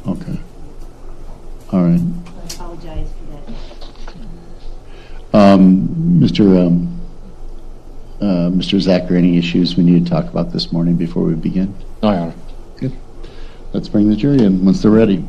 Okay. All right. I apologize for that. Mr. Zacher, any issues we need to talk about this morning before we begin? No, Your Honor. Good. Let's bring the jury in once they're ready.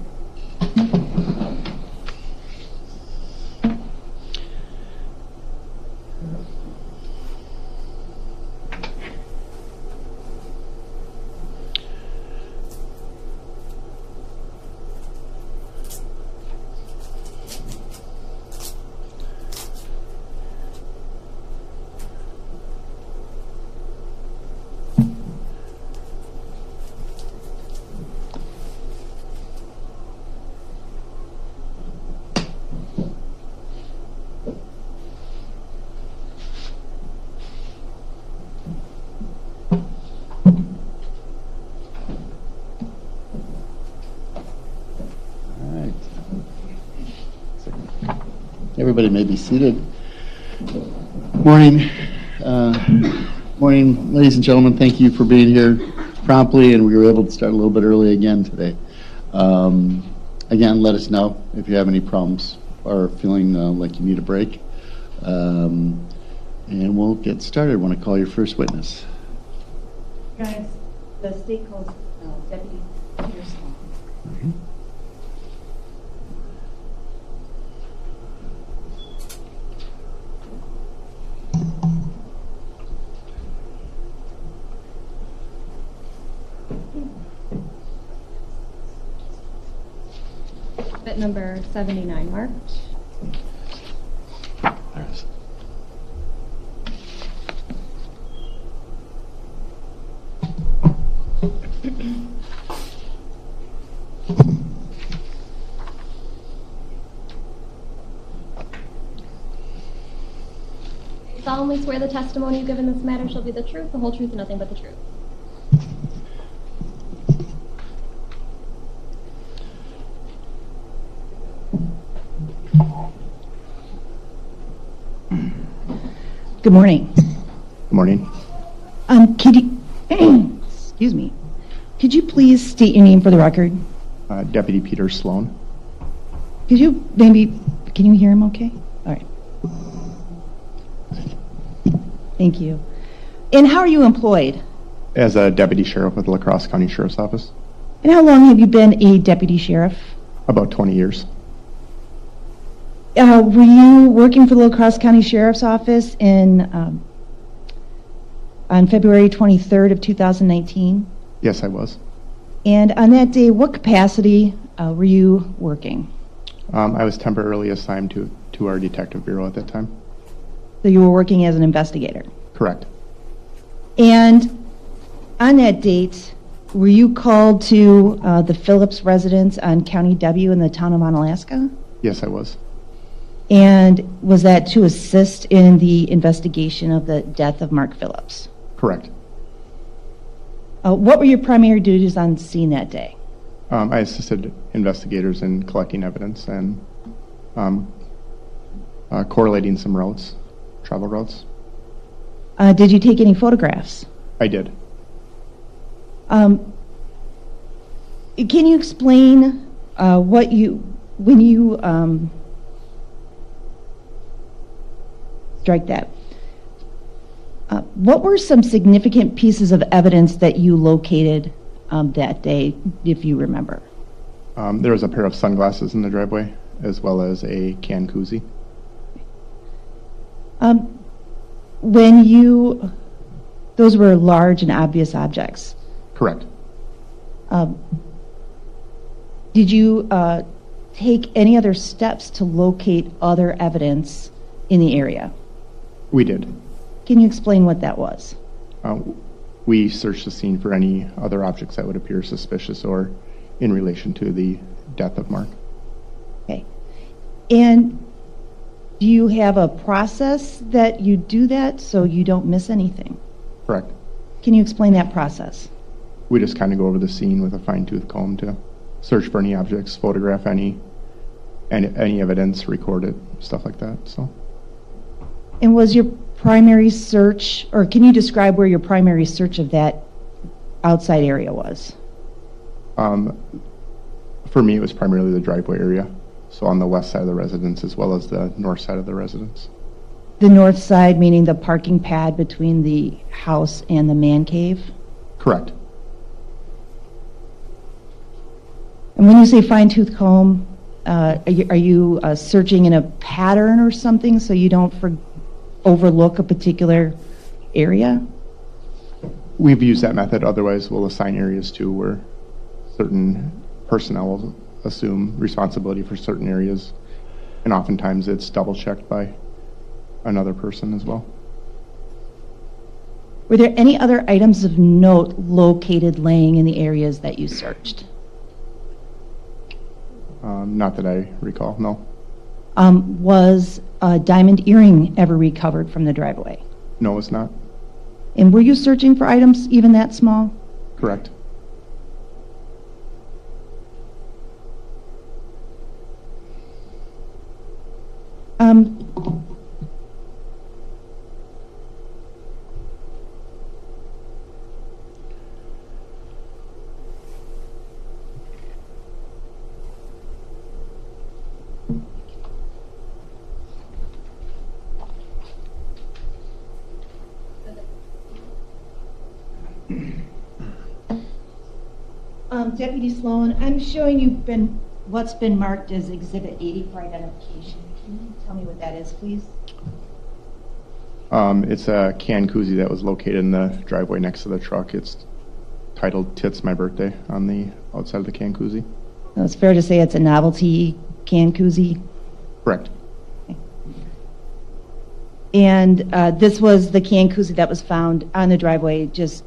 Everybody may be seated. Morning. Morning, ladies and gentlemen. Thank you for being here promptly, and we were able to start a little bit early again today. Again, let us know if you have any problems or feeling like you need a break. And we'll get started. I want to call your first witness. Guys, the state calls Deputy Peter Sloan. Mm-hmm. Bit number 79, Mark. There's. I solemnly swear the testimony you give in this matter shall be the truth, the whole truth, and nothing but the truth. Good morning. Good morning. Could you, excuse me, could you please state your name for the record? Deputy Peter Sloan. Could you maybe, can you hear him okay? All right. Thank you. And how are you employed? As a deputy sheriff with the Crosse County Sheriff's Office. And how long have you been a deputy sheriff? About 20 years. Were you working for the La Crosse County Sheriff's Office on February 23rd of 2019? Yes, I was. And on that day, what capacity were you working? I was temporarily assigned to our detective bureau at that time. So you were working as an investigator? Correct. And on that date, were you called to the Phillips residence on County W in the town of Onalaska? Yes, I was. And was that to assist in the investigation of the death of Mark Phillips? Correct. What were your primary duties on scene that day? I assisted investigators in collecting evidence and correlating some routes, travel routes. Did you take any photographs? I did. Can you explain when you strike that? What were some significant pieces of evidence that you located that day, if you remember? There was a pair of sunglasses in the driveway, as well as a can koozie. Those were large and obvious objects. Correct. Did you take any other steps to locate other evidence in the area? We did. Can you explain what that was? We searched the scene for any other objects that would appear suspicious or in relation to the death of Mark. Okay. And do you have a process that you do that so you don't miss anything? Correct. Can you explain that process? We just kind of go over the scene with a fine-tooth comb to search for any objects, photograph any evidence, record it, stuff like that. So. And was your primary search, or can you describe where your primary search of that outside area was? For me, it was primarily the driveway area, so on the west side of the residence as well as the north side of the residence. The north side, meaning the parking pad between the house and the man cave? Correct. And when you say fine-tooth comb, are you searching in a pattern or something so you don't overlook a particular area? We've used that method. Otherwise, we'll assign areas to where certain personnel will assume responsibility for certain areas. And oftentimes it's double-checked by another person as well. Were there any other items of note located laying in the areas that you searched? Not that I recall, no. Was a diamond earring ever recovered from the driveway? No, it's not. And were you searching for items even that small? Correct. Deputy Sloan, I'm showing you what's been marked as Exhibit 80 for identification. Can you tell me what that is, please? It's a can koozie that was located in the driveway next to the truck. It's titled "Tits My Birthday" on the outside of the can koozie. No, it's fair to say it's a novelty can koozie. Correct. And this was the can koozie that was found on the driveway, just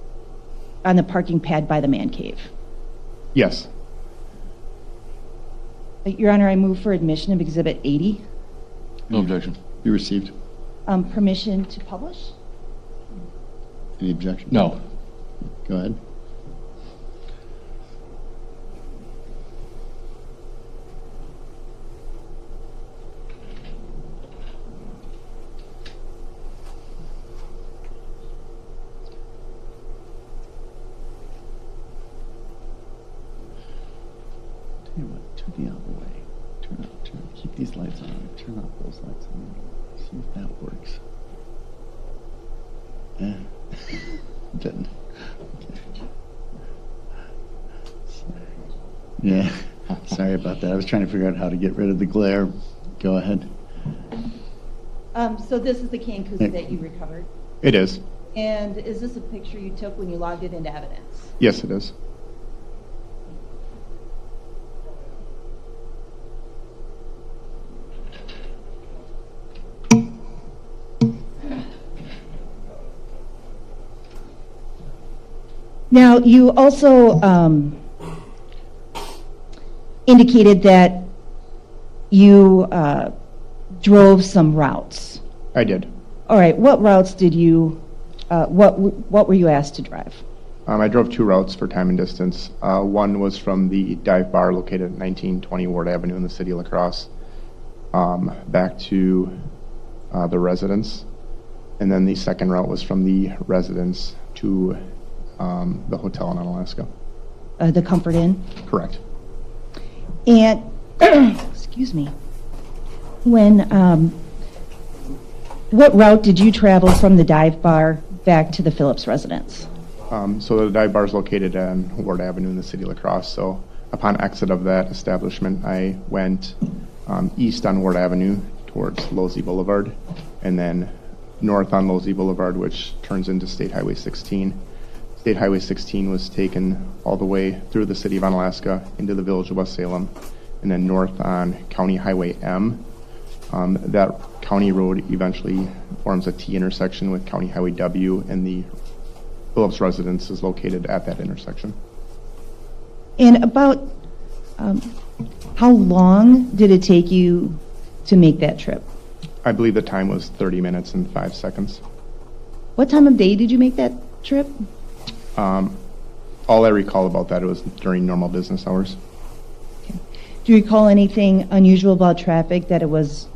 on the parking pad by the man cave. Yes. Your Honor, I move for admission of Exhibit 80. No objection. Be received. Permission to publish? Any objection? No. Go ahead. Tell you what, turn the other way. Keep these lights on. Turn off those lights on. See if that works. Didn't. Yeah. Sorry about that. I was trying to figure out how to get rid of the glare. Go ahead. So this is the can koozie that you recovered? It is. And is this a picture you took when you logged it into evidence? Yes, it is. Now, you also indicated that you drove some routes. I did. All right, what routes did you, what were you asked to drive? I drove two routes for time and distance. One was from the dive bar located at 1920 Ward Avenue in the city of La Crosse back to the residence. And then the second route was from the residence to the hotel in Alaska. The Comfort Inn? Correct. And, excuse me, what route did you travel from the dive bar back to the Phillips residence? So the dive bar is located on Ward Avenue in the city of La Crosse. So upon exit of that establishment, I went east on Ward Avenue towards Losey Boulevard, and then north on Losey Boulevard, which turns into State Highway 16. State Highway 16 was taken all the way through the city of Onalaska into the village of West Salem, and then north on County Highway M. That county road eventually forms a T intersection with County Highway W, and the Phillips residence is located at that intersection. And about how long did it take you to make that trip? I believe the time was 30 minutes and 5 seconds. What time of day did you make that trip? All I recall about that, it was during normal business hours. Do you recall anything unusual about traffic, that it was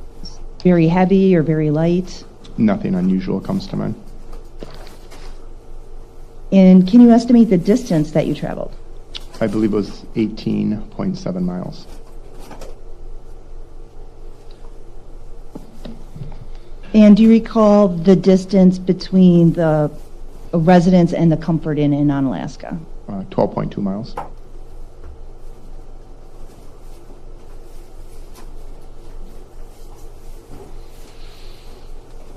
very heavy or very light? Nothing unusual comes to mind. And can you estimate the distance that you traveled? I believe it was 18.7 miles. And do you recall the distance between the residence and the Comfort Inn in Onalaska? 12.2 miles.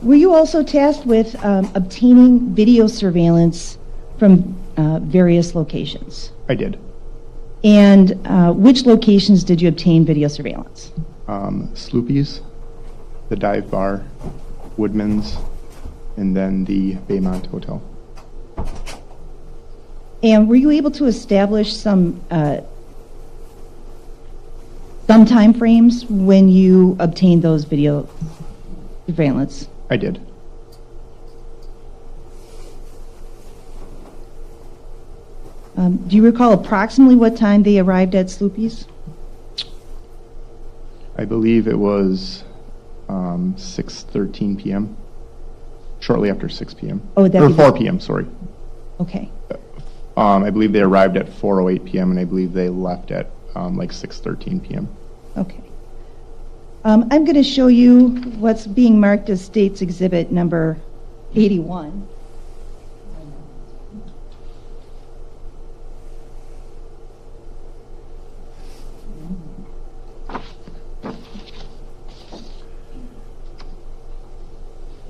Were you also tasked with obtaining video surveillance from various locations? I did. And which locations did you obtain video surveillance? Sloopy's, the Dive Bar, Woodman's, and then the Baymont Hotel. And were you able to establish some time frames when you obtained those video surveillance? I did. Do you recall approximately what time they arrived at Sloopy's? I believe it was 6:13 p.m. Shortly after 6 p.m. Oh, that'd or be 4 p.m. Sorry. Okay. I believe they arrived at 4:08 p.m. and I believe they left at like 6:13 p.m. Okay. I'm going to show you what's being marked as State's Exhibit number 81.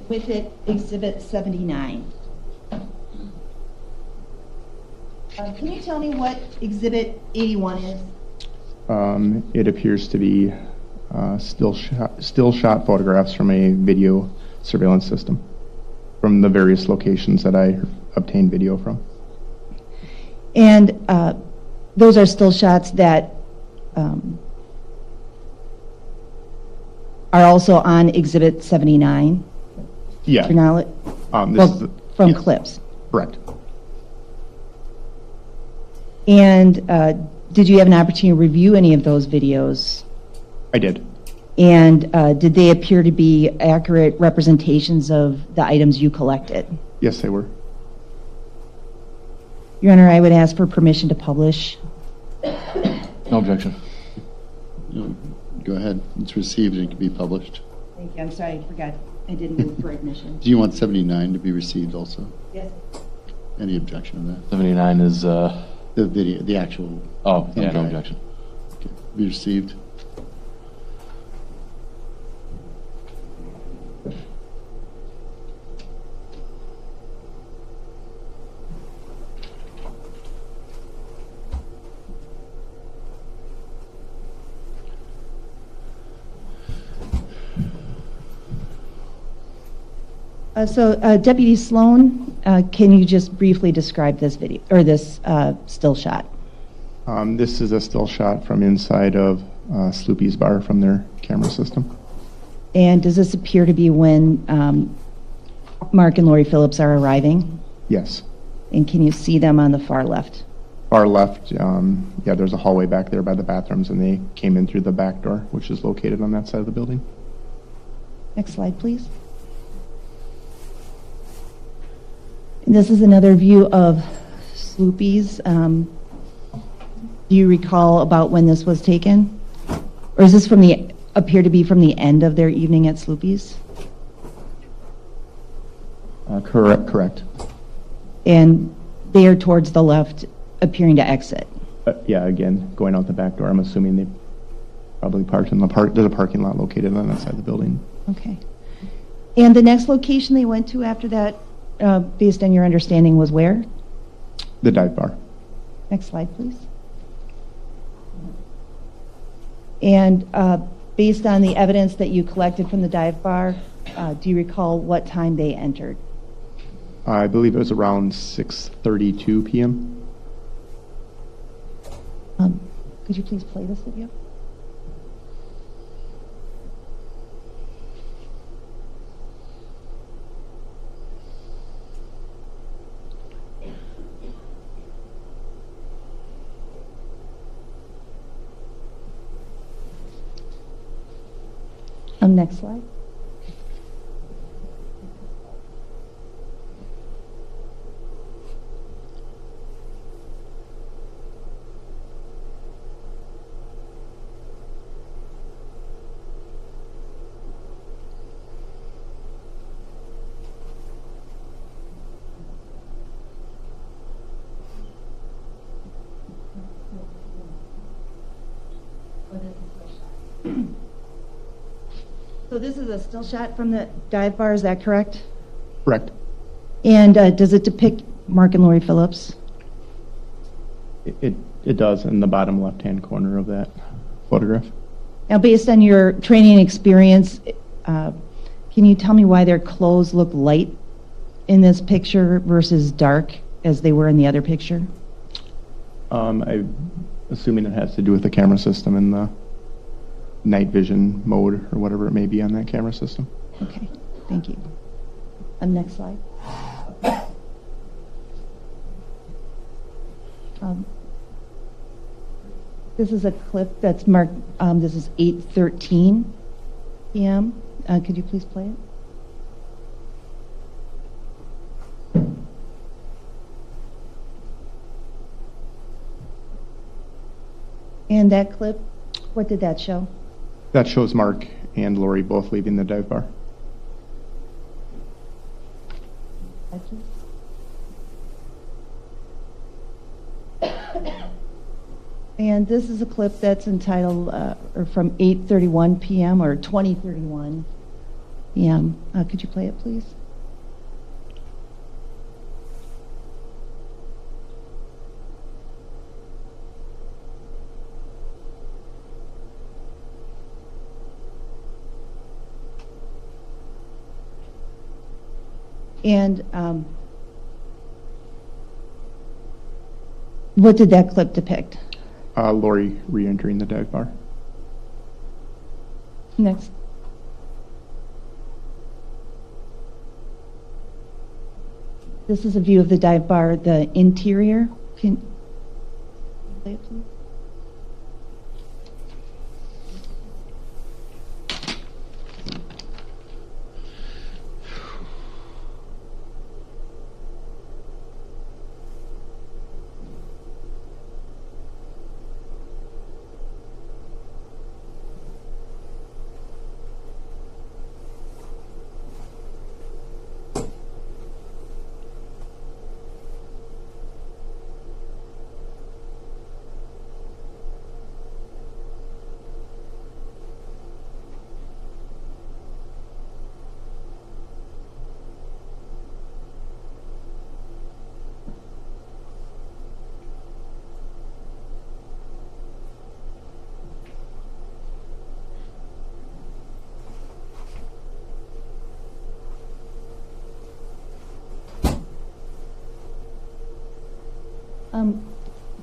With it, Exhibit 79. Can you tell me what Exhibit 81 is? It appears to be still shot photographs from a video surveillance system from the various locations that I obtained video from. And those are still shots that are also on Exhibit 79? Yeah. For knowledge? From yes, clips? Correct. And did you have an opportunity to review any of those videos? I did. And did they appear to be accurate representations of the items you collected? Yes, they were. Your Honor, I would ask for permission to publish. No objection. No, go ahead. It's received and it can be published. Thank you. I'm sorry, I forgot. I didn't move for admission. Do you want 79 to be received also? Yes. Any objection to that? 79 is, The video, the actual. oh, yeah, no Okay. objection. Okay. Be received. Deputy Sloan, can you just briefly describe this video, or this still shot? This is a still shot from inside of Sloopy's bar from their camera system. And does this appear to be when Mark and Lori Phillips are arriving? Yes. And can you see them on the far left? Far left, yeah, there's a hallway back there by the bathrooms, and they came in through the back door, which is located on that side of the building. Next slide, please. And this is another view of Sloopy's. Do you recall about when this was taken? Or is this from appear to be from the end of their evening at Sloopy's? Correct. And they are towards the left, appearing to exit. Yeah, again, going out the back door, I'm assuming they probably parked in the there's a parking lot located on that side of the building. Okay. And the next location they went to after that, based on your understanding, was where? The dive bar. Next slide, please. And based on the evidence that you collected from the dive bar, do you recall what time they entered? I believe it was around 6:32 p.m. Could you please play this video? Next slide. So this is a still shot from the dive bar, is that correct? Correct. And does it depict Mark and Lori Phillips? It does in the bottom left-hand corner of that photograph. Now, based on your training and experience, can you tell me why their clothes look light in this picture versus dark as they were in the other picture? I'm assuming it has to do with the camera system and the night vision mode or whatever it may be on that camera system. Okay, thank you. Next slide. This is a clip that's marked, this is 8:13 p.m. Could you please play it? And that clip, what did that show? That shows Mark and Lori both leaving the dive bar. And this is a clip that's entitled, or from 8:31 p.m. or 20:31 p.m. Could you play it, please? And what did that clip depict? Lori re-entering the dive bar. Next. This is a view of the dive bar, the interior. Can you play it, please?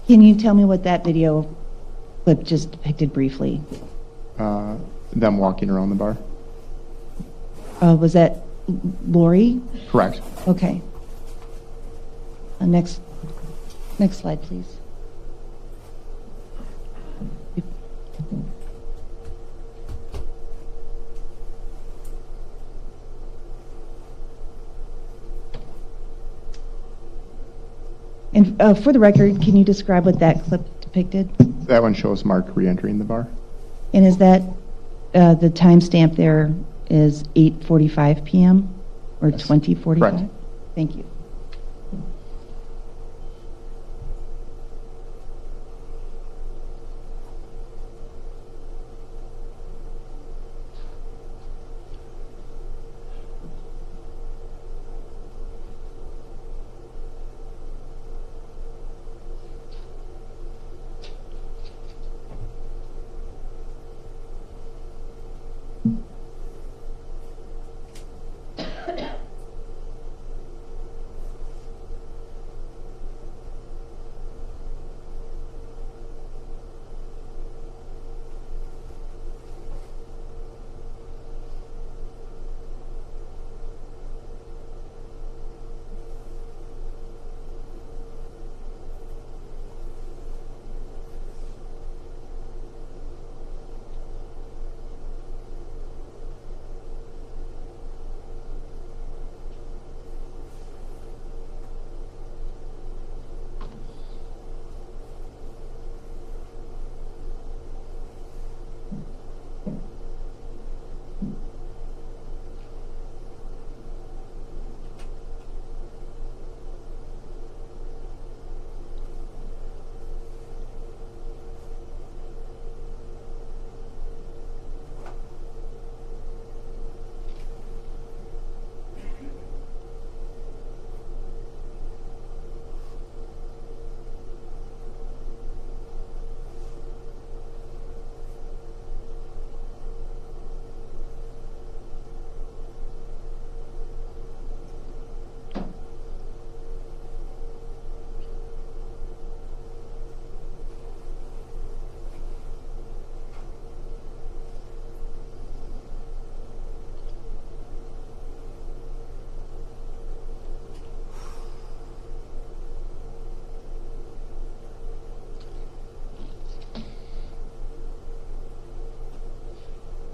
Can you tell me what that video clip just depicted briefly? Them walking around the bar. Was that Lori? Correct. Okay. Next slide, please. And for the record, can you describe what that clip depicted? That one shows Mark re-entering the bar. And is that, the timestamp there is 8:45 p.m. or Yes. 20:45? Correct. Thank you.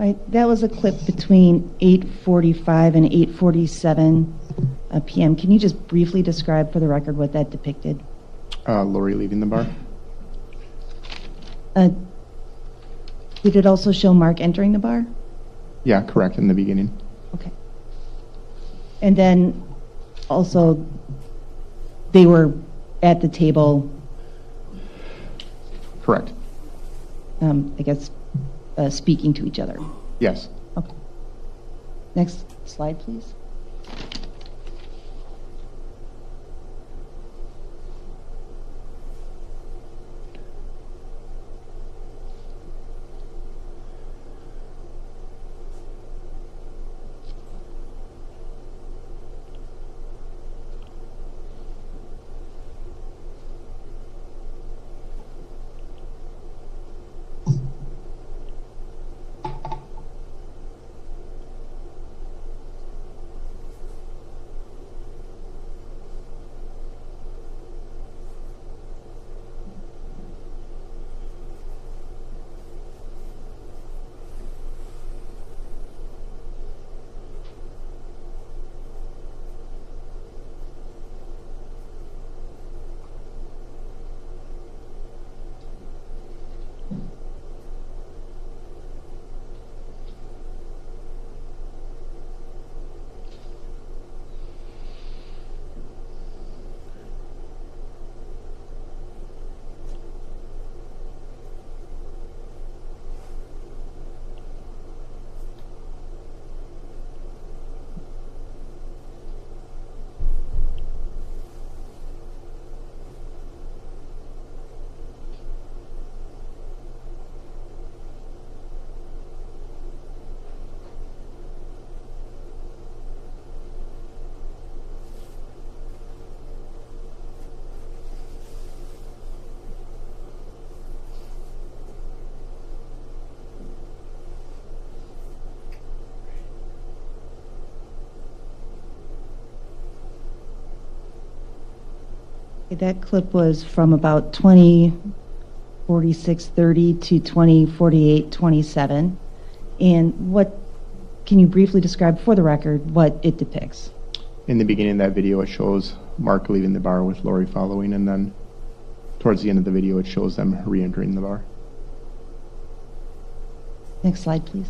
Right, that was a clip between 8:45 and 8:47 p.m. Can you just briefly describe for the record what that depicted? Lori leaving the bar. Did it also show Mark entering the bar? Yeah, correct, in the beginning. Okay. And then also, they were at the table, Correct. I guess, speaking to each other. Yes. Okay. Next slide, please. That clip was from about 20:46:30 to 20:48:27. And what, can you briefly describe for the record what it depicts? In the beginning of that video, it shows Mark leaving the bar with Lori following, and then towards the end of the video, it shows them re-entering the bar. Next slide, please.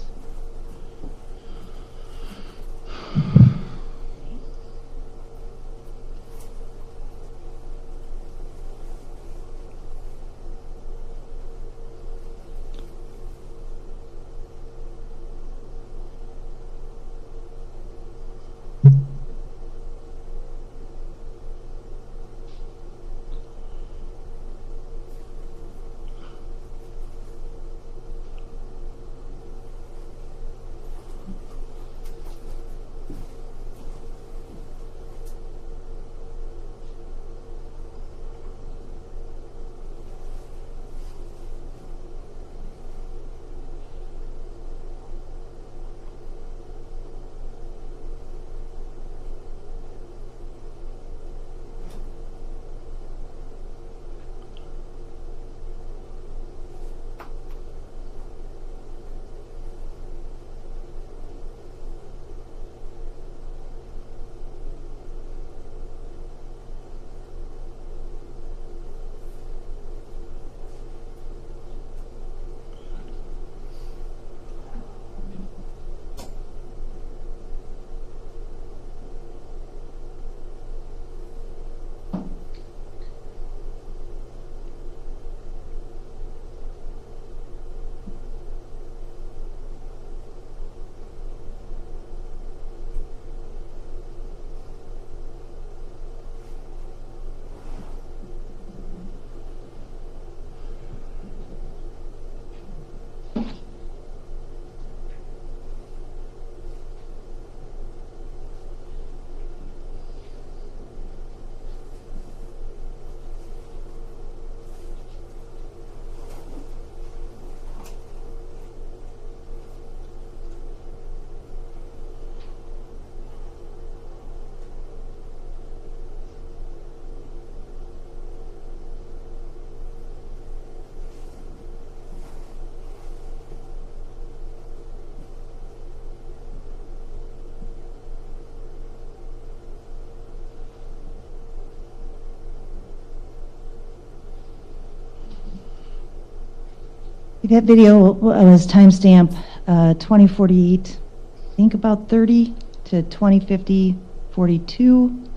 That video was timestamp 2048, I think about 30 to 2050, 42.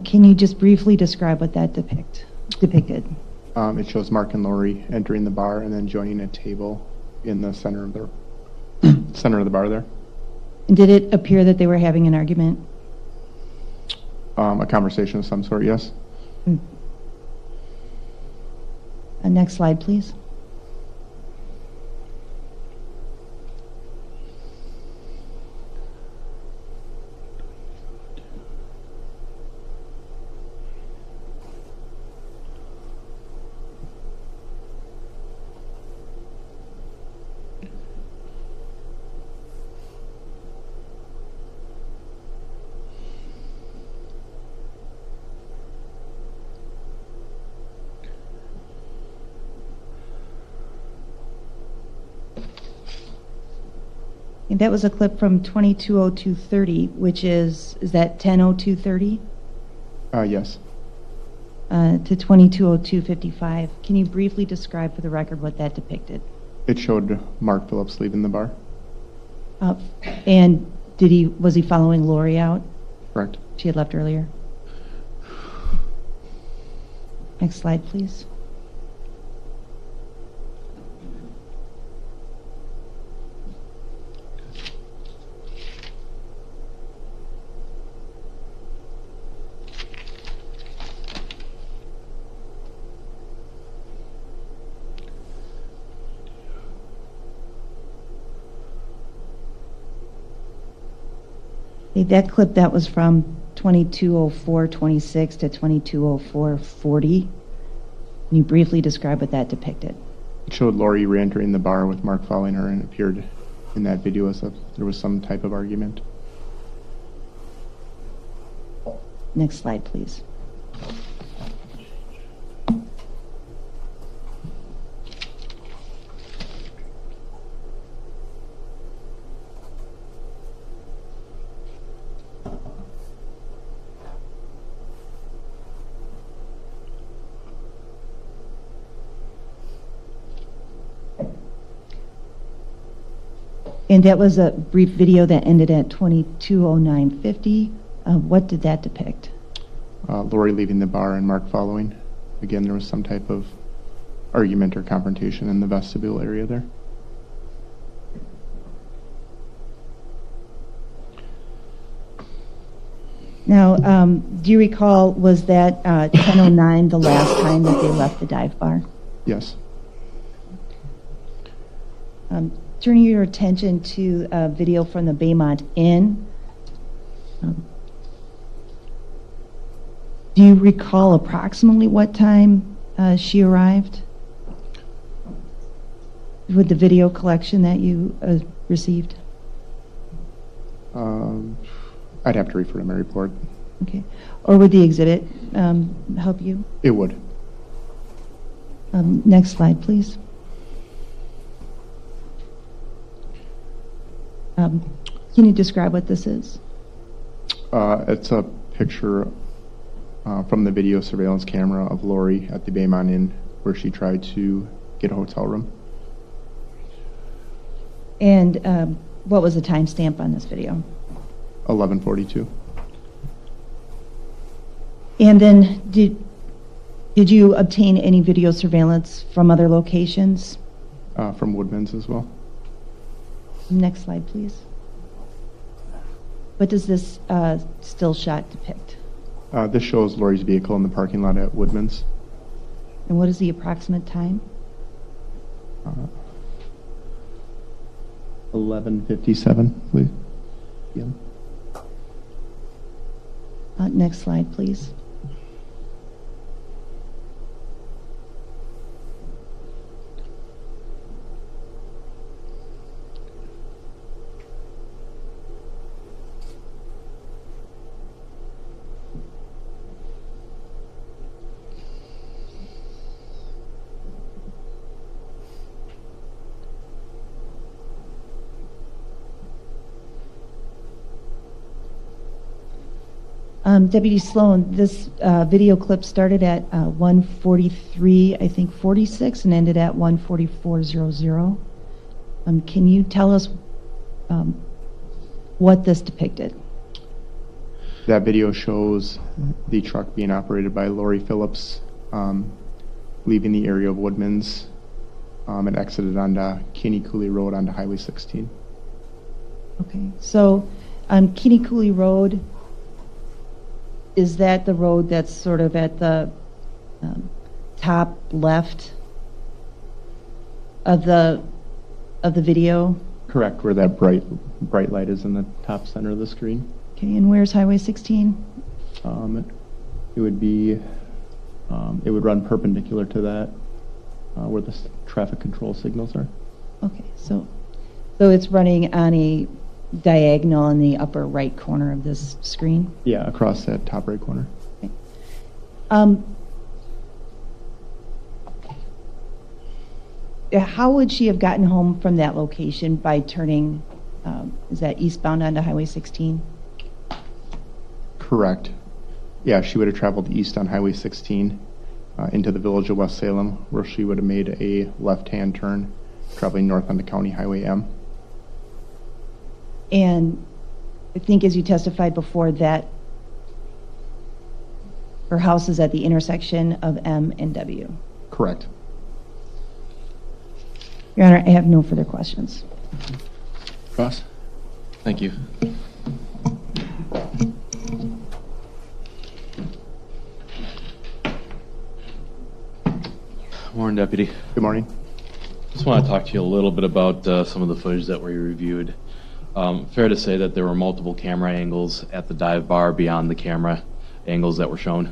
Can you just briefly describe what that depicted? It shows Mark and Lori entering the bar and then joining a table in the center of the bar there. And did it appear that they were having an argument? A conversation of some sort, yes. Next slide, please. And that was a clip from 220230, which is that 10:02:30 Yes. to 22:02:55. Can you briefly describe for the record what that depicted? It showed Mark Phillips leaving the bar. And was he following Lori out? Correct. She had left earlier. Next slide, please. That clip, that was from 22:04:26 to 22:04:40. Can you briefly describe what that depicted? It showed Lori re-entering the bar with Mark following her, and appeared in that video as if there was some type of argument. Next slide, please. And that was a brief video that ended at 22:09:50. What did that depict? Lori leaving the bar and Mark following. Again, there was some type of argument or confrontation in the vestibule area there. Now, do you recall, was that 10:09 the last time that they left the dive bar? Yes. Turning your attention to a video from the Baymont Inn. Do you recall approximately what time she arrived? With the video collection that you received? I'd have to refer to my report. Okay. Or would the exhibit help you? It would. Next slide, please. Can you describe what this is? It's a picture from the video surveillance camera of Lori at the Baymont Inn, where she tried to get a hotel room. And what was the timestamp on this video? 11:42. And then did you obtain any video surveillance from other locations? From Woodman's as well. Next slide, please. What does this still shot depict? This shows Lori's vehicle in the parking lot at Woodman's. And what is the approximate time? 11:57, please. Yeah. Next slide, please. Deputy Sloan, this video clip started at 1:43, I think 46, and ended at 1:44:00. Can you tell us what this depicted? That video shows the truck being operated by Lori Phillips, leaving the area of Woodman's and exited onto Kine Road onto Highway 16. Okay, so on Kine Road, is that the road that's sort of at the top left of the video? Correct, where that bright light is in the top center of the screen. Okay, and where's Highway 16? It would be, it would run perpendicular to that, where the traffic control signals are. Okay, so it's running on a diagonal in the upper right corner of this screen? Yeah, across that top right corner. Okay. How would she have gotten home from that location by turning, is that eastbound onto Highway 16? Correct. Yeah, she would have traveled east on Highway 16 into the village of West Salem, where she would have made a left-hand turn, traveling north onto County Highway M. And I think as you testified before that her house is at the intersection of M and W. Correct. Your Honor, I have no further questions. Crosse? Thank you. Morning, Deputy. Good morning. Just want to talk to you a little bit about some of the footage that we reviewed. Fair to say that there were multiple camera angles at the dive bar beyond the camera angles that were shown?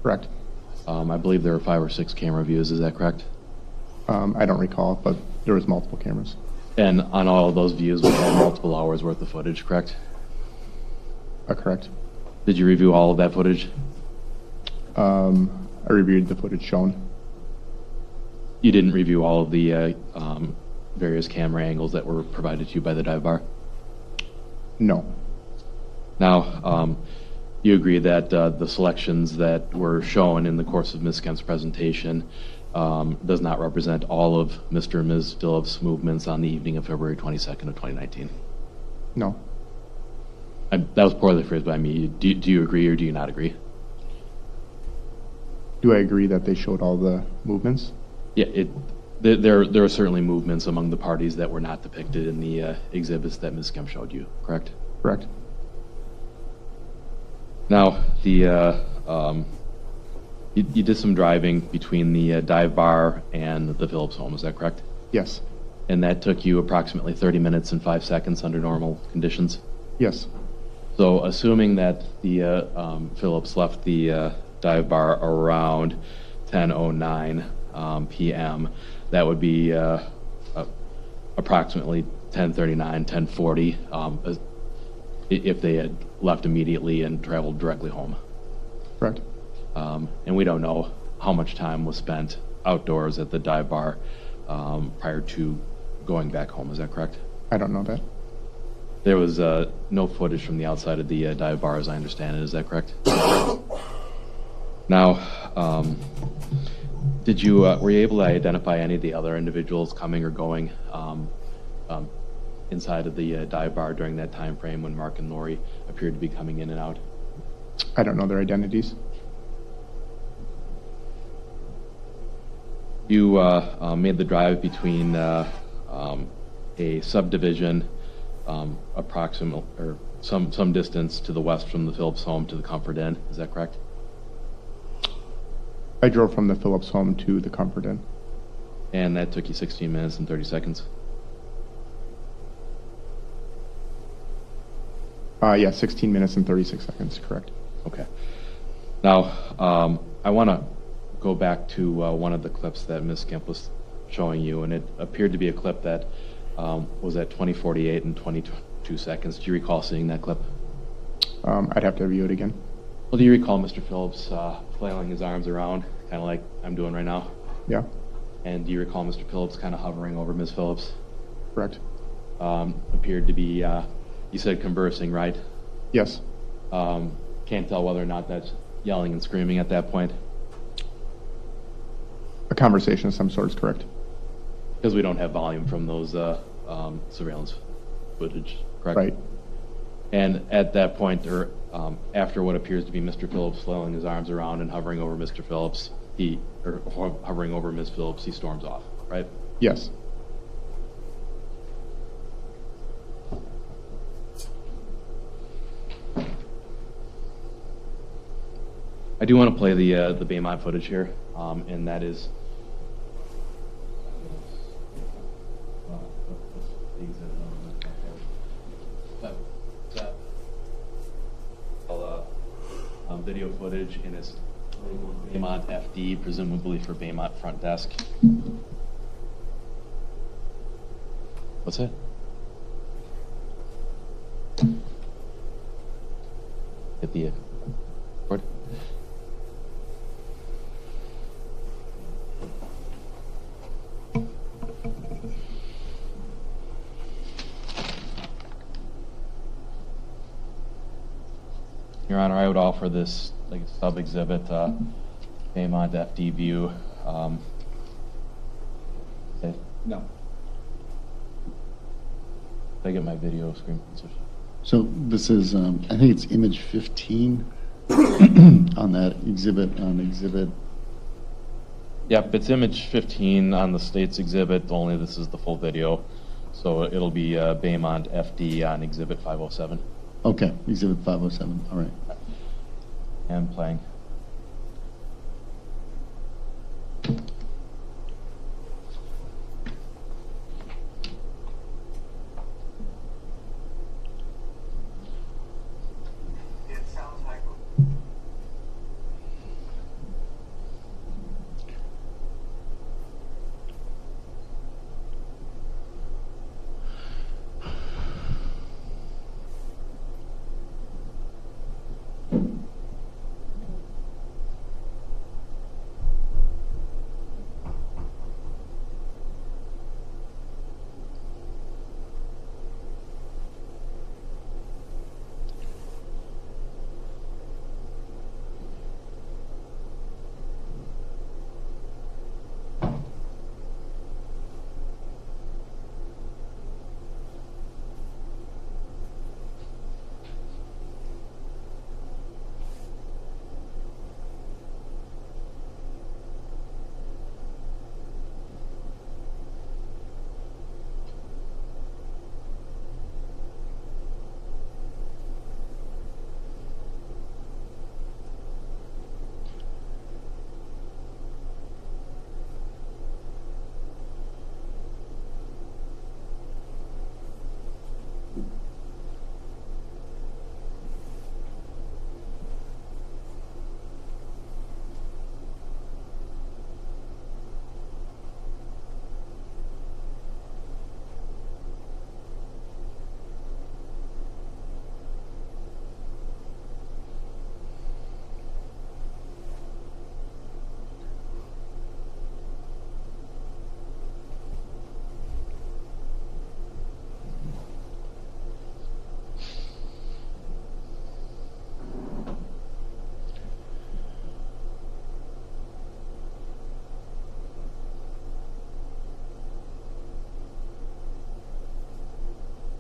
Correct. I believe there were 5 or 6 camera views, is that correct? I don't recall, but there was multiple cameras. And on all of those views, we had multiple hours worth of footage, correct? Correct. Did you review all of that footage? I reviewed the footage shown. You didn't review all of the various camera angles that were provided to you by the dive bar? No. Now, you agree that the selections that were shown in the course of Ms. Kemp's presentation does not represent all of Mr. and Ms. Phillips' movements on the evening of February 22nd of 2019? No. That was poorly phrased by me. Do you agree or do you not agree? Do I agree that they showed all the movements? Yeah, there are certainly movements among the parties that were not depicted in the exhibits that Ms. Kemp showed you, correct? Correct. Now, you did some driving between the dive bar and the Phillips home, is that correct? Yes. And that took you approximately 30 minutes and 5 seconds under normal conditions? Yes. So assuming that the Phillips left the dive bar around 10:09 p.m., that would be approximately 10:39, 10:40 if they had left immediately and traveled directly home. Correct. And we don't know how much time was spent outdoors at the dive bar prior to going back home. Is that correct? I don't know that. There was no footage from the outside of the dive bar, as I understand it. Is that correct? Now, were you able to identify any of the other individuals coming or going inside of the dive bar during that time frame when Mark and Lori appeared to be coming in and out? I don't know their identities. You made the drive between a subdivision approximate or some distance to the west from the Phillips home to the Comfort Inn. Is that correct? I drove from the Phillips home to the Comfort Inn. And that took you 16 minutes and 30 seconds? Yeah, 16 minutes and 36 seconds, correct. Okay. Now, I want to go back to one of the clips that Ms. Kemp was showing you, and it appeared to be a clip that was at 20:48 and 22 seconds. Do you recall seeing that clip? I'd have to review it again. Well, do you recall Mr. Phillips flailing his arms around, kind of like I'm doing right now? Yeah, And do you recall Mr. Phillips kind of hovering over Ms. Phillips? correct. Appeared to be, you said conversing, right? Yes. can't tell whether or not that's yelling and screaming at that point, A conversation of some sort is correct. because we don't have volume from those surveillance footage, correct? Right. And at that point, or after what appears to be Mr. Phillips flailing his arms around and hovering over Mr. Phillips, or hovering over Ms. Phillips, he storms off, right? Yes. I do want to play the Baymont footage here, and that is. Video footage, and it's labeled Baymont FD, presumably for Baymont front desk. What's that? Hit the record. Your Honor, I would offer this like a sub-exhibit, Baymont FD view. No. Did I get my video screen switched? So this is, I think it's image 15 on that exhibit. Yep, it's image 15 on the state's exhibit, only this is the full video. So it'll be Baymont FD on exhibit 507. Okay, exhibit 507, all right. And playing. It sounds like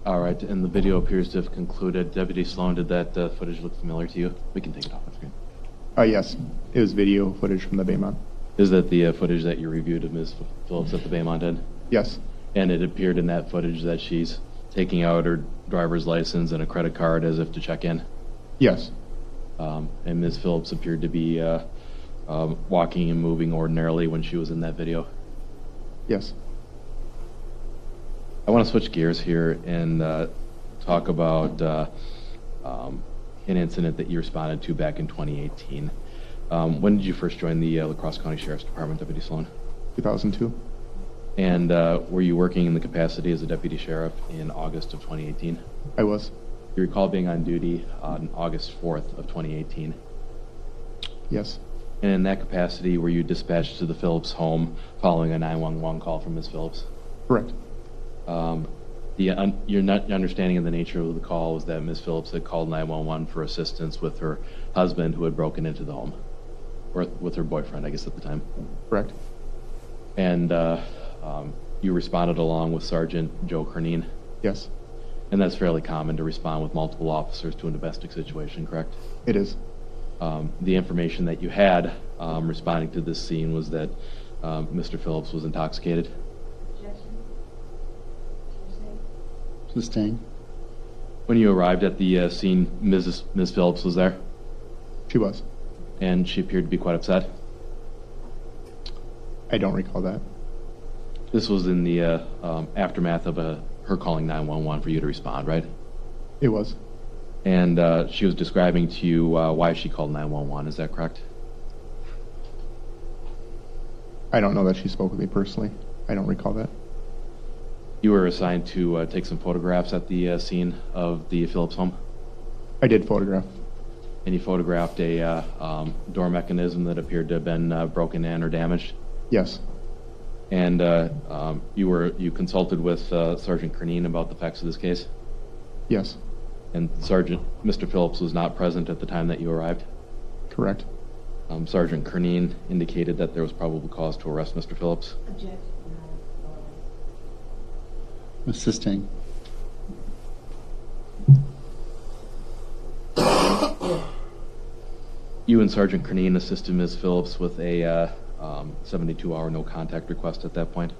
All right, and the video appears to have concluded. Deputy Sloan, did that footage look familiar to you? We can take it off the screen. Yes, it was video footage from the Baymont. Is that the footage that you reviewed of Ms. Phillips at the Baymont Inn? Yes. And it appeared in that footage that she's taking out her driver's license and a credit card as if to check in? Yes. And Ms. Phillips appeared to be walking and moving ordinarily when she was in that video? Yes. I want to switch gears here and talk about an incident that you responded to back in 2018. When did you first join the La Crosse County Sheriff's Department, Deputy Sloan? 2002. And were you working in the capacity as a deputy sheriff in August of 2018? I was. You recall being on duty on August 4th of 2018. Yes. And in that capacity, were you dispatched to the Phillips home following a 911 call from Ms. Phillips? Correct. Your understanding of the nature of the call was that Ms. Phillips had called 911 for assistance with her husband who had broken into the home, or with her boyfriend, I guess, at the time. Correct. And you responded along with Sergeant Joe Kine. Yes, And that's fairly common to respond with multiple officers to a domestic situation, correct? it is. The information that you had responding to this scene was that Mr. Phillips was intoxicated. Sustain. When you arrived at the scene, Ms. Phillips was there, She was. and she appeared to be quite upset. I don't recall that. This was in the aftermath of her calling 911 for you to respond, right? It was. And she was describing to you why she called 911. Is that correct? I don't know that she spoke with me personally. I don't recall that. You were assigned to take some photographs at the scene of the Phillips home, I did photograph. and you photographed a door mechanism that appeared to have been broken in or damaged. Yes, And you consulted with Sergeant Kine about the facts of this case, yes, and Mr. Phillips was not present at the time that you arrived. correct. Sergeant Kine indicated that there was probable cause to arrest Mr. Phillips. Assisting. You and Sergeant Kine assisted Ms. Phillips with a 72-hour no contact request at that point.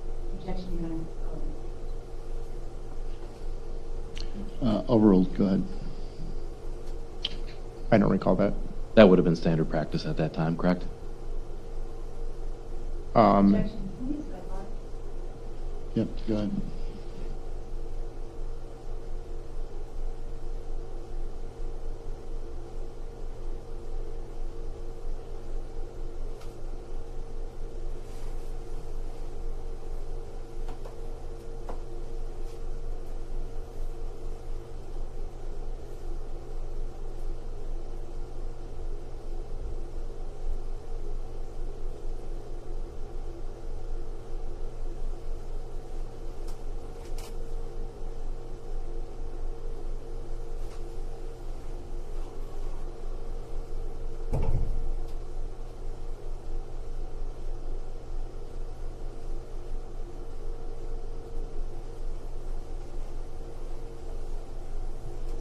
Overruled. Go ahead. I don't recall that. That would have been standard practice at that time, correct? Yep. Go ahead.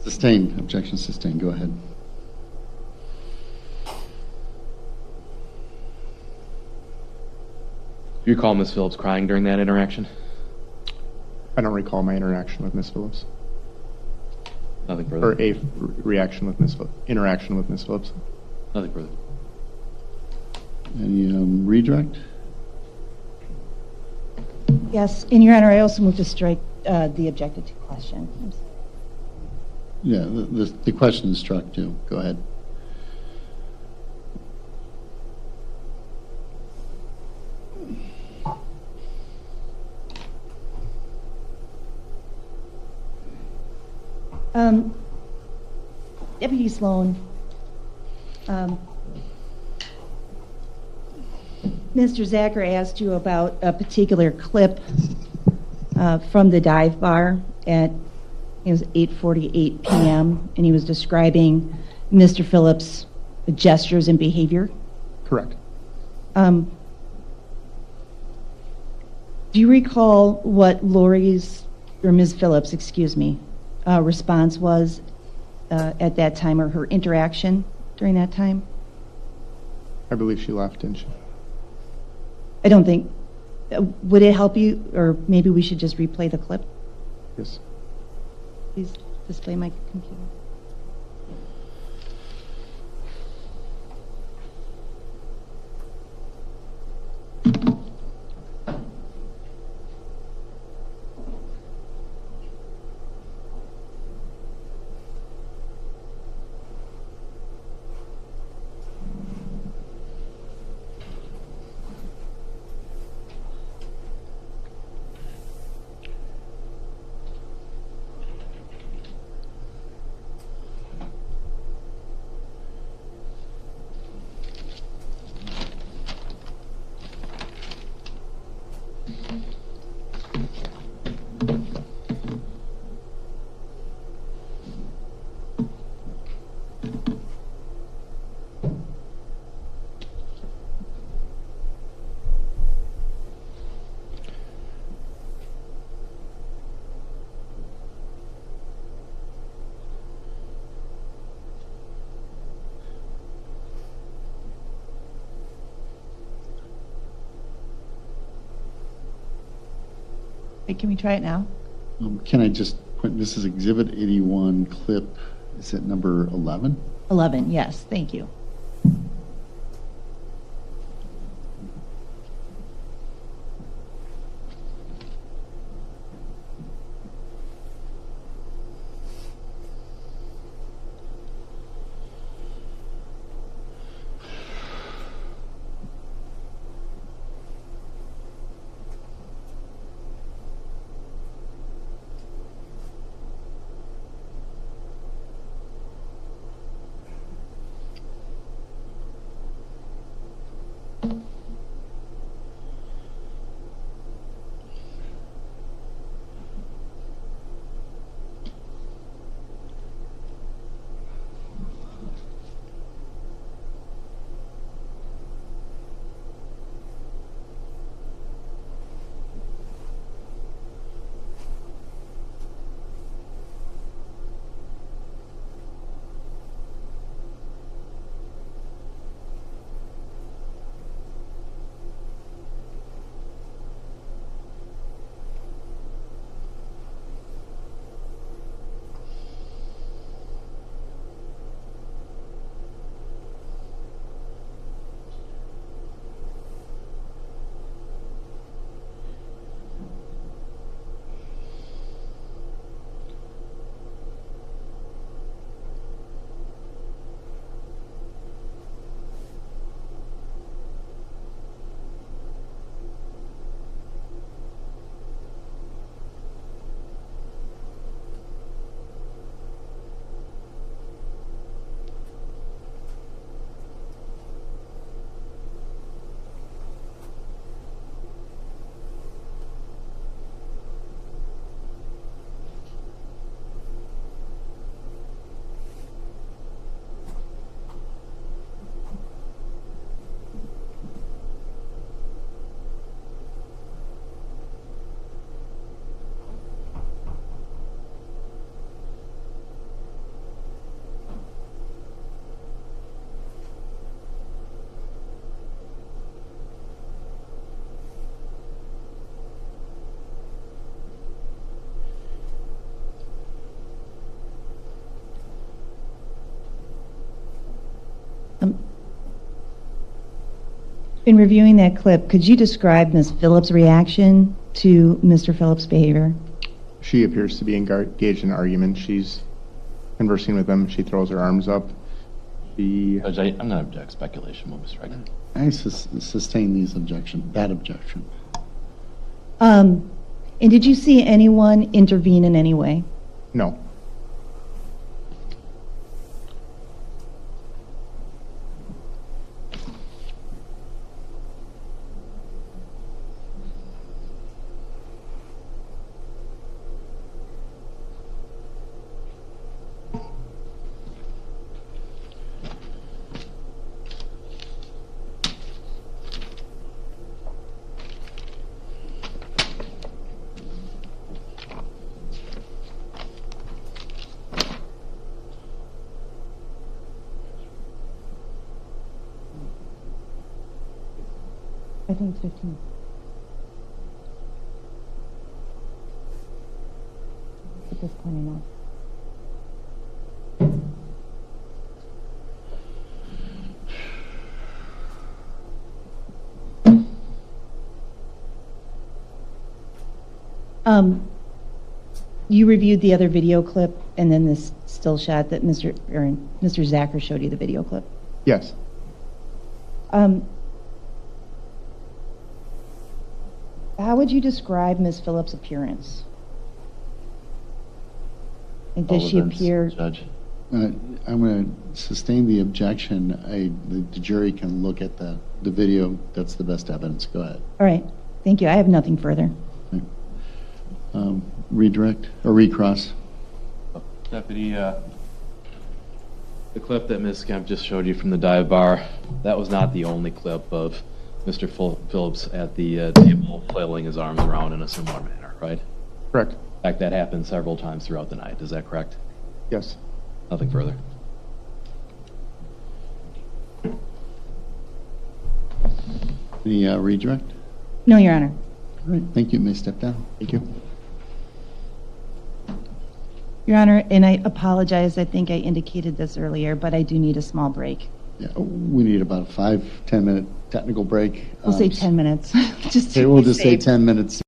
Sustained. Objection sustained. Go ahead. Do you recall Ms. Phillips crying during that interaction? I don't recall my interaction with Ms. Phillips. Nothing Or further. a reaction with Ms. Interaction with Ms. Phillips. Nothing further. Any redirect? Yes, and Your Honor, I also move to strike the objected to question. I'm sorry. Yeah, the question is struck too. Go ahead. Deputy Sloan, Mr. Zacher asked you about a particular clip from the dive bar at it was 8:48 p.m. and he was describing Mr. Phillips' gestures and behavior. Correct. Do you recall what Lori's, or Ms. Phillips, excuse me, response was at that time, or her interaction during that time? I believe she left, didn't she? I don't think, would it help you, or maybe we should just replay the clip? Yes. Please display my computer. Hey, can we try it now? Can I just point, this is Exhibit 81 clip, is it number 11? 11, yes, thank you. In reviewing that clip, could you describe Ms. Phillips' reaction to Mr. Phillips' behavior? She appears to be engaged in an argument. She's conversing with him. She throws her arms up. Judge, I'm not object speculation, will be striking. I sustain that objection. And did you see anyone intervene in any way? No. I think it's 15. At this point, I know. You reviewed the other video clip and then this still shot that Mr. Zacher showed you the video clip. Yes. How would you describe Ms. Phillips' appearance? And does she Relevance, appear? Judge. I'm going to sustain the objection. The jury can look at the video. That's the best evidence. Go ahead. All right. Thank you. I have nothing further. Redirect or recross. Deputy, the clip that Ms. Kemp just showed you from the dive bar, that was not the only clip of Mr. Phillips at the table flailing his arms around in a similar manner, right? Correct. In fact, that happened several times throughout the night. Is that correct? Yes. Nothing further. Any redirect? No, Your Honor. All right, thank you. You may step down. Thank you. Your Honor, and I apologize, I think I indicated this earlier, but I do need a small break. Yeah, we need about a 5-10 minute technical break. We'll say 10 minutes, just to Okay, we'll be just say safe. 10 minutes.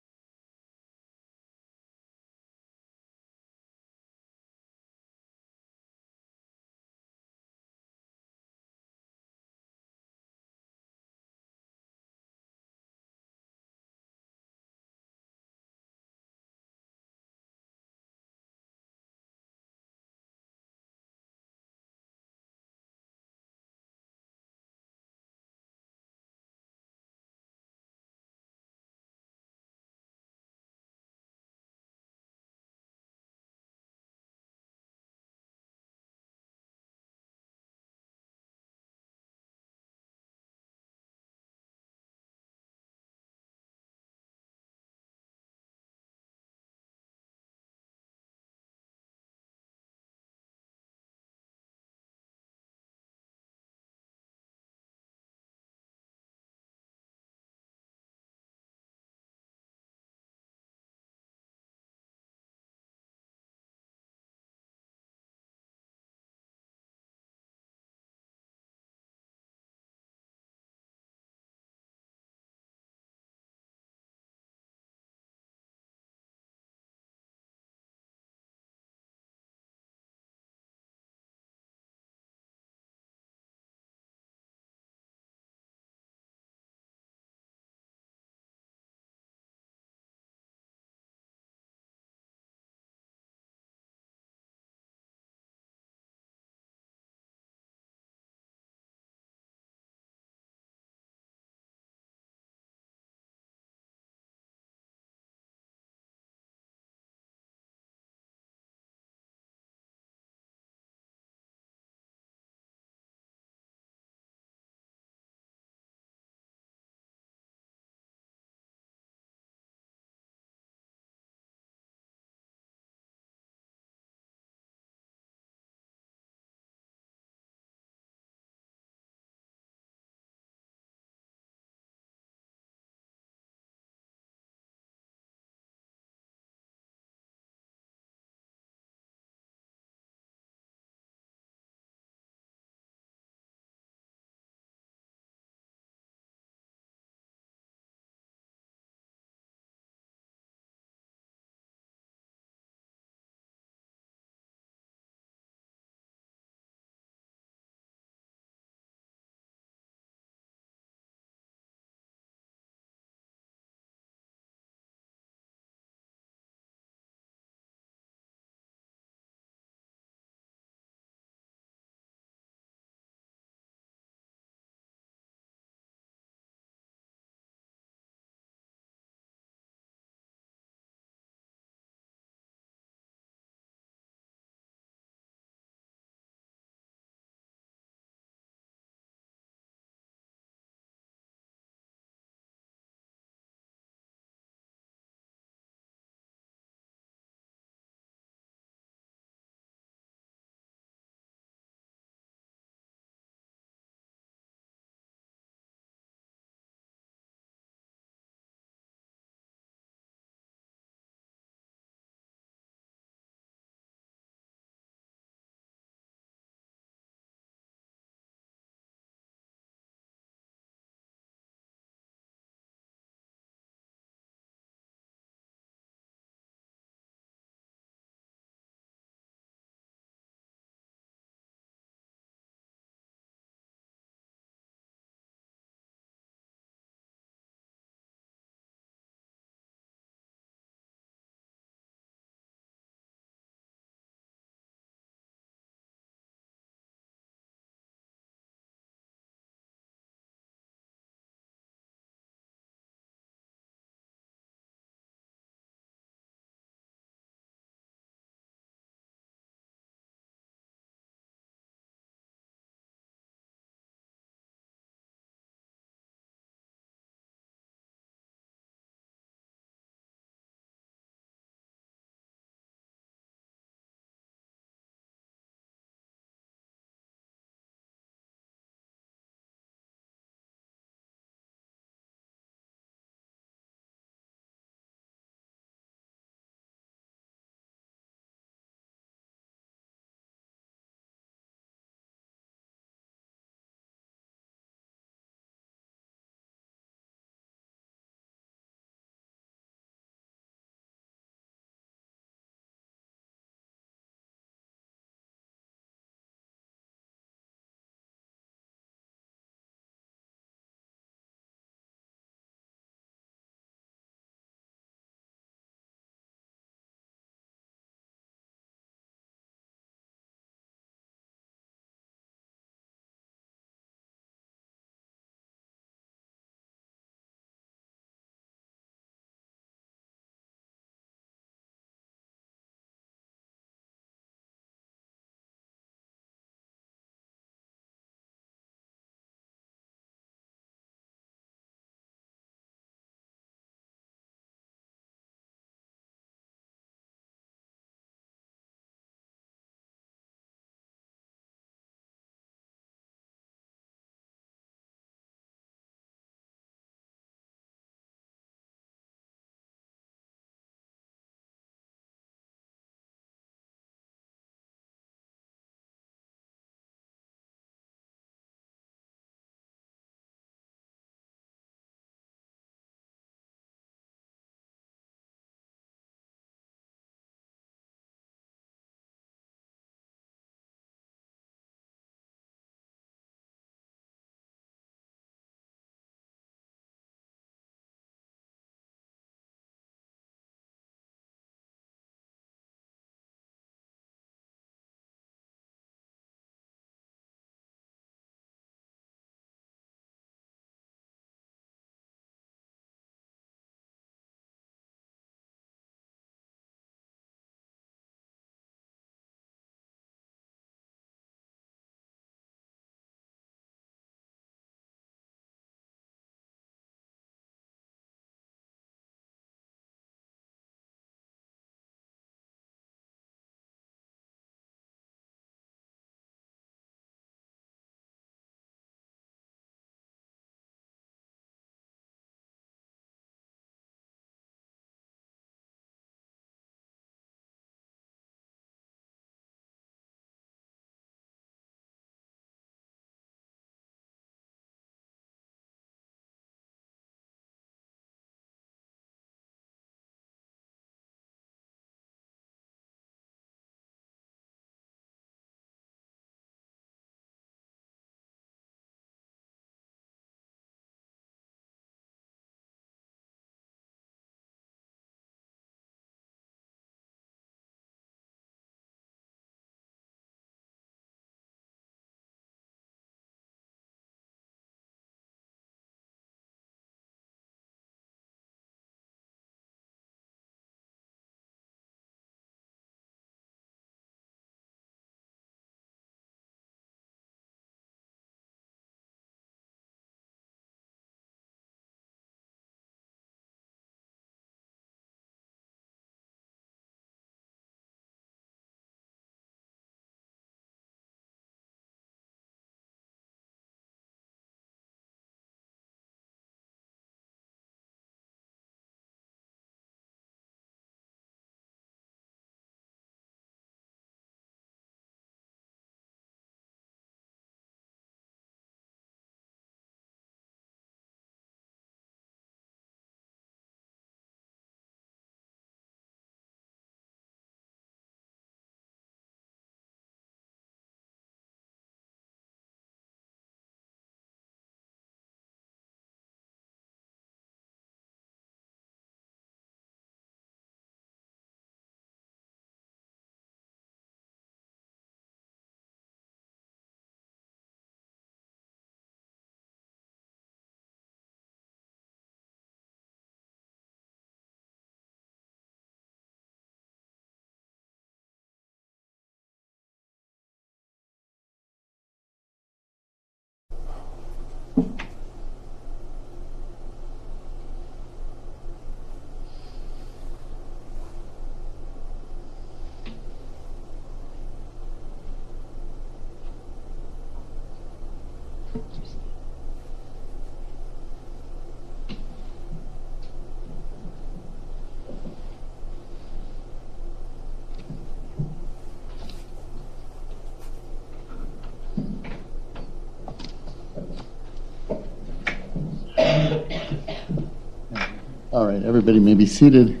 All right, everybody may be seated.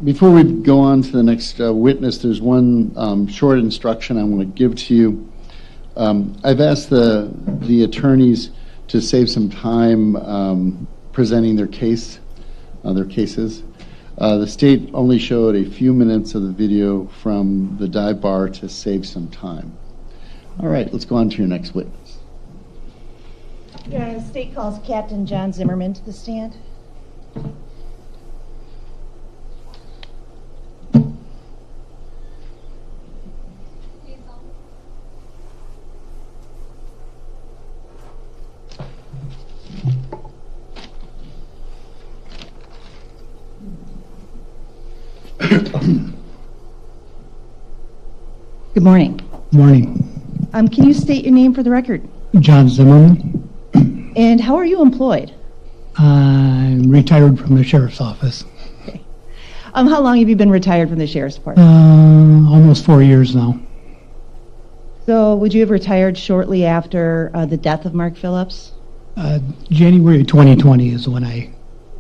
Before we go on to the next witness, there's one short instruction I want to give to you. I've asked the attorneys to save some time presenting their cases. The state only showed a few minutes of the video from the dive bar to save some time. All right, let's go on to your next witness. Your Honor, the state calls Captain John Zimmerman to the stand. Good morning. Morning. Can you state your name for the record? John Zimmerman. And how are you employed? I'm retired from the sheriff's office. How long have you been retired from the sheriff's department? Almost 4 years now. So would you have retired shortly after the death of Mark Phillips? January 2020 is when I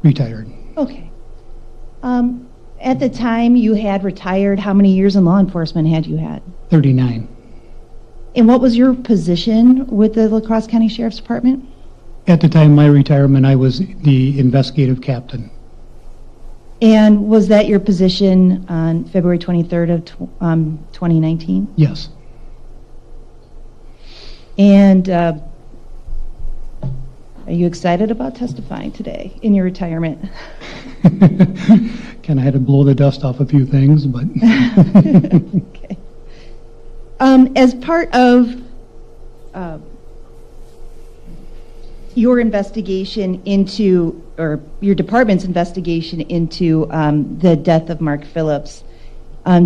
retired. Okay. At the time you had retired, how many years in law enforcement had you had? 39. And what was your position with the La Crosse County Sheriff's Department? At the time of my retirement, I was the investigative captain. And was that your position on February 23rd of 2019? Yes. And are you excited about testifying today in your retirement? Kind of had to blow the dust off a few things, but... Okay. As part of your investigation into, or your department's investigation into the death of Mark Phillips,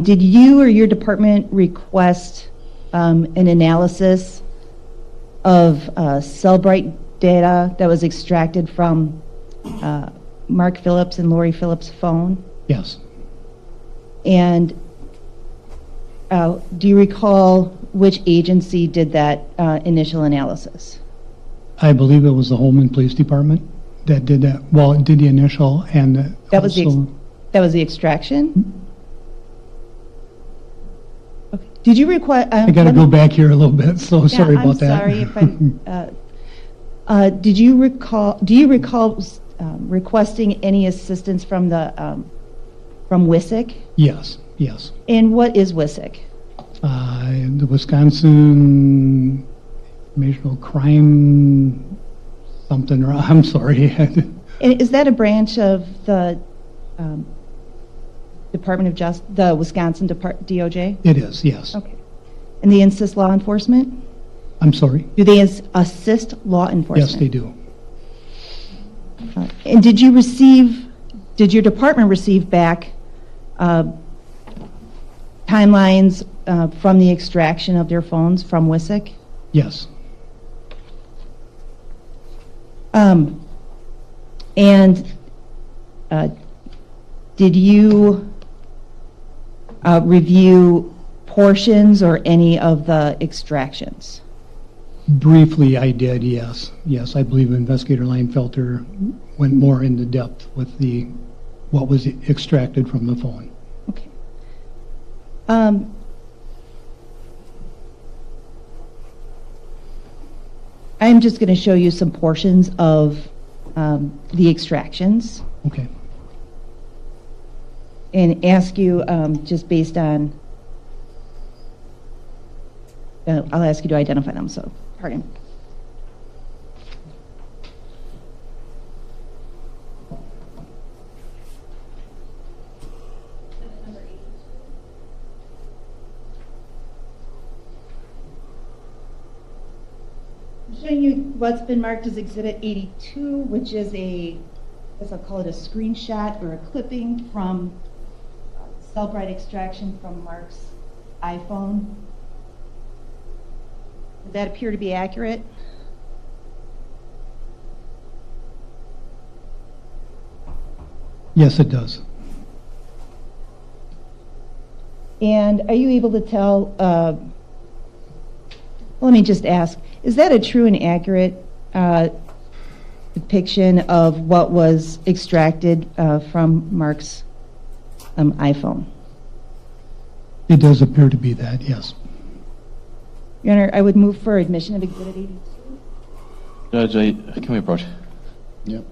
did you or your department request an analysis of Cellbrite data that was extracted from Mark Phillips and Lori Phillips' phone? Yes. And do you recall which agency did that initial analysis? I believe it was the Holmen Police Department that did that. Well, it did the initial and That was also, that was the extraction? Okay. Did you require? I got to go back here a little bit, so sorry about that. I'm sorry if I. Do you recall requesting any assistance from the from WISIC? Yes, yes. And what is WISIC? The Wisconsin Informational Crime something, or I'm sorry. And is that a branch of the Department of Justice, the Wisconsin DOJ? It is, yes. Okay. And they assist law enforcement? I'm sorry. Do they assist law enforcement? Yes, they do. And did your department receive back timelines from the extraction of their phones from WISIC? Yes. And did you review portions or any of the extractions? Briefly, I did, yes. Yes, I believe Investigator Leinfelter went more into depth with what was extracted from the phone. Okay. I'm just going to show you some portions of the extractions Okay. and ask you just based on, I'll ask you to identify them, so pardon. I'm showing you what's been marked as Exhibit 82, which is I guess I'll call it a screenshot or a clipping from Cellbrite extraction from Mark's iPhone. Does that appear to be accurate? Yes, it does. And are you able to tell, let me just ask, is that a true and accurate depiction of what was extracted from Mark's iPhone? It does appear to be that, yes. Your Honor, I would move for admission of Exhibit 82. Judge, can we approach? Yep.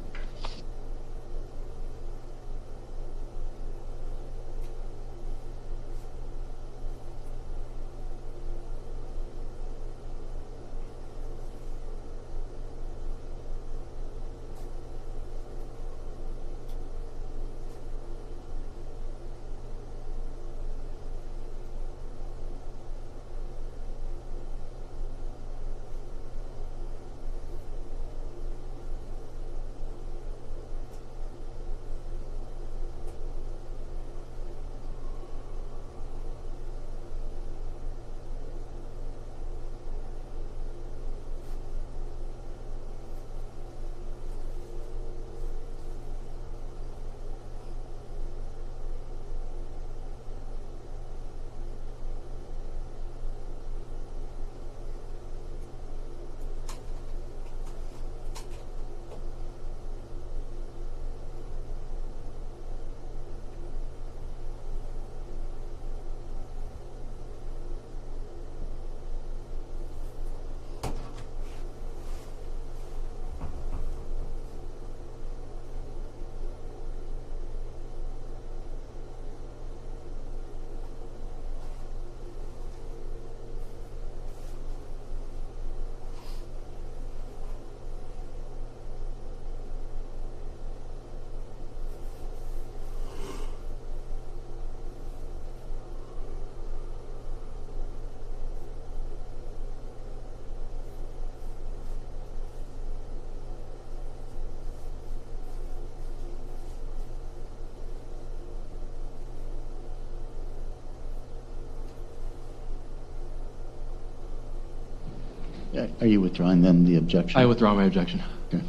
Are you withdrawing then the objection? I withdraw my objection. Okay.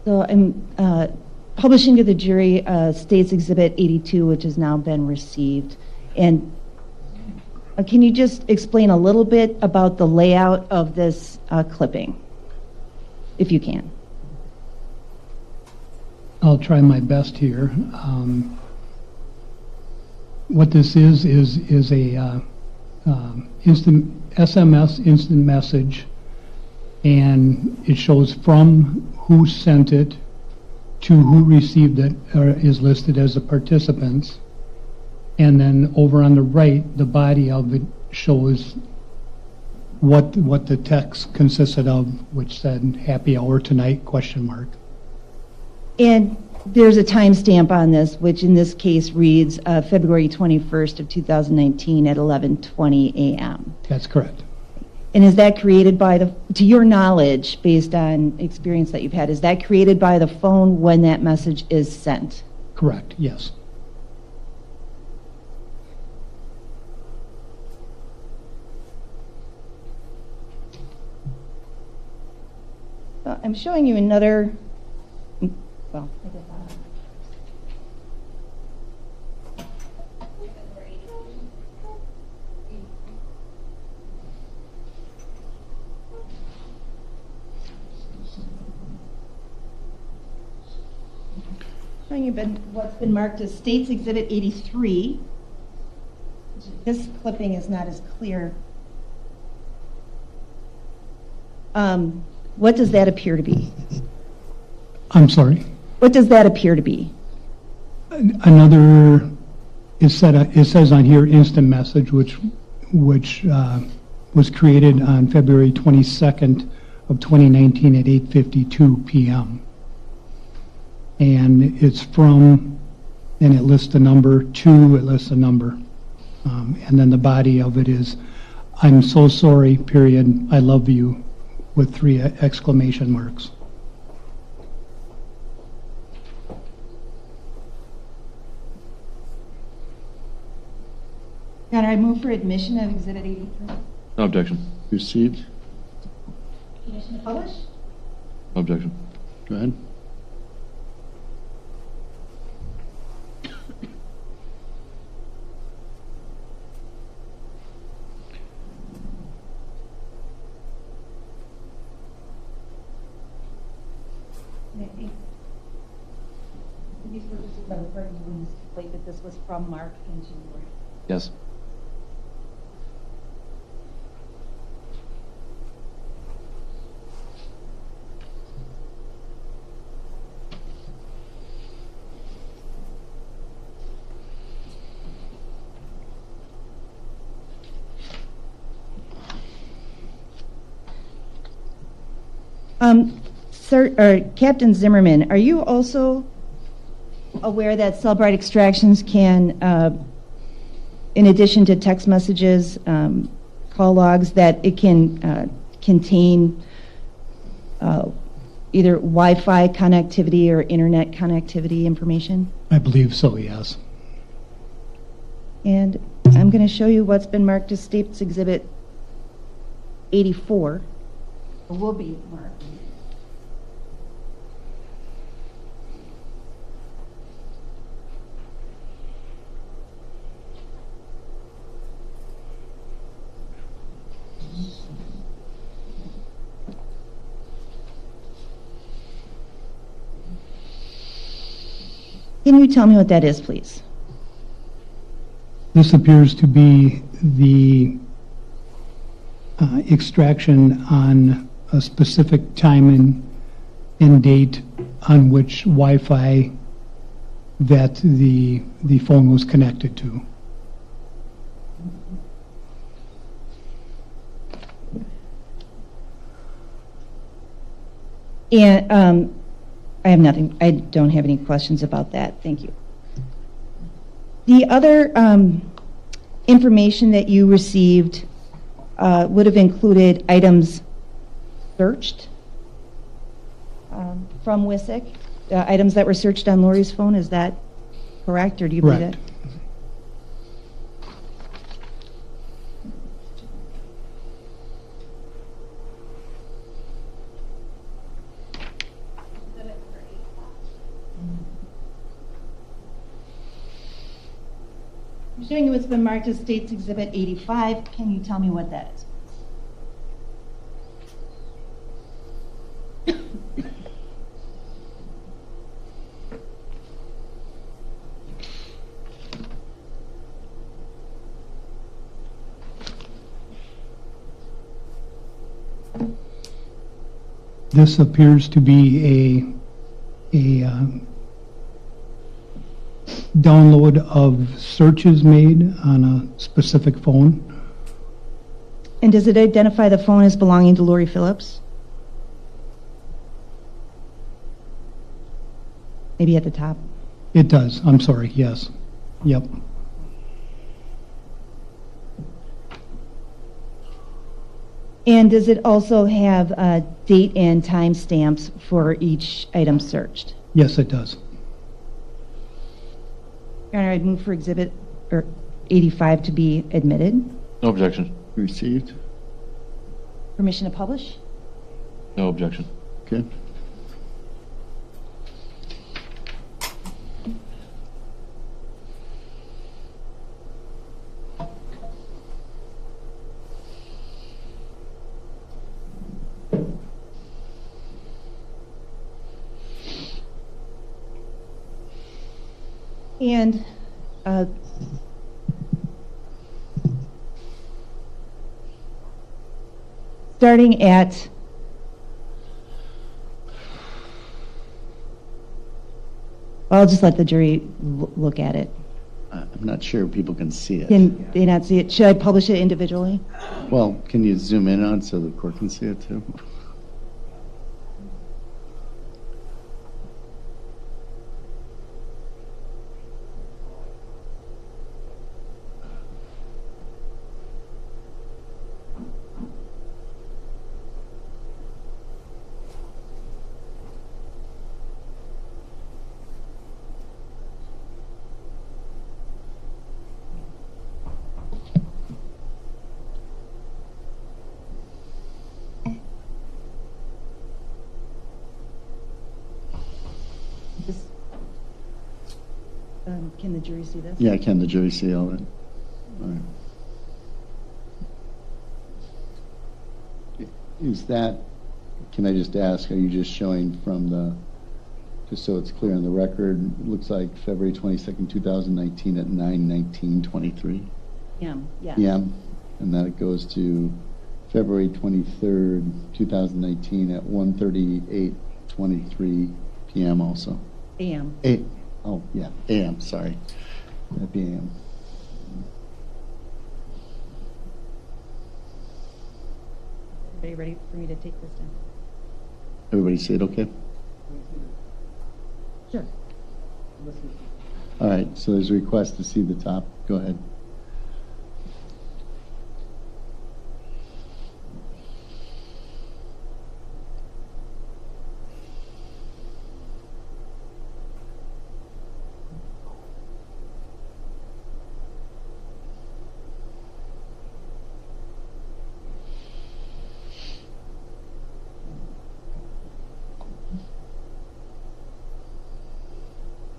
So I'm publishing to the jury State's Exhibit 82, which has now been received. And can you just explain a little bit about the layout of this clipping, if you can? I'll try my best here. What this is a instant SMS instant message, and it shows from who sent it to who received it, or is listed as the participants. And then over on the right, the body of it shows what the text consisted of, which said "Happy hour tonight?" ? And there's a timestamp on this, which in this case reads February 21st of 2019 at 11:20 a.m. That's correct. And is that created by to your knowledge, based on experience that you've had, is that created by the phone when that message is sent? Correct, yes. I'm showing you another, well, showing you what's been marked as State's Exhibit 83. This clipping is not as clear. What does that appear to be? I'm sorry? What does that appear to be? Another, it says on here instant message, which was created on February 22nd of 2019 at 8:52 p.m. And it's from, and it lists the number, to, it lists a number. And then the body of it is, "I'm so sorry, period, I love you," with 3 exclamation marks. Your Honor, I move for admission of Exhibit 83. No objection. Received? Permission to publish? Objection. Go ahead. These purchases are referring to when this plate that this was from Mark and January. Yes. Sir, or Captain Zimmerman, are you also aware that Cellbrite extractions can, in addition to text messages, call logs, that it can contain either Wi-Fi connectivity or internet connectivity information? I believe so, yes. And I'm going to show you what's been marked as State's Exhibit 84, or will be marked. Can you tell me what that is, please? This appears to be the extraction on a specific time and date on which Wi-Fi that the phone was connected to. And I have nothing. I don't have any questions about that. Thank you. The other information that you received would have included items searched from WISIC, items that were searched on Lori's phone. Is that correct, or do you believe Correct. that? I'm showing you what's been marked as State's Exhibit 85. Can you tell me what that is? This appears to be a download of searches made on a specific phone. And does it identify the phone as belonging to Lori Phillips? Maybe at the top. It does. I'm sorry. Yes. Yep. And does it also have date and time stamps for each item searched? Yes, it does. Your Honor, I'd move for Exhibit 85 to be admitted. No objection. Received. Permission to publish? No objection. Okay. And starting at I'll just let the jury look at it. I'm not sure people can see it. Can they not see it? Should I publish it individually? Well, can you zoom in on it so the court can see it too? Can the jury see this? Yeah, can the jury see all that? All right. Is that, can I just ask, are you just showing from the, just so it's clear on the record, it looks like February 22nd, 2019 at 9:19:23 Yeah, yeah. p.m. And then it goes to February 23rd, 2019 at 1:38:23 p.m. also. AM. Oh, yeah, a.m., sorry. That'd be a.m. Everybody ready for me to take this down? Everybody see it okay? Sure. All right, so there's a request to see the top. Go ahead.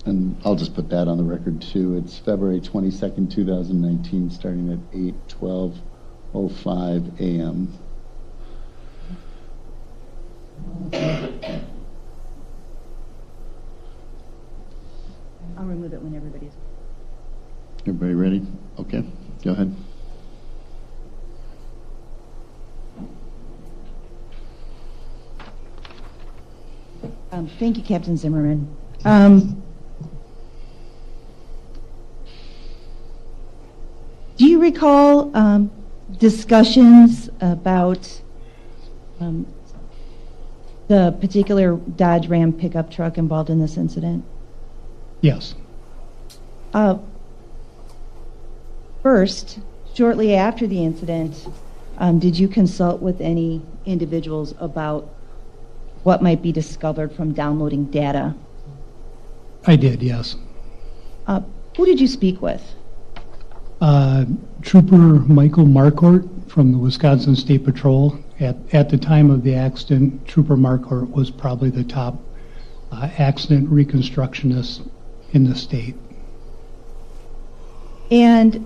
And I'll just put that on the record too. It's February 22nd, 2019, starting at 8:12:05 a.m. I'll remove it when everybody's. Everybody ready? Okay, go ahead. Thank you, Captain Zimmerman. Do you recall discussions about the particular Dodge Ram pickup truck involved in this incident? Yes. First, shortly after the incident, did you consult with any individuals about what might be discovered from downloading data? I did, yes. Who did you speak with? Trooper Michael Marcourt from the Wisconsin State Patrol. At the time of the accident, Trooper Marcourt was probably the top accident reconstructionist in the state. And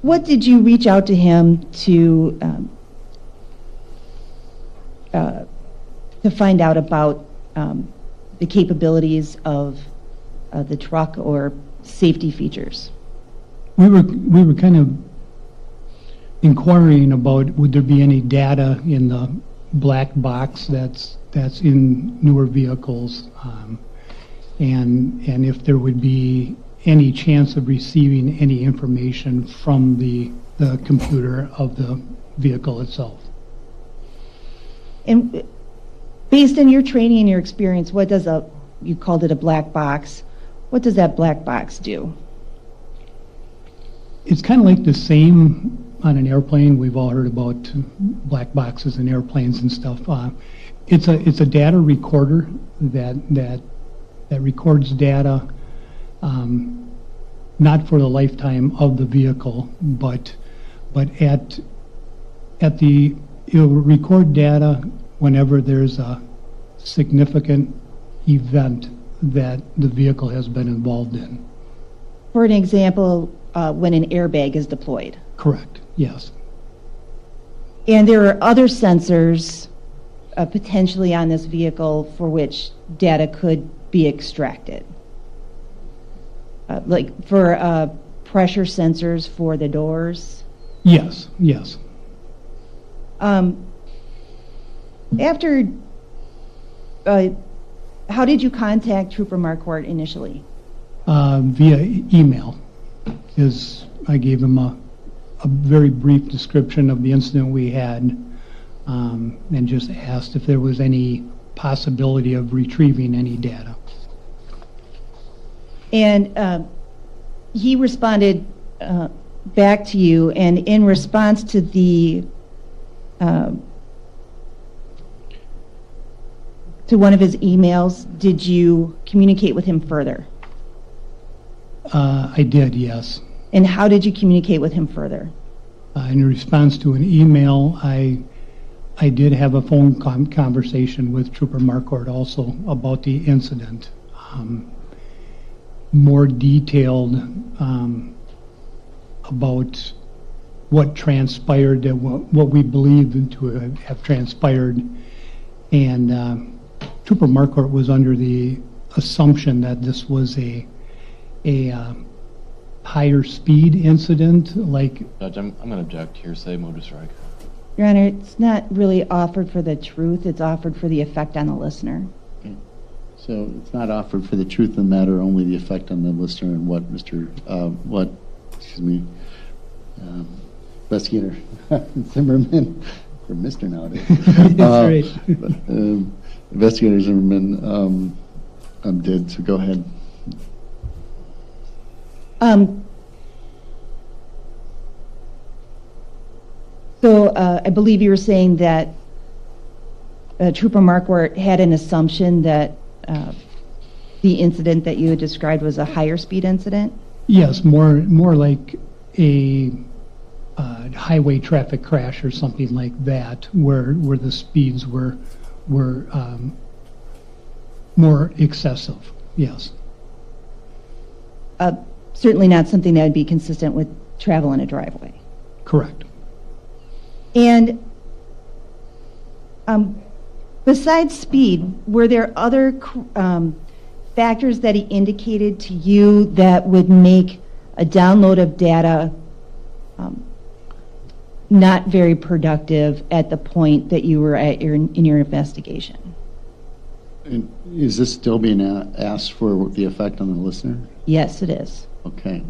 what did you reach out to him to find out about the capabilities of the truck or safety features? We were kind of inquiring about would there be any data in the black box that's in newer vehicles, and if there would be any chance of receiving any information from the computer of the vehicle itself. And based on your training and your experience, what does you called it a black box, what does that black box do? It's kind of like the same on an airplane. We've all heard about black boxes in airplanes and stuff. It's a data recorder that records data, not for the lifetime of the vehicle, but it'll record data whenever there's a significant event that the vehicle has been involved in. For an example, when an airbag is deployed. Correct, yes. And there are other sensors potentially on this vehicle for which data could be extracted. Like for pressure sensors for the doors. Yes. After, how did you contact Trooper Marquardt initially? Via email. I gave him a very brief description of the incident we had, and just asked if there was any possibility of retrieving any data. And he responded back to you, and in response to the to one of his emails, did you communicate with him further? I did, yes. And how did you communicate with him further? In response to an email, I did have a phone conversation with Trooper Marquardt also about the incident. more detailed about what transpired, what we believe to have transpired. And Trooper Marquardt was under the assumption that this was a higher speed incident, like. Judge, I'm going to object. Hearsay, move to strike. Your Honor, it's not really offered for the truth, it's offered for the effect on the listener. So it's not offered for the truth of the matter, only the effect on the listener and what Investigator Zimmerman, or Mr. nowadays. That's right. Investigator Zimmerman did, so go ahead. So I believe you were saying that Trooper Marquardt had an assumption that the incident that you had described was a higher speed incident? Yes, more like a highway traffic crash or something like that, where the speeds were more excessive. Yes. Certainly not something that would be consistent with travel in a driveway. Correct. And besides speed, were there other factors that he indicated to you that would make a download of data not very productive at the point that you were at in your investigation? And is this still being asked for the effect on the listener? Yes, it is. Okay.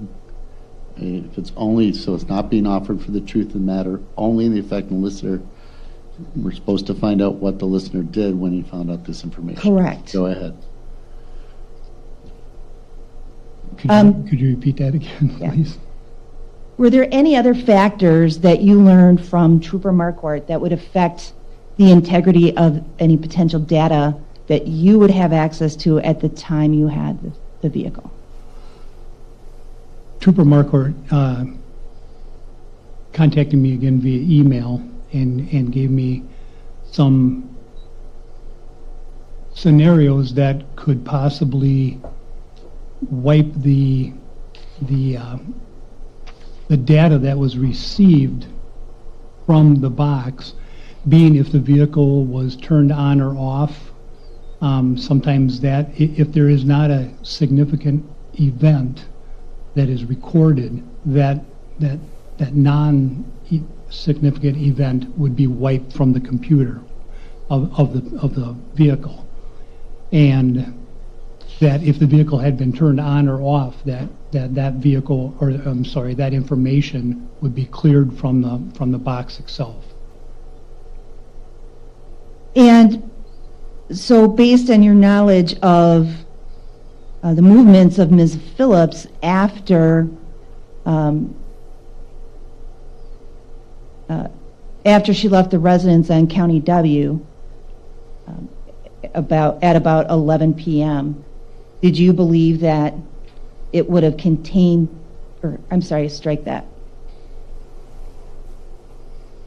If it's only, so it's not being offered for the truth of the matter, only the effect on the listener, we're supposed to find out what the listener did when he found out this information. Correct. Go ahead. Could you repeat that again, please? Yeah. Were there any other factors that you learned from Trooper Marquardt that would affect the integrity of any potential data that you would have access to at the time you had the vehicle? Trooper Marquardt contacted me again via email and gave me some scenarios that could possibly wipe the data that was received from the box, being if the vehicle was turned on or off. Sometimes that, if there is not a significant event that is recorded, that non-significant event would be wiped from the computer of the vehicle, and that if the vehicle had been turned on or off, that vehicle, or I'm sorry, that information would be cleared from the box itself. And so based on your knowledge of the movements of Ms. Phillips after she left the residence on County W at about 11 p.m., did you believe that it would have contained, or I'm sorry, strike that.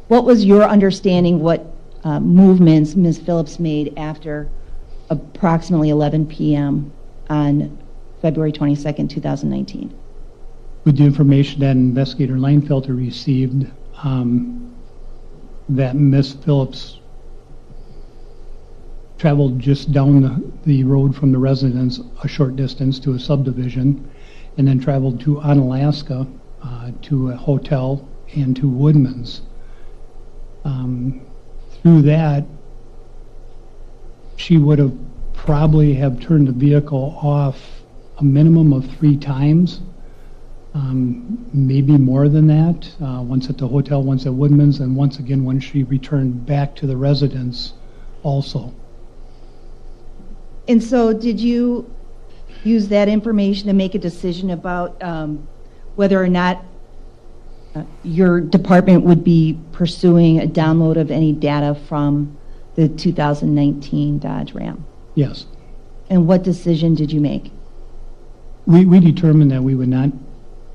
What was your understanding what movements Ms. Phillips made after approximately 11 p.m. on February 22nd, 2019? With the information that Investigator Leinfelter received, that Ms. Phillips traveled just down the road from the residence a short distance to a subdivision, and then traveled to Onalaska to a hotel and to Woodman's. Through that, she would have probably have turned the vehicle off a minimum of 3 times, maybe more than that, once at the hotel, once at Woodman's, and once again when she returned back to the residence also. And so did you use that information to make a decision about whether or not your department would be pursuing a download of any data from the 2019 Dodge Ram? Yes. And what decision did you make? We determined that we would not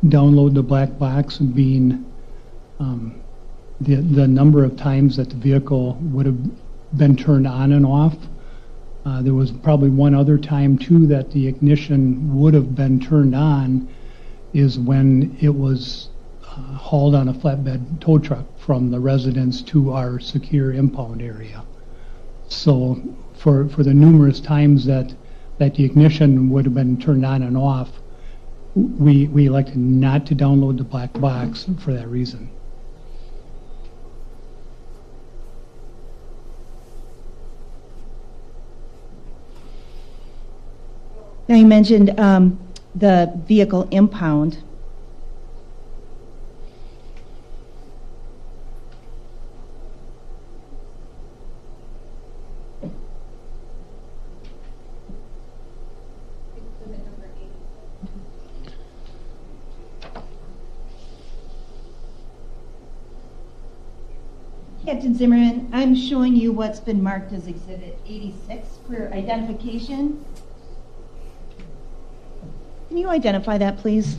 download the black box, being the number of times that the vehicle would have been turned on and off There was probably one other time too that the ignition would have been turned on is when it was hauled on a flatbed tow truck from the residence to our secure impound area. So for the numerous times that the ignition would have been turned on and off, we elected not to download the black box for that reason. Now, you mentioned the vehicle impound. Captain Zimmerman, I'm showing you what's been marked as Exhibit 86 for identification. Can you identify that, please?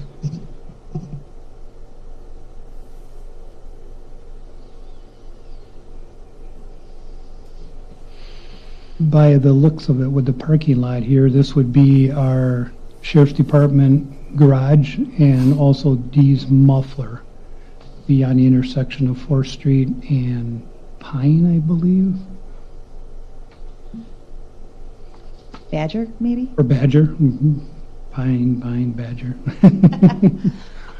By the looks of it with the parking lot here, this would be our Sheriff's Department garage and also Dee's muffler. Be on the intersection of 4th Street and Pine, I believe. Badger, maybe? Or Badger. Mm-hmm. Pine, Badger.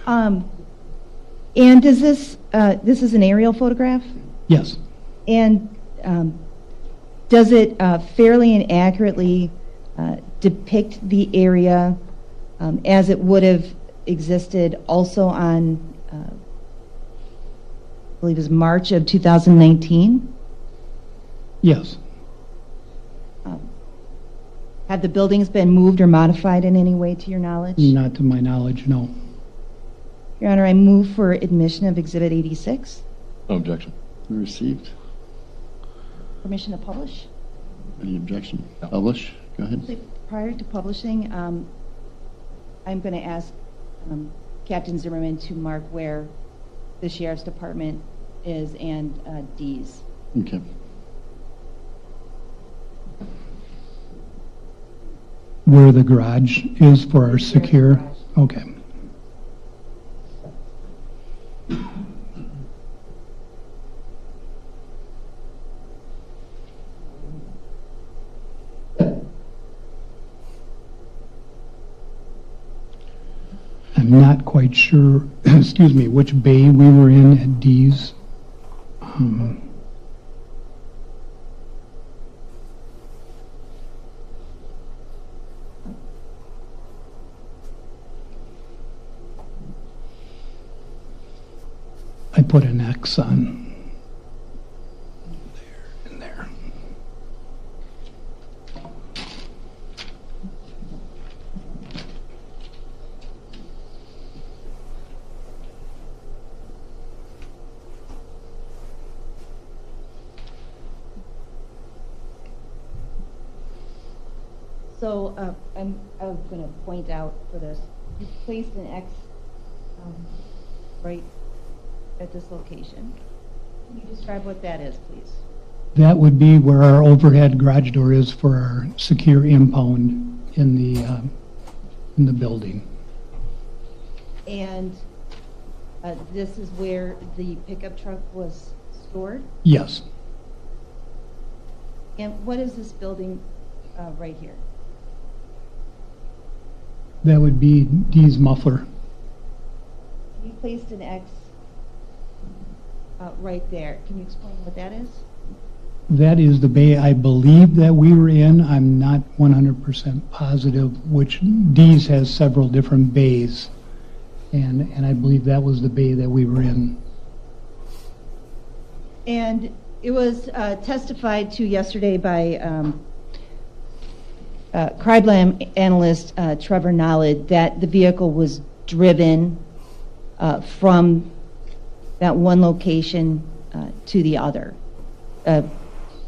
And does this is an aerial photograph? Yes. And does it fairly and accurately depict the area as it would have existed also on, I believe it was March of 2019? Yes. Have the buildings been moved or modified in any way to your knowledge? Not to my knowledge, no. Your Honor, I move for admission of Exhibit 86. No objection. Received. Permission to publish? Any objection? No. Publish? Go ahead. Prior to publishing, I'm going to ask Captain Zimmerman to mark where the Sheriff's Department is and D's. Okay. Where the garage is for our secure? Garage. Okay. I'm not quite sure, excuse me, which bay we were in at D's. I put an X on there and there. So I'm going to point out for this, you placed an X right at this location. Can you describe what that is, please? That would be where our overhead garage door is for our secure impound in the building. And this is where the pickup truck was stored? Yes. And what is this building right here? That would be D's muffler. You placed an X right there. Can you explain what that is? That is the bay I believe that we were in. I'm not 100% positive, which D's has several different bays. And I believe that was the bay that we were in. And it was testified to yesterday by crime lab analyst Trevor Nollid that the vehicle was driven from that one location to the other,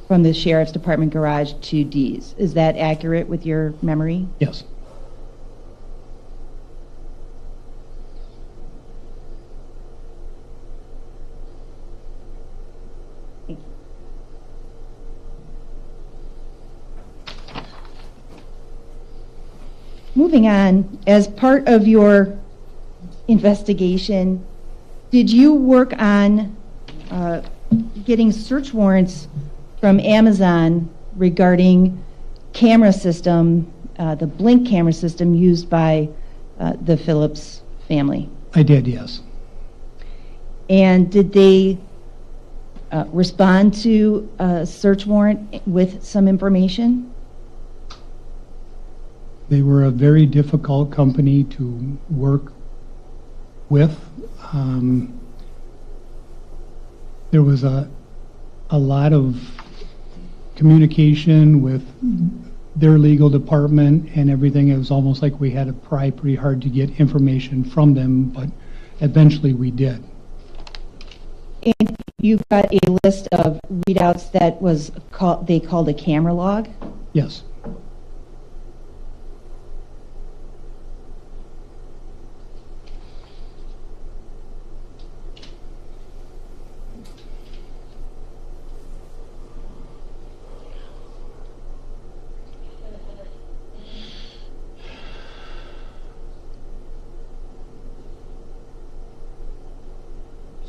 from the Sheriff's Department garage to D's. Is that accurate with your memory? Yes. Thank you. moving on, as part of your investigation, did you work on getting search warrants from Amazon regarding camera system, the Blink camera system used by the Phillips family? I did, yes. And did they respond to a search warrant with some information? They were a very difficult company to work with. There was a lot of communication with their legal department and everything. It was almost like we had to pry pretty hard to get information from them, but eventually we did. And you got a list of readouts that was they called a camera log? Yes.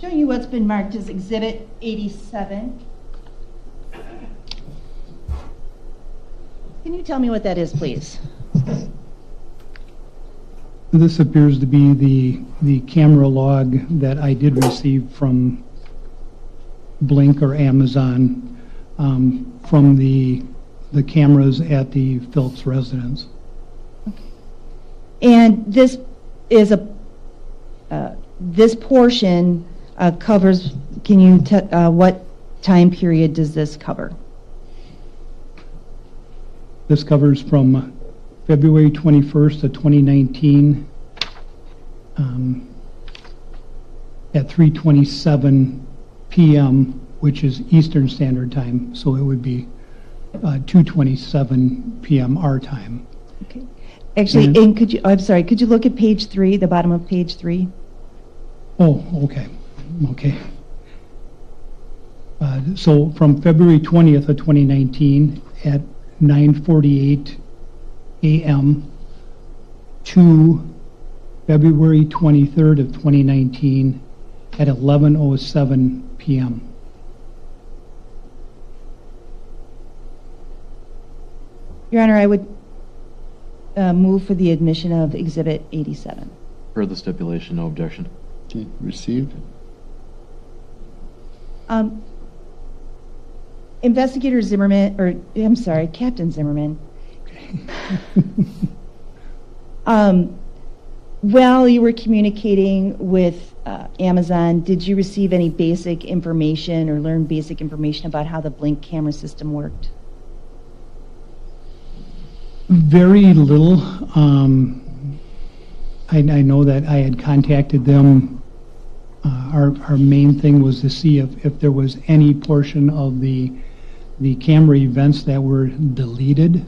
Showing you what's been marked as Exhibit 87. Can you tell me what that is, please? This appears to be the camera log that I did receive from Blink or Amazon from the cameras at the Phillips residence. And this is this portion covers, can you, what time period does this cover? This covers from February 21st of 2019 at 3:27 p.m., which is Eastern Standard Time, so it would be 2:27 p.m. our time. Okay. Actually, and could you, I'm sorry, could you look at page 3, the bottom of page 3? Oh, okay. Okay. So from February 20th of 2019 at 9:48 a.m. to February 23rd of 2019 at 11:07 p.m. Your Honor, I would move for the admission of Exhibit 87. Per the stipulation, no objection. Okay, received. Investigator Zimmerman, or I'm sorry, Captain Zimmerman. While you were communicating with Amazon, did you receive any basic information or learn basic information about how the Blink camera system worked? Very little. I know that I had contacted them. Our main thing was to see if there was any portion of the camera events that were deleted,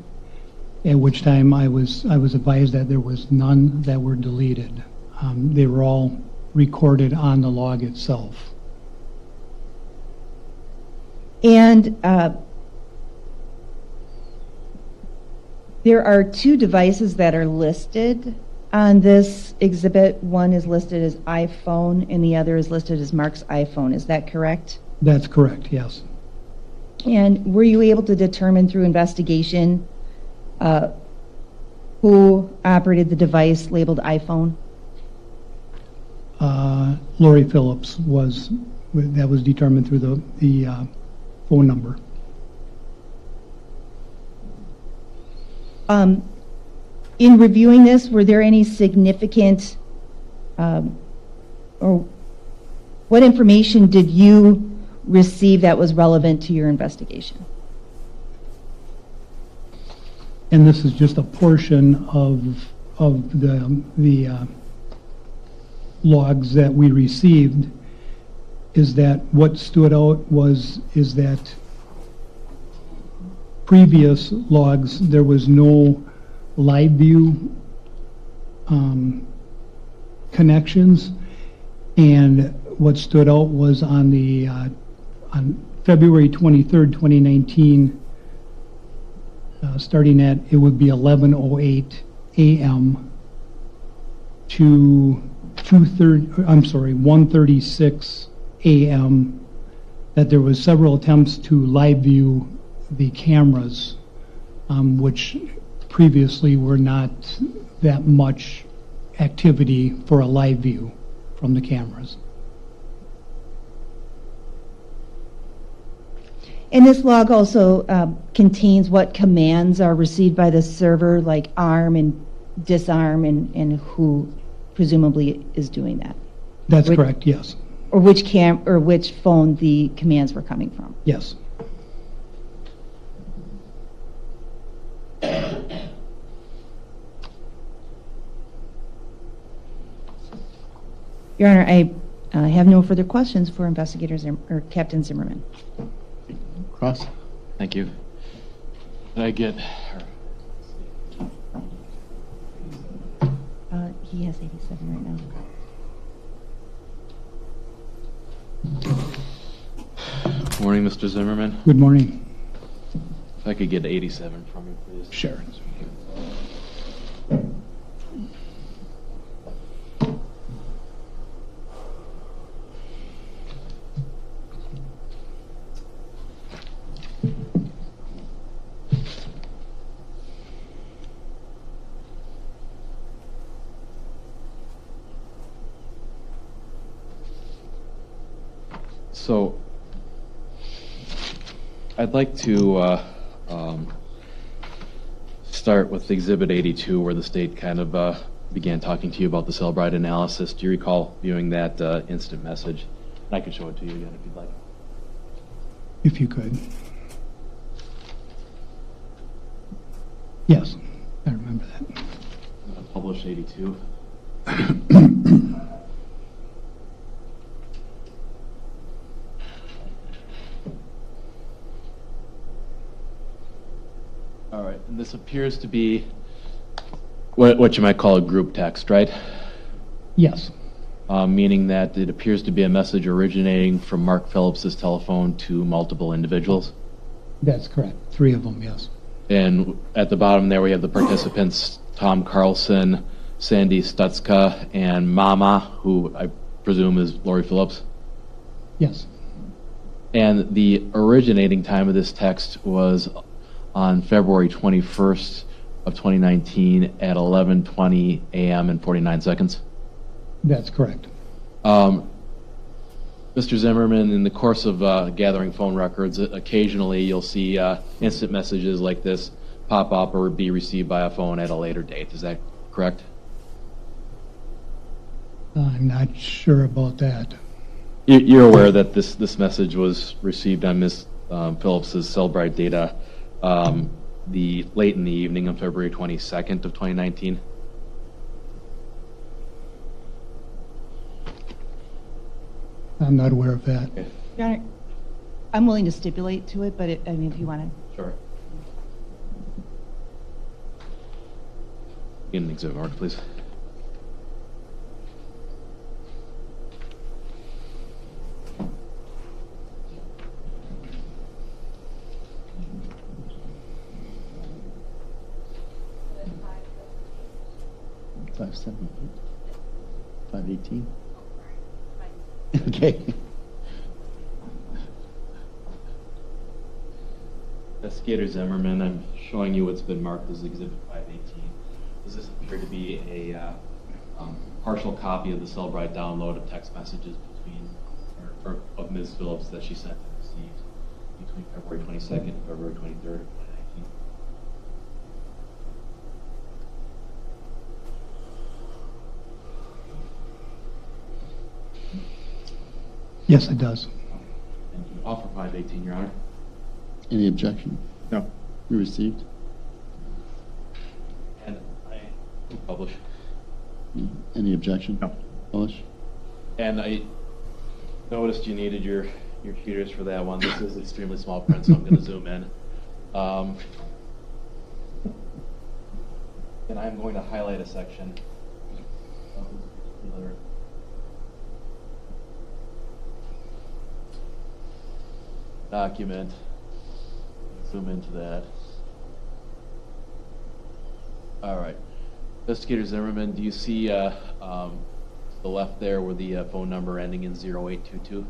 at which time I was advised that there was none that were deleted. They were all recorded on the log itself. And there are 2 devices that are listed on this exhibit. One is listed as iPhone and the other is listed as Mark's iPhone. Is that correct? That's correct, yes. And were you able to determine through investigation who operated the device labeled iPhone? Lori Phillips was determined through the phone number. In reviewing this, were there any significant, or what information did you receive that was relevant to your investigation? And this is just a portion of the logs that we received. Is that what stood out is that previous logs, there was no live view connections, and what stood out was on the on February 23rd, 2019, starting at, it would be 11:08 a.m. to 1:36 a.m. that there was several attempts to live view the cameras, which previously were not that much activity for a live view from the cameras. And this log also contains what commands are received by the server, like arm and disarm, and who presumably is doing that. That's correct, yes. Or which phone the commands were coming from. Yes. Your Honor, I have no further questions for or Captain Zimmerman. Crosse? Thank you. Did I get, He has 87 right now. morning, Mr. Zimmerman? Good morning. If I could get 87 from you, please. Sure. So, I'd like to start with Exhibit 82, where the state kind of began talking to you about the Cellbrite analysis. Do you recall viewing that instant message? I can show it to you again if you'd like. If you could. Yes, I remember that. Published 82. All right, and this appears to be what you might call a group text, right? Yes, Meaning that it appears to be a message originating from Mark Phillips's telephone to multiple individuals. that's correct. 3 of them, yes. And at the bottom there, we have the participants, Tom Carlson, Sandy Stutska, and Mama, who I presume is Lori Phillips. Yes, And the originating time of this text was on February 21st of 2019 at 11:20 a.m. and 49 seconds. that's correct. Mr. Zimmerman, in the course of gathering phone records, occasionally you'll see instant messages like this pop up or be received by a phone at a later date. Is that correct? I'm not sure about that. You're aware that this message was received on Ms. Phillips's Cellbrite data late in the evening on February 22nd of 2019? I'm not aware of that. Okay. Your Honor, I'm willing to stipulate to it, but if you want to. Sure. Get an exhibit mark, please. Five 518. Okay. Investigator Zimmerman, I'm showing you what's been marked as Exhibit 518. Does this appear to be a partial copy of the Cellbrite download of text messages or of Ms. Phillips that she sent and received between February 22nd and February 23rd of 2019? Yes, it does. And you offer 518, Your Honor. Any objection? No. You received? And I publish. Any objection? No. Publish? And I noticed you needed your cheaters for that one. This is extremely small print, so I'm going to zoom in. And I'm going to highlight a section of this particular document. Zoom into that. All right. Investigator Zimmerman, do you see the left there with the phone number ending in 0822?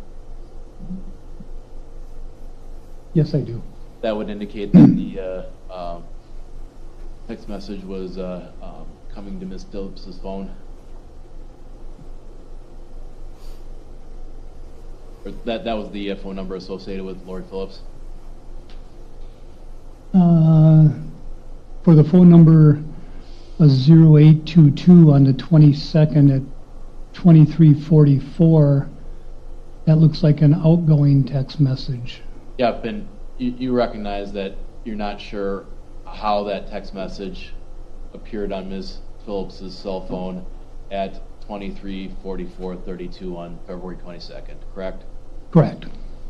Yes, I do. That would indicate that the text message was coming to Ms. Phillips's phone. Or that was the phone number associated with Lori Phillips? For the phone number 0822 on the 22nd at 23:44, that looks like an outgoing text message. Yep, and you recognize that you're not sure how that text message appeared on Ms. Phillips's cell phone at 23:44:32 on February 22nd, correct? Correct.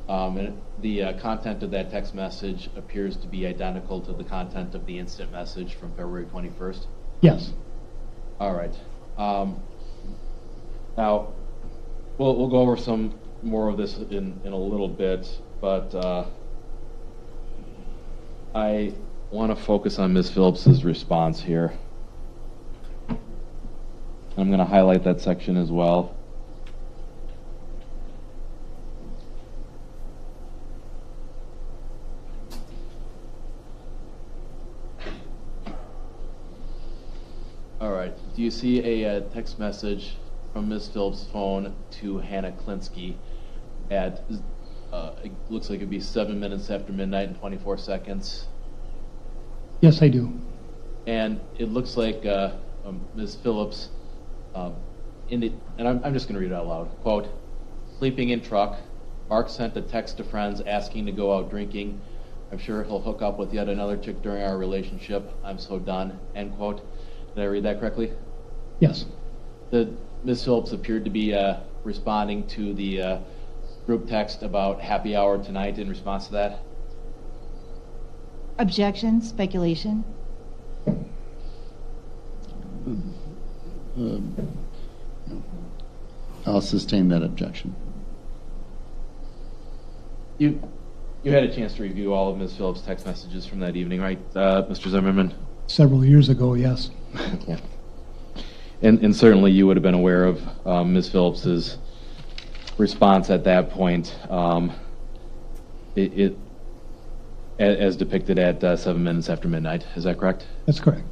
And the content of that text message appears to be identical to the content of the instant message from February 21st? Yes. All right. Now, we'll go over some more of this in a little bit, but I want to focus on Ms. Phillips's response here. I'm going to highlight that section as well. All right. Do you see a text message from Ms. Phillips' phone to Hannah Kinsky at, it looks like it'd be 7 minutes after midnight and 24 seconds? Yes, I do. And it looks like Ms. Phillips, and I'm just going to read it out loud. Quote, sleeping in truck. Mark sent a text to friends asking to go out drinking. I'm sure he'll hook up with yet another chick during our relationship. I'm so done. End quote. Did I read that correctly? Yes. Ms. Phillips appeared to be responding to the group text about happy hour tonight in response to that. Objection, speculation. I'll sustain that objection. You had a chance to review all of Ms. Phillips' text messages from that evening, right, Mr. Zimmerman? Several years ago, yes. Yeah. And certainly you would have been aware of Ms. Phillips's response at that point, as depicted at 7 minutes after midnight. Is that correct? That's correct.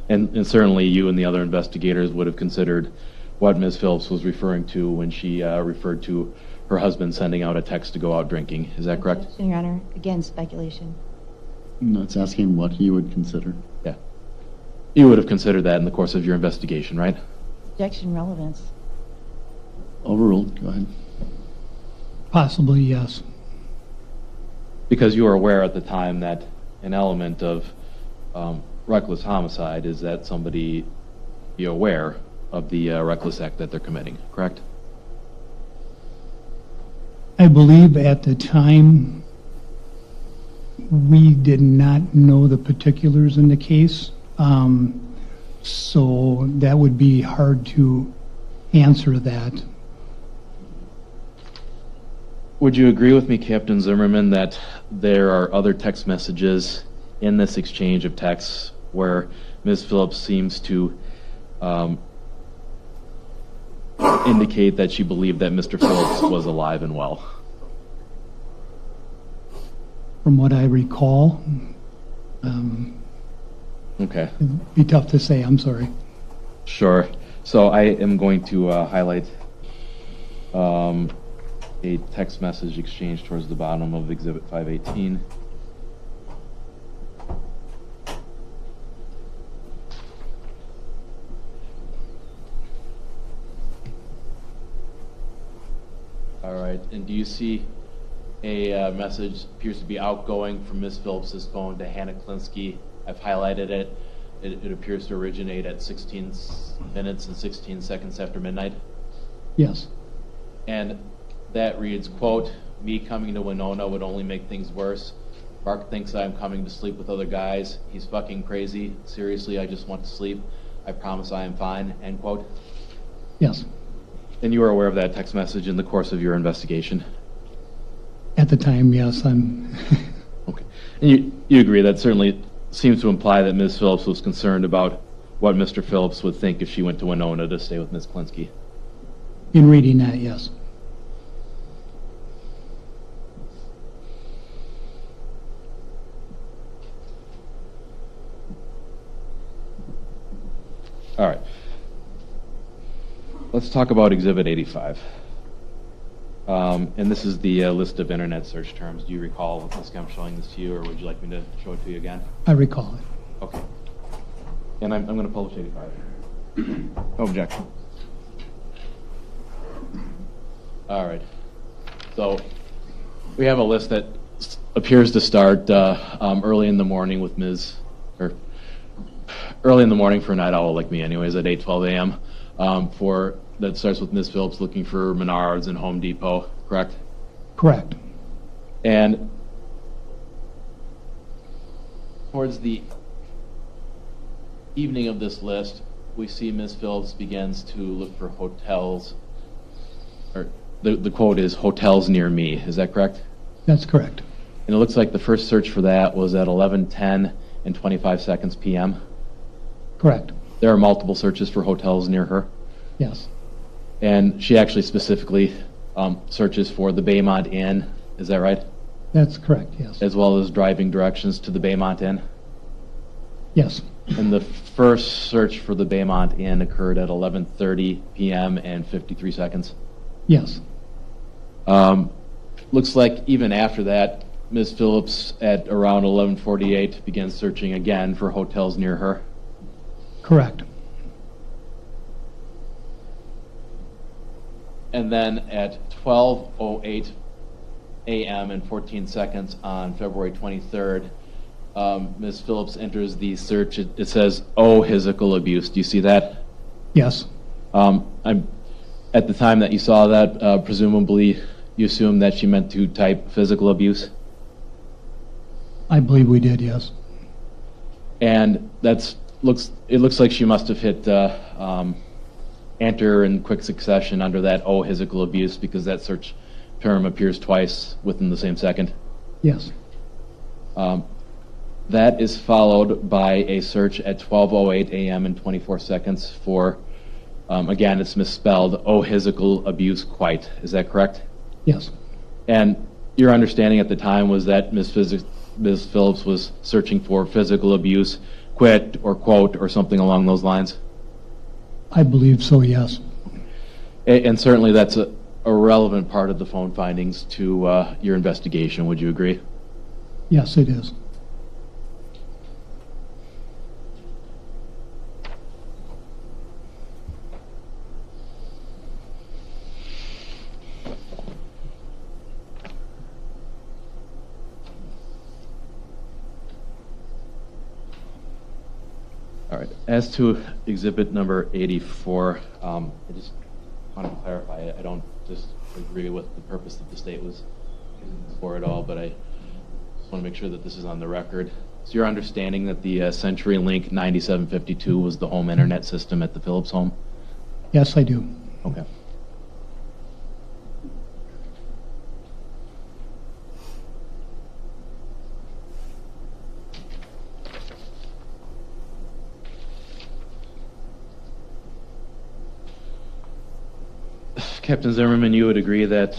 And certainly you and the other investigators would have considered what Ms. Phillips was referring to when she referred to her husband sending out a text to go out drinking. Is that correct? Objection, Your Honor. Again, speculation. No, it's asking what he would consider. Yeah. You would have considered that in the course of your investigation, right? Objection, relevance. Overruled. Go ahead. Possibly, yes. Because you were aware at the time that an element of reckless homicide is that somebody be aware of the reckless act that they're committing, correct? I believe at the time we did not know the particulars in the case, so that would be hard to answer that. Would you agree with me, Captain Zimmerman, that there are other text messages in this exchange of texts where Ms. Phillips seems to indicate that she believed that Mr. Phillips was alive and well? From what I recall, Okay. it'd be tough to say, I'm sorry. Sure. So I am going to highlight a text message exchange towards the bottom of Exhibit 518. All right. And do you see a message appears to be outgoing from Ms. Phillips's phone to Hannah Kinsky? I've highlighted it. It appears to originate at 16 minutes and 16 seconds after midnight. Yes. And that reads, quote, me coming to Winona would only make things worse. Mark thinks I'm coming to sleep with other guys. He's fucking crazy. Seriously, I just want to sleep. I promise I am fine, end quote. Yes. And you were aware of that text message in the course of your investigation? At the time, yes, I'm Okay. And you agree that certainly seems to imply that Ms. Phillips was concerned about what Mr. Phillips would think if she went to Winona to stay with Ms. Kinsky. In reading that, yes. All right. Let's talk about Exhibit 85. And this is the list of internet search terms. Do you recall this? I'm showing this to you, or would you like me to show it to you again? I recall it. Okay. And I'm going to publish 85. Objection. All right. So we have a list that appears to start early in the morning with early in the morning for a night owl like me anyways, at 8:12 a.m. That starts with Ms. Phillips looking for Menards and Home Depot, correct? Correct. And towards the evening of this list, we see Ms. Phillips begins to look for hotels, or the quote is, hotels near me. Is that correct? That's correct. And it looks like the first search for that was at 11:10 and 25 seconds p.m. Correct. There are multiple searches for hotels near her. Yes. And she actually specifically searches for the Baymont Inn. Is that right? That's correct, yes. As well as driving directions to the Baymont Inn. Yes. And the first search for the Baymont Inn occurred at 11:30 p.m. and 53 seconds. Yes. Looks like even after that, Ms. Phillips at around 11:48 began searching again for hotels near her. Correct. And then at 12:08 a.m. and 14 seconds on February 23rd, Ms. Phillips enters the search. It says, "Oh, physical abuse." Do you see that? Yes. At the time that you saw that, presumably you assumed that she meant to type physical abuse? I believe we did, yes. And it looks like she must have hit enter in quick succession under that "oh, physical abuse," because that search term appears twice within the same second. Yes. That is followed by a search at 12:08 a.m. and 24 seconds for, again, it's misspelled, "oh, physical abuse quite." Is that correct? Yes. And your understanding at the time was that Ms. Phillips was searching for physical abuse quit or quote or something along those lines? I believe so, yes. And certainly that's a relevant part of the phone findings to your investigation. Would you agree? Yes, it is. All right. As to exhibit number 84, I just want to clarify, I don't disagree with the purpose that the state was using this for at all, but I just want to make sure that this is on the record. So your understanding that the CenturyLink 9752 was the home internet system at the Phillips home? Yes, I do. Okay. Captain Zimmerman, you would agree that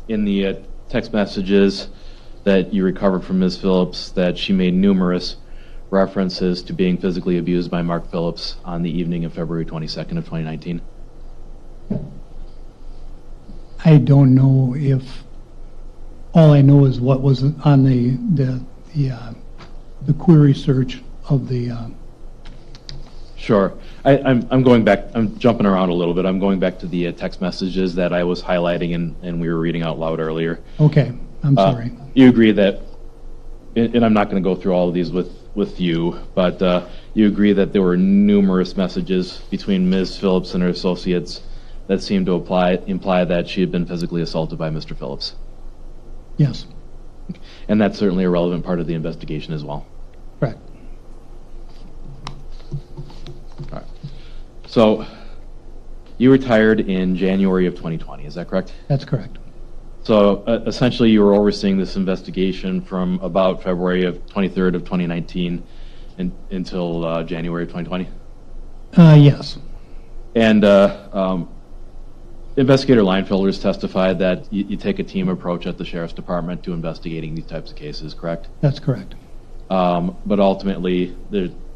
in the text messages that you recovered from Ms. Phillips, that she made numerous references to being physically abused by Mark Phillips on the evening of February 22nd of 2019? I don't know if, all I know is what was on the query search of the. Sure. I'm going back, I'm jumping around a little bit. I'm going back to the text messages that I was highlighting and we were reading out loud earlier. Okay, I'm sorry. You agree that, and I'm not going to go through all of these with you, but you agree that there were numerous messages between Ms. Phillips and her associates that seemed to imply that she had been physically assaulted by Mr. Phillips? Yes. And that's certainly a relevant part of the investigation as well. Correct. All right. So you retired in January of 2020, is that correct? That's correct. So essentially you were overseeing this investigation from about February of 23rd of 2019 until January of 2020? Yes, And Investigator Leinfelder has testified that you take a team approach at the Sheriff's Department to investigating these types of cases, correct? that's correct. But ultimately,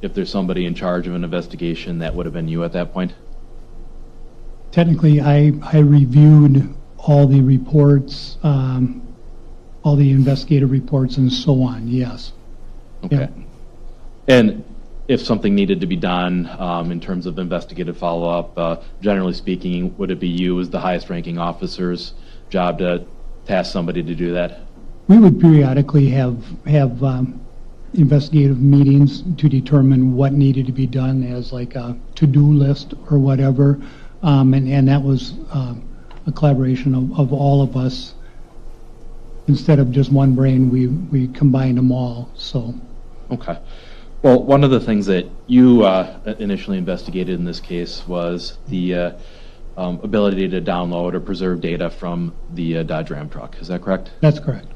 if there's somebody in charge of an investigation, that would have been you at that point? Technically, I reviewed all the reports, all the investigative reports and so on, yes. Okay. Yeah. And if something needed to be done in terms of investigative follow-up, generally speaking, would it be you as the highest ranking officer's job to task somebody to do that? We would periodically have investigative meetings to determine what needed to be done as like a to-do list or whatever. And that was a collaboration of all of us. Instead of just one brain, we combined them all, so. Okay. Well, one of the things that you initially investigated in this case was the ability to download or preserve data from the Dodge Ram truck. Is that correct? That's correct.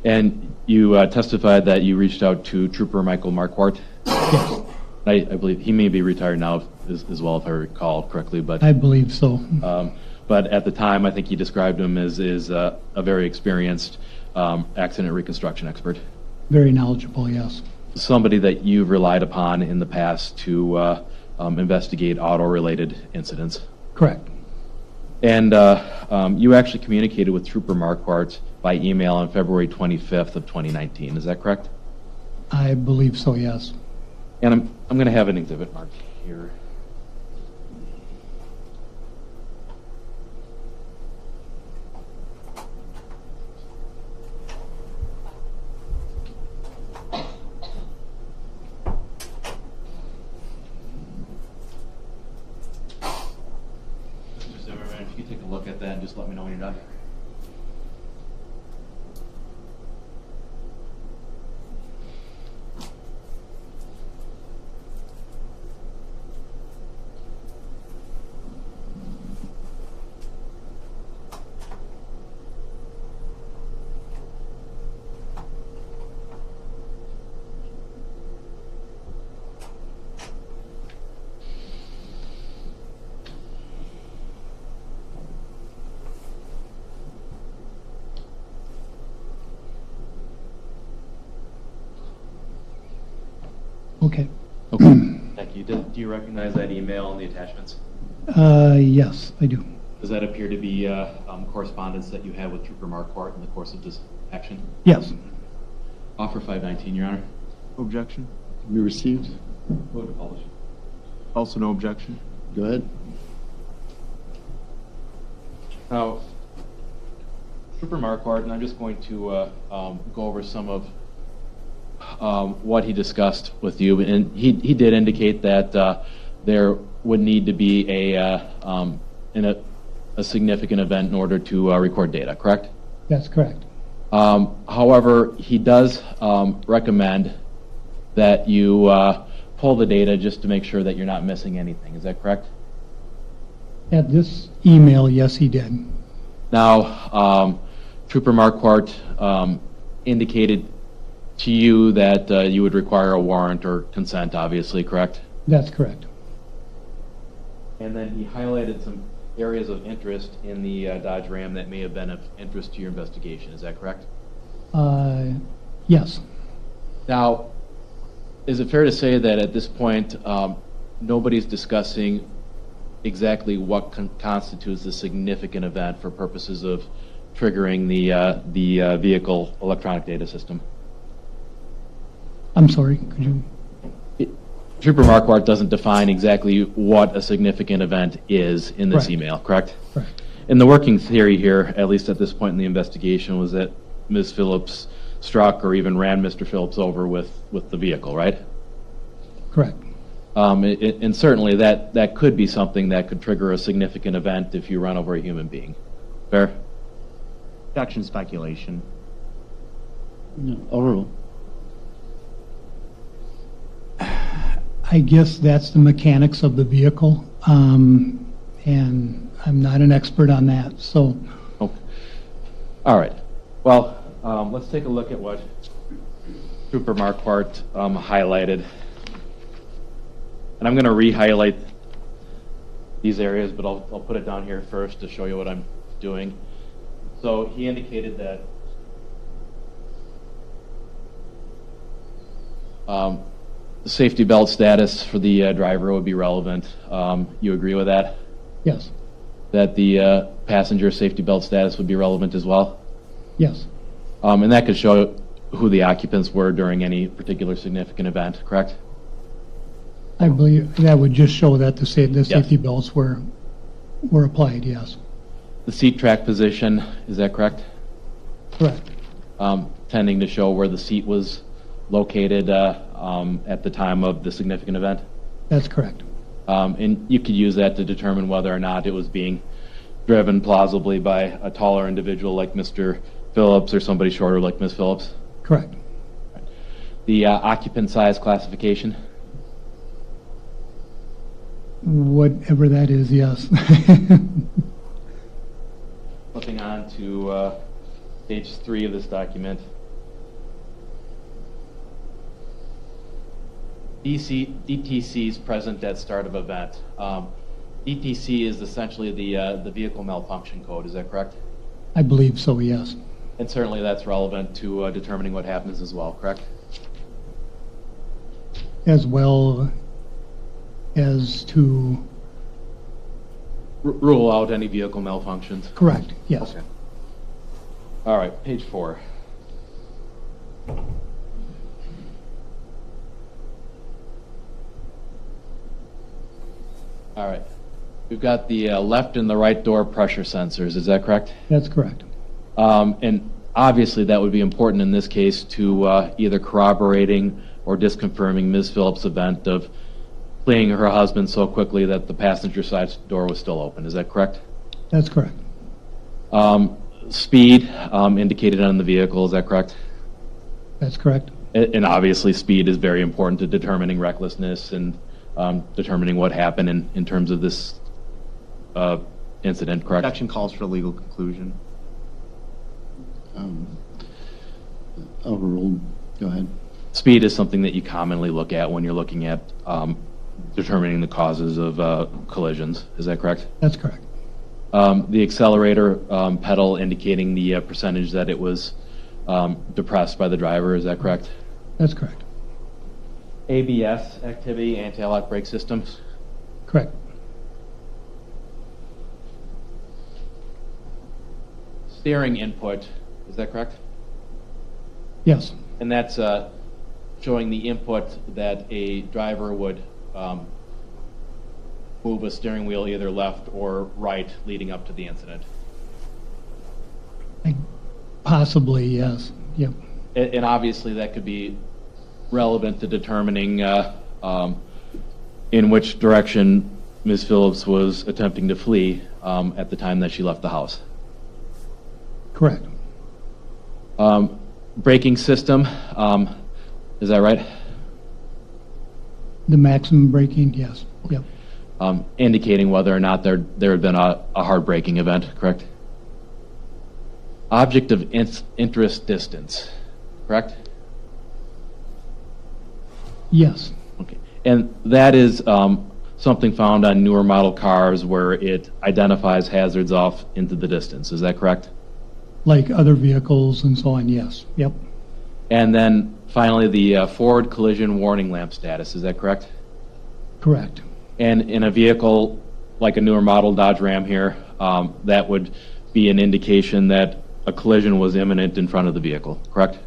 And you testified that you reached out to Trooper Michael Marquardt. Yes, I believe he may be retired now as well, if I recall correctly. But I believe so. but at the time, I think you described him as a very experienced accident reconstruction expert. Very knowledgeable, yes. Somebody that you've relied upon in the past to investigate auto-related incidents. Correct. And you actually communicated with Trooper Marquardt by email on February 25th of 2019. Is that correct? I believe so, yes. And I'm going to have an exhibit marked here. Mr. Zimmerman, if you could take a look at that and just let me know when you're done. Okay. Okay. Thank you. Do you recognize that email and the attachments? Yes, I do. Does that appear to be correspondence that you had with Trooper Marquardt in the course of this action? Yes. Offer 519, Your Honor. Objection. Be received. Vote to publish. Also no objection. Go ahead. Now, Trooper Marquardt, and I'm just going to go over some of what he discussed with you, and he did indicate that there would need to be a significant event in order to record data, correct? That's correct. However, he does recommend that you pull the data just to make sure that you're not missing anything. Is that correct? At this email, yes, he did. Now, Trooper Marquardt indicated to you that you would require a warrant or consent, obviously, correct? That's correct. And then he highlighted some areas of interest in the Dodge Ram that may have been of interest to your investigation. Is that correct? Yes. Now, is it fair to say that at this point, nobody's discussing exactly what constitutes a significant event for purposes of triggering the vehicle electronic data system? I'm sorry, could you? Trooper Marquardt doesn't define exactly what a significant event is in this Correct. email, correct? Correct. And the working theory here, at least at this point in the investigation, was that Ms. Phillips struck or even ran Mr. Phillips over with the vehicle, right? Correct. And certainly that could be something that could trigger a significant event if you run over a human being. Fair? Objection speculation. No, overrule. I guess that's the mechanics of the vehicle, and I'm not an expert on that, so. Okay. All right. Well, let's take a look at what Trooper Marquardt highlighted. And I'm going to re-highlight these areas, but I'll put it down here first to show you what I'm doing. So he indicated that the safety belt status for the driver would be relevant. You agree with that? Yes, That the passenger safety belt status would be relevant as well? yes, And that could show who the occupants were during any particular significant event, correct? I believe that would just show that the safety belts were applied, yes. The seat track position, is that correct? Correct, Tending to show where the seat was located at the time of the significant event? that's correct. And you could use that to determine whether or not it was being driven plausibly by a taller individual like Mr. Phillips or somebody shorter like Ms. Phillips? Correct. The occupant size classification? Whatever that is, yes. Flipping on to page 3 of this document. DTC's present at start of event. DTC is essentially the vehicle malfunction code, is that correct? I believe so, yes. And certainly that's relevant to determining what happens as well, correct? As well as to, Rule out any vehicle malfunctions. correct, yes. Okay. All right, page 4. All right. We've got the left and the right door pressure sensors, is that correct? That's correct. And obviously that would be important in this case to either corroborating or disconfirming Ms. Phillips' event of fleeing her husband so quickly that the passenger side door was still open, is that correct? That's correct. Speed indicated on the vehicle, is that correct? That's correct. And obviously speed is very important to determining recklessness and determining what happened in terms of this incident, correct? Objection calls for legal conclusion. Overruled. Go ahead. Speed is something that you commonly look at when you're looking at determining the causes of collisions, is that correct? That's correct. The accelerator pedal indicating the percentage that it was depressed by the driver, is that correct? That's correct. ABS activity, anti-lock brake systems. Correct. Steering input, is that correct? Yes, And that's showing the input that a driver would move a steering wheel either left or right leading up to the incident. possibly, yes. Yep. And obviously that could be relevant to determining in which direction Ms. Phillips was attempting to flee at the time that she left the house. Correct. Braking system, is that right? The maximum braking, yes. Yep. Indicating whether or not there had been a hard braking event, correct? Object of interest distance, correct? Yes. Okay. And that is something found on newer model cars where it identifies hazards off into the distance, is that correct? Like other vehicles and so on, yes. Yep. And then finally, the forward collision warning lamp status, is that correct? Correct. And in a vehicle like a newer model Dodge Ram here, that would be an indication that a collision was imminent in front of the vehicle, correct?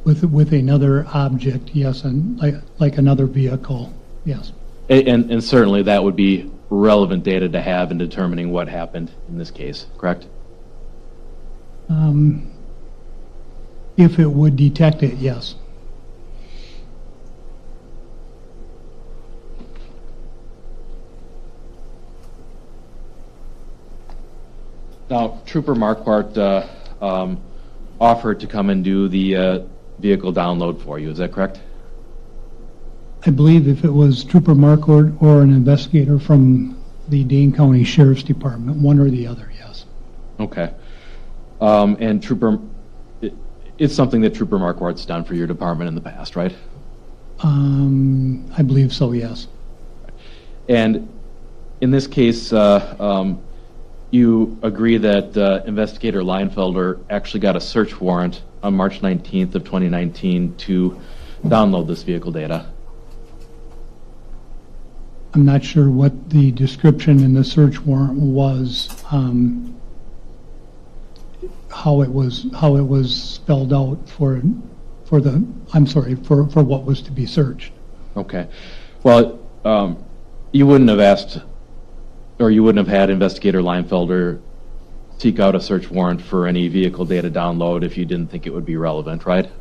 With another object, yes, and like another vehicle, yes. And certainly that would be relevant data to have in determining what happened in this case, correct? If it would detect it, yes. Now, Trooper Marquardt offered to come and do the vehicle download for you, is that correct? I believe if it was Trooper Marquardt or an investigator from the Dane County Sheriff's Department, one or the other, yes. Okay. And Trooper, it's something that Trooper Marquardt's done for your department in the past, right? I believe so, yes. And in this case, you agree that Investigator Leinfelder actually got a search warrant on March 19th of 2019 to download this vehicle data. I'm not sure what the description in the search warrant was, how it was spelled out for what was to be searched. Okay. Well, you wouldn't have asked, or you wouldn't have had Investigator Leinfelder seek out a search warrant for any vehicle data download if you didn't think it would be relevant, right?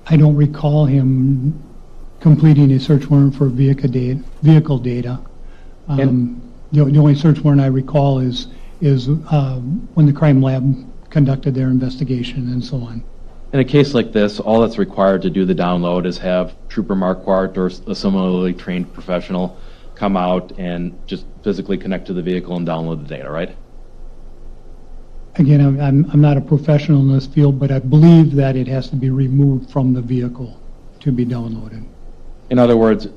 I don't recall him completing a search warrant for vehicle data. The only search warrant I recall is when the crime lab conducted their investigation and so on. In a case like this, all that's required to do the download is have Trooper Marquardt or a similarly trained professional come out and just physically connect to the vehicle and download the data, right? Again, I'm not a professional in this field, but I believe that it has to be removed from the vehicle to be downloaded. In other words,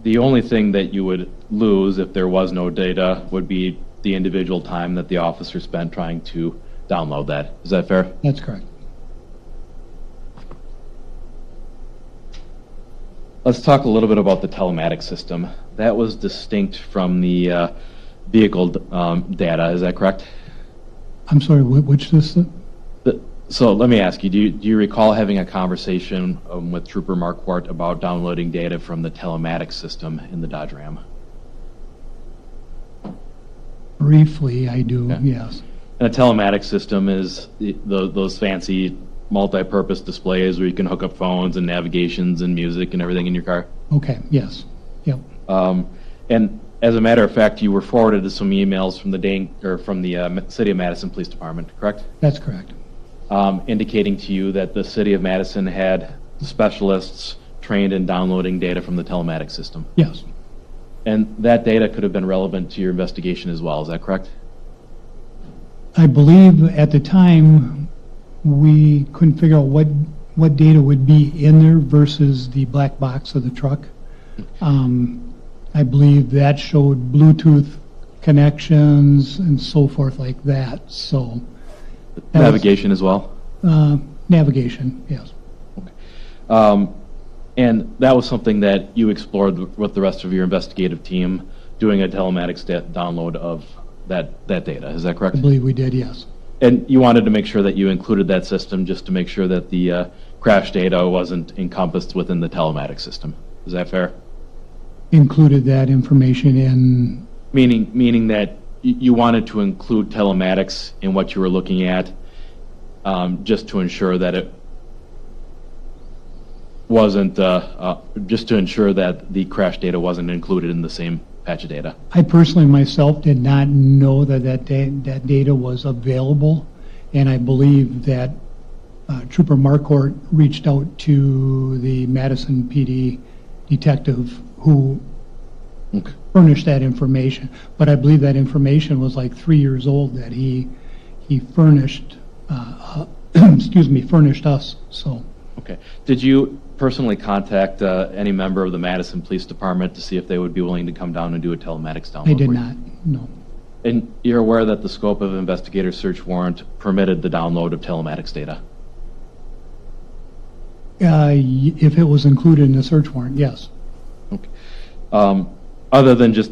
the only thing that you would lose if there was no data would be the individual time that the officer spent trying to download that. Is that fair? That's correct. Let's talk a little bit about the telematics system. That was distinct from the vehicle data, is that correct? I'm sorry, which system? So let me ask you, do you recall having a conversation with Trooper Marquardt about downloading data from the telematics system in the Dodge Ram? Briefly, I do, Okay. yes. And a telematics system is those fancy multi-purpose displays where you can hook up phones and navigations and music and everything in your car. Okay, yes, yep. And as a matter of fact, you were forwarded to some emails from the City of Madison Police Department, correct? That's correct. Indicating to you that the City of Madison had specialists trained in downloading data from the telematics system. Yes. And that data could have been relevant to your investigation as well, is that correct? I believe at the time we couldn't figure out what data would be in there versus the black box of the truck. I believe that showed Bluetooth connections and so forth like that, so. Navigation as well? Navigation, yes. And that was something that you explored with the rest of your investigative team, doing a telematics download of that data, is that correct? I believe we did, yes. And you wanted to make sure that you included that system just to make sure that the crash data wasn't encompassed within the telematics system. Is that fair? Included that information in... Meaning that you wanted to include telematics in what you were looking at, just to ensure that it wasn't, just to ensure that the crash data wasn't included in the same patch of data. I personally myself did not know that data was available, and I believe that Trooper Marquardt reached out to the Madison PD detective who furnished that information. But I believe that information was like 3 years old that he furnished, furnished us, so. Okay. Did you personally contact any member of the Madison Police Department to see if they would be willing to come down and do a telematics download? I did for you? not, no. And you're aware that the scope of investigator search warrant permitted the download of telematics data? If it was included in the search warrant, yes. Okay. Other than just,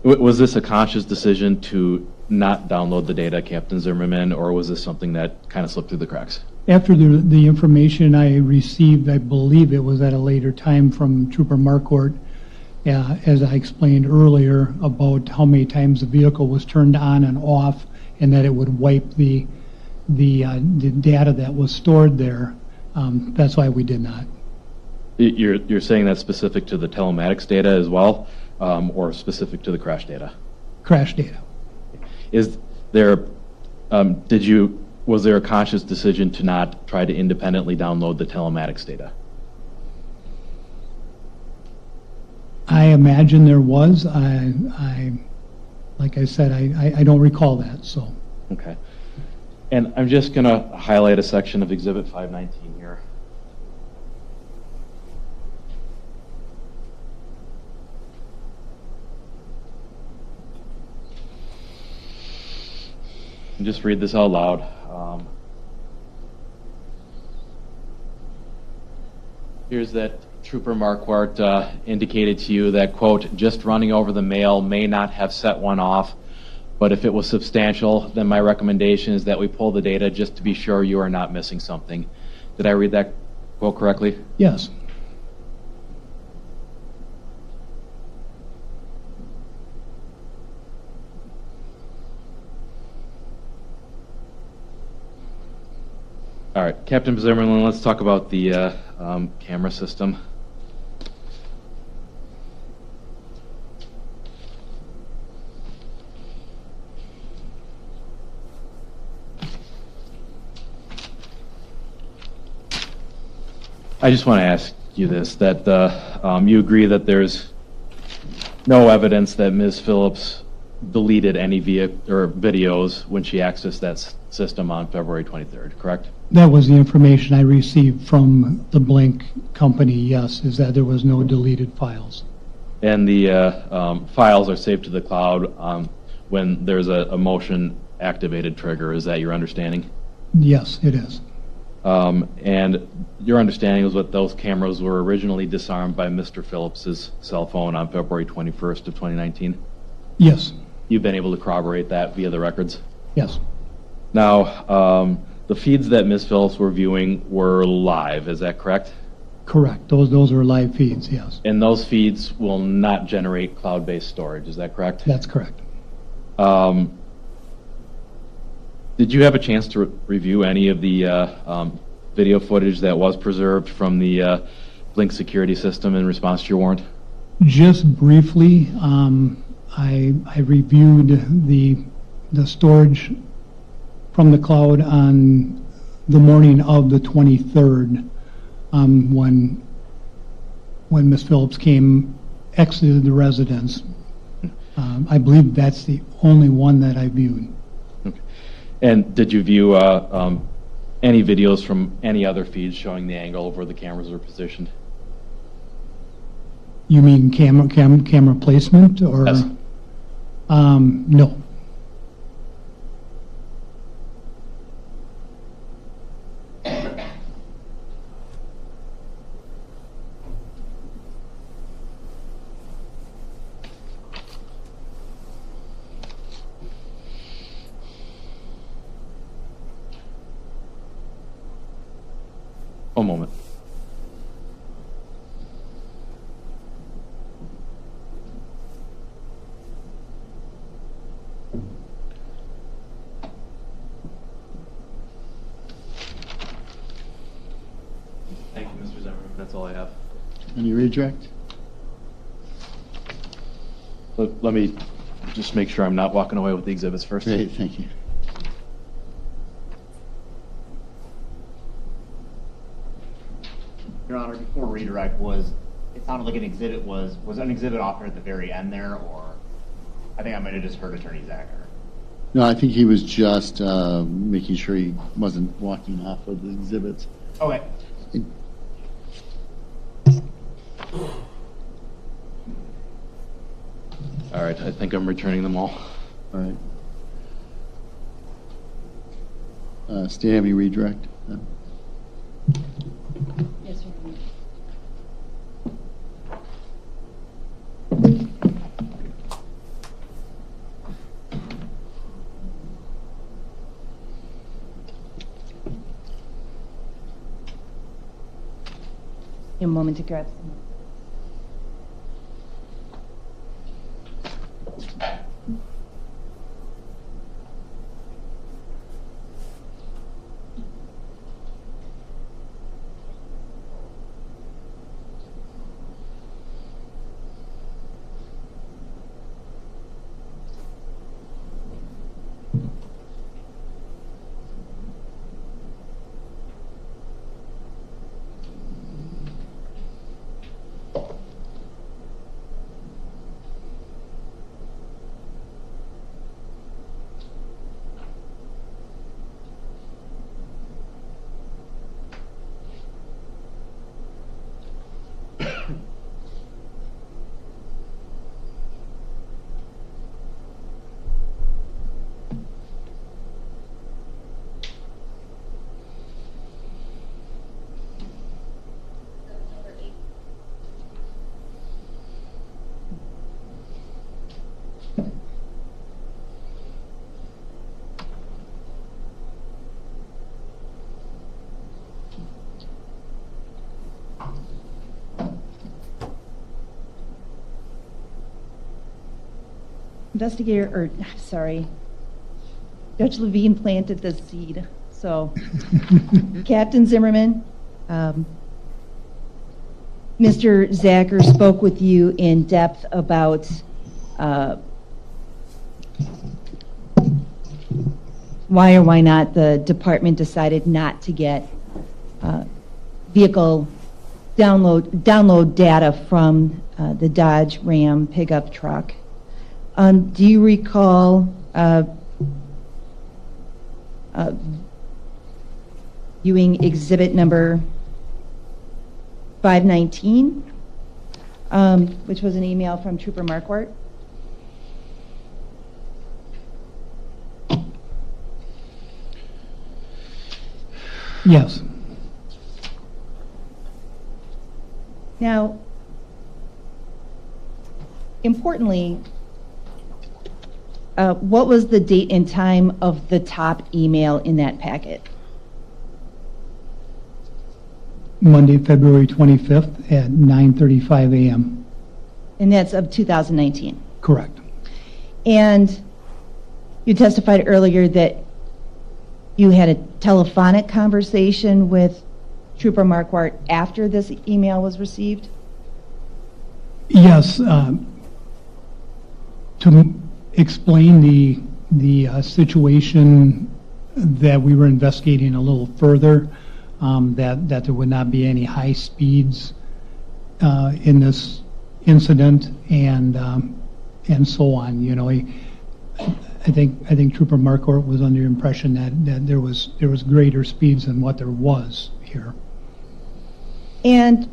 was this a conscious decision to not download the data, Captain Zimmerman, or was this something that kind of slipped through the cracks? After the information I received, I believe it was at a later time from Trooper Marquardt, as I explained earlier, about how many times the vehicle was turned on and off, and that it would wipe the data that was stored there. That's why we did not. You're saying that's specific to the telematics data as well, or specific to the crash data? Crash data. Is there, was there a conscious decision to not try to independently download the telematics data? I imagine there was. Like I said, I don't recall that, so. Okay. And I'm just going to highlight a section of Exhibit 519 here. can just read this out loud. Here's that Trooper Marquardt indicated to you that, quote, just running over the mail may not have set one off, but if it was substantial, then my recommendation is that we pull the data just to be sure you are not missing something. Did I read that quote correctly? Yes. All right, Captain Zimmerman, let's talk about the camera system. I just want to ask you this, that you agree that there's no evidence that Ms. Phillips deleted any videos when she accessed that system on February 23rd, correct? That was the information I received from the Blink company, yes, is that there was no deleted files. And the files are saved to the cloud when there's a motion-activated trigger. Is that your understanding? Yes, it is. And your understanding was that those cameras were originally disarmed by Mr. Phillips's cell phone on February 21st of 2019? Yes, You've been able to corroborate that via the records? yes, Now, the feeds that Ms. Phillips were viewing were live, is that correct? correct. Those are live feeds, yes. And those feeds will not generate cloud-based storage, is that correct? That's correct. Did you have a chance to review any of the video footage that was preserved from the Blink security system in response to your warrant? Just briefly, I reviewed the storage from the cloud on the morning of the 23rd, when Ms. Phillips exited the residence. I believe that's the only one that I viewed. Okay. And did you view any videos from any other feeds showing the angle of where the cameras were positioned? You mean camera placement, or? Yes. No. One moment. Thank you, Mr. Zimmerman. That's all I have. Any redirect? Let me just make sure I'm not walking away with the exhibits first. Great, thank you. Your Honor, before redirect it sounded like an exhibit was an exhibit offered at the very end there, or I think I might have just heard Attorney Zacher. No, I think he was just making sure he wasn't walking off of the exhibits. Okay. All right, I think I'm returning them all. All right. Stan, have you redirect? No? Yes, sir. A moment to grab some. Judge Levine planted this seed. So, Captain Zimmerman, Mr. Zacher spoke with you in depth about why or why not the department decided not to get vehicle download data from the Dodge Ram pickup truck. Do you recall viewing exhibit number 519, which was an email from Trooper Marquardt? Yes. Now, importantly, what was the date and time of the top email in that packet? Monday, February 25th at 9:35 a.m. And that's of 2019. Correct. And you testified earlier that you had a telephonic conversation with Trooper Marquardt after this email was received? Yes. To explain the situation that we were investigating a little further, that there would not be any high speeds in this incident, and so on. You know, I think Trooper Marquardt was under the impression that there was greater speeds than what there was here. And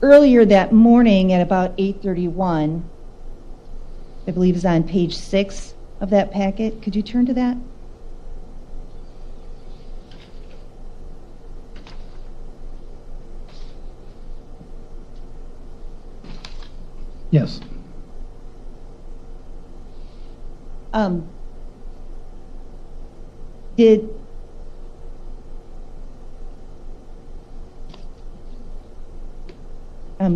earlier that morning at about 8:31, I believe is on page 6 of that packet. Could you turn to that? Yes.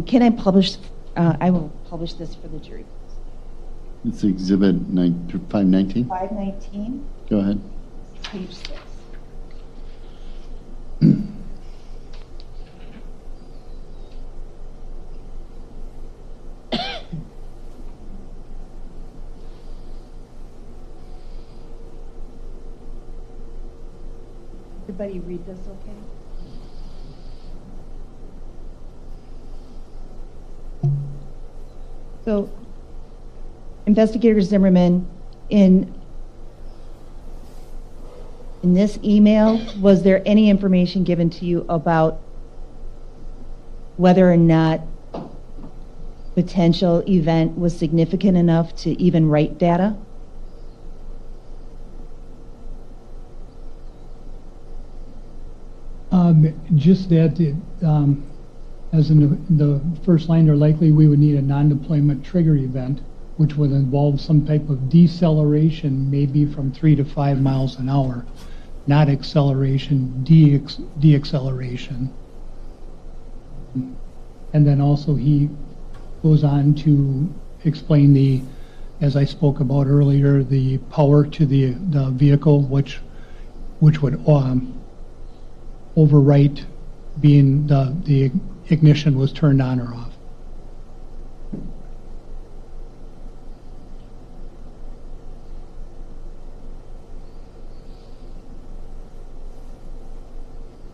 Can I publish? I will publish this for the jury. It's exhibit 519. 519, Go ahead. page 6. Everybody read this, okay? So, Investigator Zimmerman, in this email, was there any information given to you about whether or not potential event was significant enough to even write data? Just that, as in the first line, or likely we would need a non-deployment trigger event, which would involve some type of deceleration, maybe from 3 to 5 miles an hour, not acceleration, deacceleration. And then also he goes on to explain as I spoke about earlier, the power to the vehicle, which would overwrite being the ignition was turned on or off.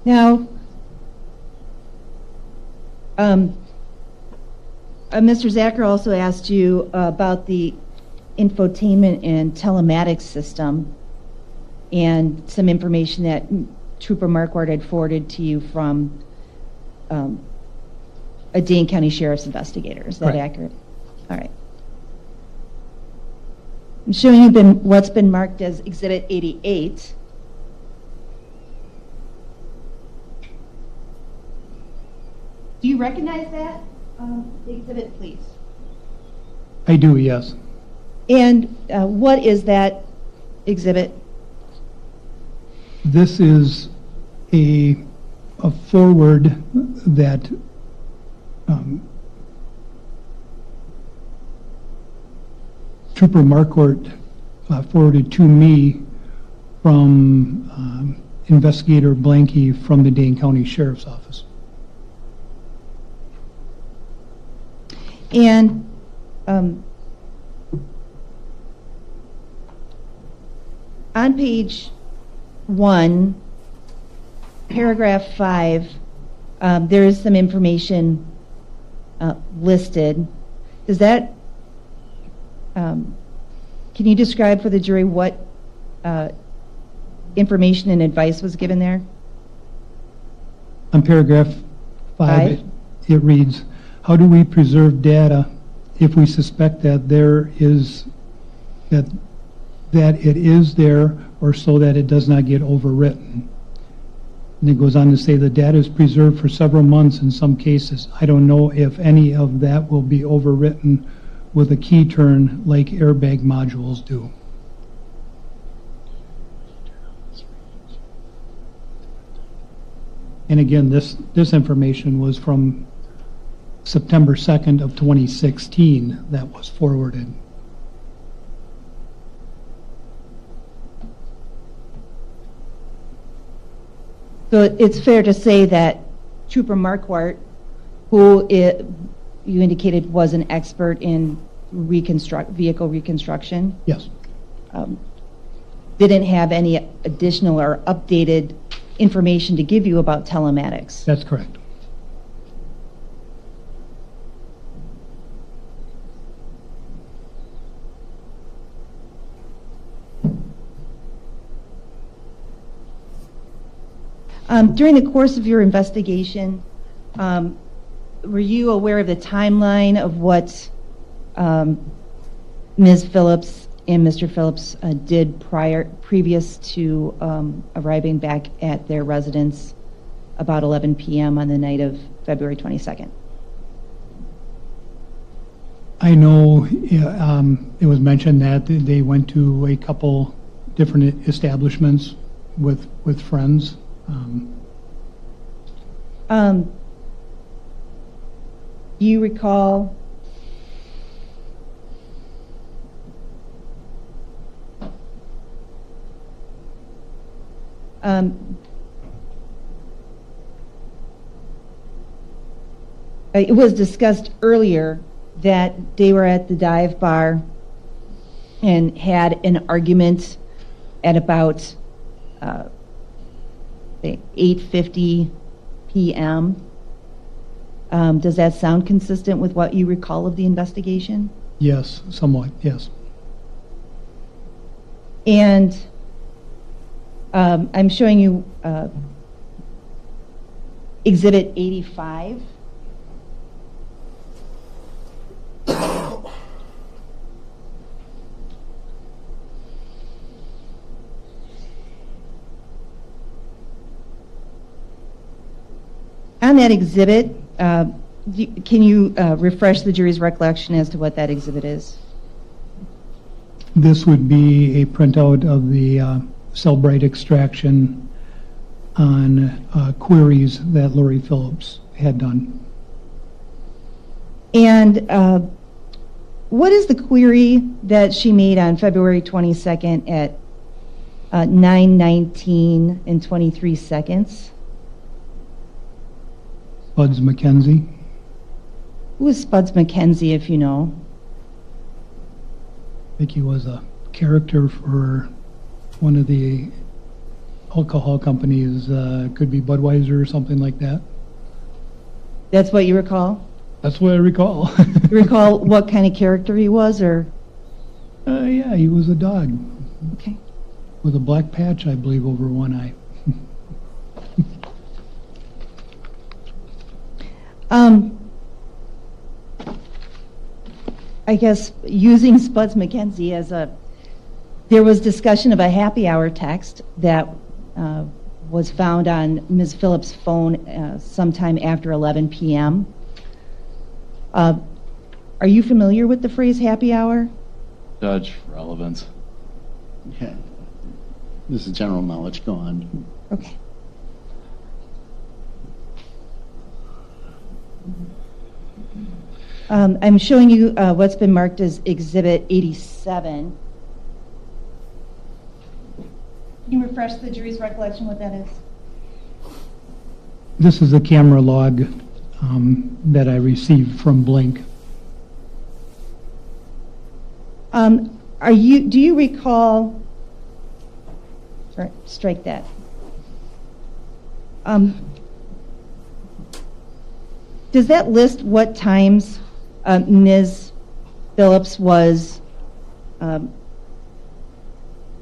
Now, Mr. Zacher also asked you about the infotainment and telematics system and some information that Trooper Marquardt had forwarded to you from a Dane County Sheriff's investigator. Is that Right. accurate? All right. I'm showing you what's been marked as Exhibit 88. Do you recognize that exhibit, please? I do, yes. And what is that exhibit? This is a forward that Trooper Marquardt forwarded to me from Investigator Blanky from the Dane County Sheriff's Office. And on page 1, paragraph 5, there is some information listed. Does that, can you describe for the jury what information and advice was given there? On paragraph 5, it reads, how do we preserve data if we suspect that there is, that it is there, or so that it does not get overwritten? And it goes on to say the data is preserved for several months in some cases. I don't know if any of that will be overwritten with a key turn like airbag modules do. And again, this information was from September 2nd of 2016 that was forwarded. So it's fair to say that Trooper Marquardt, who you indicated was an expert in vehicle reconstruction, Yes. didn't have any additional or updated information to give you about telematics. That's correct. During the course of your investigation, were you aware of the timeline of what Ms. Phillips and Mr. Phillips did previous to arriving back at their residence about 11 p.m. on the night of February 22nd? I know it was mentioned that they went to a couple different establishments with friends. Do you recall it was discussed earlier that they were at the dive bar and had an argument at about 8:50 p.m. Does that sound consistent with what you recall of the investigation? Yes, somewhat, yes. And I'm showing you Exhibit 85. On that exhibit, can you refresh the jury's recollection as to what that exhibit is? This would be a printout of the Cellbrite extraction on queries that Lori Phillips had done. And what is the query that she made on February 22nd at 9:19 and 23 seconds? Spuds McKenzie. Who is Spuds McKenzie, if you know? I think he was a character for one of the alcohol companies, could be Budweiser or something like that. That's what you recall? That's what I recall. You recall what kind of character he was, or? Yeah, he was a dog Okay. with a black patch, I believe, over one eye. I guess using Spuds McKenzie as there was discussion of a happy hour text that was found on Ms. Phillips' phone sometime after 11 p.m. Are you familiar with the phrase happy hour? Judge, relevance. Yeah. This is general knowledge. Go on. Okay. I'm showing you what's been marked as Exhibit 87. Can you refresh the jury's recollection what that is? This is a camera log that I received from Blink. Do you recall, sorry, strike that. Does that list what times Ms. Phillips was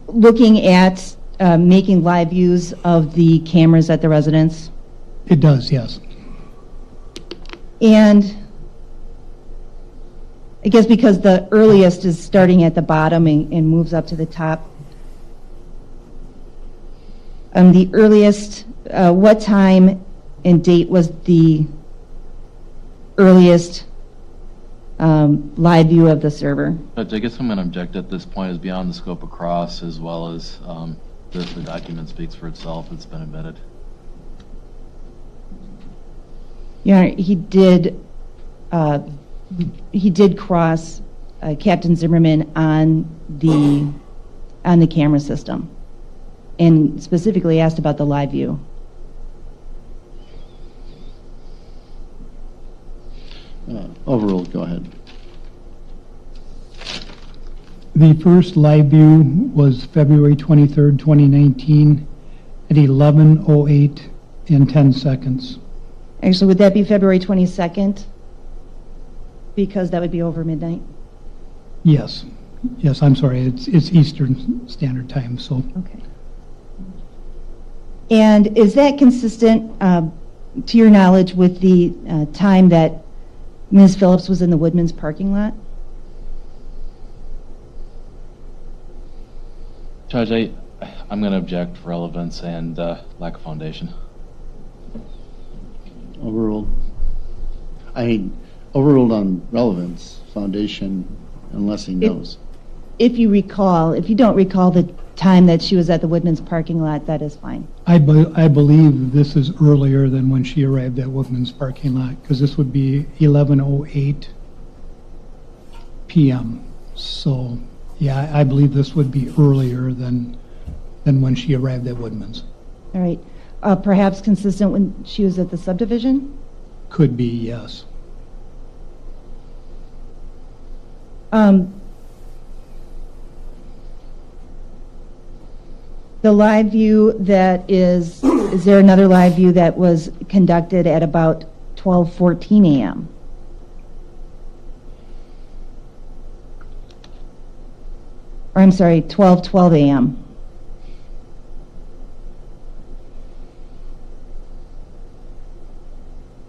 looking at making live views of the cameras at the residence? It does, yes. And I guess because the earliest is starting at the bottom and moves up to the top. The earliest, what time and date was the earliest live view of the server? Judge, I guess I'm going to object at this point is beyond the scope of Crosse, as well as the document speaks for itself. It's been admitted. Yeah, he did cross Captain Zimmerman on the camera system, and specifically asked about the live view. Overruled, go ahead. The first live view was February 23rd, 2019 at 11:08 and 10 seconds. Actually, would that be February 22nd? Because that would be over midnight? Yes. Yes, I'm sorry. It's Eastern Standard Time, so. Okay. And is that consistent, to your knowledge, with the time that Ms. Phillips was in the Woodman's parking lot? Judge, I'm going to object for relevance and lack of foundation. Overruled. Overruled on relevance, foundation, unless he knows. If you don't recall the time that she was at the Woodman's parking lot, that is fine. I believe this is earlier than when she arrived at Woodman's parking lot, because this would be 11:08 p.m. So, yeah, I believe this would be earlier than when she arrived at Woodman's. All right. Perhaps consistent when she was at the subdivision? Could be, yes. The live view that is there another live view that was conducted at about 12:14 a.m.? Or I'm sorry, 12:12 a.m.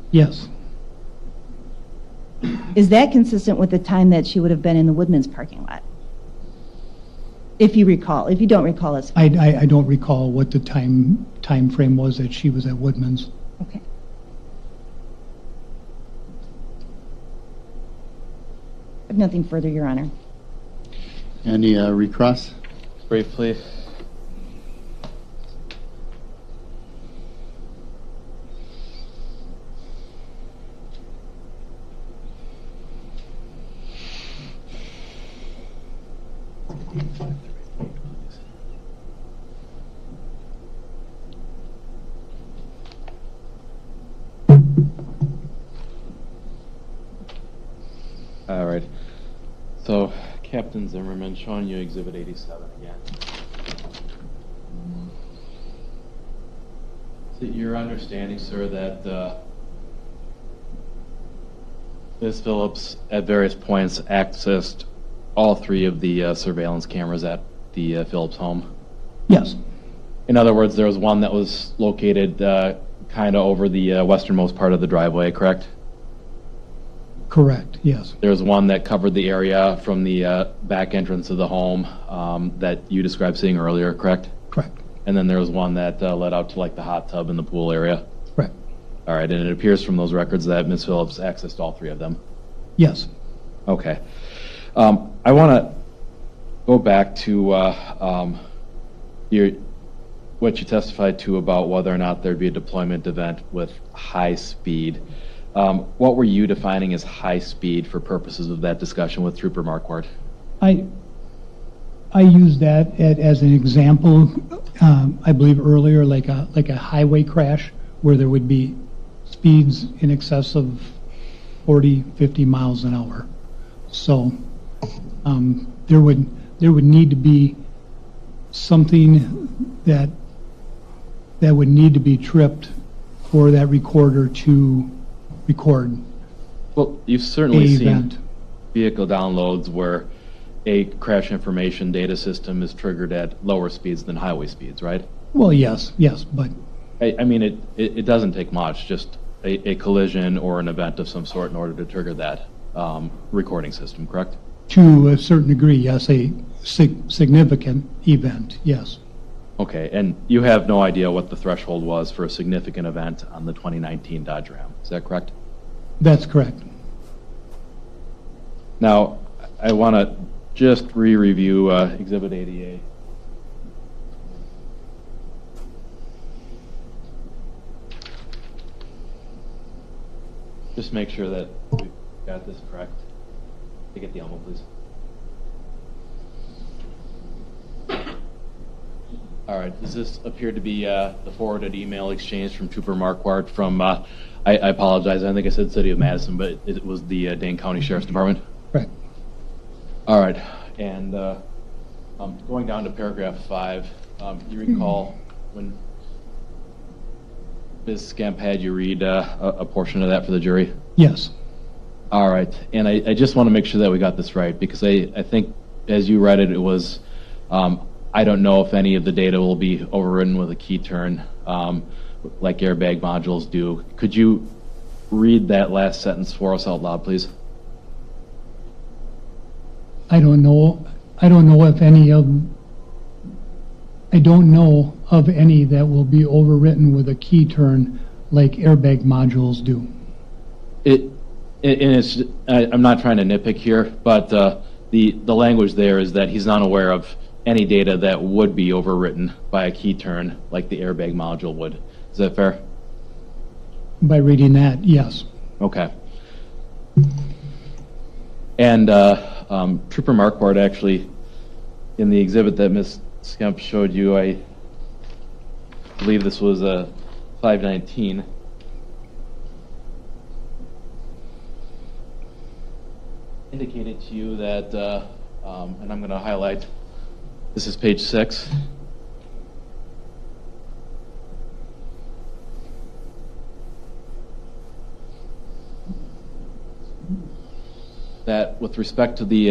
Yes. Is that consistent with the time that she would have been in the Woodman's parking lot? If you recall. If you don't recall, it's fine. I don't recall what the time frame was that she was at Woodman's. Okay. I have nothing further, Your Honor. Any recross? Briefly. All right. So, Captain Zimmerman, showing you Exhibit 87 again. So your understanding, sir, that Ms. Phillips at various points accessed all three of the surveillance cameras at the Phillips home? Yes. In other words, there was one that was located kind of over the westernmost part of the driveway, correct? Correct, yes. There was one that covered the area from the back entrance of the home that you described seeing earlier, correct? Correct. And then there was one that led out to like the hot tub in the pool area? Correct. All right, and it appears from those records that Ms. Phillips accessed all three of them? Yes. Okay. I want to go back to what you testified to about whether or not there'd be a deployment event with high speed. What were you defining as high speed for purposes of that discussion with Trooper Marquardt? I used that as an example, I believe earlier, like a highway crash where there would be speeds in excess of 40, 50 miles an hour. So there would need to be something that would need to be tripped for that recorder to record. Well, you've certainly a seen event. vehicle downloads where a crash information data system is triggered at lower speeds than highway speeds, right? Well, yes, but I mean, it doesn't take much, just a collision or an event of some sort in order to trigger that recording system, correct? to a certain degree, yes, a significant event, yes. Okay, and you have no idea what the threshold was for a significant event on the 2019 Dodge Ram, is that correct? That's correct. Now, I want to just re-review Exhibit 88. Just make sure that we've got this correct. Can I get the envelope, please? All right, does this appear to be the forwarded email exchange from Trooper Marquardt from, I apologize, I think I said City of Madison, but it was the Dane County Sheriff's Department? Right. All right, and going down to paragraph 5, you recall when Ms. Scamp had you read a portion of that for the jury? Yes. All right, and I just want to make sure that we got this right, because I think as you read it, it was, I don't know if any of the data will be overridden with a key turn, like airbag modules do. Could you read that last sentence for us out loud, please? I don't know of any that will be overwritten with a key turn like airbag modules do. I'm not trying to nitpick here, but the language there is that he's not aware of any data that would be overwritten by a key turn like the airbag module would. Is that fair? By reading that, yes. Okay. And Trooper Marquardt actually, in the exhibit that Ms. Skemp showed you, I believe this was 519. Indicated to you that, and I'm going to highlight, this is page 6. That with respect to the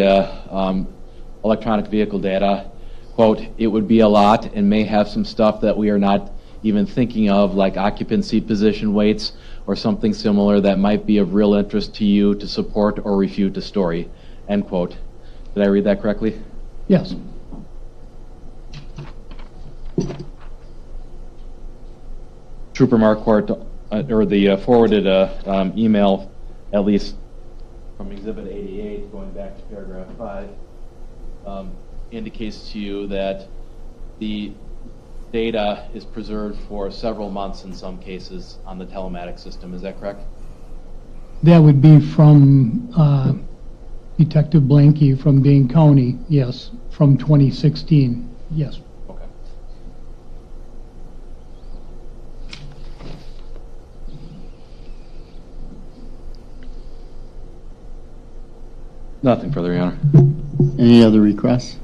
electronic vehicle data, quote, it would be a lot and may have some stuff that we are not even thinking of, like occupancy position weights or something similar that might be of real interest to you to support or refute a story, end quote. Did I read that correctly? Yes. Trooper Marquardt, or the forwarded email, at least from Exhibit 88, going back to paragraph 5, indicates to you that the data is preserved for several months in some cases on the telematics system. Is that correct? That would be from Detective Blanky from Dane County, yes, from 2016, yes. Okay. Nothing further, Your Honor. Any other requests?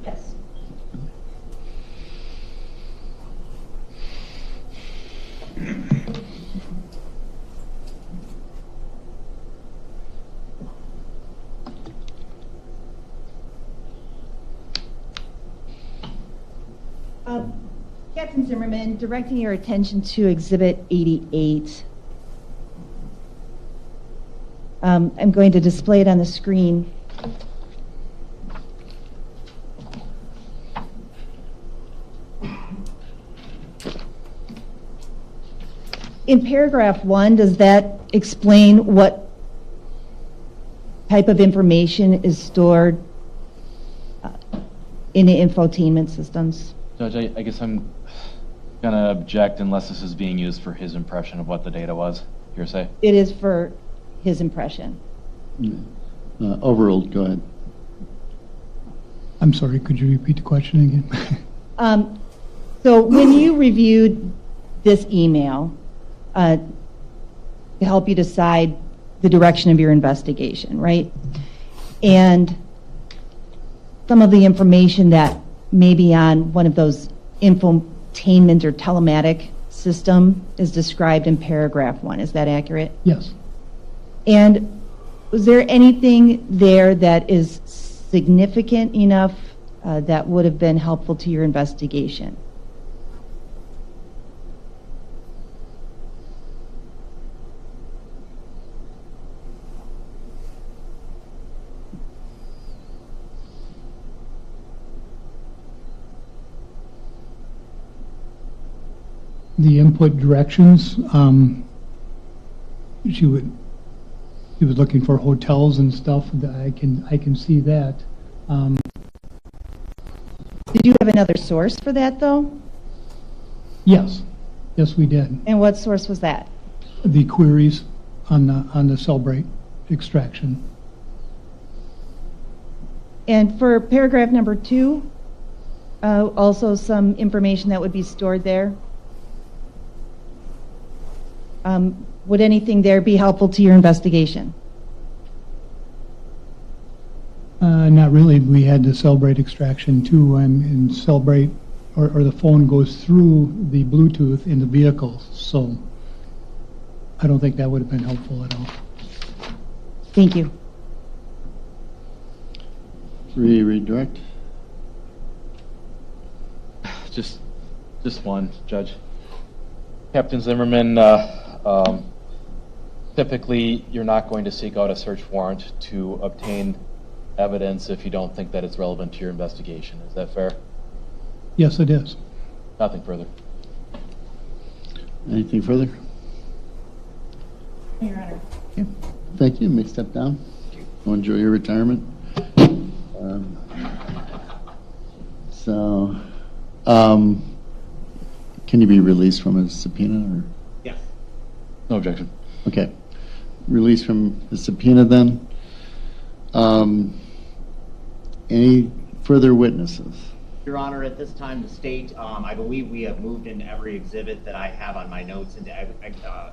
Yes. Captain Zimmerman, directing your attention to Exhibit 88. I'm going to display it on the screen. In paragraph 1, does that explain what type of information is stored in the infotainment systems? Judge, I guess I'm Gonna object unless this is being used for his impression of what the data was, hearsay. It is for his impression. Overruled, go ahead. I'm sorry, could you repeat the question again? So when you reviewed this email to help you decide the direction of your investigation, right? And some of the information that may be on one of those infotainment or telematic system is described in paragraph 1. Is that accurate? Yes. And was there anything there that is significant enough that would have been helpful to your investigation? The input directions, she was looking for hotels and stuff. I can see that. Did you have another source for that, though? Yes, yes, we did. And what source was that? The queries on the Celebrate extraction. And for paragraph number 2, also some information that would be stored there. Would anything there be helpful to your investigation? Not really. We had the Celebrate extraction too, and Celebrate or the phone goes through the Bluetooth in the vehicle, so I don't think that would have been helpful at all. Thank you. Redirect. Just one, Judge. Captain Zimmerman, typically you're not going to seek out a search warrant to obtain evidence if you don't think that it's relevant to your investigation. Is that fair? Yes, it is. Nothing further. Anything further? Your Honor. Okay. Thank you. You may step down. Go enjoy your retirement. Can you be released from a subpoena? Or? Yes. No objection. Okay. Released from the subpoena then. Any further witnesses? Your Honor, at this time, the state, I believe we have moved into every exhibit that I have on my notes into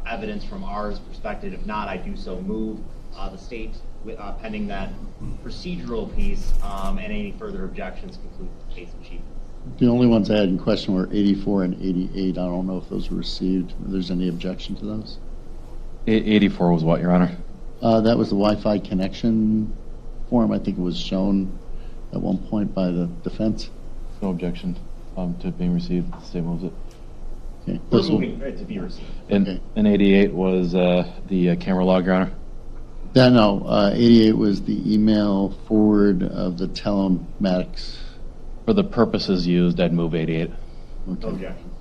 evidence from ours perspective. If not, I do so move the state pending that procedural piece and any further objections conclude the case in chief. The only ones I had in question were 84 and 88. I don't know if those were received. If there's any objection to those? 84 was what, Your Honor? That was the Wi-Fi connection form. I think it was shown at one point by the defense. No objection to being received. The state moves it. Okay. We're moving it to be received. And 88 was the camera log, Your Honor? No, 88 was the email forward of the telematics. For the purposes used, I'd move 88. Okay. No objection.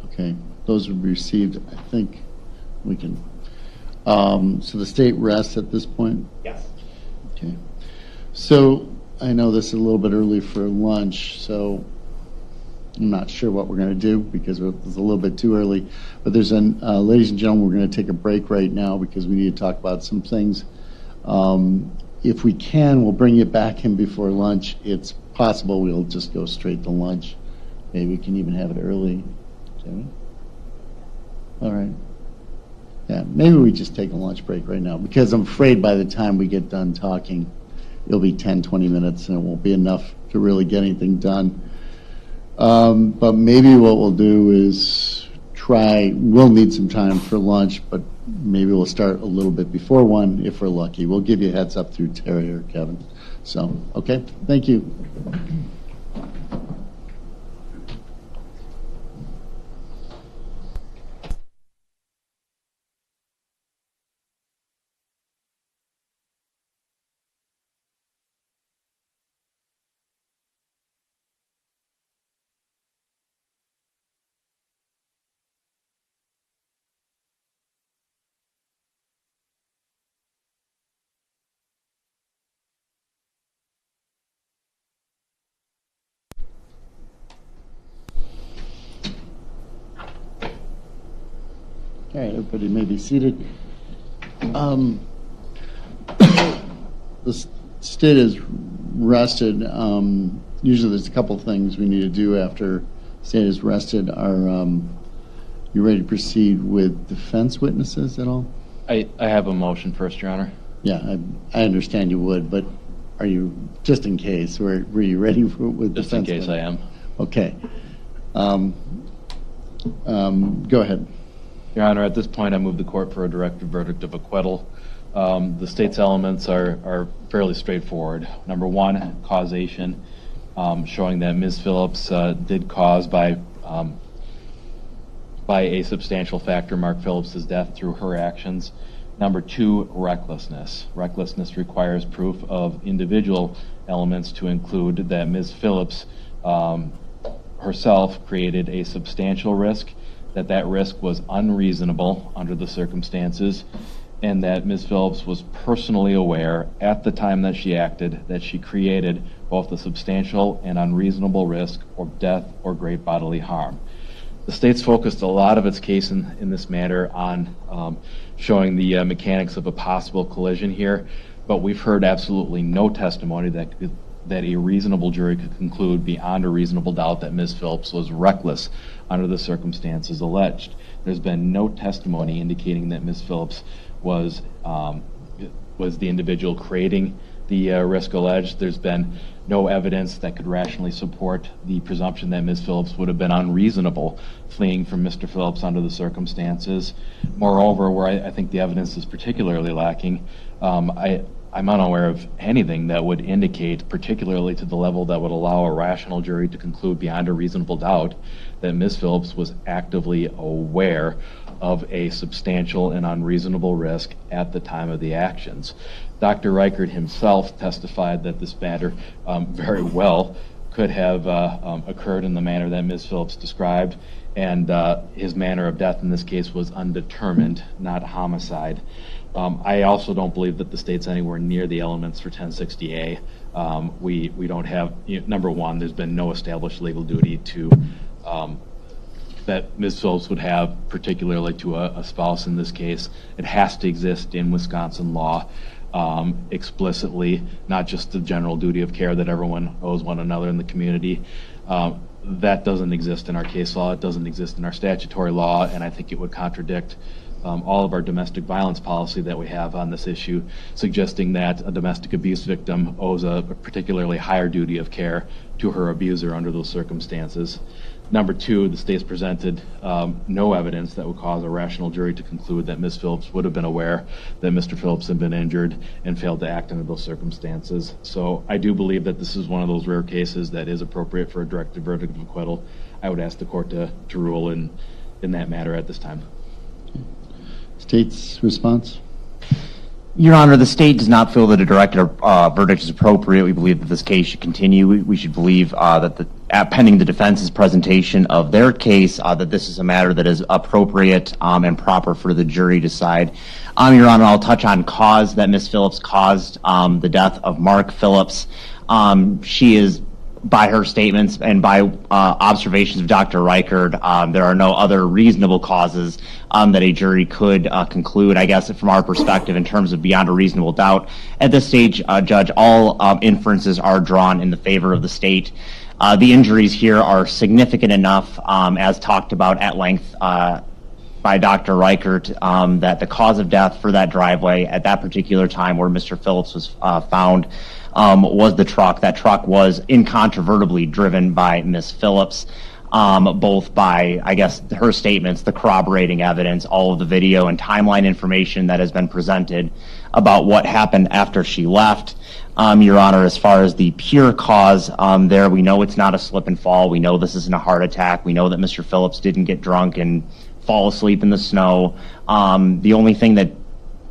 Okay, those were received. I think we can. So the state rests at this point? Yes. Okay. So I know this is a little bit early for lunch, so I'm not sure what we're going to do because it's a little bit too early. But there's ladies and gentlemen, we're going to take a break right now because we need to talk about some things. If we can, we'll bring you back in before lunch. It's possible we'll just go straight to lunch. Maybe we can even have it early. Jamie? All right. Yeah, maybe we just take a lunch break right now because I'm afraid by the time we get done talking, it'll be 10, 20 minutes and it won't be enough to really get anything done. But maybe what we'll do is we'll need some time for lunch, but maybe we'll start a little bit before 1 if we're lucky. We'll give you a heads up through Terry or Kevin. So, okay, thank you. All right, everybody may be seated. The state is rested. Usually there's a couple things we need to do after the state is rested. Are you ready to proceed with defense witnesses at all? I have a motion first, Your Honor. Yeah, I understand you would, but are you, just in case, were you ready with Just defense? in case I am. Okay. Go ahead. Your Honor, at this point, I move the court for a directed verdict of acquittal. The state's elements are fairly straightforward. Number one, causation, showing that Ms. Phillips did cause by a substantial factor Mark Phillips' death through her actions. Number two, recklessness. Recklessness requires proof of individual elements to include that Ms. Phillips herself created a substantial risk, that risk was unreasonable under the circumstances, and that Ms. Phillips was personally aware at the time that she acted that she created both a substantial and unreasonable risk of death or great bodily harm. The state's focused a lot of its case in this matter on showing the mechanics of a possible collision here, but we've heard absolutely no testimony that a reasonable jury could conclude beyond a reasonable doubt that Ms. Phillips was reckless under the circumstances alleged. There's been no testimony indicating that Ms. Phillips was the individual creating the risk alleged. There's been no evidence that could rationally support the presumption that Ms. Phillips would have been unreasonable fleeing from Mr. Phillips under the circumstances. Moreover, where I think the evidence is particularly lacking, I'm unaware of anything that would indicate, particularly to the level that would allow a rational jury to conclude beyond a reasonable doubt that Ms. Phillips was actively aware of a substantial and unreasonable risk at the time of the actions. Dr. Reichert himself testified that this matter very well could have occurred in the manner that Ms. Phillips described, and his manner of death in this case was undetermined, not homicide. I also don't believe that the state's anywhere near the elements for 1060A. We don't have, number one, there's been no established legal duty to that Ms. Phillips would have, particularly to a spouse in this case. It has to exist in Wisconsin law explicitly, not just the general duty of care that everyone owes one another in the community. That doesn't exist in our case law. It doesn't exist in our statutory law, and I think it would contradict all of our domestic violence policy that we have on this issue, suggesting that a domestic abuse victim owes a particularly higher duty of care to her abuser under those circumstances. Number two, the state's presented no evidence that would cause a rational jury to conclude that Ms. Phillips would have been aware that Mr. Phillips had been injured and failed to act under those circumstances. So I do believe that this is one of those rare cases that is appropriate for a directed verdict of acquittal. I would ask the court to rule in that matter at this time. State's response? Your Honor, the state does not feel that a directed verdict is appropriate. We believe that this case should continue. We should believe that pending the defense's presentation of their case, that this is a matter that is appropriate and proper for the jury to decide. Your Honor, I'll touch on cause, that Ms. Phillips caused the death of Mark Phillips. She is, by her statements and by observations of Dr. Reichert, there are no other reasonable causes that a jury could conclude, I guess, from our perspective in terms of beyond a reasonable doubt. At this stage, Judge, all inferences are drawn in the favor of the state. The injuries here are significant enough, as talked about at length by Dr. Reichert, that the cause of death for that driveway at that particular time where Mr. Phillips was found was the truck. That truck was incontrovertibly driven by Ms. Phillips, both by, I guess, her statements, the corroborating evidence, all of the video and timeline information that has been presented about what happened after she left. Your Honor, as far as the pure cause there, we know it's not a slip and fall. We know this isn't a heart attack. We know that Mr. Phillips didn't get drunk and fall asleep in the snow. The only thing that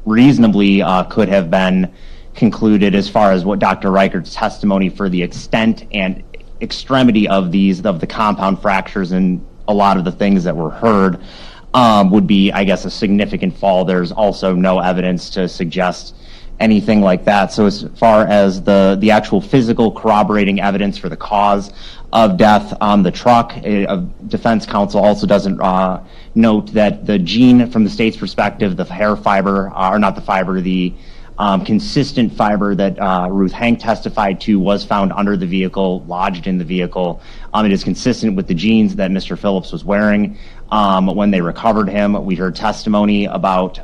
reasonably could have been concluded as far as what Dr. Reichert's testimony for the extent and extremity of the compound fractures and a lot of the things that were heard would be, I guess, a significant fall. There's also no evidence to suggest anything like that. So as far as the actual physical corroborating evidence for the cause, of death on the truck. Defense counsel also doesn't note that the gene, from the state's perspective, the hair fiber, or not the fiber, the consistent fiber that Ruth Hank testified to was found under the vehicle, lodged in the vehicle. It is consistent with the jeans that Mr. Phillips was wearing when they recovered him. We heard testimony about,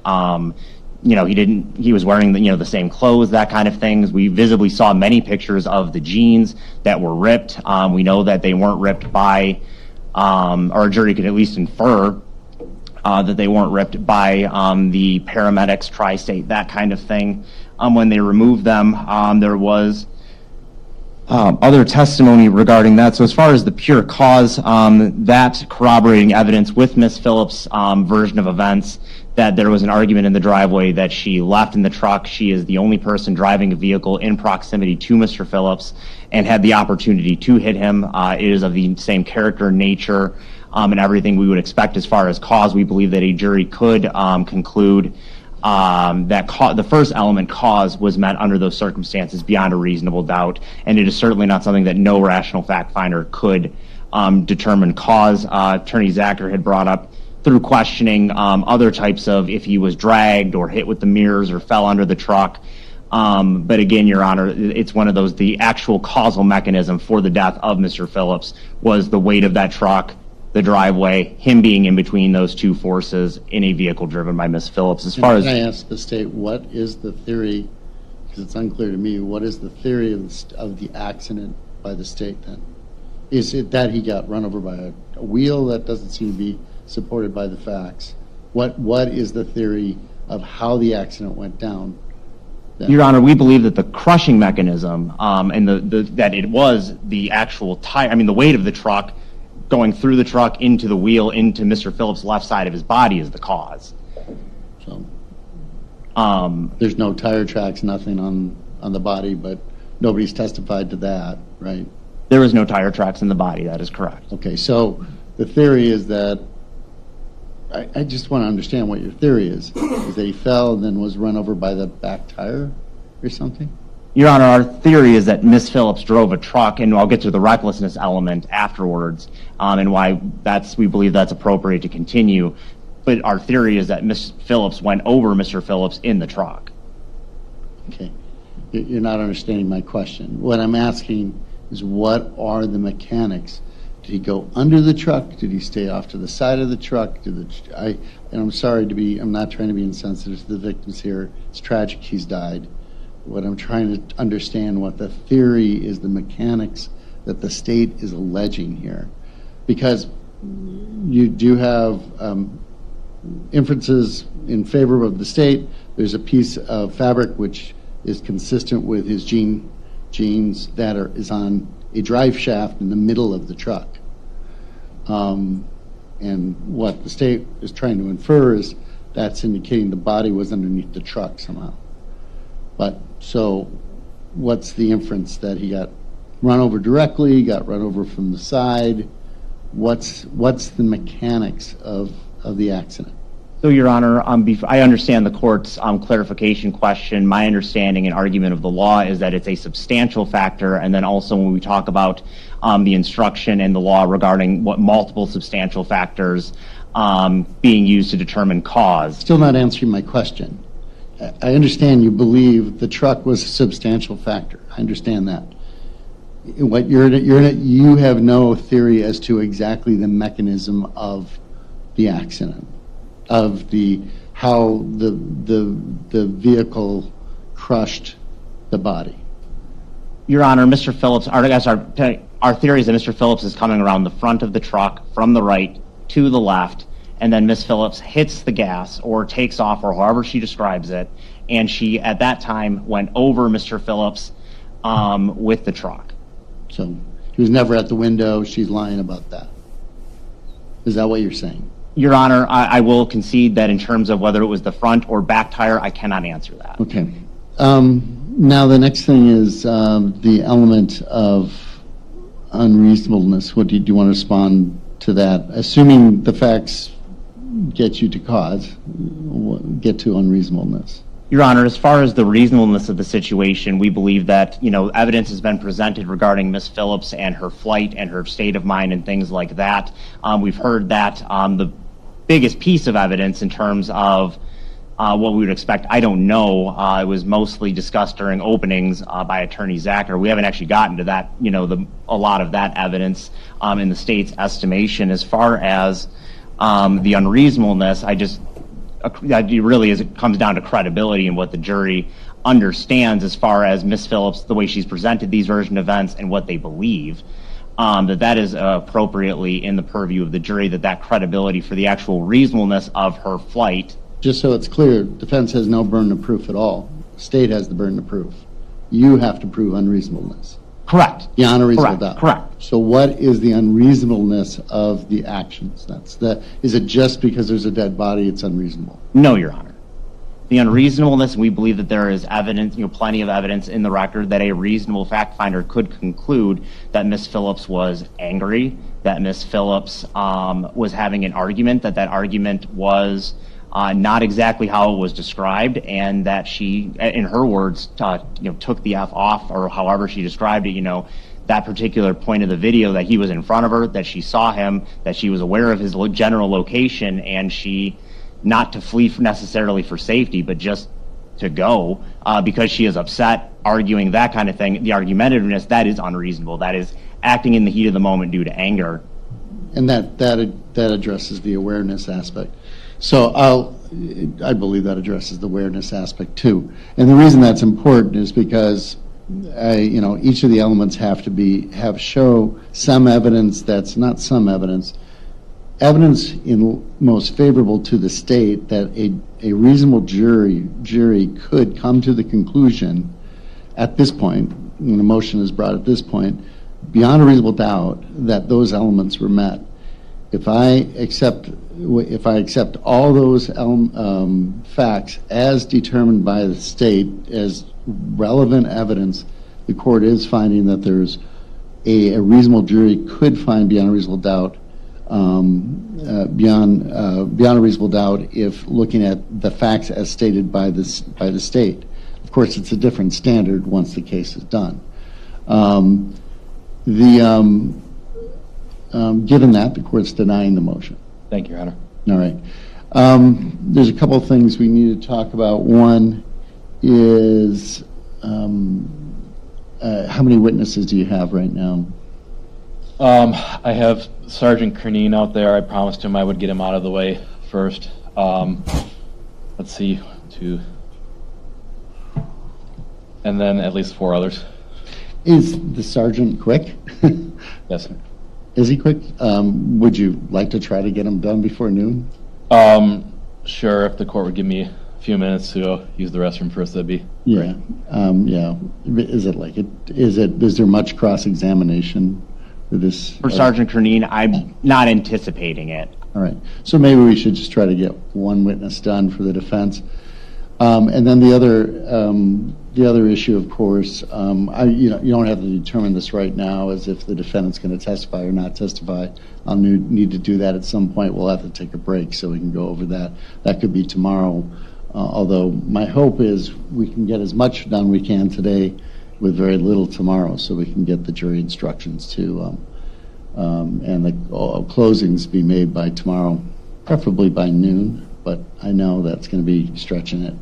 he was wearing the same clothes, that kind of things. We visibly saw many pictures of the jeans that were ripped. We know that they weren't ripped by, or a jury could at least infer that they weren't ripped by the paramedics, tri-state, that kind of thing. When they removed them, there was other testimony regarding that. So as far as the pure cause, that corroborating evidence with Ms. Phillips' version of events, that there was an argument in the driveway, that she left in the truck. She is the only person driving a vehicle in proximity to Mr. Phillips and had the opportunity to hit him. It is of the same character, nature, and everything we would expect as far as cause. We believe that a jury could conclude that the first element, cause, was met under those circumstances beyond a reasonable doubt, and it is certainly not something that no rational fact finder could determine cause. Attorney Zacher had brought up through questioning other types of, if he was dragged or hit with the mirrors or fell under the truck. But again, Your Honor, it's one of those, the actual causal mechanism for the death of Mr. Phillips was the weight of that truck, the driveway, him being in between those two forces in a vehicle driven by Ms. Phillips. As far as can I ask the state, what is the theory, because it's unclear to me, what is the theory of the accident by the state then? Is it that he got run over by a wheel? That doesn't seem to be supported by the facts. What is the theory of how the accident went down? Your Honor, we believe that the crushing mechanism and that it was the actual tire, the weight of the truck going through the truck into the wheel into Mr. Phillips' left side of his body is the cause. So there's no tire tracks, nothing on the body, but nobody's testified to that, right? There was no tire tracks in the body, that is correct. Okay, so the theory is that, I just want to understand what your theory is that he fell and then was run over by the back tire or something? Your Honor, our theory is that Ms. Phillips drove a truck, and I'll get to the recklessness element afterwards, and why we believe that's appropriate to continue. But our theory is that Ms. Phillips went over Mr. Phillips in the truck. Okay, you're not understanding my question. What I'm asking is, what are the mechanics? Did he go under the truck? Did he stay off to the side of the truck? And I'm sorry I'm not trying to be insensitive to the victims here. It's tragic he's died. What I'm trying to understand, what the theory is, the mechanics that the state is alleging here. Because you do have inferences in favor of the state. There's a piece of fabric which is consistent with his jeans that is on a drive shaft in the middle of the truck. And what the state is trying to infer is that's indicating the body was underneath the truck somehow. But so what's the inference, that he got run over directly, got run over from the side? What's the mechanics of the accident? So, Your Honor, I understand the court's clarification question. My understanding and argument of the law is that it's a substantial factor, and then also when we talk about the instruction and the law regarding what multiple substantial factors being used to determine cause. Still not answering my question. I understand you believe the truck was a substantial factor. I understand that. What you have no theory as to exactly the mechanism of the accident, of how the vehicle crushed the body. Your Honor, Mr. Phillips, our theory is that Mr. Phillips is coming around the front of the truck from the right to the left, and then Ms. Phillips hits the gas or takes off, or however she describes it, and she at that time went over Mr. Phillips with the truck. So he was never at the window. She's lying about that. Is that what you're saying? Your Honor, I will concede that in terms of whether it was the front or back tire, I cannot answer that. Okay. Now the next thing is the element of unreasonableness. What do you want to respond to that? Assuming the facts get you to cause, get to unreasonableness. Your Honor, as far as the reasonableness of the situation, we believe that, evidence has been presented regarding Ms. Phillips and her flight and her state of mind and things like that. We've heard that the biggest piece of evidence in terms of what we would expect, I don't know. It was mostly discussed during openings by Attorney Zacher. We haven't actually gotten to that, a lot of that evidence in the state's estimation. As far as the unreasonableness, it comes down to credibility and what the jury understands as far as Ms. Phillips, the way she's presented these version events and what they believe. That is appropriately in the purview of the jury, that credibility for the actual reasonableness of her flight. Just so it's clear, defense has no burden of proof at all. State has the burden of proof. You have to prove unreasonableness. Correct. Beyond a reasonable doubt. Correct. So what is the unreasonableness of the actions? Is it just because there's a dead body it's unreasonable? No, Your Honor. The unreasonableness, we believe that there is evidence, plenty of evidence in the record that a reasonable fact finder could conclude that Ms. Phillips was angry, that Ms. Phillips was having an argument, that argument was not exactly how it was described, and that she, in her words, took the F off, or however she described it, that particular point of the video, that he was in front of her, that she saw him, that she was aware of his general location, and she, not to flee necessarily for safety, but just to go, because she is upset, arguing, that kind of thing. The argumentativeness, that is unreasonable. That is acting in the heat of the moment due to anger. And that addresses the awareness aspect. So I believe that addresses the awareness aspect too. And the reason that's important is because each of the elements have to show some evidence that's not some evidence in most favorable to the state, that a reasonable jury could come to the conclusion at this point, when a motion is brought at this point, beyond a reasonable doubt that those elements were met. If I accept all those facts as determined by the state as relevant evidence, the court is finding that there's a reasonable jury could find beyond a reasonable doubt, beyond a reasonable doubt, if looking at the facts as stated by the state. Of course, it's a different standard once the case is done. Given that, the court's denying the motion. Thank you, Your Honor. All right. There's a couple of things we need to talk about. One is how many witnesses do you have right now? I have Sergeant Kine out there. I promised him I would get him out of the way first. Let's see, 2. And then at least 4 others. Is the sergeant quick? Yes, sir. Is he quick? Would you like to try to get him done before noon? Sure, if the court would give me a few minutes to use the restroom first, that'd be Yeah. Yeah. Is there much cross-examination for this? For Sergeant Kine, I'm not anticipating it. All right. So maybe we should just try to get one witness done for the defense. And then the other issue, of course, you don't have to determine this right now as if the defendant's going to testify or not testify. I'll need to do that at some point. We'll have to take a break so we can go over that. That could be tomorrow. Although my hope is we can get as much done we can today with very little tomorrow, so we can get the jury instructions too, and the closings be made by tomorrow, preferably by noon. But I know that's going to be stretching it.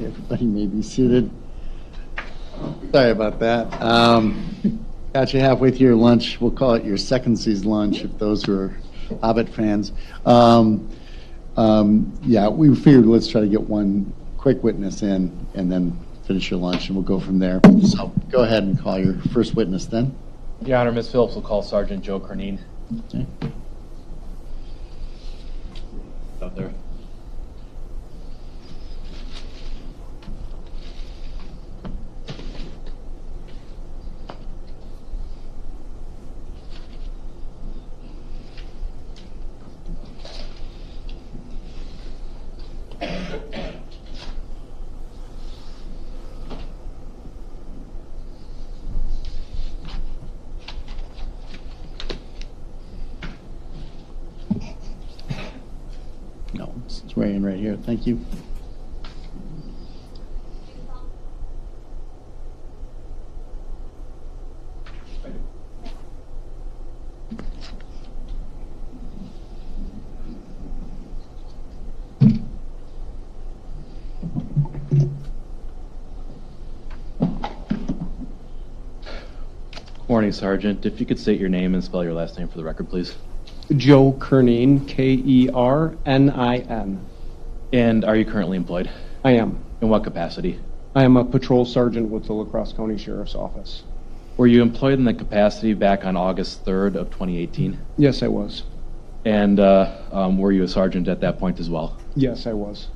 everybody may be seated. Sorry about that. Got you halfway through your lunch. We'll call it your second season lunch if those who are Hobbit fans. Yeah, we figured let's try to get one quick witness in and then finish your lunch, and we'll go from there. So go ahead and call your first witness then. Your Honor, Ms. Phillips will call Sergeant Joe Kine. Okay. Up there. No, swearing right here. Thank you. Morning, Sergeant. If you could state your name and spell your last name for the record, please. Joe Kine, Kernin. And are you currently employed? I am. In what capacity? I am a patrol sergeant with the Crosse County Sheriff's Office. Were you employed in that capacity back on August 3rd of 2018? Yes, I was. And were you a sergeant at that point as well? Yes, I was.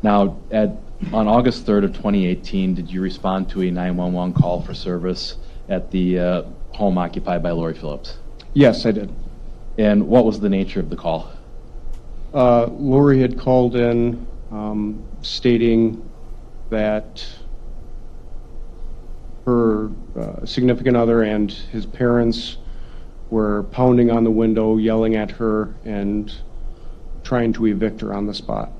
Now, on August 3rd of 2018, did you respond to a 911 call for service at the home occupied by Lori Phillips? Yes, I did. And what was the nature of the call? Lori had called in stating that her significant other and his parents were pounding on the window, yelling at her, and trying to evict her on the spot.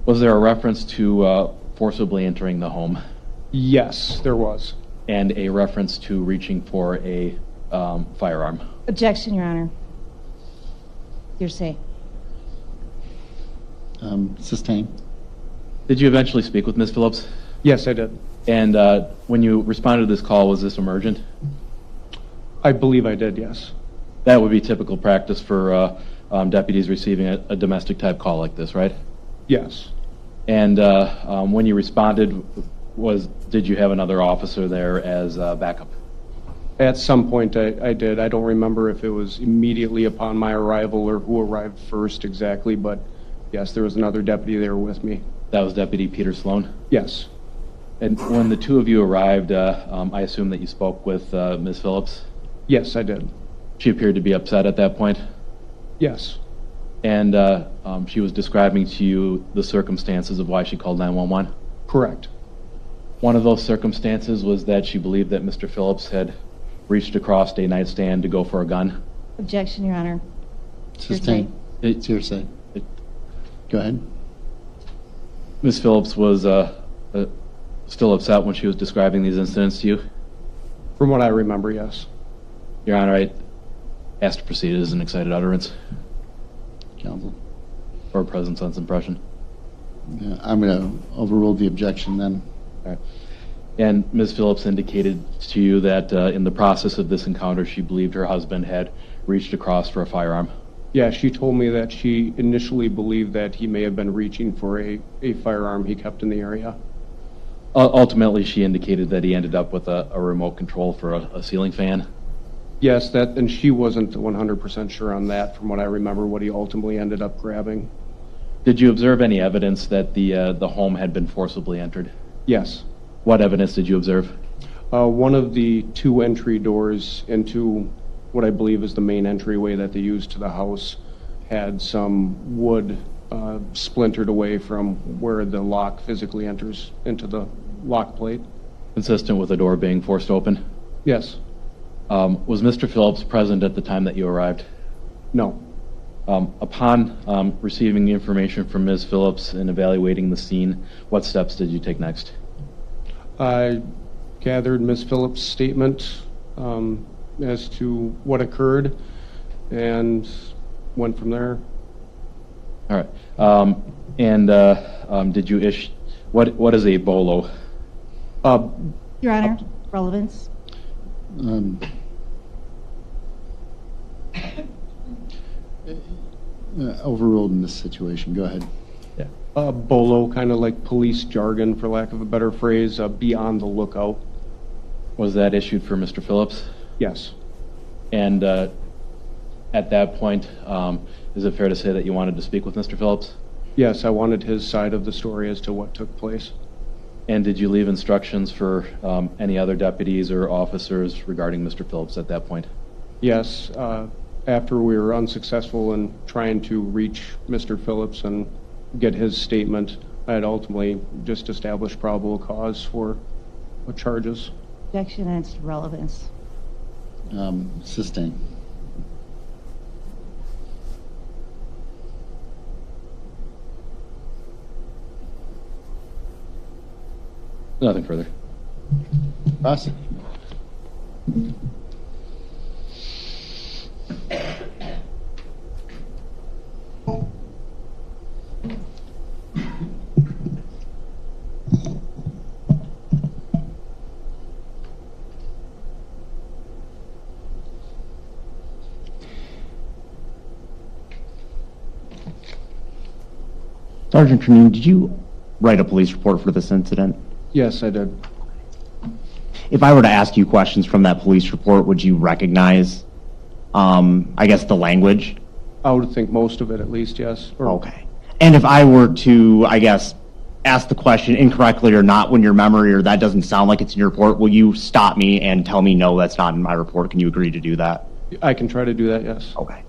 Was there a reference to forcibly entering the home? Yes, there was. And a reference to reaching for a firearm? Objection, Your Honor. Hearsay. Sustain. Did you eventually speak with Ms. Phillips? Yes, I did. And when you responded to this call, was this emergent? I believe I did, yes. That would be typical practice for deputies receiving a domestic type call like this, right? Yes. And when you responded, did you have another officer there as backup? At some point I did. I don't remember if it was immediately upon my arrival or who arrived first exactly, but yes, there was another deputy there with me. That was Deputy Peter Sloan? Yes. And when the two of you arrived, I assume that you spoke with Ms. Phillips? Yes, I did. She appeared to be upset at that point? Yes. And she was describing to you the circumstances of why she called 911? Correct. One of those circumstances was that she believed that Mr. Phillips had reached across a nightstand to go for a gun? Objection, Your Honor. Sustain. It's hearsay. Go ahead. Ms. Phillips was still upset when she was describing these incidents to you? From what I remember, yes. Your Honor, I asked to proceed as an excited utterance. Counsel. Or a present sense impression. Yeah, I'm going to overrule the objection then. All right. And Ms. Phillips indicated to you that in the process of this encounter, she believed her husband had reached across for a firearm? Yeah, she told me that she initially believed that he may have been reaching for a firearm he kept in the area. Ultimately, she indicated that he ended up with a remote control for a ceiling fan? Yes, and she wasn't 100% sure on that from what I remember, what he ultimately ended up grabbing. Did you observe any evidence that the home had been forcibly entered? Yes. What evidence did you observe? One of the two entry doors into what I believe is the main entryway that they used to the house had some wood splintered away from where the lock physically enters into the lock plate. Consistent with the door being forced open? Yes. Was Mr. Phillips present at the time that you arrived? No. Upon receiving the information from Ms. Phillips and evaluating the scene, what steps did you take next? I gathered Ms. Phillips' statement as to what occurred and went from there. All right. Did you What is a bolo? Your Honor, relevance. Overruled in this situation. Go ahead. Bolo, kind of like police jargon, for lack of a better phrase, be on the lookout. Was that issued for Mr. Phillips? Yes. And at that point, is it fair to say that you wanted to speak with Mr. Phillips? Yes, I wanted his side of the story as to what took place. And did you leave instructions for any other deputies or officers regarding Mr. Phillips at that point? Yes, after we were unsuccessful in trying to reach Mr. Phillips and get his statement, I had ultimately just established probable cause for charges. Objection as to relevance. Sustain. Nothing further. Crosse. Sergeant Tremaine, did you write a police report for this incident? Yes, I did. If I were to ask you questions from that police report, would you recognize, I guess, the language? I would think most of it, at least, yes. Okay. And if I were to, I guess, ask the question incorrectly or not when your memory or that doesn't sound like it's in your report, will you stop me and tell me, no, that's not in my report? Can you agree to do that? I can try to do that, yes. Okay.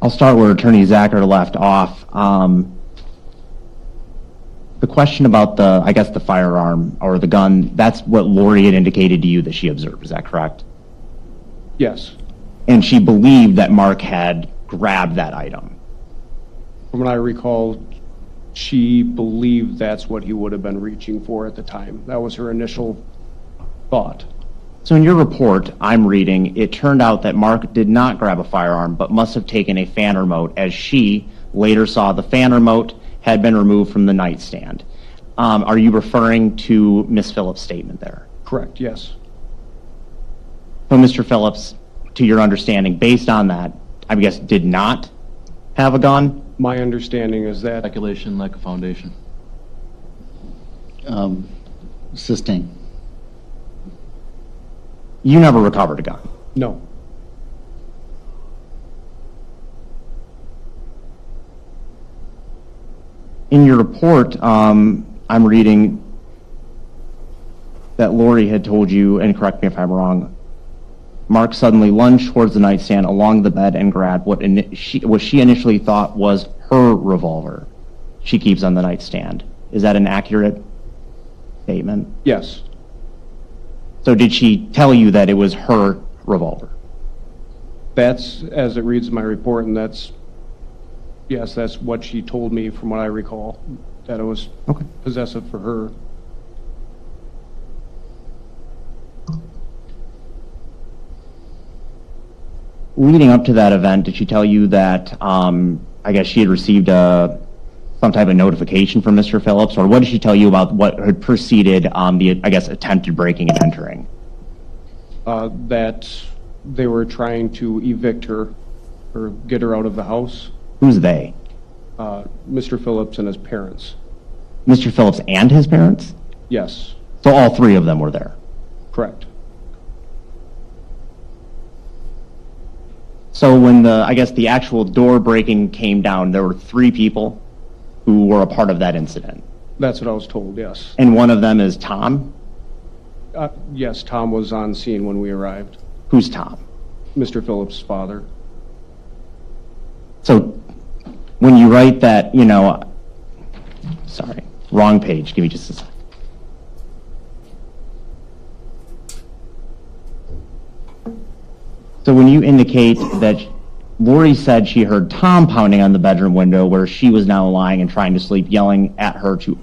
I'll start where Attorney Zacher left off. The question about the, I guess, the firearm or the gun, that's what Lori had indicated to you that she observed. Is that correct? Yes. And she believed that Mark had grabbed that item. From what I recall, she believed that's what he would have been reaching for at the time. That was her initial thought. So in your report, I'm reading, it turned out that Mark did not grab a firearm, but must have taken a fan remote, as she later saw the fan remote had been removed from the nightstand. Are you referring to Ms. Phillips' statement there? Correct, yes. So Mr. Phillips, to your understanding, based on that, I guess did not have a gun? My understanding is that... Speculation, lack of foundation. Sustain. You never recovered a gun? No. In your report, I'm reading that Lori had told you, and correct me if I'm wrong, Mark suddenly lunged towards the nightstand along the bed and grabbed what she initially thought was her revolver she keeps on the nightstand. Is that an accurate statement? Yes. So did she tell you that it was her revolver? That's as it reads in my report, and that's, yes, that's what she told me from what I recall, that it was possessive for her. Leading up to that event, did she tell you that, I guess she had received some type of notification from Mr. Phillips, or what did she tell you about what had preceded the, I guess, attempted breaking and entering? That they were trying to evict her or get her out of the house. Who's they? Mr. Phillips and his parents. Mr. Phillips and his parents? Yes. So all three of them were there? Correct. So when I guess the actual door breaking came down, there were three people who were a part of that incident? That's what I was told, yes. And one of them is Tom? Yes, Tom was on scene when we arrived. Who's Tom? Mr. Phillips' father. So when you write that, sorry, wrong page, give me just a second. So when you indicate that Lori said she heard Tom pounding on the bedroom window where she was now lying and trying to sleep, yelling at her to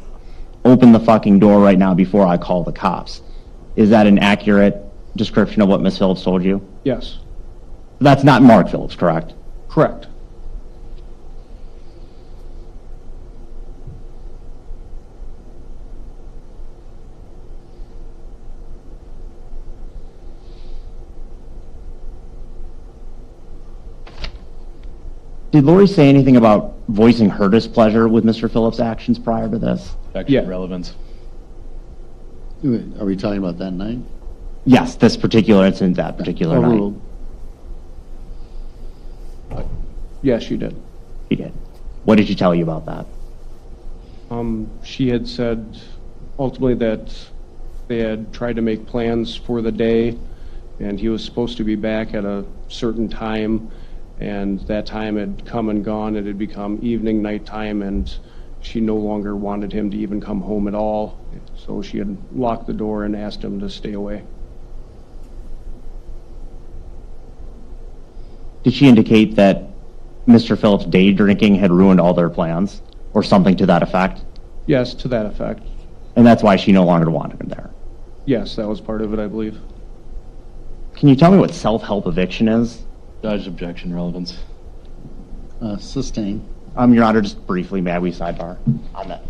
open the fucking door right now before I call the cops, is that an accurate description of what Ms. Phillips told you? Yes. That's not Mark Phillips, correct? Correct. Did Lori say anything about voicing her displeasure with Mr. Phillips' actions prior to this? Actual relevance. Are we talking about that night? Yes, this particular incident, that particular night. Overruled. Yes, you did. He did. What did she tell you about that? She had said ultimately that they had tried to make plans for the day, and he was supposed to be back at a certain time, and that time had come and gone. It had become evening, nighttime, and she no longer wanted him to even come home at all. So she had locked the door and asked him to stay away. Did she indicate that Mr. Phillips' day drinking had ruined all their plans, or something to that effect? Yes, to that effect. And that's why she no longer wanted him there? Yes, that was part of it, I believe. Can you tell me what self-help eviction is? Judge objection relevance. Sustain. Your Honor, just briefly, may we sidebar on that?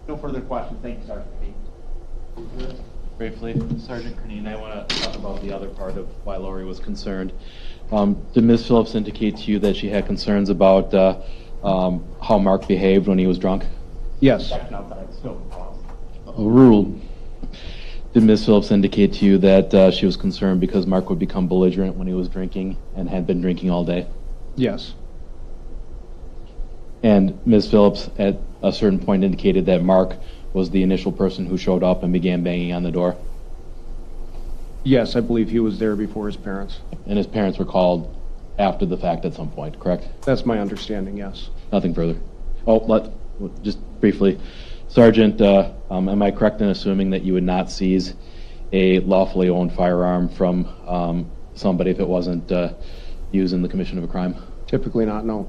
No further questions. Thank you, Sergeant. Briefly, Sergeant Kine, I want to talk about the other part of why Lori was concerned. Did Ms. Phillips indicate to you that she had concerns about how Mark behaved when he was drunk? Yes. Overruled. Did Ms. Phillips indicate to you that she was concerned because Mark would become belligerent when he was drinking and had been drinking all day? Yes. And Ms. Phillips at a certain point indicated that Mark was the initial person who showed up and began banging on the door? Yes, I believe he was there before his parents. And his parents were called after the fact at some point, correct? That's my understanding, yes. Nothing further. Oh, just briefly. Sergeant, am I correct in assuming that you would not seize a lawfully owned firearm from somebody if it wasn't used in the commission of a crime? Typically not, no.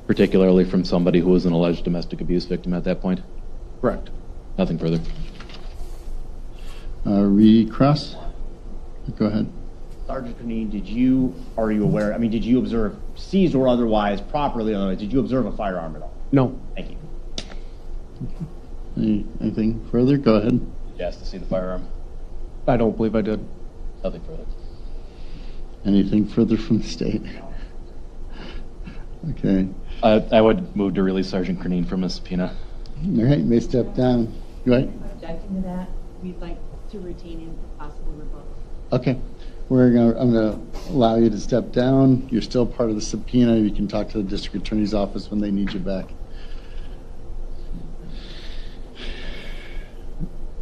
Particularly from somebody who was an alleged domestic abuse victim at that point? Correct. Nothing further. Crosse? Go ahead. Sergeant Kine, are you aware, did you observe, seized or otherwise, properly, did you observe a firearm at all? No. Thank you. Anything further? Go ahead. Did you ask to see the firearm? I don't believe I did. Nothing further. Anything further from the state? Okay. I would move to release Sergeant Kine from his subpoena. All right, you may step down. Go ahead. Objecting to that, we'd like to retain him for possible rebuttal. Okay. I'm gonna allow you to step down. You're still part of the subpoena. You can talk to the district attorney's office when they need you back.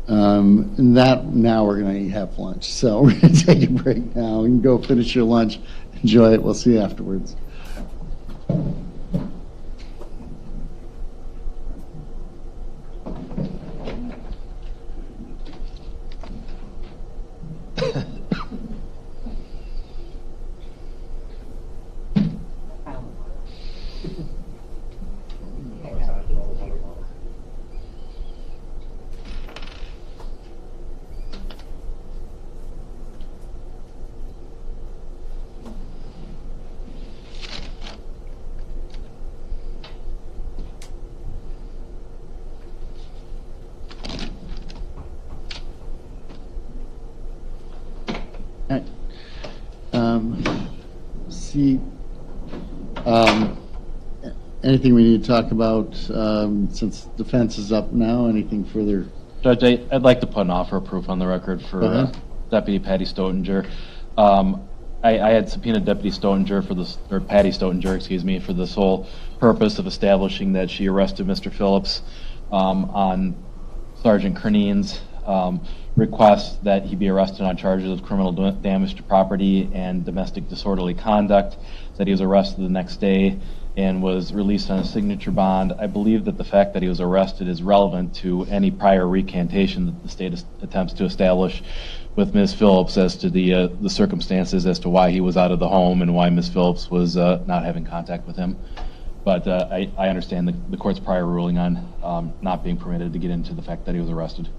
Now we're gonna have lunch. So we're gonna take a break now. You can go finish your lunch. Enjoy it. We'll see you afterwards. Anything we need to talk about since defense is up now? Anything further? Judge, I'd like to put an offer of proof on the record for Deputy Patty Stoetinger. I had subpoenaed Deputy Stoetinger or Patty Stoetinger, excuse me, for the sole purpose of establishing that she arrested Mr. Phillips on Sergeant Kine's request that he be arrested on charges of criminal damage to property and domestic disorderly conduct, that he was arrested the next day and was released on a signature bond. I believe that the fact that he was arrested is relevant to any prior recantation that the state attempts to establish with Ms. Phillips as to the circumstances as to why he was out of the home and why Ms. Phillips was not having contact with him. But I understand the court's prior ruling on not being permitted to get into the fact that he was arrested.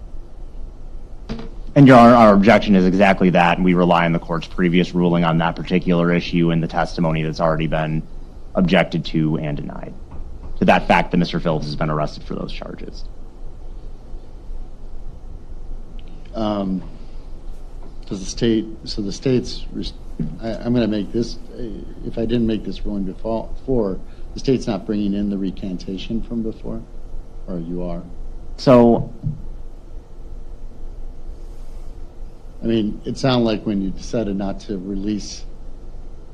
And our objection is exactly that, and we rely on the court's previous ruling on that particular issue and the testimony that's already been objected to and denied, to that fact that Mr. Phillips has been arrested for those charges. Does the state, so the state's, I'm going to make this, if I didn't make this ruling before, the state's not bringing in the recantation from before, or you are? So, I mean, it sounded like when you decided not to release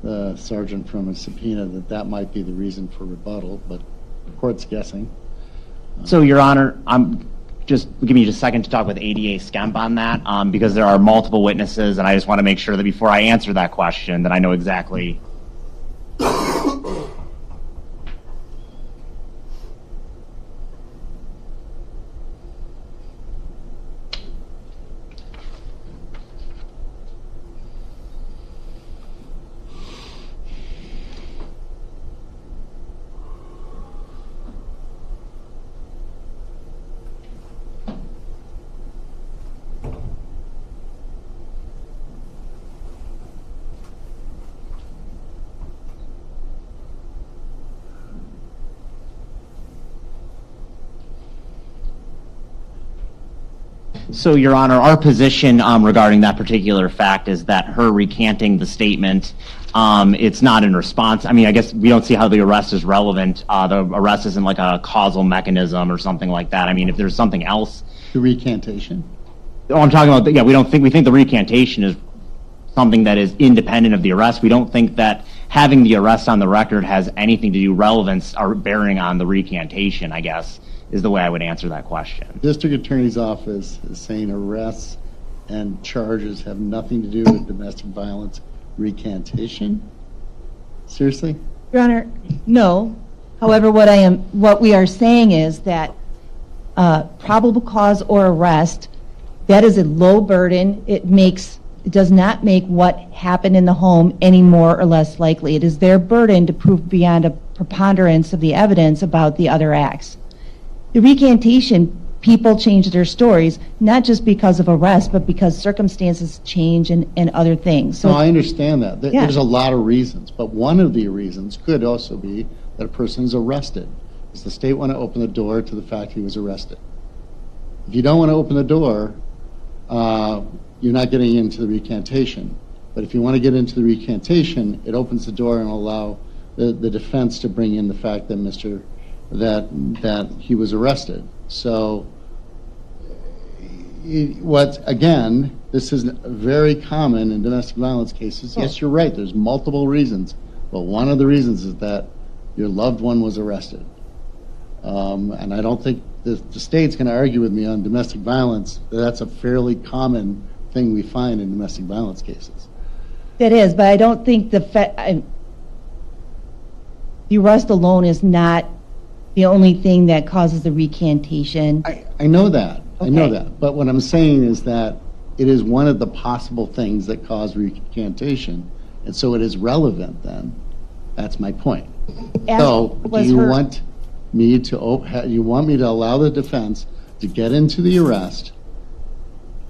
the sergeant from a subpoena that might be the reason for rebuttal, but the court's guessing. so Your Honor, I'm just give me just a second to talk with ADA Skemp on that, because there are multiple witnesses, and I just want to make sure that before I answer that question, that I know exactly. So, Your Honor, our position regarding that particular fact is that her recanting the statement, it's not in response. I mean, I guess we don't see how the arrest is relevant. The arrest isn't like a causal mechanism or something like that. I mean, if there's something else. The recantation? Oh, I'm talking about, yeah, we think the recantation is something that is independent of the arrest. We don't think that having the arrest on the record has anything to do relevance or bearing on the recantation, I guess, is the way I would answer that question. District Attorney's Office is saying arrests and charges have nothing to do with domestic violence recantation? Seriously? Your Honor, no. However, what we are saying is that probable cause or arrest, that is a low burden. It does not make what happened in the home any more or less likely. It is their burden to prove beyond a preponderance of the evidence about the other acts. The recantation, people change their stories, not just because of arrest, but because circumstances change and other things. So no, I understand that. Yeah. There's a lot of reasons, but one of the reasons could also be that a person is arrested. Does the state want to open the door to the fact he was arrested? If you don't want to open the door, you're not getting into the recantation. But if you want to get into the recantation, it opens the door and will allow the defense to bring in the fact that that he was arrested. So, again, this is very common in domestic violence cases. Yes, you're right, there's multiple reasons, but one of the reasons is that your loved one was arrested. And I don't think the state's going to argue with me on domestic violence. That's a fairly common thing we find in domestic violence cases. that is, but I don't think the arrest alone is not the only thing that causes the recantation. I know that. I know Okay. that. But what I'm saying is that it is one of the possible things that cause recantation, and so it is relevant then. That's my point. So, do you want me to allow the defense to get into the arrest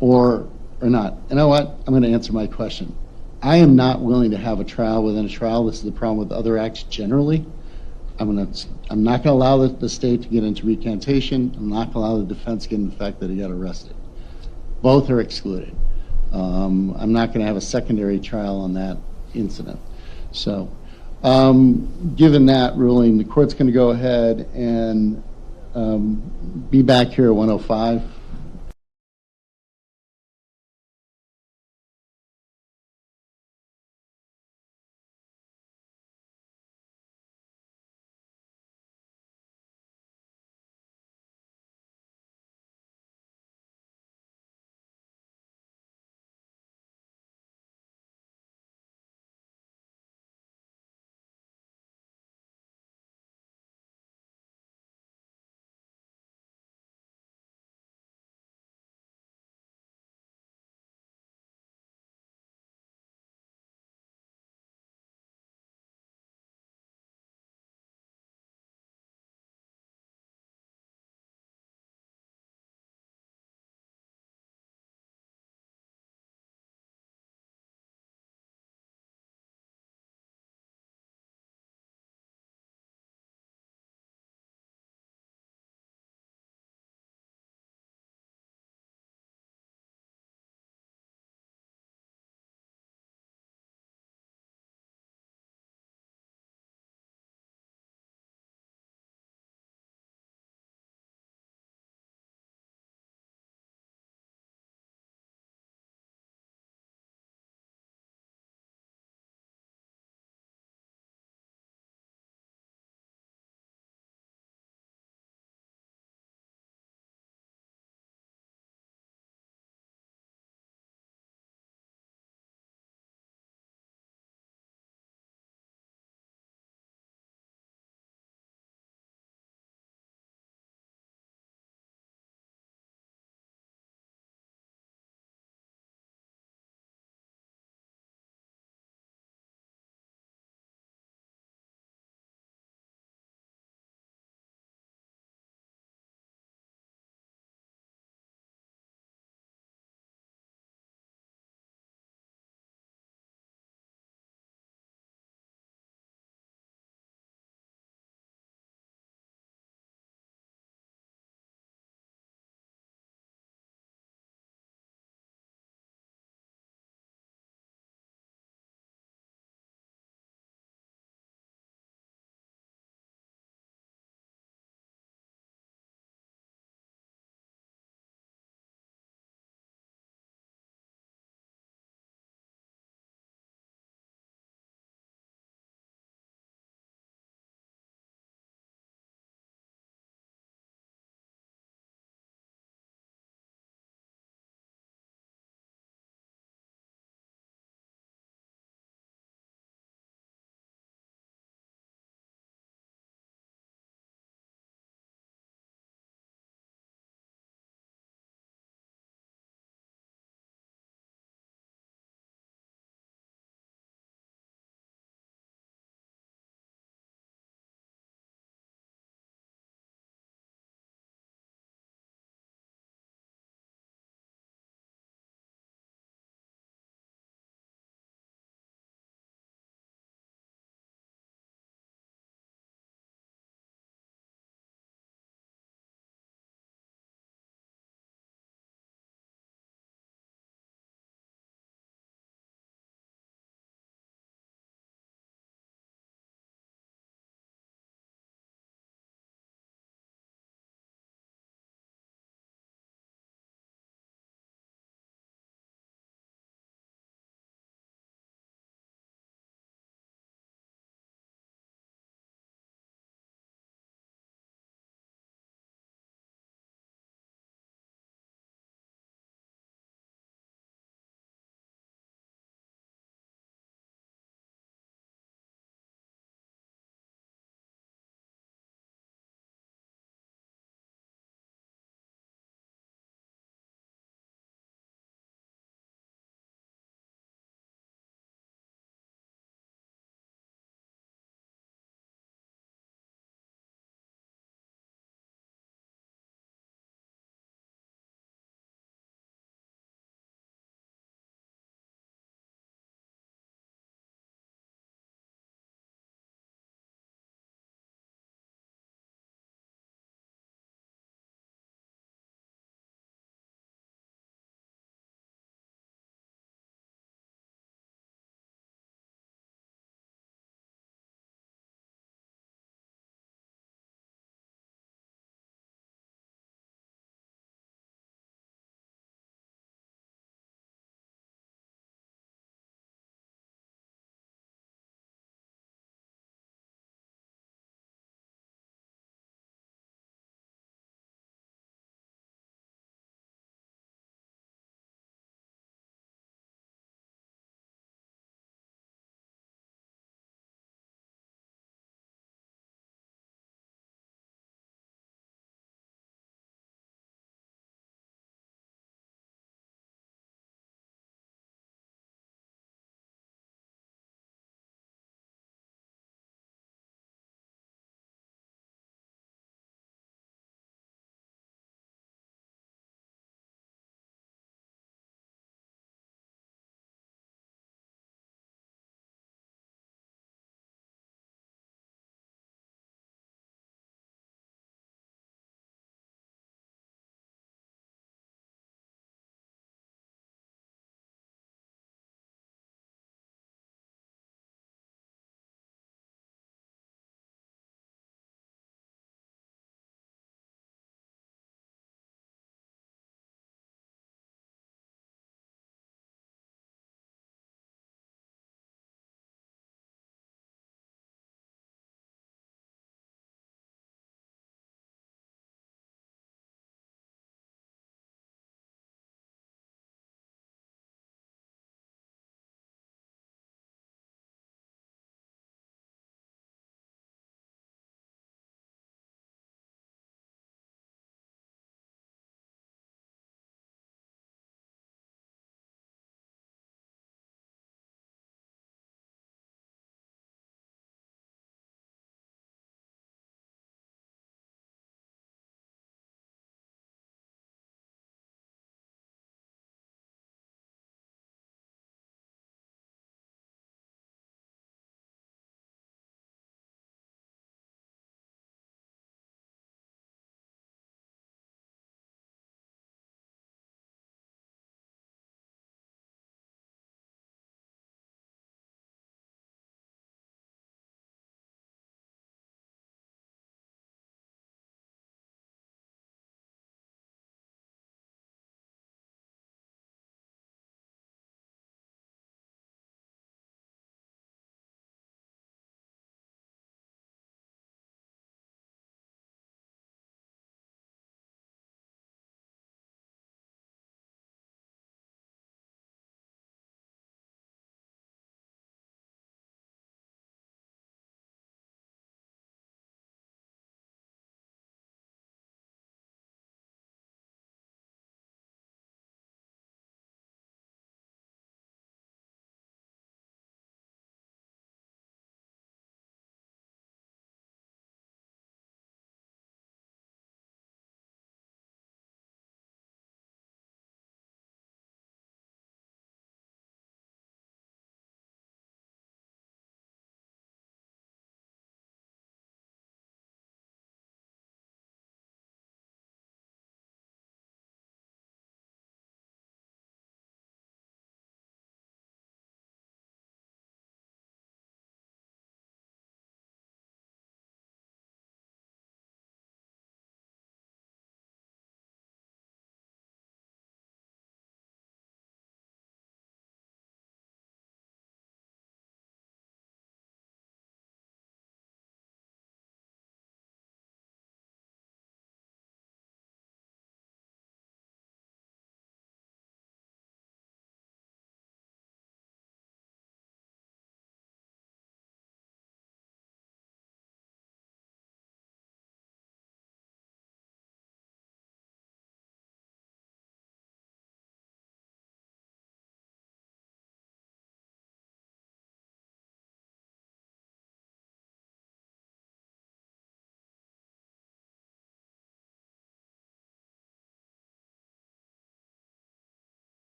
or not? You know what? I'm going to answer my question. I am not willing to have a trial within a trial. This is the problem with other acts generally. I'm not going to allow the state to get into recantation. I'm not going to allow the defense to get into the fact that he got arrested. Both are excluded. I'm not going to have a secondary trial on that incident. So, given that ruling, the court's going to go ahead and be back here at 1:05.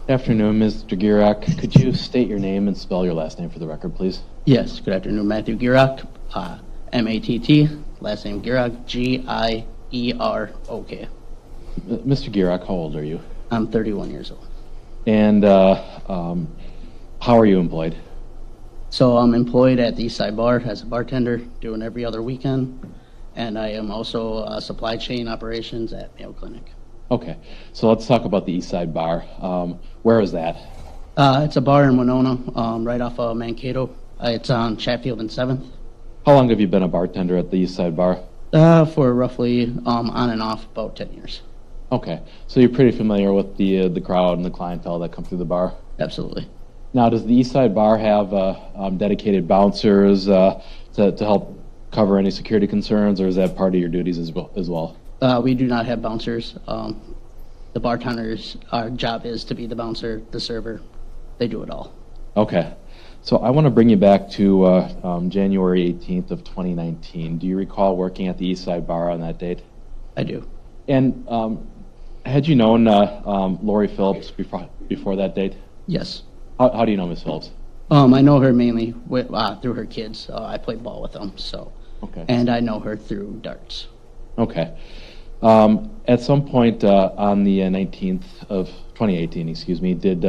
Afternoon, Mr. Gierak. Could you state your name and spell your last name for the record, please? Yes, good afternoon, Matthew Gierok, M-A-T-T, last name Gierok, G-I-E-R-O-K. Mr. Gierak, how old are you? I'm 31 years old. And how are you employed? So I'm employed at the East Side Bar as a bartender, doing every other weekend, and I am also supply chain operations at Mayo Clinic. Okay, so let's talk about the East Side Bar. Where is that? It's a bar in Winona, right off of Mankato. It's on Chatfield and 7th. How long have you been a bartender at the East Side Bar? For roughly on and off about 10 years. Okay, so you're pretty familiar with the crowd and the clientele that come through the bar? Absolutely. Now, does the East Side Bar have dedicated bouncers to help cover any security concerns, or is that part of your duties as well? We do not have bouncers. The bartenders, our job is to be the bouncer, the server. They do it all. Okay. So I want to bring you back to January 18th of 2019. Do you recall working at the East Side Bar on that date? I do. And had you known Lori Phillips before that date? Yes. How do you know Ms. Phillips? I know her mainly through her kids. I play ball with them, so. Okay. And I know her through darts. Okay. At some point on the 19th of 2018, excuse me, did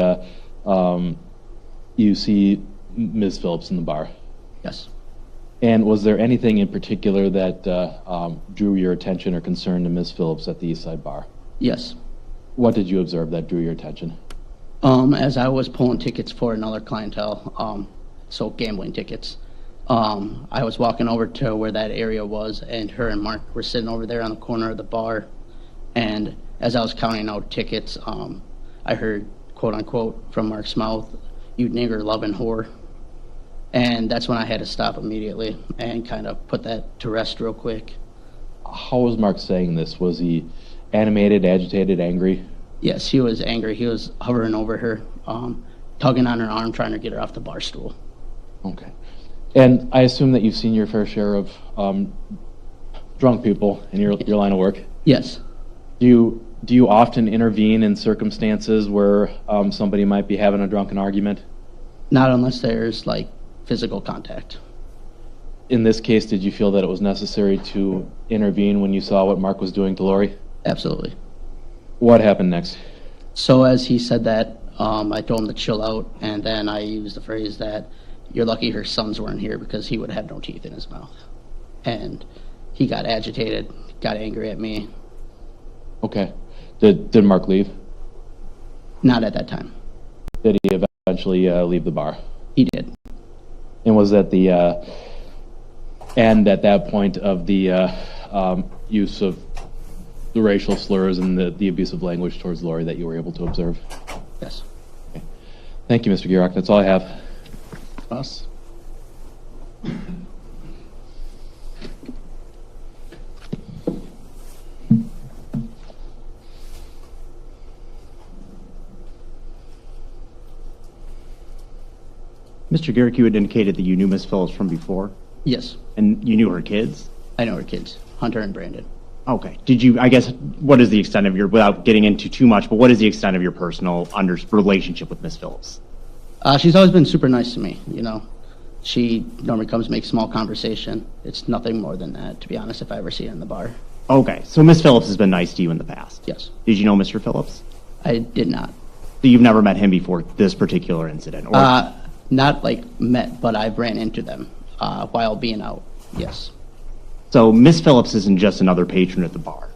you see Ms. Phillips in the bar? Yes. And was there anything in particular that drew your attention or concern to Ms. Phillips at the East Side Bar? Yes. What did you observe that drew your attention? As I was pulling tickets for another clientele, so gambling tickets, I was walking over to where that area was, and her and Mark were sitting over there on the corner of the bar. And as I was counting out tickets, I heard, quote unquote, from Mark's mouth, "You nigger loving whore." And that's when I had to stop immediately and kind of put that to rest real quick. How was Mark saying this? Was he animated, agitated, angry? Yes, he was angry. He was hovering over her, tugging on her arm, trying to get her off the bar stool. Okay. And I assume that you've seen your fair share of drunk people in your line of work? Yes. Do you often intervene in circumstances where somebody might be having a drunken argument? Not unless there's, like, physical contact. In this case, did you feel that it was necessary to intervene when you saw what Mark was doing to Lori? Absolutely. What happened next? So as he said that, I told him to chill out, and then I used the phrase that you're lucky her sons weren't here because he would have no teeth in his mouth. And he got agitated, got angry at me. Okay. Did Mark leave? Not at that time. Did he eventually leave the bar? He did. And was that the end at that point of the use of the racial slurs and the abusive language towards Lori that you were able to observe? Yes. Okay. Thank you, Mr. Gierok. That's all I have. Ross? Mr. Garrick, you had indicated that you knew Miss Phillips from before, Yes. and you knew her kids? I know her kids, Hunter and Brandon. Okay. Did you, I guess, what is the extent of your, without getting into too much, but what is the extent of your personal relationship with Miss Phillips? She's always been super nice to me, you know. She normally comes make small conversation. It's nothing more than that, to be honest, if I ever see her in the bar. Okay. So Miss Phillips has been nice to you in the past? Yes. Did you know Mr. Phillips? I did not. So you've never met him before this particular incident? Or Not like met, but I ran into them while being out, yes. So Miss Phillips isn't just another patron at the bar?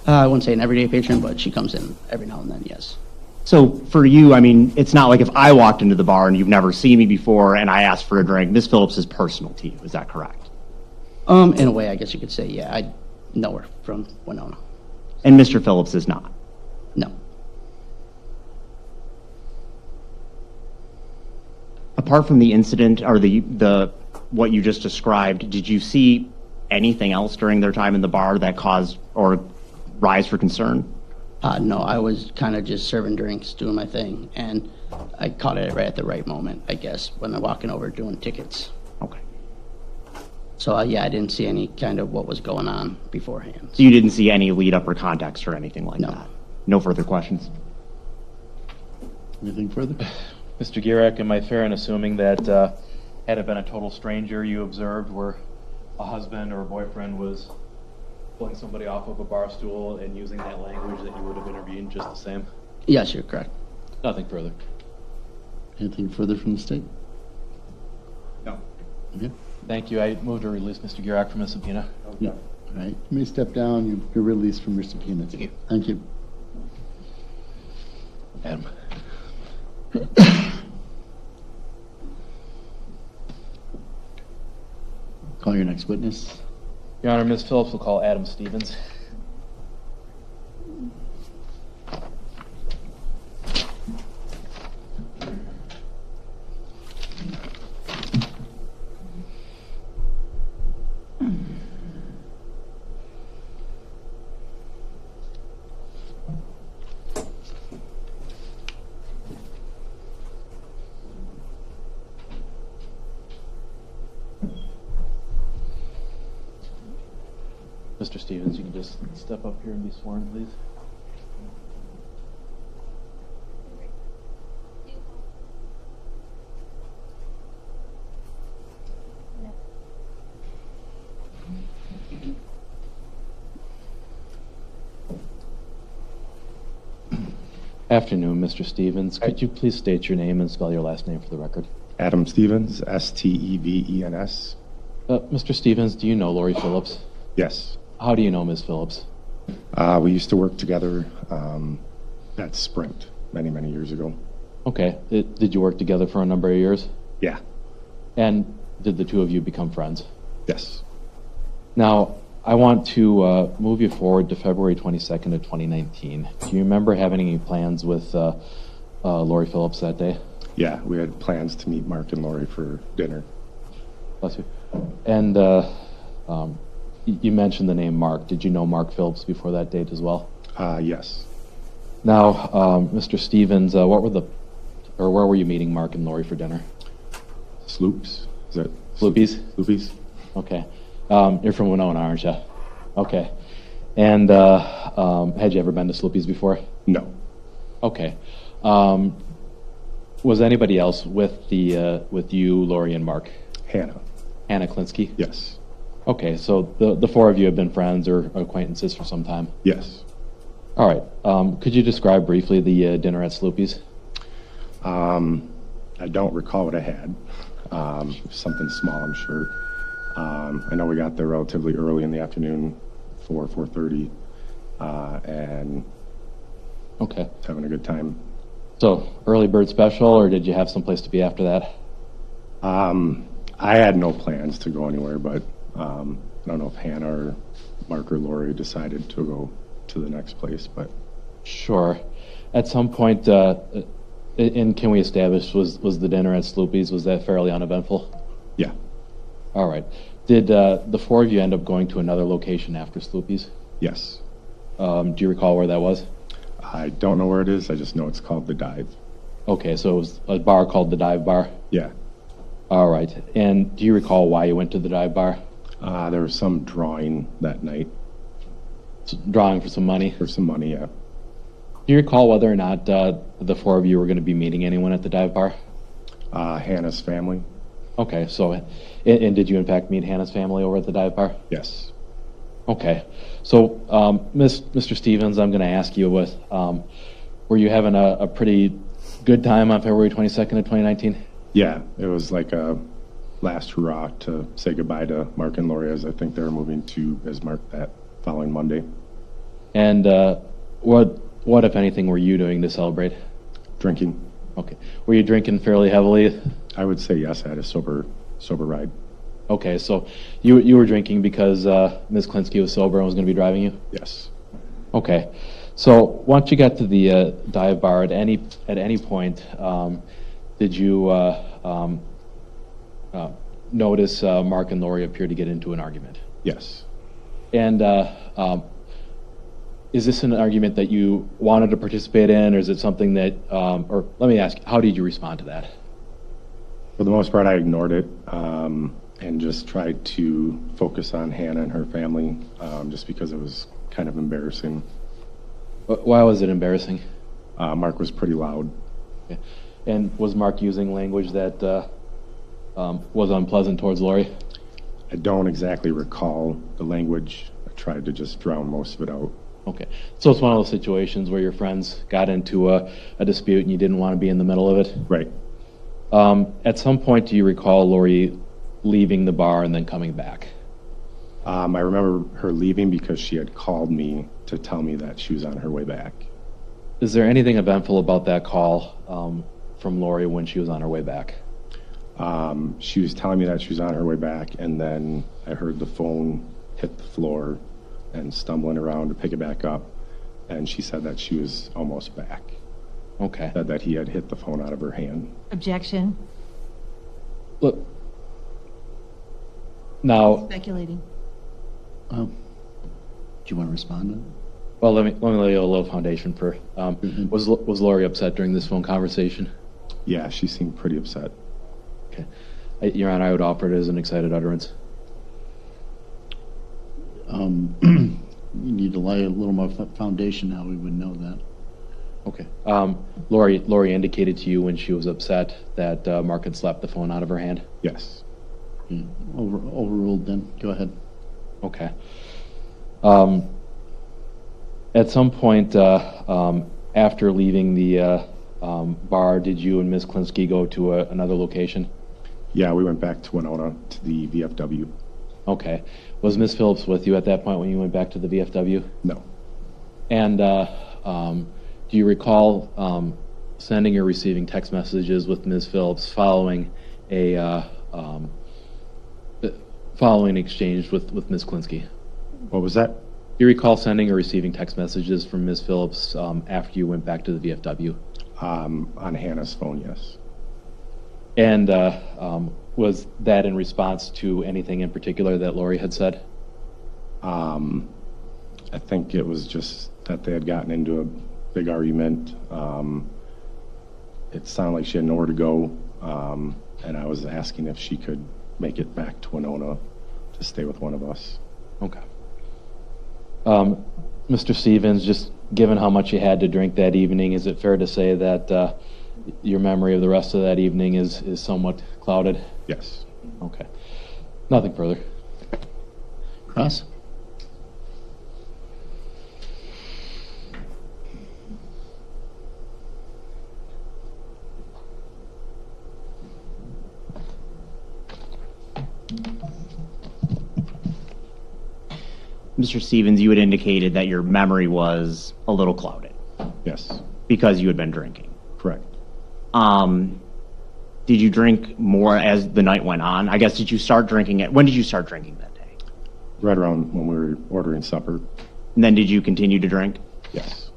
I wouldn't say an everyday patron, but she comes in every now and then, yes. So for you, I mean, it's not like if I walked into the bar and you've never seen me before and I asked for a drink, Miss Phillips is personal to you, is that correct? In a way, I guess you could say, yeah, I know her from Winona. And Mr. Phillips is not? No. Apart from the incident or the what you just described, did you see anything else during their time in the bar that caused or rise for concern? No, I was kind of just serving drinks, doing my thing, and I caught it right at the right moment, I guess, when I'm walking over doing tickets. Okay. So, yeah, I didn't see any kind of what was going on beforehand. So you didn't see any lead up or context or anything like No. that? No further questions? Anything further? Mr. Gierek, am I fair in assuming that had it been a total stranger you observed where a husband or a boyfriend was pulling somebody off of a bar stool and using that language that you would have intervened just the same? Yes, you're correct. Nothing further. Anything further from the state? No. Okay. Thank you. I move to release Mr. Gierek from his subpoena. Yeah. All right. You may step down. You're released from your subpoena. Thank you. Thank you. Adam. Call your next witness. Your Honor, Ms. Phillips will call Adam Stevens. Mr. Stevens, you can just step up here and be sworn, please. Afternoon, Mr. Stevens. Could you please state your name and spell your last name for the record? Adam Stevens, Stevens. Mr. Stevens, do you know Lori Phillips? Yes. How do you know Ms. Phillips? We used to work together at Sprint many, many years ago. Okay. Did you work together for a number of years? Yeah. And did the two of you become friends? Yes. Now, I want to move you forward to February 22nd of 2019. Do you remember having any plans with Lori Phillips that day? Yeah, we had plans to meet Mark and Lori for dinner. Bless you. And you mentioned the name Mark. Did you know Mark Phillips before that date as well? Yes. Now, Mr. Stevens, where were you meeting Mark and Lori for dinner? Sloops? Is that Sloopies? Sloopies? Okay. You're from Winona, aren't you? Okay. And had you ever been to Sloopies before? No. Okay. Was anybody else with you, Lori, and Mark? Hannah. Hannah Kinsky? Yes. Okay, so the four of you have been friends or acquaintances for some time? Yes. All right. Could you describe briefly the dinner at Sloopies? I don't recall what I had. Something small, I'm sure. I know we got there relatively early in the afternoon, 4:30, and okay, having a good time. So early bird special, or did you have some place to be after that? I had no plans to go anywhere, but I don't know if Hannah or Mark or Lori decided to go to the next place, but sure. At some point, and can we establish was the dinner at Sloopies, was that fairly uneventful? Yeah. All right. Did the four of you end up going to another location after Sloopies? Yes. Do you recall where that was? I don't know where it is. I just know it's called The Dive. Okay, so it was a bar called the Dive Bar? Yeah. All right. And do you recall why you went to the Dive Bar? There was some drawing that night. Drawing for some money? For some money, yeah. Do you recall whether or not the four of you were going to be meeting anyone at the Dive Bar? Hannah's family. Okay, so, and did you in fact meet Hannah's family over at the Dive Bar? Yes. Okay, so Mr. Stevens, I'm going to ask you, were you having a pretty good time on February 22nd of 2019? Yeah, it was like a last hurrah to say goodbye to Mark and Lori, as I think they were moving to Bismarck that following Monday. And what, if anything, were you doing to celebrate? Drinking. Okay. Were you drinking fairly heavily? I would say yes. I had a sober ride. Okay, so you were drinking because Ms. Kinsky was sober and was going to be driving you? Yes. Okay. So once you got to the dive bar, at any point, did you notice Mark and Lori appear to get into an argument? Yes. And is this an argument that you wanted to participate in, or is it something that, or let me ask, how did you respond to that? For the most part, I ignored it and just tried to focus on Hannah and her family, just because it was kind of embarrassing. Why was it embarrassing? Mark was pretty loud. Okay. And was Mark using language that was unpleasant towards Lori? I don't exactly recall the language. I tried to just drown most of it out. Okay. So it's one of those situations where your friends got into a dispute and you didn't want to be in the middle of it? Right. At some point, do you recall Lori leaving the bar and then coming back? I remember her leaving because she had called me to tell me that she was on her way back. Is there anything eventful about that call from Lori when she was on her way back? She was telling me that she was on her way back, and then I heard the phone hit the floor and stumbling around to pick it back up, and she said that she was almost back. Okay. Said that he had hit the phone out of her hand. Objection. Look. Now, Speculating. Do you want to respond to that? well, let me lay a little foundation for. Was Lori upset during this phone conversation? Yeah, she seemed pretty upset. Okay. Your Honor, I would offer it as an excited utterance. You need to lay a little more foundation how we would know that. Okay. Lori indicated to you when she was upset that Mark had slapped the phone out of her hand? Yes. Yeah. Overruled then. Go ahead. Okay. At some point after leaving the bar, did you and Ms. Kinsky go to another location? Yeah, we went back to Winona to the VFW. Okay. Was Ms. Phillips with you at that point when you went back to the VFW? No. And do you recall sending or receiving text messages with Ms. Phillips following an exchange with Ms. Kinsky? What was that? Do you recall sending or receiving text messages from Ms. Phillips after you went back to the VFW? On Hannah's phone, yes. And was that in response to anything in particular that Lori had said? I think it was just that they had gotten into a big argument. It sounded like she had nowhere to go, and I was asking if she could make it back to Winona to stay with one of us. Okay. Mr. Stevens, just given how much you had to drink that evening, is it fair to say that your memory of the rest of that evening is somewhat clouded? Yes. Okay. Nothing further. Crosse? Mr. Stevens, you had indicated that your memory was a little clouded Yes, because you had been drinking. correct. Did you drink more as the night went on? I guess, did you start drinking when did you start drinking that day? Right around when we were ordering supper. And then did you continue to drink? Yes,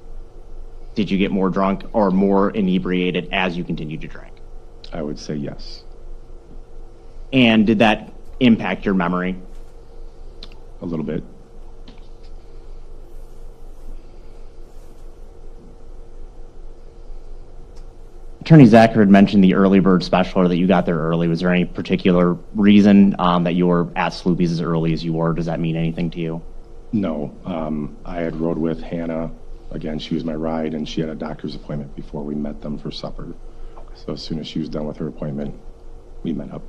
Did you get more drunk or more inebriated as you continued to drink? I would say yes. And did that impact your memory? A little bit. Attorney Zacher had mentioned the early bird special, or that you got there early. Was there any particular reason that you were at Sloopy's as early as you were? Does that mean anything to you? No, I had rode with Hannah. Again, she was my ride, and she had a doctor's appointment before we met them for supper. So as soon as she was done with her appointment, we met up.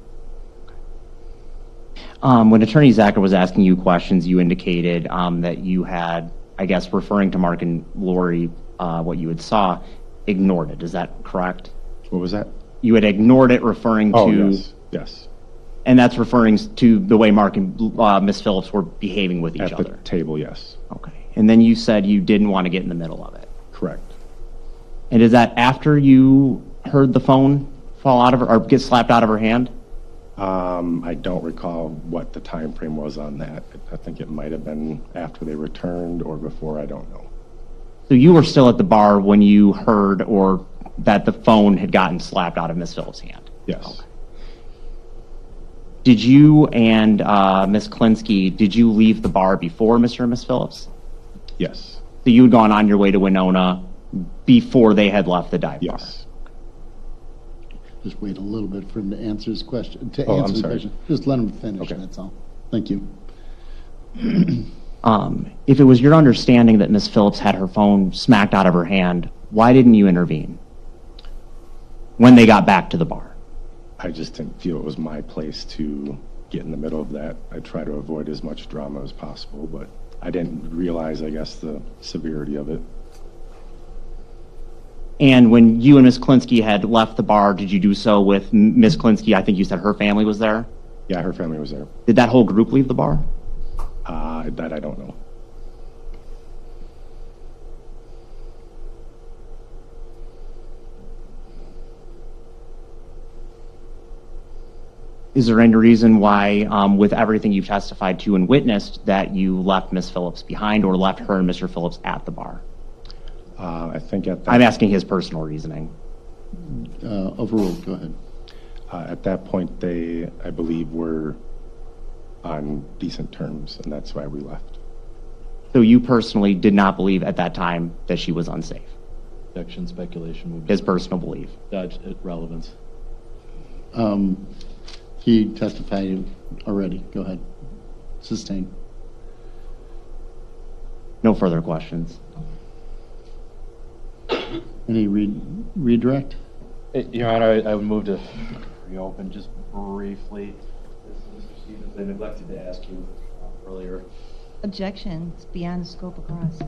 When Attorney Zacher was asking you questions, you indicated that you had, I guess, referring to Mark and Lori, what you had saw, ignored it. Is that correct? What was that? You had ignored it, referring to... Oh, yes. And that's referring to the way Mark and Miss Phillips were behaving with each At other? the table, yes. Okay. And then you said you didn't want to get in the middle of it. Correct. And is that after you heard the phone fall out of her, or get slapped out of her hand? I don't recall what the time frame was on that. I think it might have been after they returned or before, I don't know. So you were still at the bar when you heard or that the phone had gotten slapped out of Miss Phillips' hand? Yes. Okay. Did you and Miss Kinsky, did you leave the bar before Mr. and Miss Phillips? Yes. So you had gone on your way to Winona before they had left the dive bar? Yes. Just wait a little bit for him to answer his question. I'm sorry. Just let him finish, Okay. that's all. Thank you. If it was your understanding that Miss Phillips had her phone smacked out of her hand, why didn't you intervene? when they got back to the bar? I just didn't feel it was my place to get in the middle of that. I try to avoid as much drama as possible, but I didn't realize, I guess, the severity of it. And when you and Ms. Kinsky had left the bar, did you do so with Ms. Kinsky? I think you said her family was there. Yeah, her family was there. Did that whole group leave the bar? That I don't know. Is there any reason why, with everything you've testified to and witnessed, that you left Ms. Phillips behind or left her and Mr. Phillips at the bar? I think at that... I'm asking his personal reasoning. Overruled, go ahead. At that point, they, I believe, were on decent terms, and that's why we left. So you personally did not believe at that time that she was unsafe? Objection, speculation. His personal belief. Dodge relevance. He testified already. Go ahead. Sustain. No further questions. Any redirect? Your Honor, I would move to reopen just briefly. Mr. Stevens, I neglected to ask you earlier. Objection. It's beyond the scope of cross.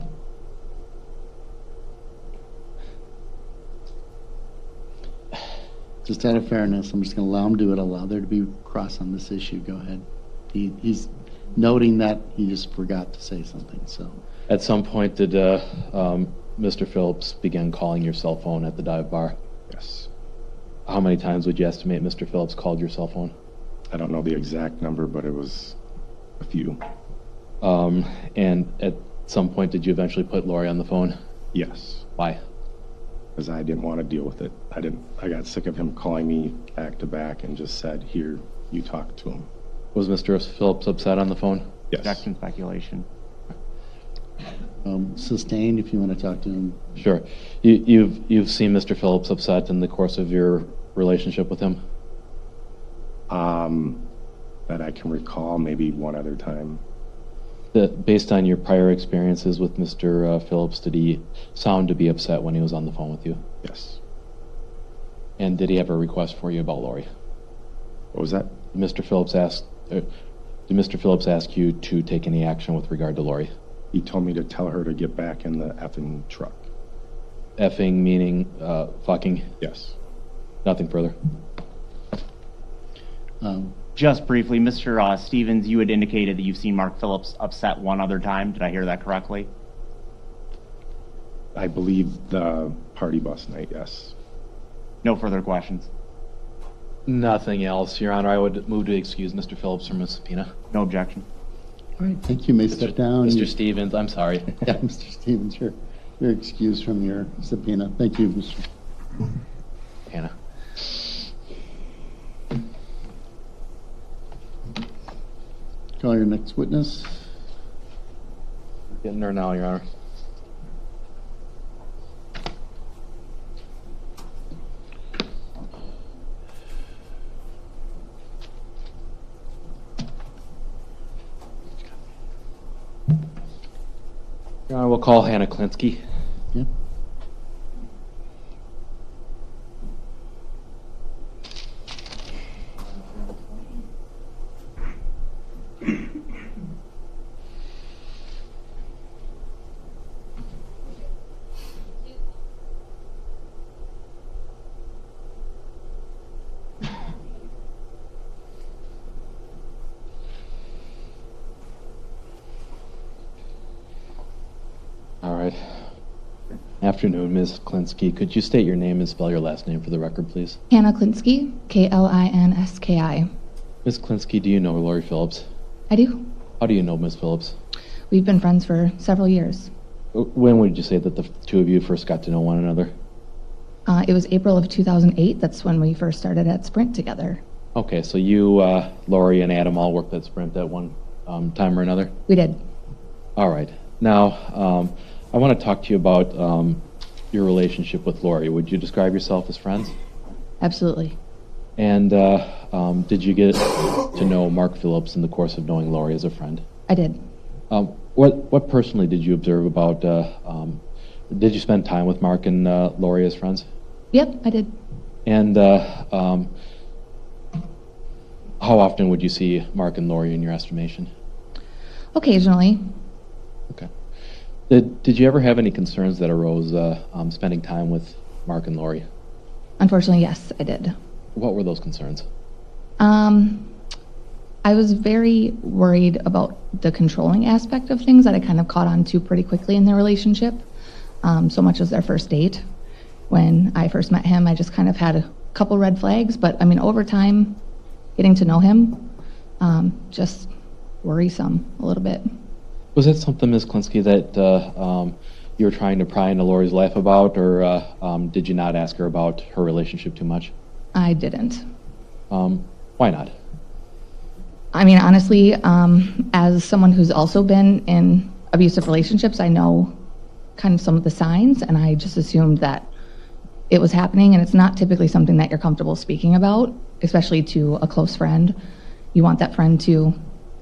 Just out of fairness, I'm just going to allow him to do it. Allow there to be cross on this issue. Go ahead. He's noting that he just forgot to say something. So, at some point, did Mr. Phillips begin calling your cell phone at the dive bar? Yes. How many times would you estimate Mr. Phillips called your cell phone? I don't know the exact number, but it was a few. And at some point, did you eventually put Lori on the phone? Yes. Why? Because I didn't want to deal with it. I got sick of him calling me back to back and just said, here, you talk to him. Was Mr. Phillips upset on the phone? Yes. Objection, speculation. Sustain if you want to talk to him. Sure. You've seen Mr. Phillips upset in the course of your relationship with him? That I can recall, maybe one other time. Based on your prior experiences with Mr. Phillips, did he sound to be upset when he was on the phone with you? Yes. And did he have a request for you about Lori? What was that? Did Mr. Phillips ask you to take any action with regard to Lori? He told me to tell her to get back in the effing truck. Effing meaning fucking? Yes. Nothing further? Just briefly, Mr. Stevens, you had indicated that you've seen Mark Phillips upset one other time. Did I hear that correctly? I believe the party bus night, yes. No further questions. Nothing else, Your Honor. I would move to excuse Mr. Phillips from his subpoena. No objection. All right, thank you. May step down. Mr. Stevens, I'm sorry. Yeah, Mr. Stevens, you're excused from your subpoena. Thank you, Mr. Hannah. Call your next witness. Getting there now, Your Honor. Your Honor, we'll call Hannah Kinsky. Yep. All right. Afternoon, Ms. Kinsky. Could you state your name and spell your last name for the record, please? Hannah Kinsky, Klinski. Ms. Kinsky, do you know Lori Phillips? I do. How do you know Ms. Phillips? We've been friends for several years. When would you say that the two of you first got to know one another? It was April of 2008. That's when we first started at Sprint together. Okay, so you, Lori, and Adam all worked at Sprint at one time or another? We did. All right. Now, I want to talk to you about your relationship with Lori. Would you describe yourself as friends? Absolutely. And did you get to know Mark Phillips in the course of knowing Lori as a friend? I did. What personally did you observe about, did you spend time with Mark and Lori as friends? Yep, I did. And how often would you see Mark and Lori in your estimation? Occasionally. Okay. Did you ever have any concerns that arose spending time with Mark and Lori? Unfortunately, yes, I did. What were those concerns? I was very worried about the controlling aspect of things that I kind of caught on to pretty quickly in their relationship, so much as their first date. When I first met him, I just kind of had a couple red flags, but I mean, over time, getting to know him, just worrisome a little bit. Was that something, Ms. Kinsky, that you were trying to pry into Lori's life about, or did you not ask her about her relationship too much? I didn't. Why not? I mean, honestly, as someone who's also been in abusive relationships, I know kind of some of the signs, and I just assumed that it was happening, and it's not typically something that you're comfortable speaking about, especially to a close friend. You want that friend to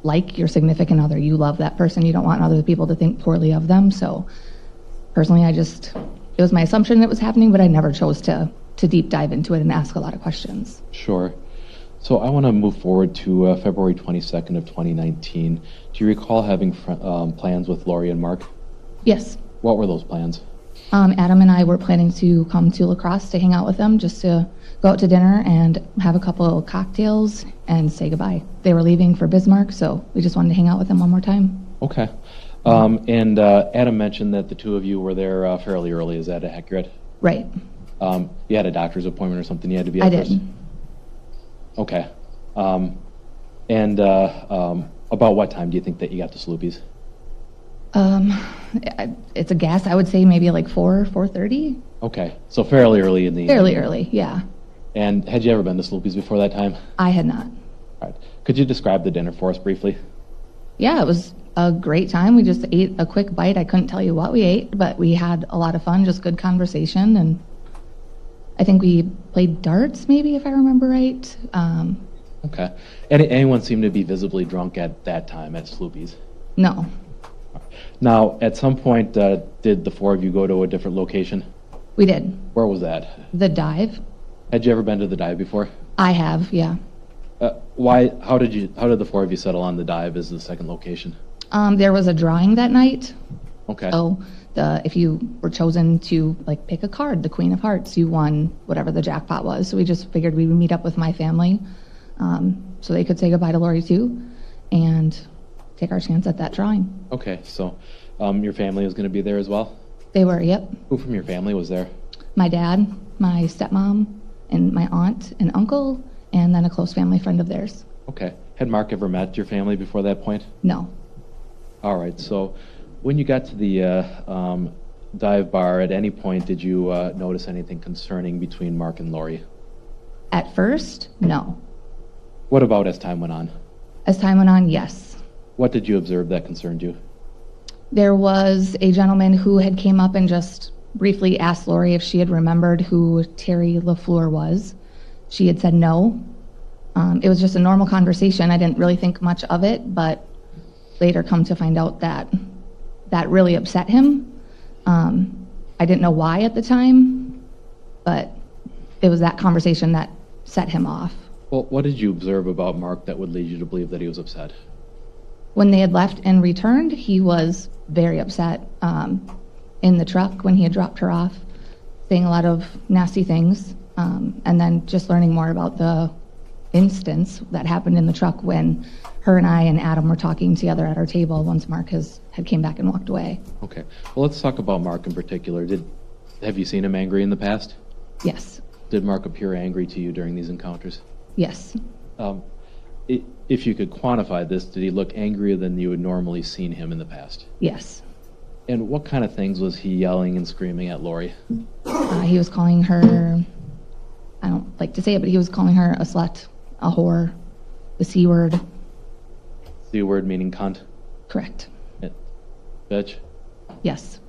like your significant other. You love that person. You don't want other people to think poorly of them. So personally, it was my assumption it was happening, but I never chose to deep dive into it and ask a lot of questions. Sure. So I want to move forward to February 22nd of 2019. Do you recall having plans with Lori and Mark? Yes. What were those plans? Adam and I were planning to come to La Crosse to hang out with them, just to go out to dinner and have a couple of cocktails and say goodbye. They were leaving for Bismarck, so we just wanted to hang out with them one more time. Okay. And Adam mentioned that the two of you were there fairly early. Is that accurate? Right. You had a doctor's appointment or something you had to be at I first? did. Okay. And about what time do you think that you got to Sloopy's? It's a guess. I would say maybe like 4:30. Okay. So fairly early in the Fairly evening. early, yeah. And had you ever been to Sloopy's before that time? I had not. All right. Could you describe the dinner for us briefly? Yeah, it was a great time. We just ate a quick bite. I couldn't tell you what we ate, but we had a lot of fun, just good conversation, and I think we played darts, maybe, if I remember right. Okay. Anyone seem to be visibly drunk at that time at Sloopy's? No. Now, at some point, did the four of you go to a different location? We did. Where was that? The dive. Had you ever been to the dive before? I have, yeah. Why? How did the four of you settle on the dive as the second location? There was a drawing that night. Okay. So if you were chosen to like pick a card, the Queen of Hearts, you won whatever the jackpot was. So we just figured we would meet up with my family, so they could say goodbye to Lori too, and take our chance at that drawing. Okay. So, your family is going to be there as well? They were, yep. Who from your family was there? My dad, my stepmom, and my aunt and uncle, and then a close family friend of theirs. Okay. Had Mark ever met your family before that point? No. All right. So, when you got to the dive bar, at any point did you notice anything concerning between Mark and Lori? At first, no. What about as time went on? As time went on, yes. What did you observe that concerned you? There was a gentleman who had came up and just briefly asked Lori if she had remembered who Terry LaFleur was. She had said no. It was just a normal conversation. I didn't really think much of it, but later come to find out that that really upset him. I didn't know why at the time, but it was that conversation that set him off. Well, what did you observe about Mark that would lead you to believe that he was upset? When they had left and returned, he was very upset in the truck when he had dropped her off, saying a lot of nasty things, and then just learning more about the instance that happened in the truck when her and I and Adam were talking together at our table once Mark had came back and walked away. Okay. Well, let's talk about Mark in particular. Have you seen him angry in the past? Yes. Did Mark appear angry to you during these encounters? Yes. If you could quantify this, did he look angrier than you had normally seen him in the past? Yes. And what kind of things was he yelling and screaming at Lori? He was calling her, I don't like to say it, but he was calling her a slut, a whore, the C word. C word meaning cunt? Correct. Bitch? Yes.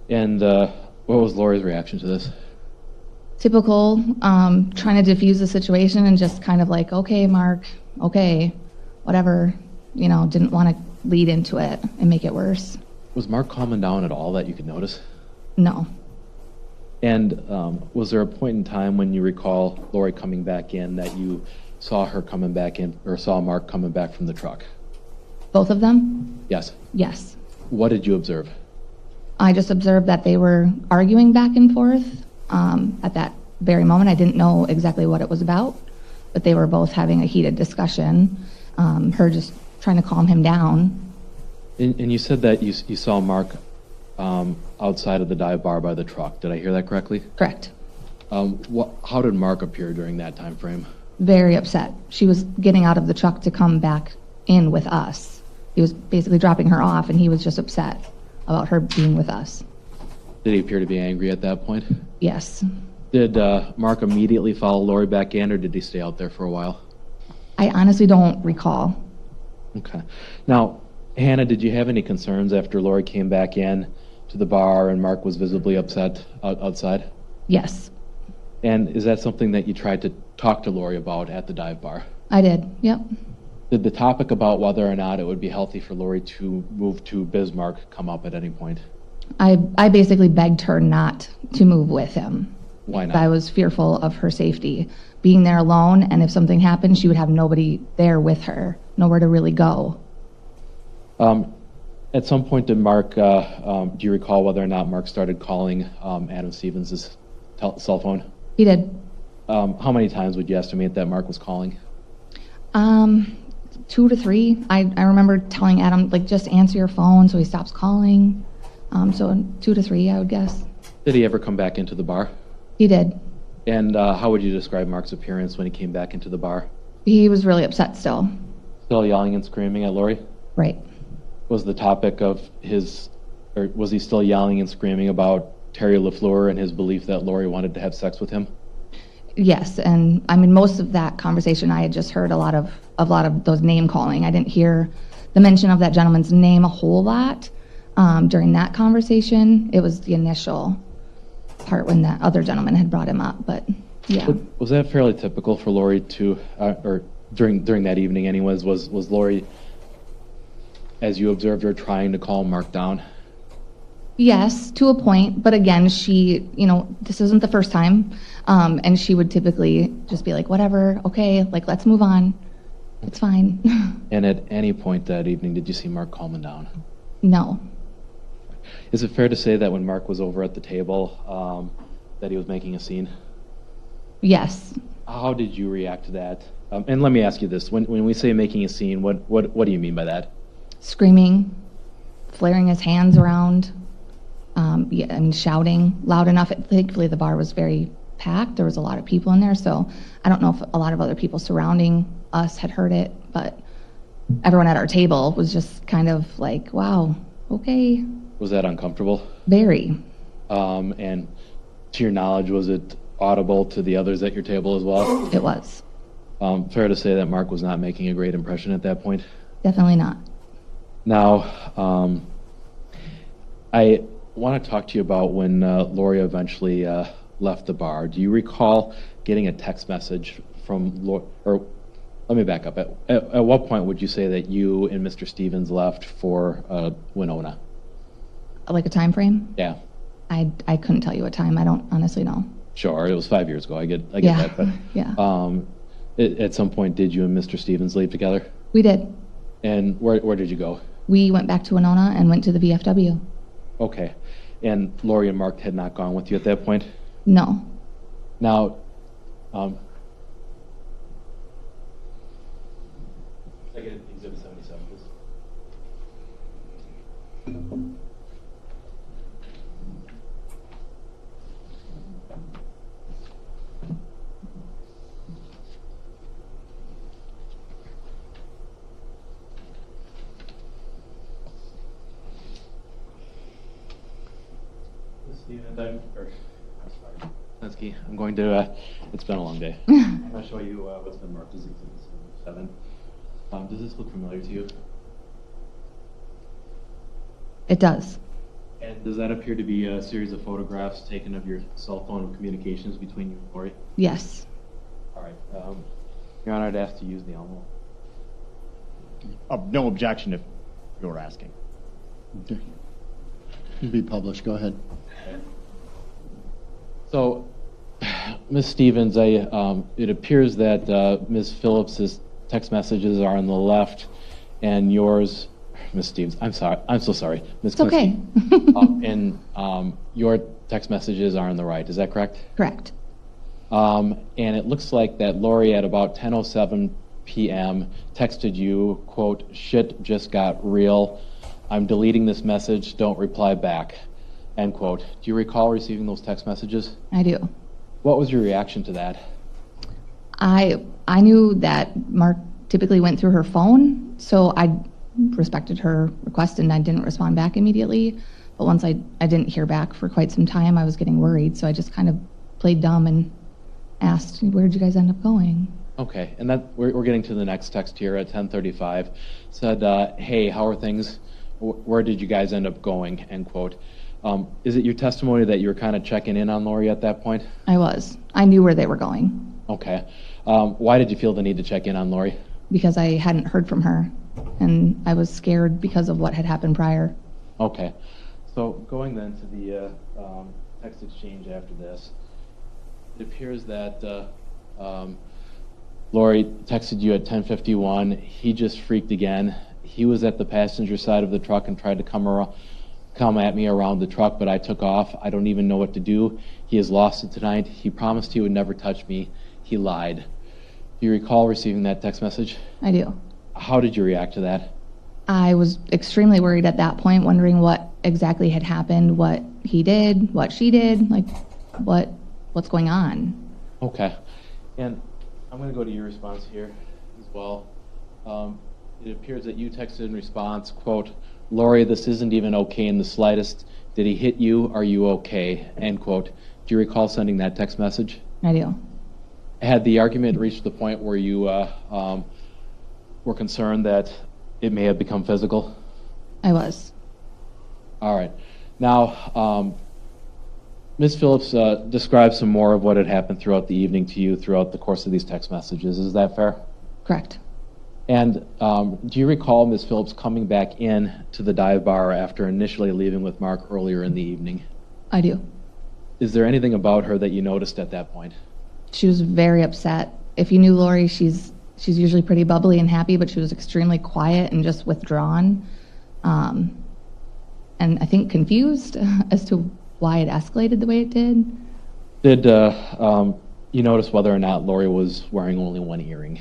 And what was Lori's reaction to this? Typical, trying to diffuse the situation and just kind of like, okay, Mark, okay, whatever, didn't want to lead into it and make it worse. Was Mark calming down at all that you could notice? No. And was there a point in time when you recall Lori coming back in that you saw her coming back in, or saw Mark coming back from the truck? Both of them? Yes. Yes. What did you observe? I just observed that they were arguing back and forth at that very moment. I didn't know exactly what it was about, but they were both having a heated discussion, her just trying to calm him down. And you said that you saw Mark outside of the dive bar by the truck. Did I hear that correctly? Correct. How did Mark appear during that time frame? Very upset. She was getting out of the truck to come back in with us. He was basically dropping her off, and he was just upset about her being with us. Did he appear to be angry at that point? Yes. Did Mark immediately follow Lori back in, or did he stay out there for a while? I honestly don't recall. Okay. Now, Hannah, did you have any concerns after Lori came back in to the bar and Mark was visibly upset outside? Yes. And is that something that you tried to talk to Lori about at the dive bar? I did, yep. Did the topic about whether or not it would be healthy for Lori to move to Bismarck come up at any point? I basically begged her not to move with him. Why not? I was fearful of her safety. Being there alone, and if something happened, she would have nobody there with her, nowhere to really go. At some point did Mark, do you recall whether or not Mark started calling Adam Stevens' cell phone? He did. How many times would you estimate that Mark was calling? 2 to 3. I remember telling Adam, like, just answer your phone so he stops calling. So 2 to 3, I would guess. Did he ever come back into the bar? He did. And how would you describe Mark's appearance when he came back into the bar? He was really upset still. Still yelling and screaming at Lori? Right. Was the topic of or was he still yelling and screaming about Terry LaFleur and his belief that Lori wanted to have sex with him? Yes, and I mean, most of that conversation, I had just heard a lot of those name calling. I didn't hear the mention of that gentleman's name a whole lot during that conversation. It was the initial part when that other gentleman had brought him up, but yeah. Was that fairly typical for Lori to, or during that evening anyways, was Lori, as you observed her, trying to calm Mark down? Yes, to a point, but again, she, this isn't the first time, and she would typically just be like, whatever, okay, like, let's move on. It's fine. And at any point that evening, did you see Mark calming down? No. Is it fair to say that when Mark was over at the table, that he was making a scene? Yes. How did you react to that? And let me ask you this, when we say making a scene, what do you mean by that? Screaming, flaring his hands around, shouting loud enough. Thankfully, the bar was very packed. There was a lot of people in there, so I don't know if a lot of other people surrounding us had heard it, but everyone at our table was just kind of like, wow, okay. Was that uncomfortable? Very. And to your knowledge, was it audible to the others at your table as well? It was. Fair to say that Mark was not making a great impression at that point? Definitely not. Now, I want to talk to you about when Lori eventually left the bar. Do you recall getting a text message from Lori, or let me back up. At what point would you say that you and Mr. Stevens left for Winona? Like a time frame? Yeah. I couldn't tell you a time. I don't honestly know. Sure, it was 5 years ago. I get Yeah. that. But, Yeah. At some point, did you and Mr. Stevens leave together? We did. And where did you go? We went back to Winona and went to the VFW. Okay. And Lori and Mark had not gone with you at that point? No. Now, I get Exhibit 77, please. Kinsky, I'm going to, it's been a long day. I'm going to show you what's been marked as Exhibit 7. Does this look familiar to you? It does. And does that appear to be a series of photographs taken of your cell phone communications between you and Lori? Yes. All right. Your Honor, I'd ask to use the envelope. No objection if you're asking. Okay. It'll be published. Go ahead. So, Ms. Stevens, it appears that Ms. Phillips's text messages are on the left, and yours, Ms. Stevens, I'm sorry, I'm so sorry, Ms. It's okay. and your text messages are on the right. Is that correct? Correct. And it looks like that Lori at about 10:07 p.m. texted you, quote, "Shit just got real. I'm deleting this message. Don't reply back," end quote. Do you recall receiving those text messages? I do. What was your reaction to that? I knew that Mark typically went through her phone, so I respected her request and I didn't respond back immediately. But once I didn't hear back for quite some time, I was getting worried, so I just kind of played dumb and asked, "Where'd you guys end up going?" Okay, and that we're getting to the next text here at 10:35. Said, "Hey, how are things? Where did you guys end up going?" End quote. Is it your testimony that you were kind of checking in on Lori at that point? I was. I knew where they were going Okay. Why did you feel the need to check in on Lori? because I hadn't heard from her, and I was scared because of what had happened prior. Okay. So going then to the text exchange after this, it appears that Lori texted you at 10:51. He just freaked again. He was at the passenger side of the truck and tried to come at me around the truck, but I took off. I don't even know what to do. He has lost it tonight. He promised he would never touch me. He lied. Do you recall receiving that text message? I do. How did you react to that? I was extremely worried at that point, wondering what exactly had happened, what he did, what she did, like what's going on. Okay. And I'm going to go to your response here as well. It appears that you texted in response, quote, "Lori, this isn't even okay in the slightest. Did he hit you? Are you okay?" End quote. Do you recall sending that text message? I do. Had the argument reached the point where you were concerned that it may have become physical? I was. All right. Now, Ms. Phillips described some more of what had happened throughout the evening to you throughout the course of these text messages. Is that fair? Correct. And do you recall Ms. Phillips coming back in to the dive bar after initially leaving with Mark earlier in the evening? I do. Is there anything about her that you noticed at that point? She was very upset. If you knew Lori, she's usually pretty bubbly and happy, but she was extremely quiet and just withdrawn. And I think confused as to why it escalated the way it did. Did you notice whether or not Lori was wearing only one earring?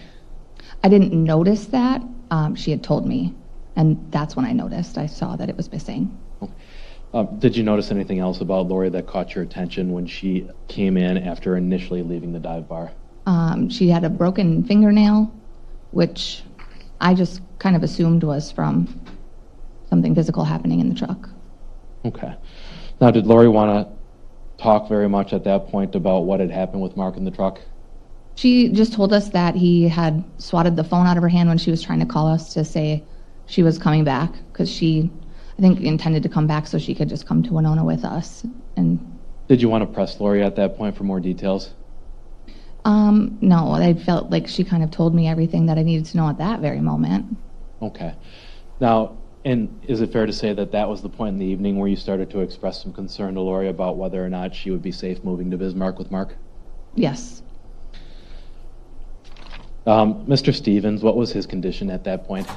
I didn't notice that. She had told me, and that's when I noticed. I saw that it was missing. Did you notice anything else about Lori that caught your attention when she came in after initially leaving the dive bar? She had a broken fingernail, which I just kind of assumed was from something physical happening in the truck. Okay. Now, did Lori want to talk very much at that point about what had happened with Mark in the truck? She just told us that he had swatted the phone out of her hand when she was trying to call us to say she was coming back, because she, I think, intended to come back so she could just come to Winona with us. And did you want to press Lori at that point for more details? No, I felt like she kind of told me everything that I needed to know at that very moment. Okay. Now, and is it fair to say that that was the point in the evening where you started to express some concern to Lori about whether or not she would be safe moving to Bismarck with Mark? Yes. Mr. Stevens, what was his condition at that point?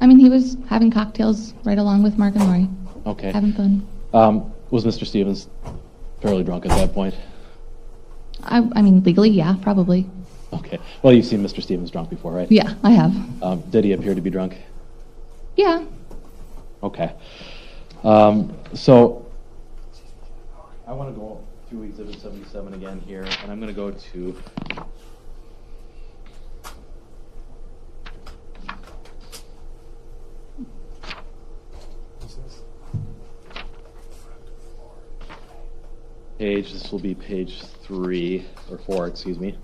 I mean, he was having cocktails right along with Mark and Lori. Okay. Having fun. Was Mr. Stevens fairly drunk at that point? I mean, legally, yeah, probably. Okay. Well, you've seen Mr. Stevens drunk before, right? Yeah, I have. Did he appear to be drunk? Yeah. Okay. So I want to go through Exhibit 77 again here, and I'm going to go to page, this will be page 3, or 4, excuse me.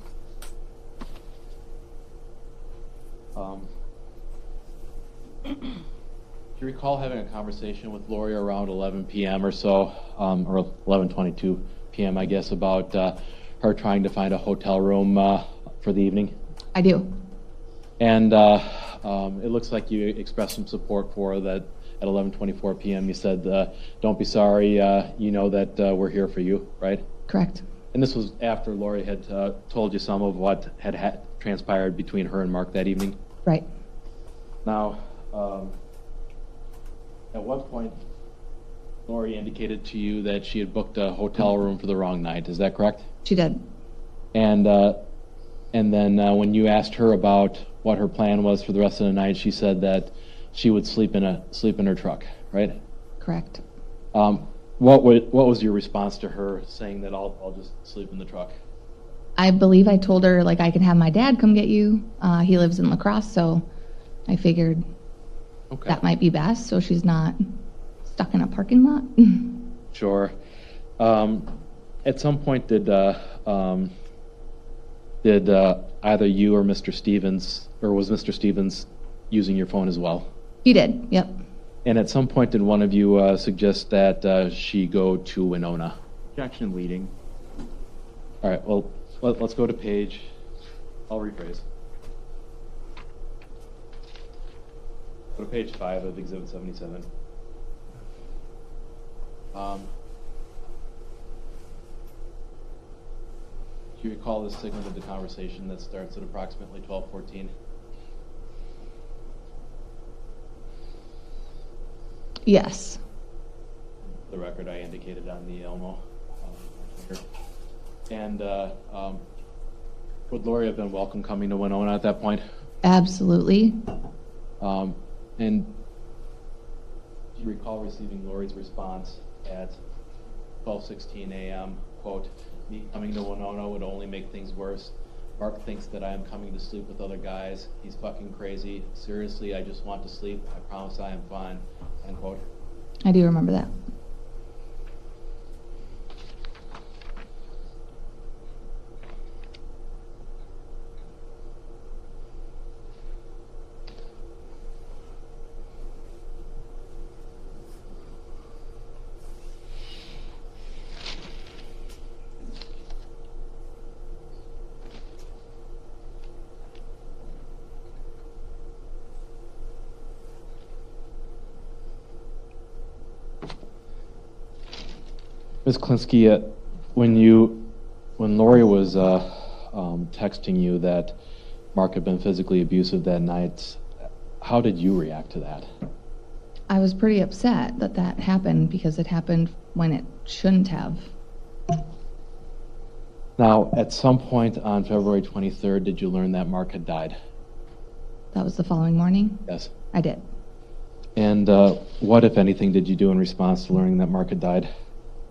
Do you recall having a conversation with Lori around 11 p.m. or so, or 11:22 p.m., I guess, about her trying to find a hotel room for the evening? I do. And it looks like you expressed some support for her that at 11:24 p.m. you said, don't be sorry, you know that we're here for you, right? Correct. And this was after Lori had told you some of what had transpired between her and Mark that evening? Right. Now, at what point Lori indicated to you that she had booked a hotel room for the wrong night? Is that correct? She did. And then when you asked her about what her plan was for the rest of the night, she said that she would sleep in her truck, right? Correct. What was your response to her saying that I'll just sleep in the truck? I believe I told her, like, I can have my dad come get you. He lives in La Crosse, so I figured that might be best, so she's not stuck in a parking lot. Sure. At some point, did either you or Mr. Stevens, or was Mr. Stevens using your phone as well? He did, yep. And at some point, did one of you suggest that she go to Winona? Objection leading. All right, well, let's go to page, I'll rephrase. Go to page 5 of Exhibit 77. Do you recall the segment of the conversation that starts at approximately 12:14? Yes. For the record, I indicated on the Elmo. And would Lori have been welcome coming to Winona at that point? Absolutely. And do you recall receiving Lori's response at 12:16 a.m., quote, "Me coming to Winona would only make things worse. Mark thinks that I am coming to sleep with other guys. He's fucking crazy. Seriously, I just want to sleep. I promise I am fine," end quote. I do remember that. Ms. Kinsky, when Lori was texting you that Mark had been physically abusive that night, how did you react to that? I was pretty upset that that happened because it happened when it shouldn't have. Now, at some point on February 23rd, did you learn that Mark had died? That was the following morning? Yes. I did. And what, if anything, did you do in response to learning that Mark had died?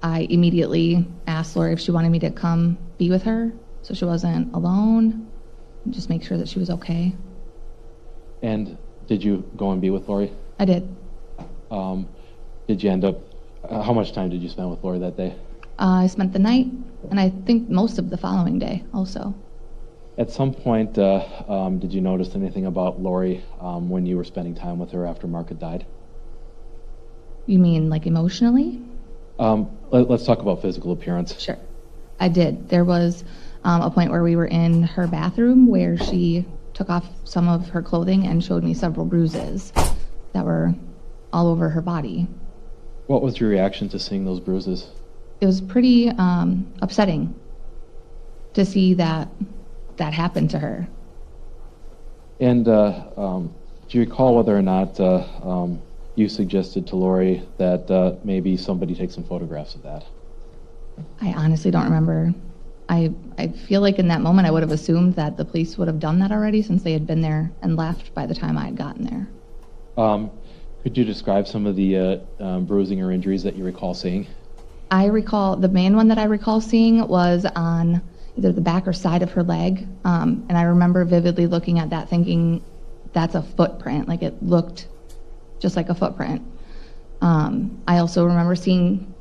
I immediately asked Lori if she wanted me to come be with her so she wasn't alone and just make sure that she was okay. And did you go and be with Lori? I did. Did you end up, how much time did you spend with Lori that day? I spent the night and I think most of the following day also. At some point, did you notice anything about Lori when you were spending time with her after Mark had died? You mean like emotionally? Let's talk about physical appearance. Sure. I did. There was a point where we were in her bathroom where she took off some of her clothing and showed me several bruises that were all over her body. What was your reaction to seeing those bruises? It was pretty upsetting to see that happened to her. And do you recall whether or not you suggested to Lori that maybe somebody take some photographs of that? I honestly don't remember. I feel like in that moment I would have assumed that the police would have done that already since they had been there and left by the time I had gotten there. Could you describe some of the bruising or injuries that you recall seeing? I recall, the main one that I recall seeing was on either the back or side of her leg. And I remember vividly looking at that thinking, that's a footprint. Like it looked just like a footprint. I also remember seeing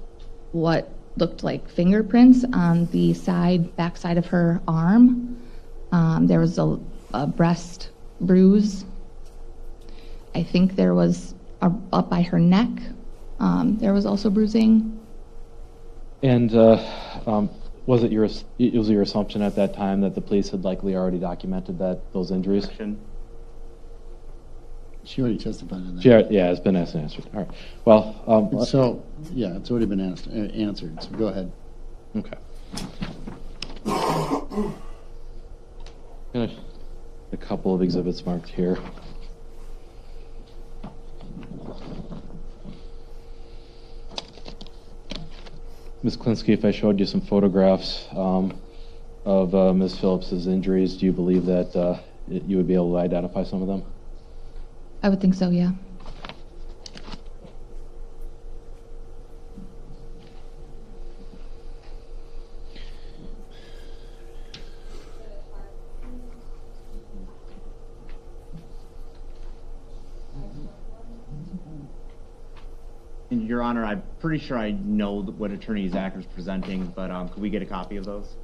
what looked like fingerprints on the back side of her arm. There was a breast bruise. I think there was up by her neck. There was also bruising. And was it your assumption at that time that the police had likely already documented those injuries? She already testified on that. Yeah, it's been asked and answered. All right. Well, So, yeah, it's already been answered, so go ahead. Okay. Got a couple of exhibits marked here. Ms. Kinsky, if I showed you some photographs of Ms. Phillips's injuries, do you believe that you would be able to identify some of them? I would think so, yeah. And Your Honor, I'm pretty sure I know what Attorney Zacker's presenting, but could we get a copy of those?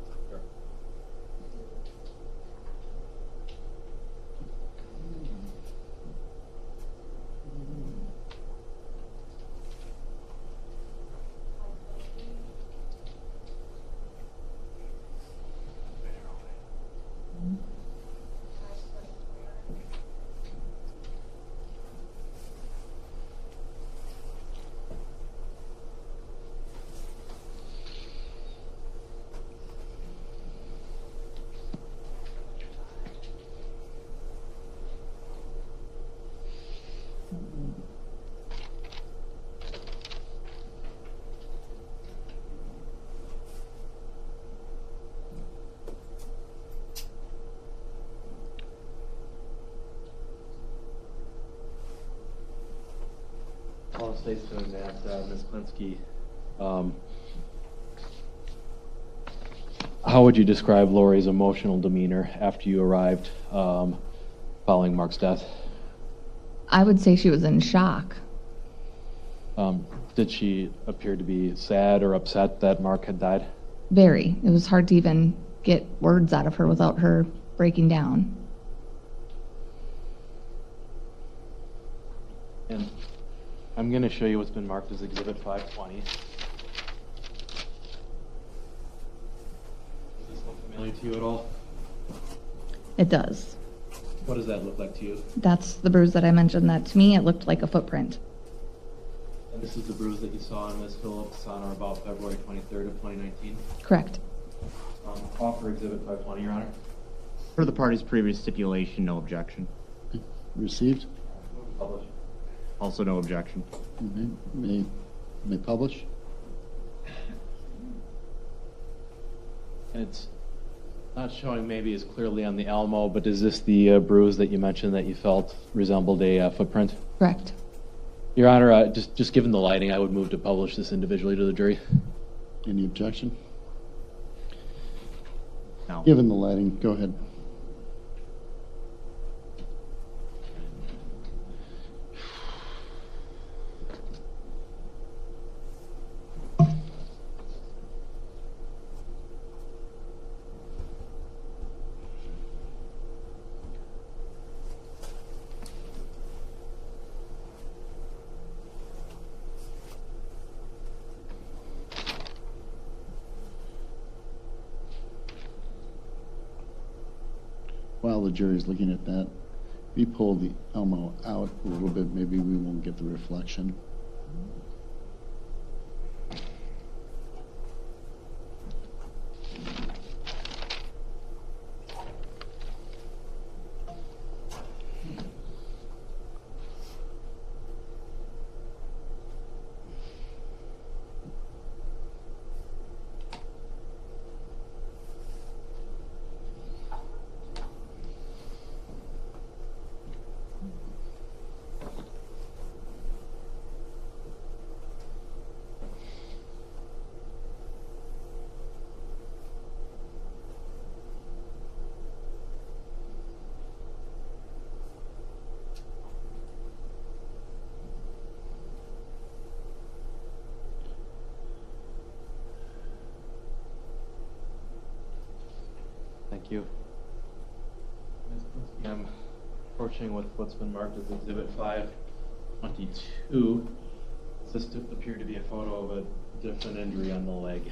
All states doing that, Ms. Kinsky. How would you describe Lori's emotional demeanor after you arrived following Mark's death? I would say she was in shock. Did she appear to be sad or upset that Mark had died? Very. It was hard to even get words out of her without her breaking down. And I'm going to show you what's been marked as Exhibit 520. Does this look familiar to you at all? It does. What does that look like to you? That's the bruise that I mentioned. That to me, it looked like a footprint. And this is the bruise that you saw on Ms. Phillips on or about February 23rd of 2019? Correct. Offer Exhibit 520, Your Honor. For the party's previous stipulation, no objection. Received? Publish. Also no objection. May publish? And it's not showing maybe as clearly on the Alamo, but is this the bruise that you mentioned that you felt resembled a footprint? Correct. Your Honor, just given the lighting, I would move to publish this individually to the jury. Any objection? No. Given the lighting, go ahead. While the jury's looking at that, if we pull the Elmo out a little bit, maybe we won't get the reflection. Thank you. Ms. Kinsky, I'm approaching with what's been marked as Exhibit 522. Does this appear to be a photo of a different injury on the leg?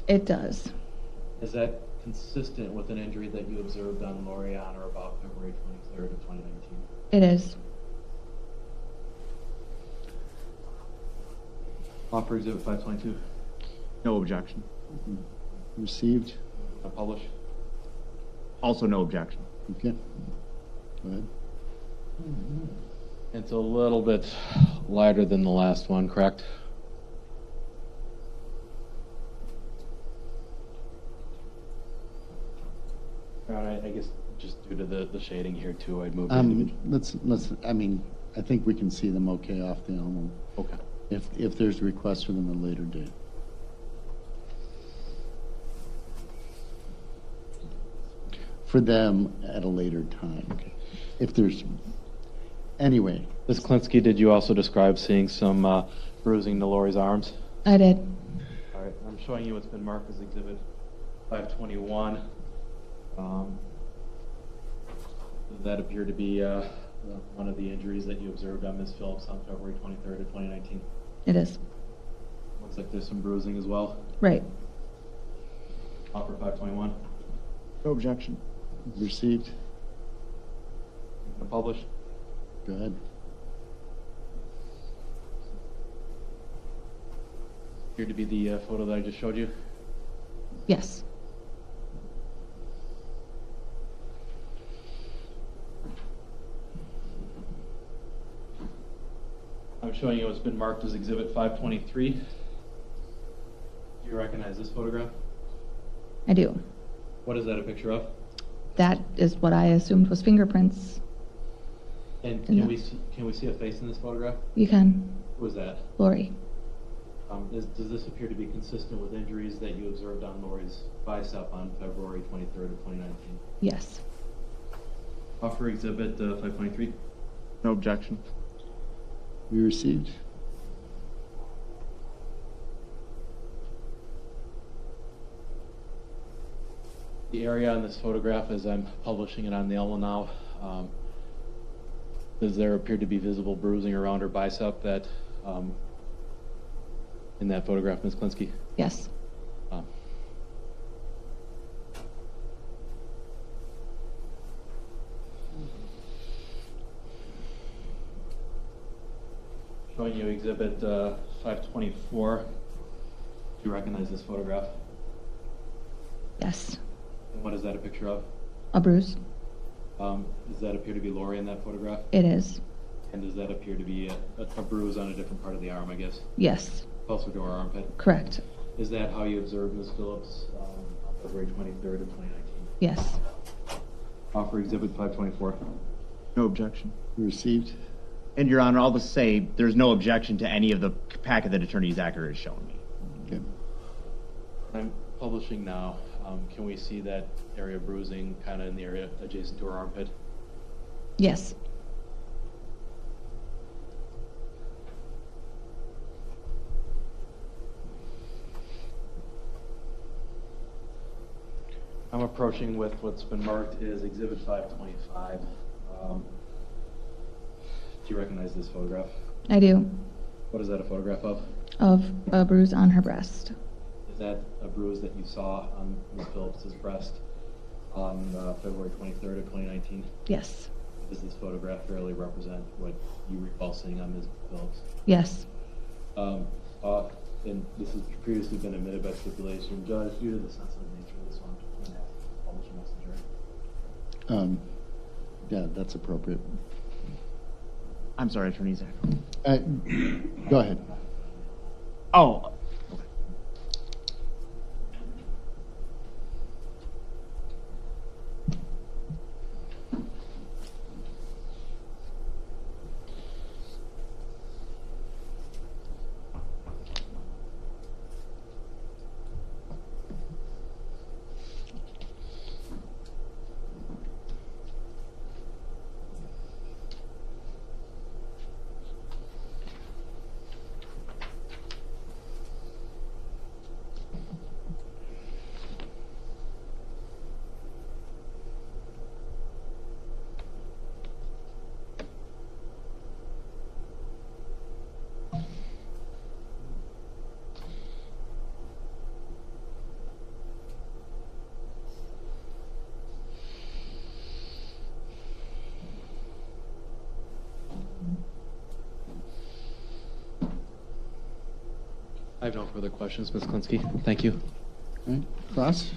It does. Is that consistent with an injury that you observed on Lori on or about February 23rd of 2019? It is. Offer Exhibit 522. No objection. Received. Publish. Also no objection. Okay. Go ahead. It's a little bit lighter than the last one, correct? All right, I guess just due to the shading here too, I'd move. I mean, I think we can see them okay off the envelope. Okay. If there's a request for them at a later date. For them at a later time. Okay. If there's, anyway. Ms. Kinsky, did you also describe seeing some bruising to Lori's arms? I did. All right, I'm showing you what's been marked as Exhibit 521. Does that appear to be one of the injuries that you observed on Ms. Phillips on February 23rd of 2019? It is. Looks like there's some bruising as well. Right. Offer 521. No objection. Received. Publish. Go ahead. Appeared to be the photo that I just showed you. Yes. I'm showing you what's been marked as Exhibit 523. Do you recognize this photograph? I do. What is that a picture of? That is what I assumed was fingerprints. And And can we see a face in this photograph? You can. Who is that? Lori. Does this appear to be consistent with injuries that you observed on Lori's bicep on February 23rd of 2019? Yes. Offer Exhibit 523. No objection. We received. The area on this photograph, as I'm publishing it on the Elmo now, does there appear to be visible bruising around her bicep that in that photograph, Ms. Kinsky? Yes. Showing you Exhibit 524. Do you recognize this photograph? Yes. And what is that a picture of? A bruise. Does that appear to be Lori in that photograph? It is. And does that appear to be a bruise on a different part of the arm, I guess? Yes. Closer to her armpit? Correct. Is that how you observed Ms. Phillips on February 23rd of 2019? Yes. Offer Exhibit 524. No objection. Received. And Your Honor, I'll just say there's no objection to any of the packet that Attorney Zacher has shown me. Okay. I'm publishing now. Can we see that area of bruising kind of in the area adjacent to her armpit? Yes. I'm approaching with what's been marked as Exhibit 525. Do you recognize this photograph? I do. What is that a photograph of? Of a bruise on her breast. Is that a bruise that you saw on Ms. Phillips' breast on February 23rd of 2019? Yes. Does this photograph fairly represent what you recall seeing on Ms. Phillips? Yes. And this has previously been admitted by stipulation. Judge, due to the sensitive nature of this one, I'm going to ask the publisher messenger. Yeah, that's appropriate. I'm sorry, Attorney Zacher. Go ahead. Oh. I have no further questions, Ms. Kinsky. Thank you. All right, Crosse?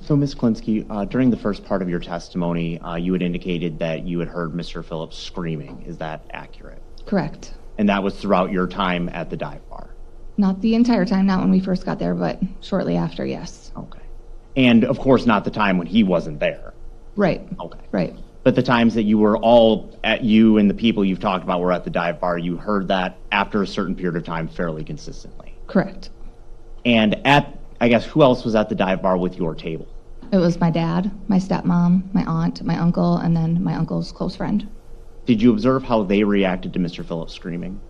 So, Ms. Kinsky, during the first part of your testimony, you had indicated that you had heard Mr. Phillips screaming. Is that accurate? Correct. And that was throughout your time at the dive bar? Not the entire time, not when we first got there, but shortly after, yes. Okay. And, of course, not the time when he wasn't there? Right. Okay. Right. But the times that you were all at, you and the people you've talked about were at the dive bar, you heard that after a certain period of time fairly consistently? Correct. And I guess, who else was at the dive bar with your table? It was my dad, my stepmom, my aunt, my uncle, and then my uncle's close friend. Did you observe how they reacted to Mr. Phillips screaming?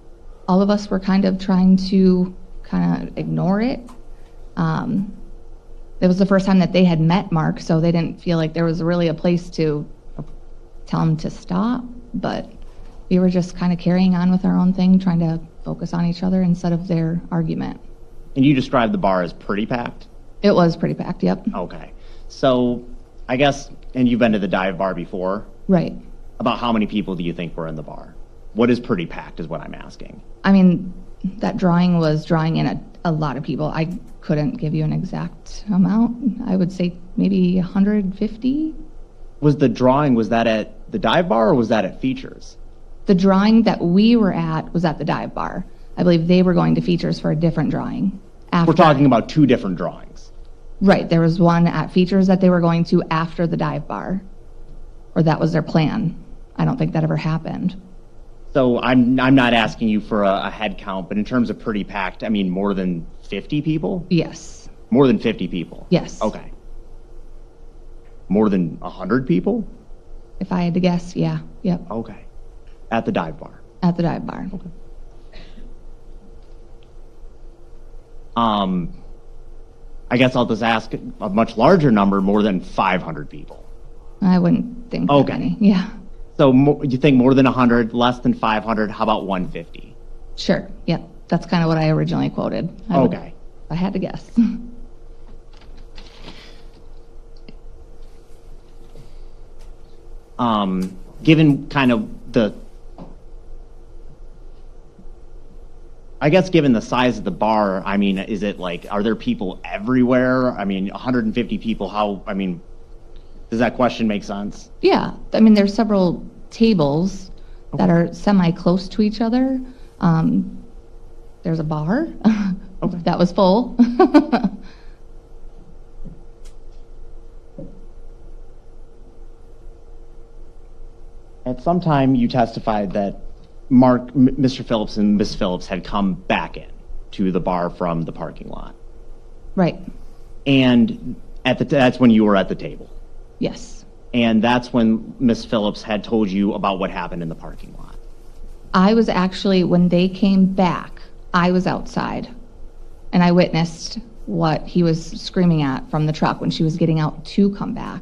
All of us were kind of trying to kind of ignore it. It was the first time that they had met Mark, so they didn't feel like there was really a place to tell him to stop, but we were just kind of carrying on with our own thing, trying to focus on each other instead of their argument. And you described the bar as pretty packed? It was pretty packed, yep. Okay. So, I guess, and you've been to the dive bar before? Right. About how many people do you think were in the bar? What is pretty packed is what I'm asking. I mean, that drawing was drawing in a lot of people. I couldn't give you an exact amount. I would say maybe 150. Was the drawing, was that at the dive bar or was that at Features? The drawing that we were at was at the dive bar. I believe they were going to Features for a different drawing. We're talking about two different drawings. Right. There was one at Features that they were going to after the dive bar. Or that was their plan. I don't think that ever happened. So I'm not asking you for a head count, but in terms of pretty packed, I mean more than 50 people? Yes. More than 50 people? Yes. Okay. More than 100 people? If I had to guess, yeah. Yep. Okay. At the dive bar? At the dive bar. Okay. I guess I'll just ask a much larger number, more than 500 people. I wouldn't think that Okay. many. Yeah. So you think more than 100, less than 500, how about 150? Sure. Yep. That's kind of what I originally quoted. Okay. If I had to guess. Given kind of I guess given the size of the bar, I mean, is it like, are there people everywhere? I mean, 150 people, does that question make sense? Yeah. I mean, there's several tables that are semi-close to each other. There's a bar that was full. At some time, you testified that Mr. Phillips and Miss Phillips had come back in to the bar from the parking lot. Right. And that's when you were at the table. Yes. And that's when Miss Phillips had told you about what happened in the parking lot. I was actually, when they came back, I was outside, and I witnessed what he was screaming at from the truck when she was getting out to come back.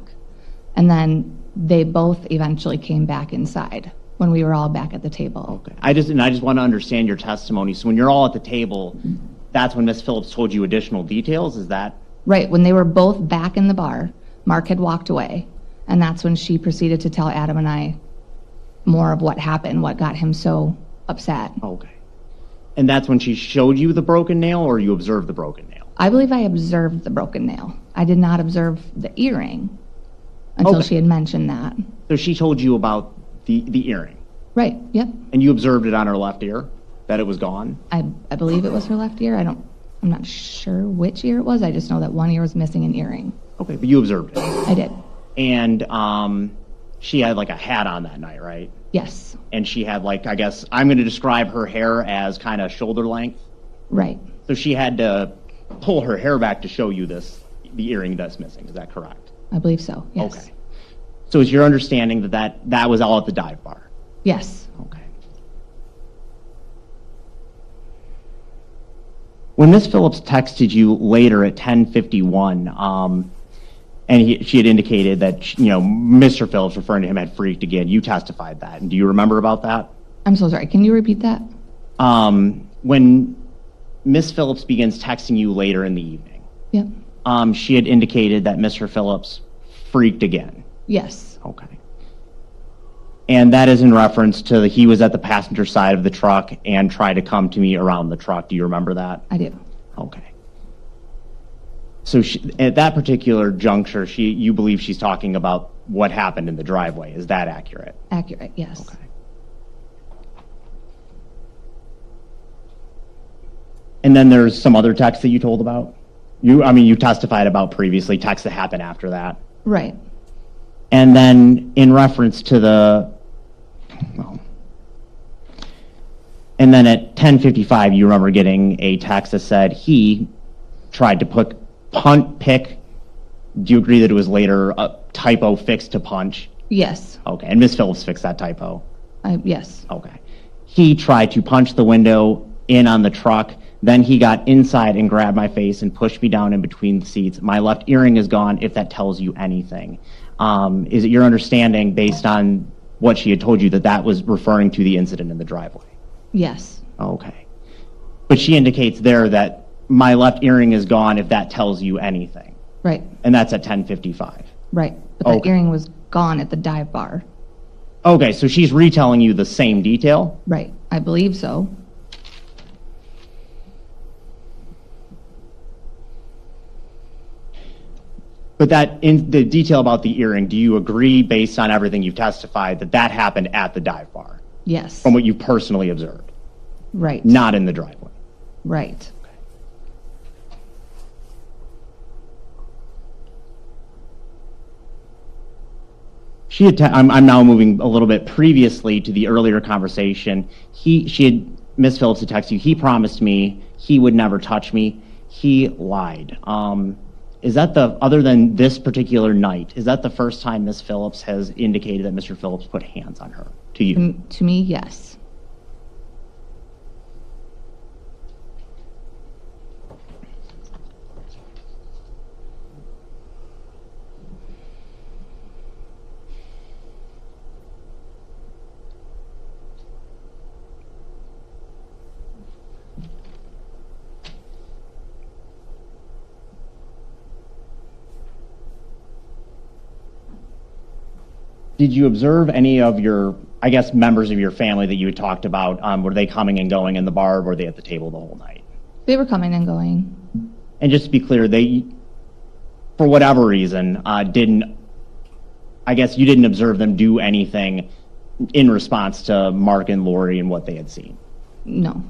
And then they both eventually came back inside when we were all back at the table. Okay. I just want to understand your testimony. So when you're all at the table, that's when Miss Phillips told you additional details? Is that? Right. When they were both back in the bar, Mark had walked away, and that's when she proceeded to tell Adam and I more of what happened, what got him so upset. Okay. And that's when she showed you the broken nail, or you observed the broken nail? I believe I observed the broken nail. I did not observe the earring until she had mentioned that. So she told you about the earring? Right, yep. And you observed it on her left ear, that it was gone? I believe it was her left ear. I'm not sure which ear it was. I just know that one ear was missing an earring. Okay, but you observed it? I did. And she had like a hat on that night, right? Yes. And she had like, I guess, I'm going to describe her hair as kind of shoulder length. Right. So she had to pull her hair back to show you the earring that's missing. Is that correct? I believe so, yes. Okay. So is your understanding that was all at the dive bar? Yes. Okay. When Ms. Phillips texted you later at 10:51, and she had indicated that, Mr. Phillips, referring to him, had freaked again, you testified that. And do you remember about that? I'm so sorry. Can you repeat that? When Ms. Phillips begins texting you later in the evening, Yep. She had indicated that Mr. Phillips freaked again. Yes. Okay. And that is in reference to he was at the passenger side of the truck and tried to come to me around the truck. Do you remember that? I do. Okay. So at that particular juncture, you believe she's talking about what happened in the driveway. Is that accurate? Accurate, yes. Okay. And then there's some other texts that you told about? You testified about previously, texts that happened after that. Right. And then in reference to and then at 10:55, you remember getting a text that said he tried to pick. Do you agree that it was later a typo fixed to punch? Yes. Okay, and Ms. Phillips fixed that typo? Yes. Okay. He tried to punch the window in on the truck. Then he got inside and grabbed my face and pushed me down in between the seats. My left earring is gone, if that tells you anything. Is it your understanding, based on what she had told you, that that was referring to the incident in the driveway? Yes. Okay. But she indicates there that my left earring is gone, if that tells you anything. Right. And that's at 10:55. Right. But the earring was gone at the dive bar. Okay, so she's retelling you the same detail? Right. I believe so. But in the detail about the earring, do you agree, based on everything you've testified, that that happened at the dive bar? Yes. From what you personally observed? Right. Not in the driveway? Right. I'm now moving a little bit previously to the earlier conversation. Ms. Phillips had texted you, he promised me he would never touch me. He lied. Is that other than this particular night, is that the first time Ms. Phillips has indicated that Mr. Phillips put hands on her, to you? To me, yes. Did you observe any of your, members of your family that you had talked about? Were they coming and going in the bar, or were they at the table the whole night? They were coming and going. And just to be clear, they, for whatever reason, you didn't observe them do anything in response to Mark and Lori and what they had seen? No.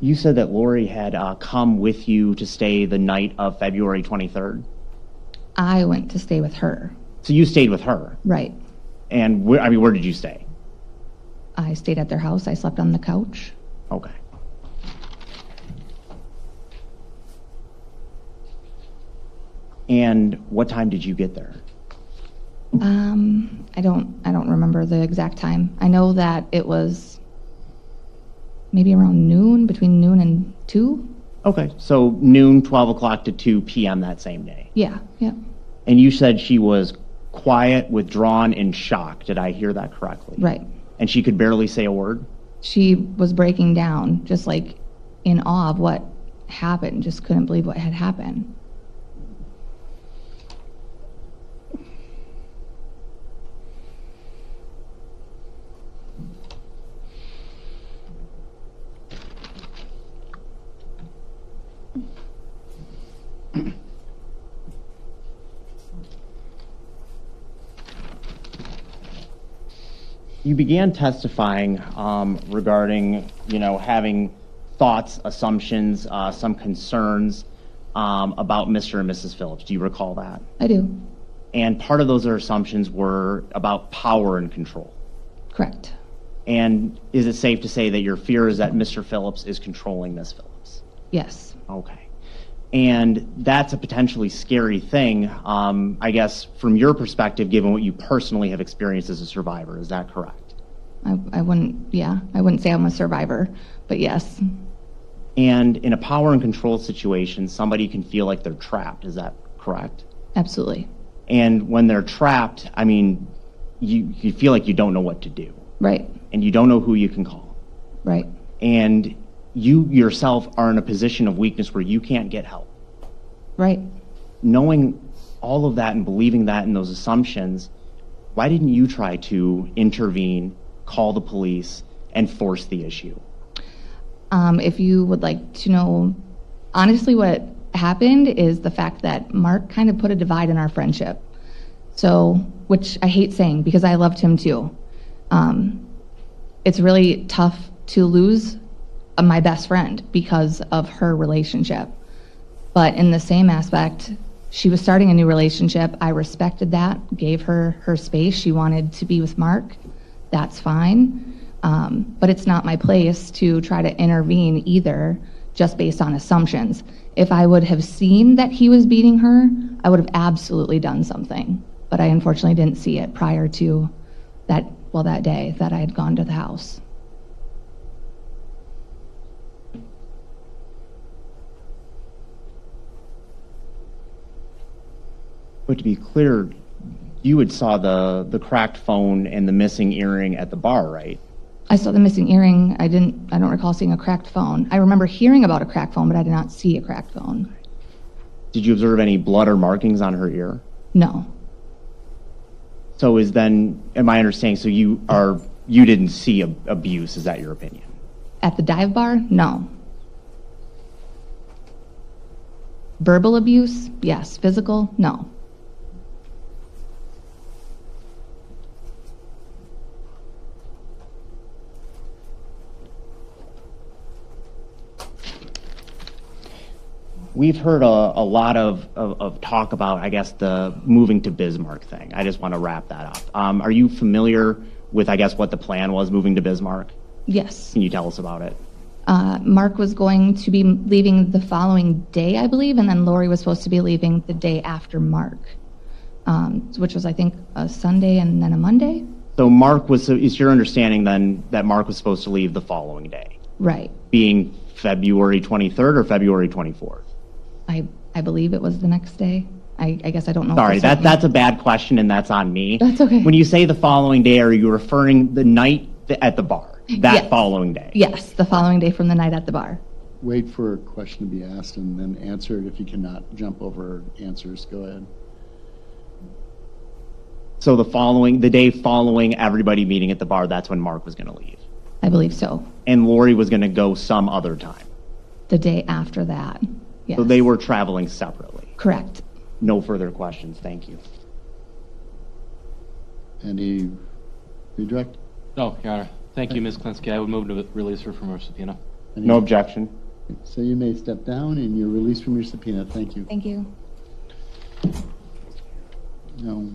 You said that Lori had come with you to stay the night of February 23rd? I went to stay with her. So you stayed with her? Right. And where did you stay? I stayed at their house. I slept on the couch. Okay. And what time did you get there? I don't remember the exact time. I know that it was maybe around noon, between noon and 2. Okay, so noon, 12 o'clock to 2 p.m. that same day. Yeah. And you said she was quiet, withdrawn, and shocked. Did I hear that correctly? Right. And she could barely say a word? She was breaking down, just like in awe of what happened, just couldn't believe what had happened. You began testifying regarding, having thoughts, assumptions, some concerns about Mr. and Mrs. Phillips. Do you recall that? I do. And part of those assumptions were about power and control. Correct. And is it safe to say that your fear is that Mr. Phillips is controlling Ms. Phillips? Yes. Okay. And that's a potentially scary thing, I guess, from your perspective, given what you personally have experienced as a survivor. Is that correct? I wouldn't say I'm a survivor, but yes, And in a power and control situation, somebody can feel like they're trapped. Is that correct? absolutely. And when they're trapped, I mean, you feel like you don't know what to do. Right, And you don't know who you can call. right, And you yourself are in a position of weakness where you can't get help. right. Knowing all of that and believing that in those assumptions, why didn't you try to intervene, call the police, and force the issue? If you would like to know, honestly, what happened is the fact that Mark kind of put a divide in our friendship. So, which I hate saying because I loved him too. It's really tough to lose my best friend because of her relationship. But in the same aspect, she was starting a new relationship. I respected that, gave her her space. She wanted to be with Mark. That's fine. But it's not my place to try to intervene either, just based on assumptions. If I would have seen that he was beating her, I would have absolutely done something. But I unfortunately didn't see it prior to that day that I had gone to the house. But to be clear, you had saw the cracked phone and the missing earring at the bar, right? I saw the missing earring. I don't recall seeing a cracked phone. I remember hearing about a cracked phone, but I did not see a cracked phone. Did you observe any blood or markings on her ear? No. So am I understanding, so you didn't see abuse, is that your opinion? At the dive bar? No. Verbal abuse? Yes. Physical? No. We've heard a lot of talk about, I guess, the moving to Bismarck thing. I just want to wrap that up. Are you familiar with, I guess, what the plan was moving to Bismarck? Yes. Can you tell us about it? Mark was going to be leaving the following day, I believe, and then Lori was supposed to be leaving the day after Mark, which was, I think, a Sunday and then a Monday? So is your understanding then that Mark was supposed to leave the following day? Right. Being February 23rd or February 24th? I believe it was the next day. I guess I don't know. Sorry, that's a bad question, and that's on me. That's okay. When you say the following day, are you referring the night at the bar? That Yes. following day? Yes, the following day from the night at the bar. Wait for a question to be asked and then answer it. If you cannot jump over answers, go ahead. So the day following everybody meeting at the bar, that's when Mark was going to leave? I believe so. And Lori was going to go some other time? The day after that. Yes. So they were traveling separately? Correct. No further questions, thank you. Any redirect? No, Your Honor. Thank you, Ms. Kinsky. I would move to release her from her subpoena. No objection. So you may step down and you're released from your subpoena. Thank you. Thank you. No.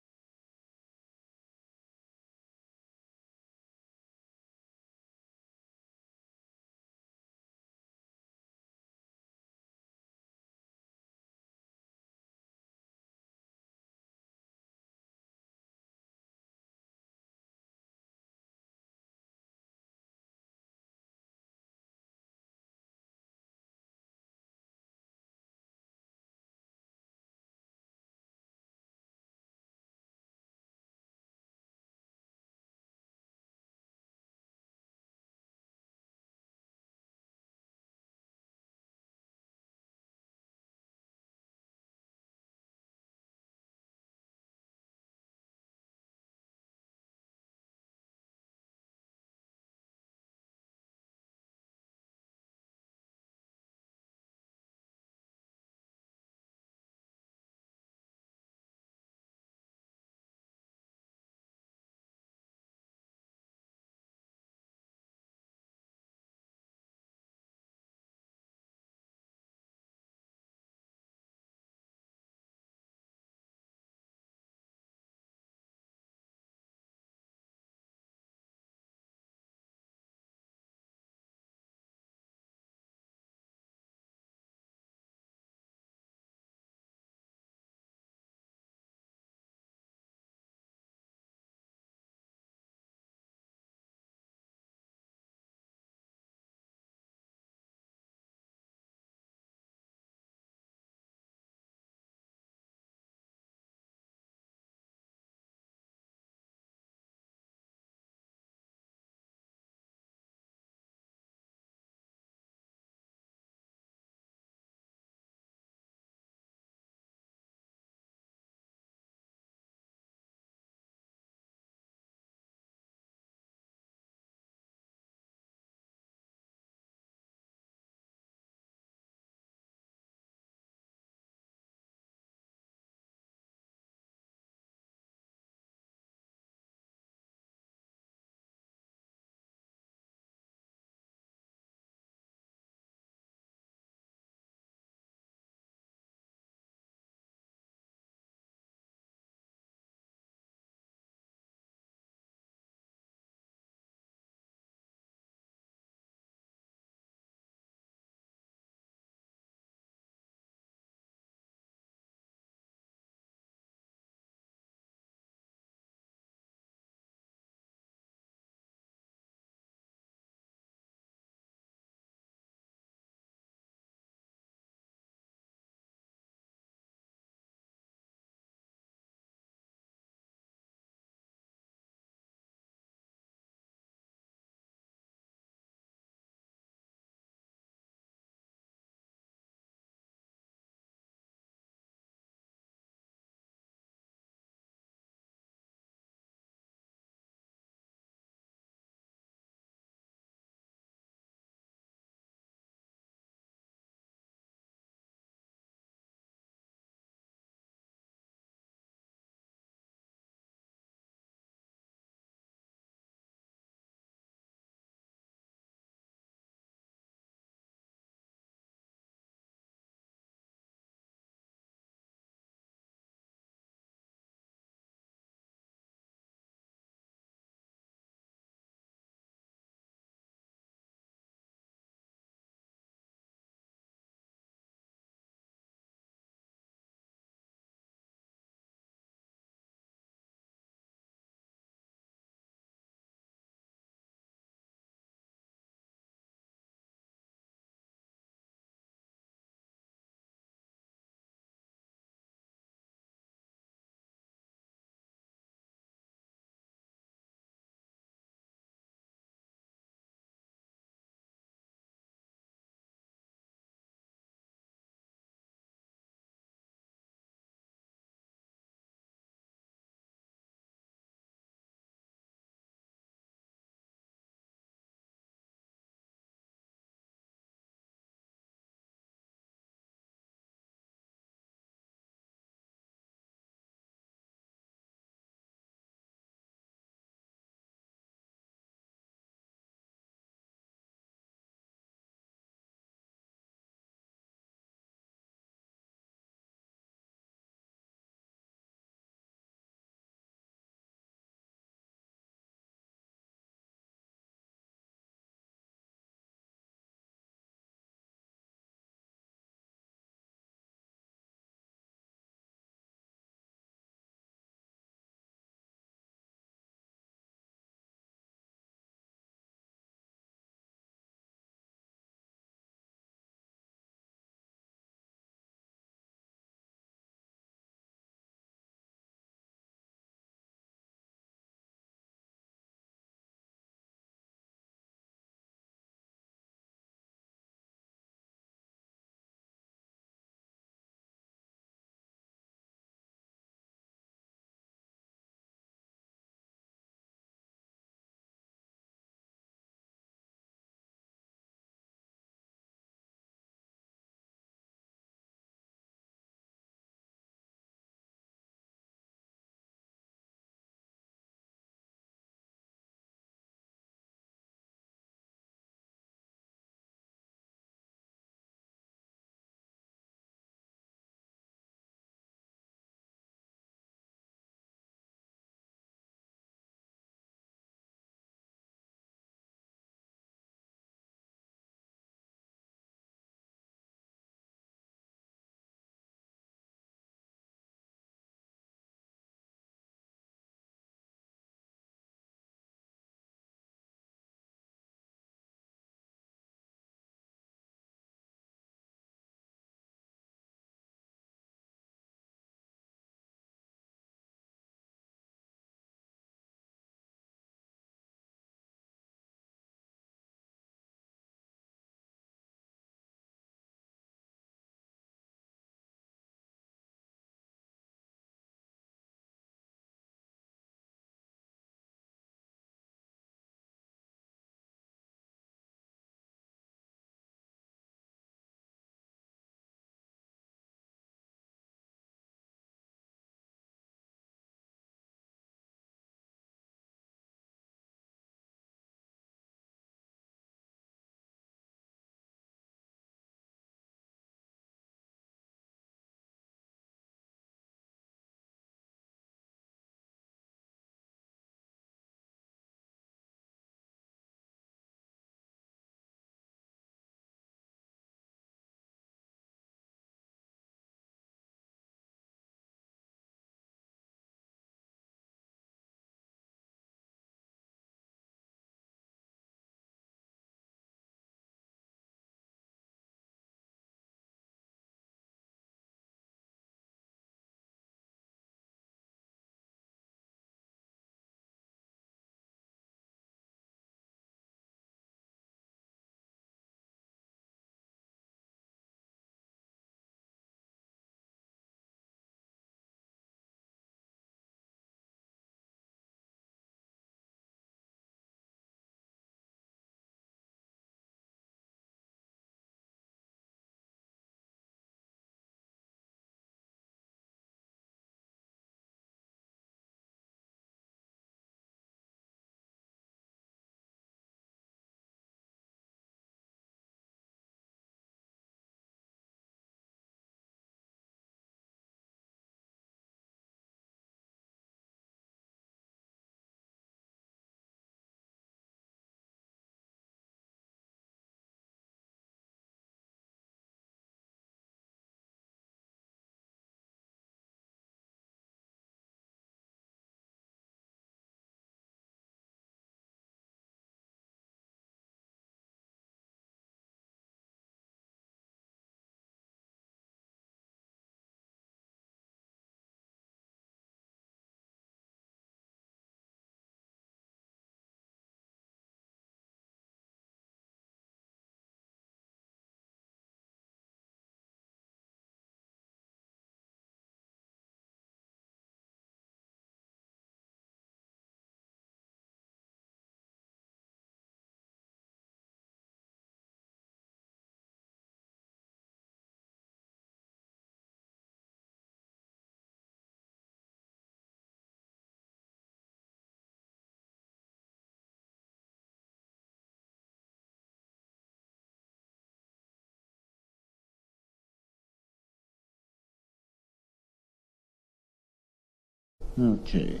Okay.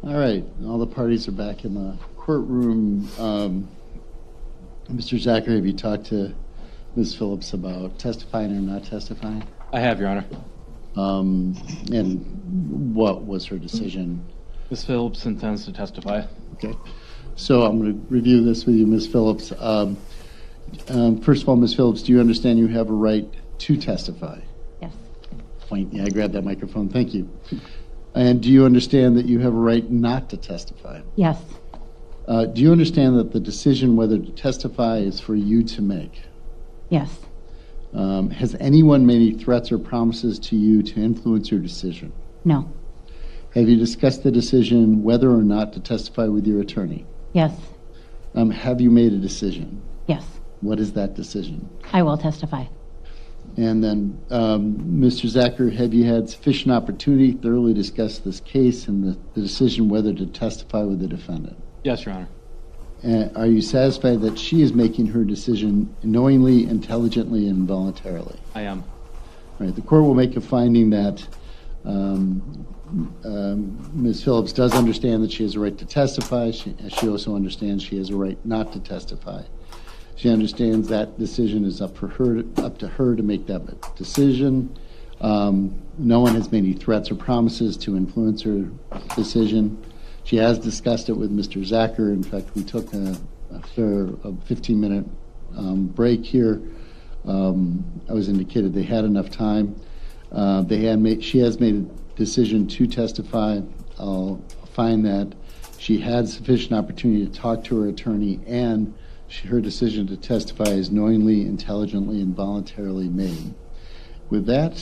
All right, all the parties are back in the courtroom. Mr. Zachary, have you talked to Ms. Phillips about testifying or not testifying? I have, Your Honor. And what was her decision? Ms. Phillips intends to testify. Okay, so I'm going to review this with you, Ms. Phillips. First of all, Ms. Phillips, do you understand you have a right to testify? Yes. Point. Yeah, I grabbed that microphone. Thank you. And do you understand that you have a right not to testify? Yes. Do you understand that the decision whether to testify is for you to make? Yes. Has anyone made any threats or promises to you to influence your decision? No. Have you discussed the decision whether or not to testify with your attorney? Yes. Have you made a decision? Yes. What is that decision? I will testify. And then, Mr. Zachary, have you had sufficient opportunity to thoroughly discuss this case and the decision whether to testify with the defendant? Yes, Your Honor. Are you satisfied that she is making her decision knowingly, intelligently, and voluntarily? I am. All right. The court will make a finding that Ms. Phillips does understand that she has a right to testify. She also understands she has a right not to testify. She understands that decision is up to her to make that decision. No one has made any threats or promises to influence her decision. She has discussed it with Mr. Zacher. In fact, we took a 15-minute break here. I was indicated they had enough time. She has made a decision to testify. I'll find that she had sufficient opportunity to talk to her attorney, and her decision to testify is knowingly, intelligently, and voluntarily made. With that,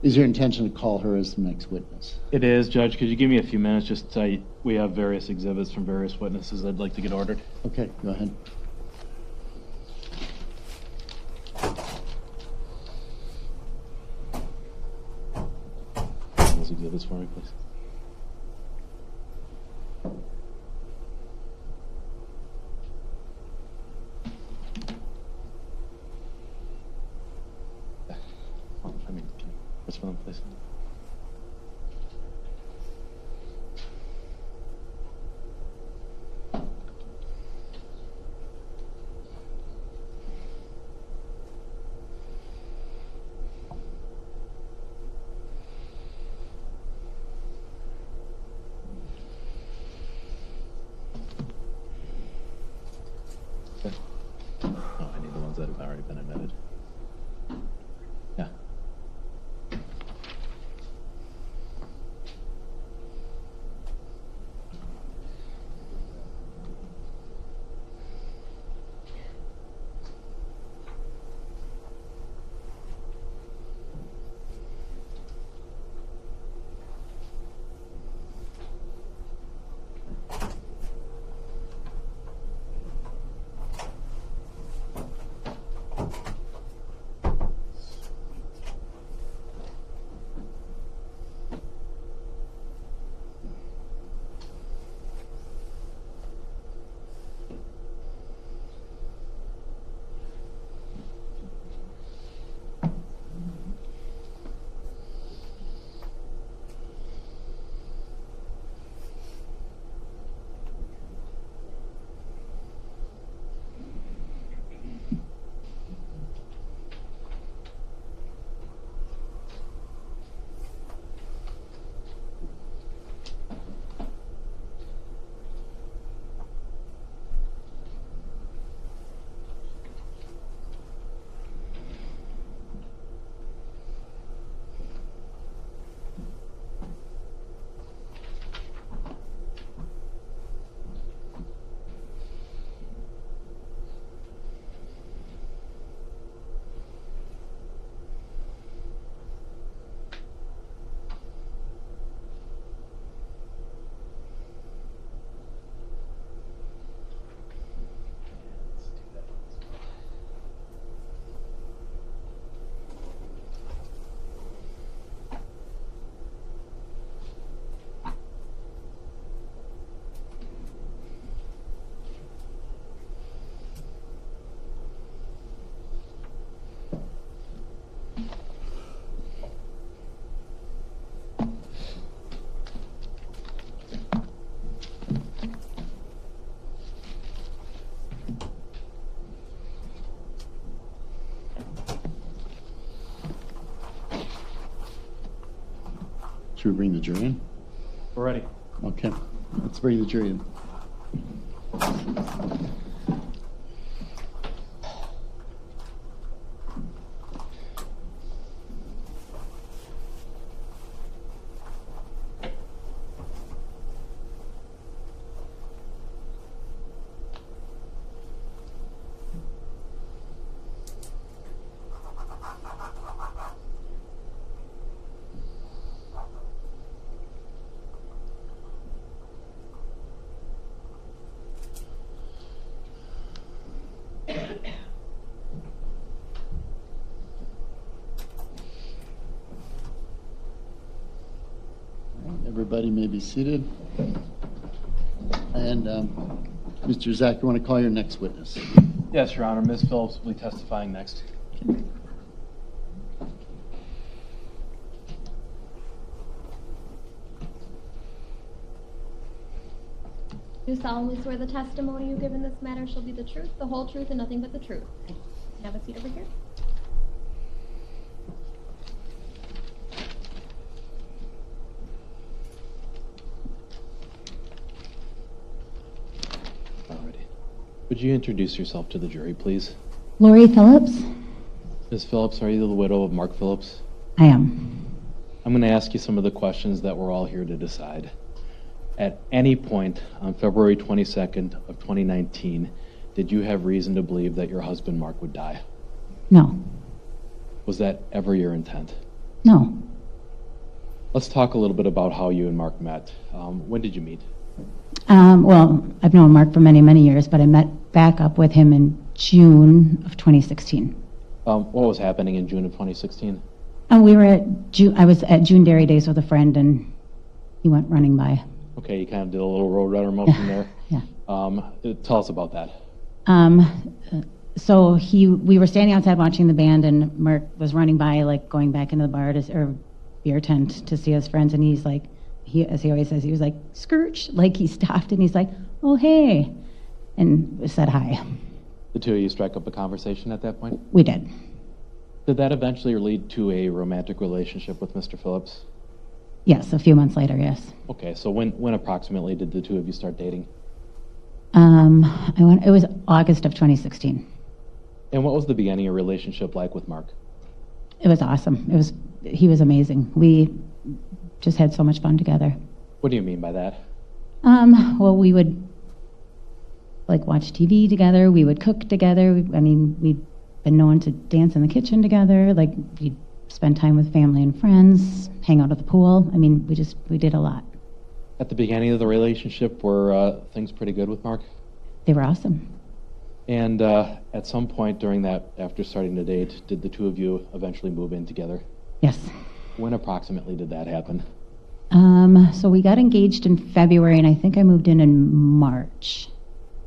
is your intention to call her as the next witness? It is, Judge. Could you give me a few minutes just to tell you we have various exhibits from various witnesses I'd like to get ordered? Okay, go ahead. Those exhibits for me, please. What's one, please? Okay. Oh, I need the ones that have already been admitted. Yeah. Should we bring the jury in? We're ready. Okay, let's bring the jury in. Everybody may be seated. And Mr. Zach, you want to call your next witness? Yes, Your Honor. Ms. Phillips will be testifying next. Do solemnly swear the testimony you give in this matter shall be the truth, the whole truth, and nothing but the truth. Have a seat over here. Alrighty. Would you introduce yourself to the jury, please? Lori Phillips? Ms. Phillips, are you the widow of Mark Phillips? I am. I'm going to ask you some of the questions that we're all here to decide. At any point on February 22nd of 2019, did you have reason to believe that your husband Mark would die? No. Was that ever your intent? No. Let's talk a little bit about how you and Mark met. When did you meet? Well, I've known Mark for many, many years, but I met back up with him in June of 2016. What was happening in June of 2016? We were at I was at June Dairy Days with a friend, and he went running by. Okay, you kind of did a little roadrunner motion there. Yeah. Tell us about that. So we were standing outside watching the band, and Mark was running by, like going back into the bar or beer tent to see his friends, and he's like, as he always says, he was like, "Scrooge!" Like he stopped, and he's like, "Oh hey," and said hi. The two of you strike up a conversation at that point? We did. Did that eventually lead to a romantic relationship with Mr. Phillips? Yes, a few months later, yes. Okay, so when approximately did the two of you start dating? It was August of 2016. And what was the beginning of your relationship like with Mark? It was awesome. He was amazing. We just had so much fun together. What do you mean by that? Well, we would like watch TV together. We would cook together. We'd been known to dance in the kitchen together. Like we'd spend time with family and friends, hang out at the pool. We did a lot. At the beginning of the relationship, were things pretty good with Mark? They were awesome. And at some point during that, after starting to date, did the two of you eventually move in together? Yes. When approximately did that happen? So we got engaged in February, and I think I moved in March.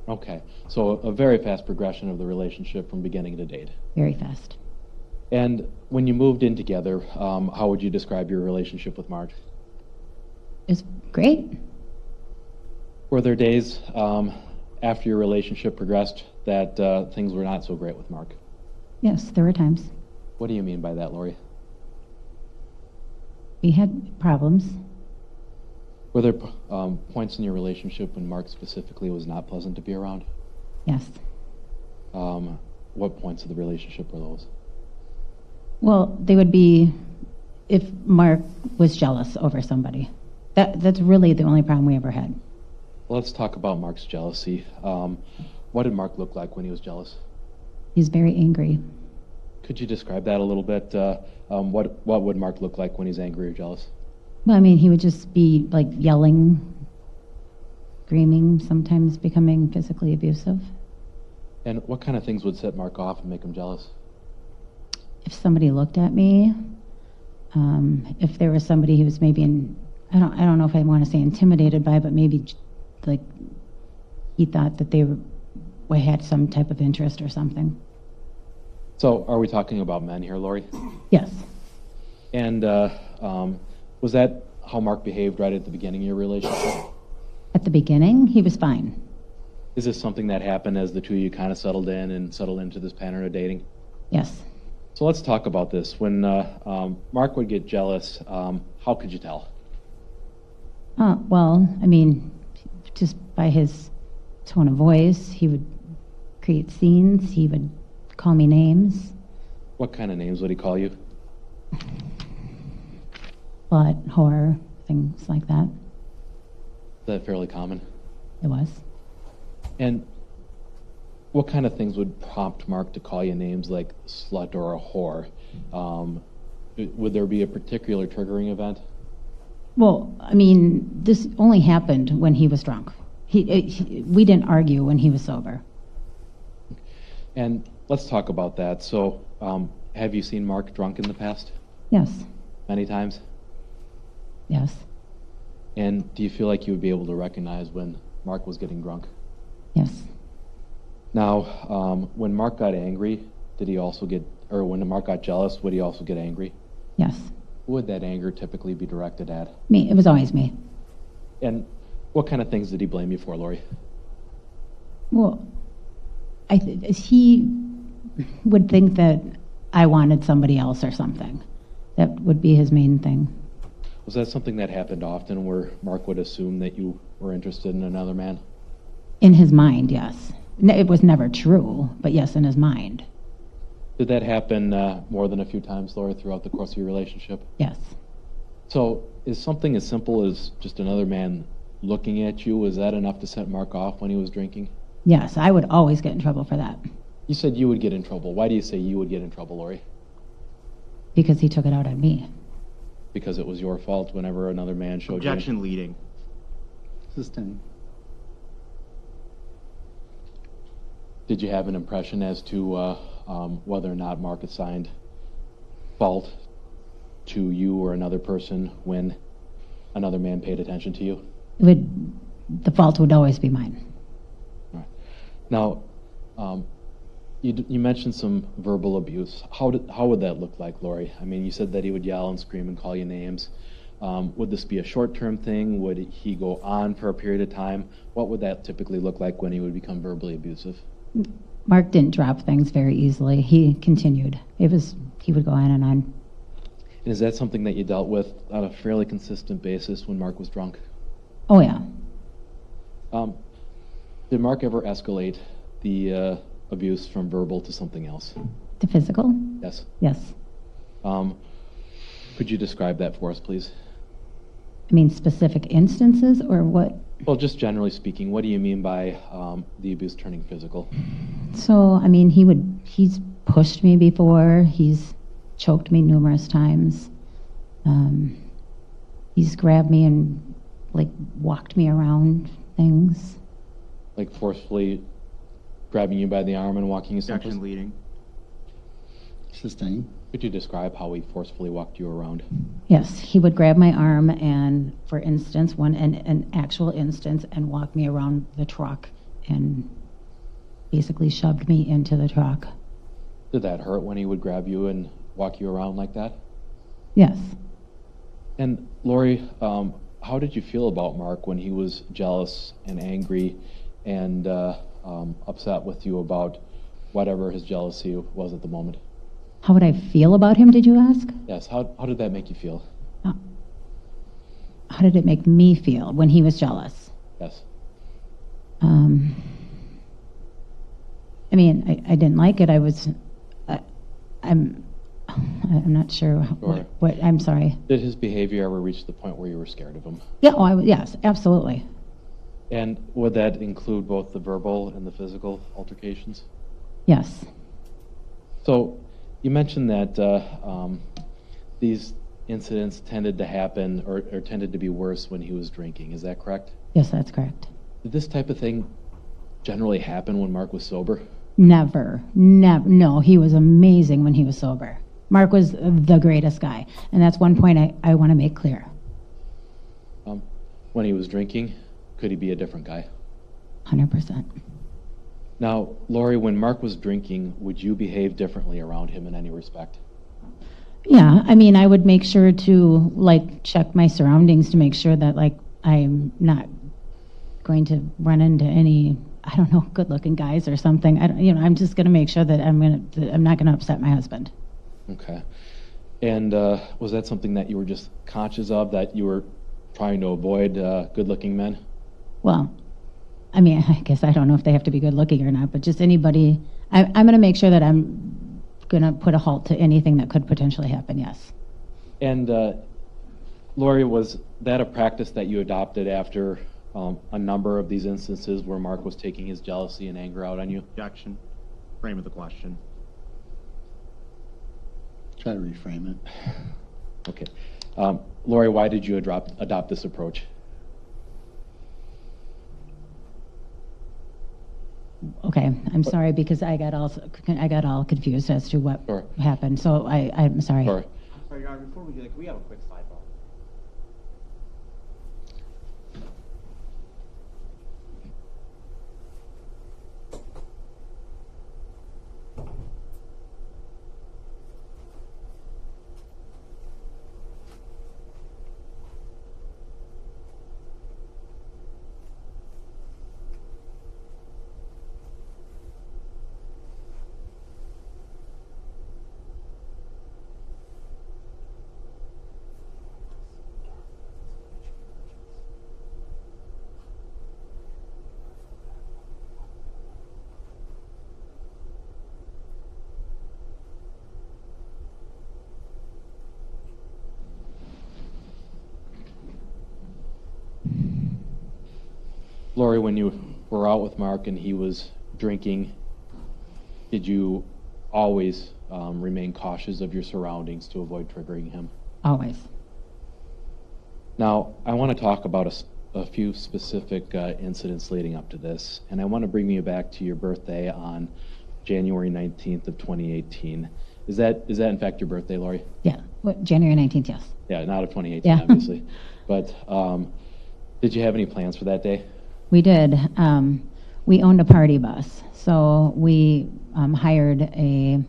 Okay, so a very fast progression of the relationship from beginning to date. Very fast. And when you moved in together, how would you describe your relationship with Mark? It was great. Were there days after your relationship progressed that things were not so great with Mark? Yes, there were times. What do you mean by that, Lori? We had problems. Were there points in your relationship when Mark specifically was not pleasant to be around? Yes. What points of the relationship were those? Well, they would be if Mark was jealous over somebody. That's really the only problem we ever had. Well, let's talk about Mark's jealousy. What did Mark look like when he was jealous? He's very angry. Could you describe that a little bit? What would Mark look like when he's angry or jealous? Well, he would just be like yelling, screaming, sometimes becoming physically abusive. And what kind of things would set Mark off and make him jealous? If somebody looked at me, if there was somebody who was maybe I don't know if I want to say intimidated by, but maybe like he thought that they had some type of interest or something. So are we talking about men here, Lori? Yes. And was that how Mark behaved right at the beginning of your relationship? At the beginning, he was fine. Is this something that happened as the two of you kind of settled into this pattern of dating? Yes. So let's talk about this. When Mark would get jealous, how could you tell? Well, I mean, just by his tone of voice, he would create scenes, he would call me names, What kind of names would he call you? slut, whore, things like that. Is that fairly common? It was. And what kind of things would prompt Mark to call you names like slut or a whore? Would there be a particular triggering event? Well, I mean, this only happened when he was drunk. We didn't argue when he was sober. And let's talk about that. So, have you seen Mark drunk in the past? Yes, Many times? yes, And do you feel like you would be able to recognize when Mark was getting drunk? yes. Now, when Mark got angry, did he also get, or when Mark got jealous, would he also get angry? Yes. Who would that anger typically be directed at? Me. It was always me. And what kind of things did he blame you for, Lori? Well, he would think that I wanted somebody else or something. That would be his main thing. Was that something that happened often where Mark would assume that you were interested in another man? In his mind, yes. It was never true, but yes, in his mind. Did that happen more than a few times, Lori, throughout the course of your relationship? Yes. So is something as simple as just another man looking at you, is that enough to set Mark off when he was drinking? Yes, I would always get in trouble for that You said you would get in trouble. Why do you say you would get in trouble, Lori? because he took it out on me. Because it was your fault whenever another man showed Objection leading. Sustained. Did you have an impression as to whether or not Mark assigned fault to you or another person when another man paid attention to you? The fault would always be mine. All right. Now, you mentioned some verbal abuse. How would that look like, Lori? I mean, you said that he would yell and scream and call you names. Would this be a short-term thing? Would he go on for a period of time? What would that typically look like when he would become verbally abusive? Mark didn't drop things very easily. He continued. He would go on and on. And is that something that you dealt with on a fairly consistent basis when Mark was drunk? Oh, yeah. Did Mark ever escalate the abuse from verbal to something else? To physical? Yes. Yes. Could you describe that for us, please? I mean, specific instances or what? Well, just generally speaking, what do you mean by the abuse turning physical? So, I mean, he's pushed me before. He's choked me numerous times. He's grabbed me and, like, walked me around things. Like forcefully grabbing you by the arm and walking you someplace? Objection leading. Sustained. Could you describe how he forcefully walked you around? Yes, he would grab my arm and, for instance, an actual instance, and walk me around the truck and basically shoved me into the truck. Did that hurt when he would grab you and walk you around like that? Yes. And Lori, how did you feel about Mark when he was jealous and angry and upset with you about whatever his jealousy was at the moment? How would I feel about him, did you ask? Yes, how did that make you feel? How did it make me feel when he was jealous? Yes. I mean, I didn't like it. I'm not sure what I'm sorry. Did his behavior ever reach the point where you were scared of him? Yeah, yes, absolutely. And would that include both the verbal and the physical altercations? Yes. So you mentioned that these incidents tended to happen or tended to be worse when he was drinking. Is that correct? Yes, that's correct. Did this type of thing generally happen when Mark was sober? Never. No, he was amazing when he was sober. Mark was the greatest guy. And that's one point I want to make clear. When he was drinking, could he be a different guy? 100%. Now, Lori, when Mark was drinking, would you behave differently around him in any respect? Yeah, I mean, I would make sure to, like, check my surroundings to make sure that, like, I'm not going to run into any, I don't know, good-looking guys or something. I'm just going to make sure that I'm not going to upset my husband. Okay. And was that something that you were just conscious of, that you were trying to avoid good-looking men? Well, I mean, I guess I don't know if they have to be good looking or not, but just anybody, I'm going to make sure that I'm going to put a halt to anything that could potentially happen, yes. And Lori, was that a practice that you adopted after a number of these instances where Mark was taking his jealousy and anger out on you? Objection. Frame of the question. Try to reframe it. Okay. Lori, why did you adopt this approach? Okay, I'm sorry because I got all confused as to what Sure. happened. So I'm sorry. Sorry. I'm sorry, Your Honor, before we do that, can we have a quick sidebar? Lori, when you were out with Mark and he was drinking, did you always remain cautious of your surroundings to avoid triggering him? Always. Now, I want to talk about a few specific incidents leading up to this, and I want to bring you back to your birthday on January 19th of 2018. Is that in fact your birthday, Lori? Yeah, January 19th, yes. Yeah, not of 2018, Yeah. obviously. But did you have any plans for that day? We did. We owned a party bus, so we hired a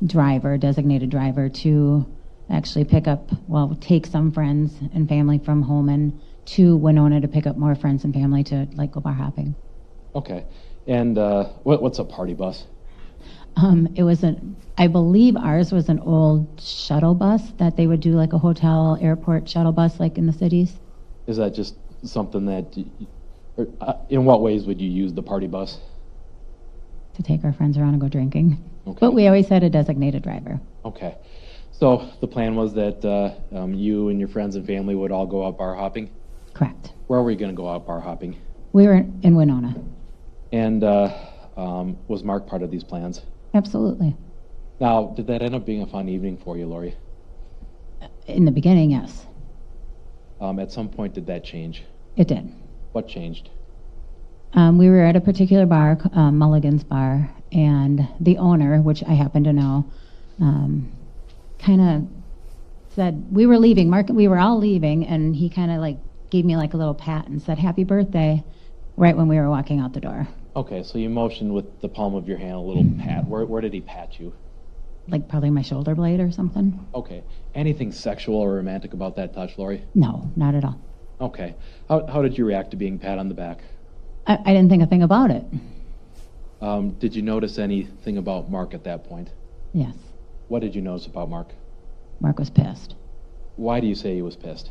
driver, designated driver, to actually take some friends and family from Holmen to Winona to pick up more friends and family to go bar hopping. Okay. And what's a party bus? I believe ours was an old shuttle bus that they would do like a hotel airport shuttle bus like in the cities. Is that just something that, in what ways would you use the party bus? To take our friends around and go drinking. Okay. But we always had a designated driver. Okay. So the plan was that you and your friends and family would all go out bar hopping? Correct. Where were you going to go out bar hopping? We were in Winona. And was Mark part of these plans? Absolutely. Now, did that end up being a fun evening for you, Lori? In the beginning, yes. At some point, did that change? It did. What changed? We were at a particular bar, Mulligan's Bar, and the owner, which I happen to know, kind of said, we were leaving, Mark, we were all leaving, and he kind of gave me a little pat and said, "Happy birthday," right when we were walking out the door. Okay, so you motioned with the palm of your hand a little pat. Where did he pat you? Probably my shoulder blade or something. Okay. Anything sexual or romantic about that touch, Lori? No, not at all. Okay. How did you react to being pat on the back? I didn't think a thing about it. Did you notice anything about Mark at that point? Yes. What did you notice about Mark? Mark was pissed. Why do you say he was pissed?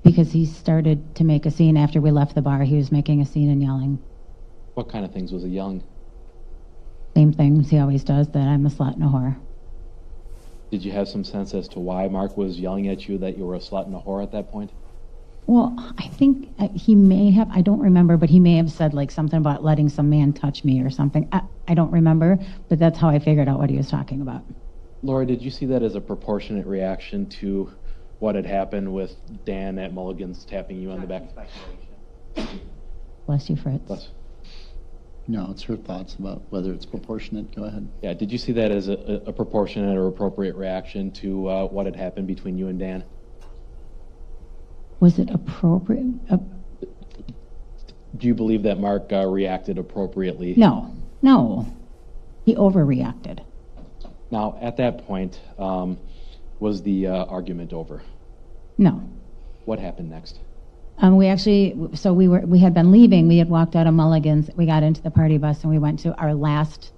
Because he started to make a scene after we left the bar. He was making a scene and yelling. What kind of things was he yelling? Same things he always does, that I'm a slut and a whore. Did you have some sense as to why Mark was yelling at you that you were a slut and a whore at that point? Well, I think he may have, I don't remember, but he may have said something about letting some man touch me or something. I don't remember, but that's how I figured out what he was talking about. Lori, did you see that as a proportionate reaction to what had happened with Dan at Mulligan's tapping you on the back? Bless you, Fritz. Bless. No, it's her thoughts about whether it's proportionate. Go ahead. Yeah, did you see that as a proportionate or appropriate reaction to what had happened between you and Dan? Was it appropriate? Do you believe that Mark reacted appropriately? No. He overreacted. Now, at that point, was the argument over? No. What happened next? We had been leaving. We had walked out of Mulligan's. We got into the party bus and we went to our last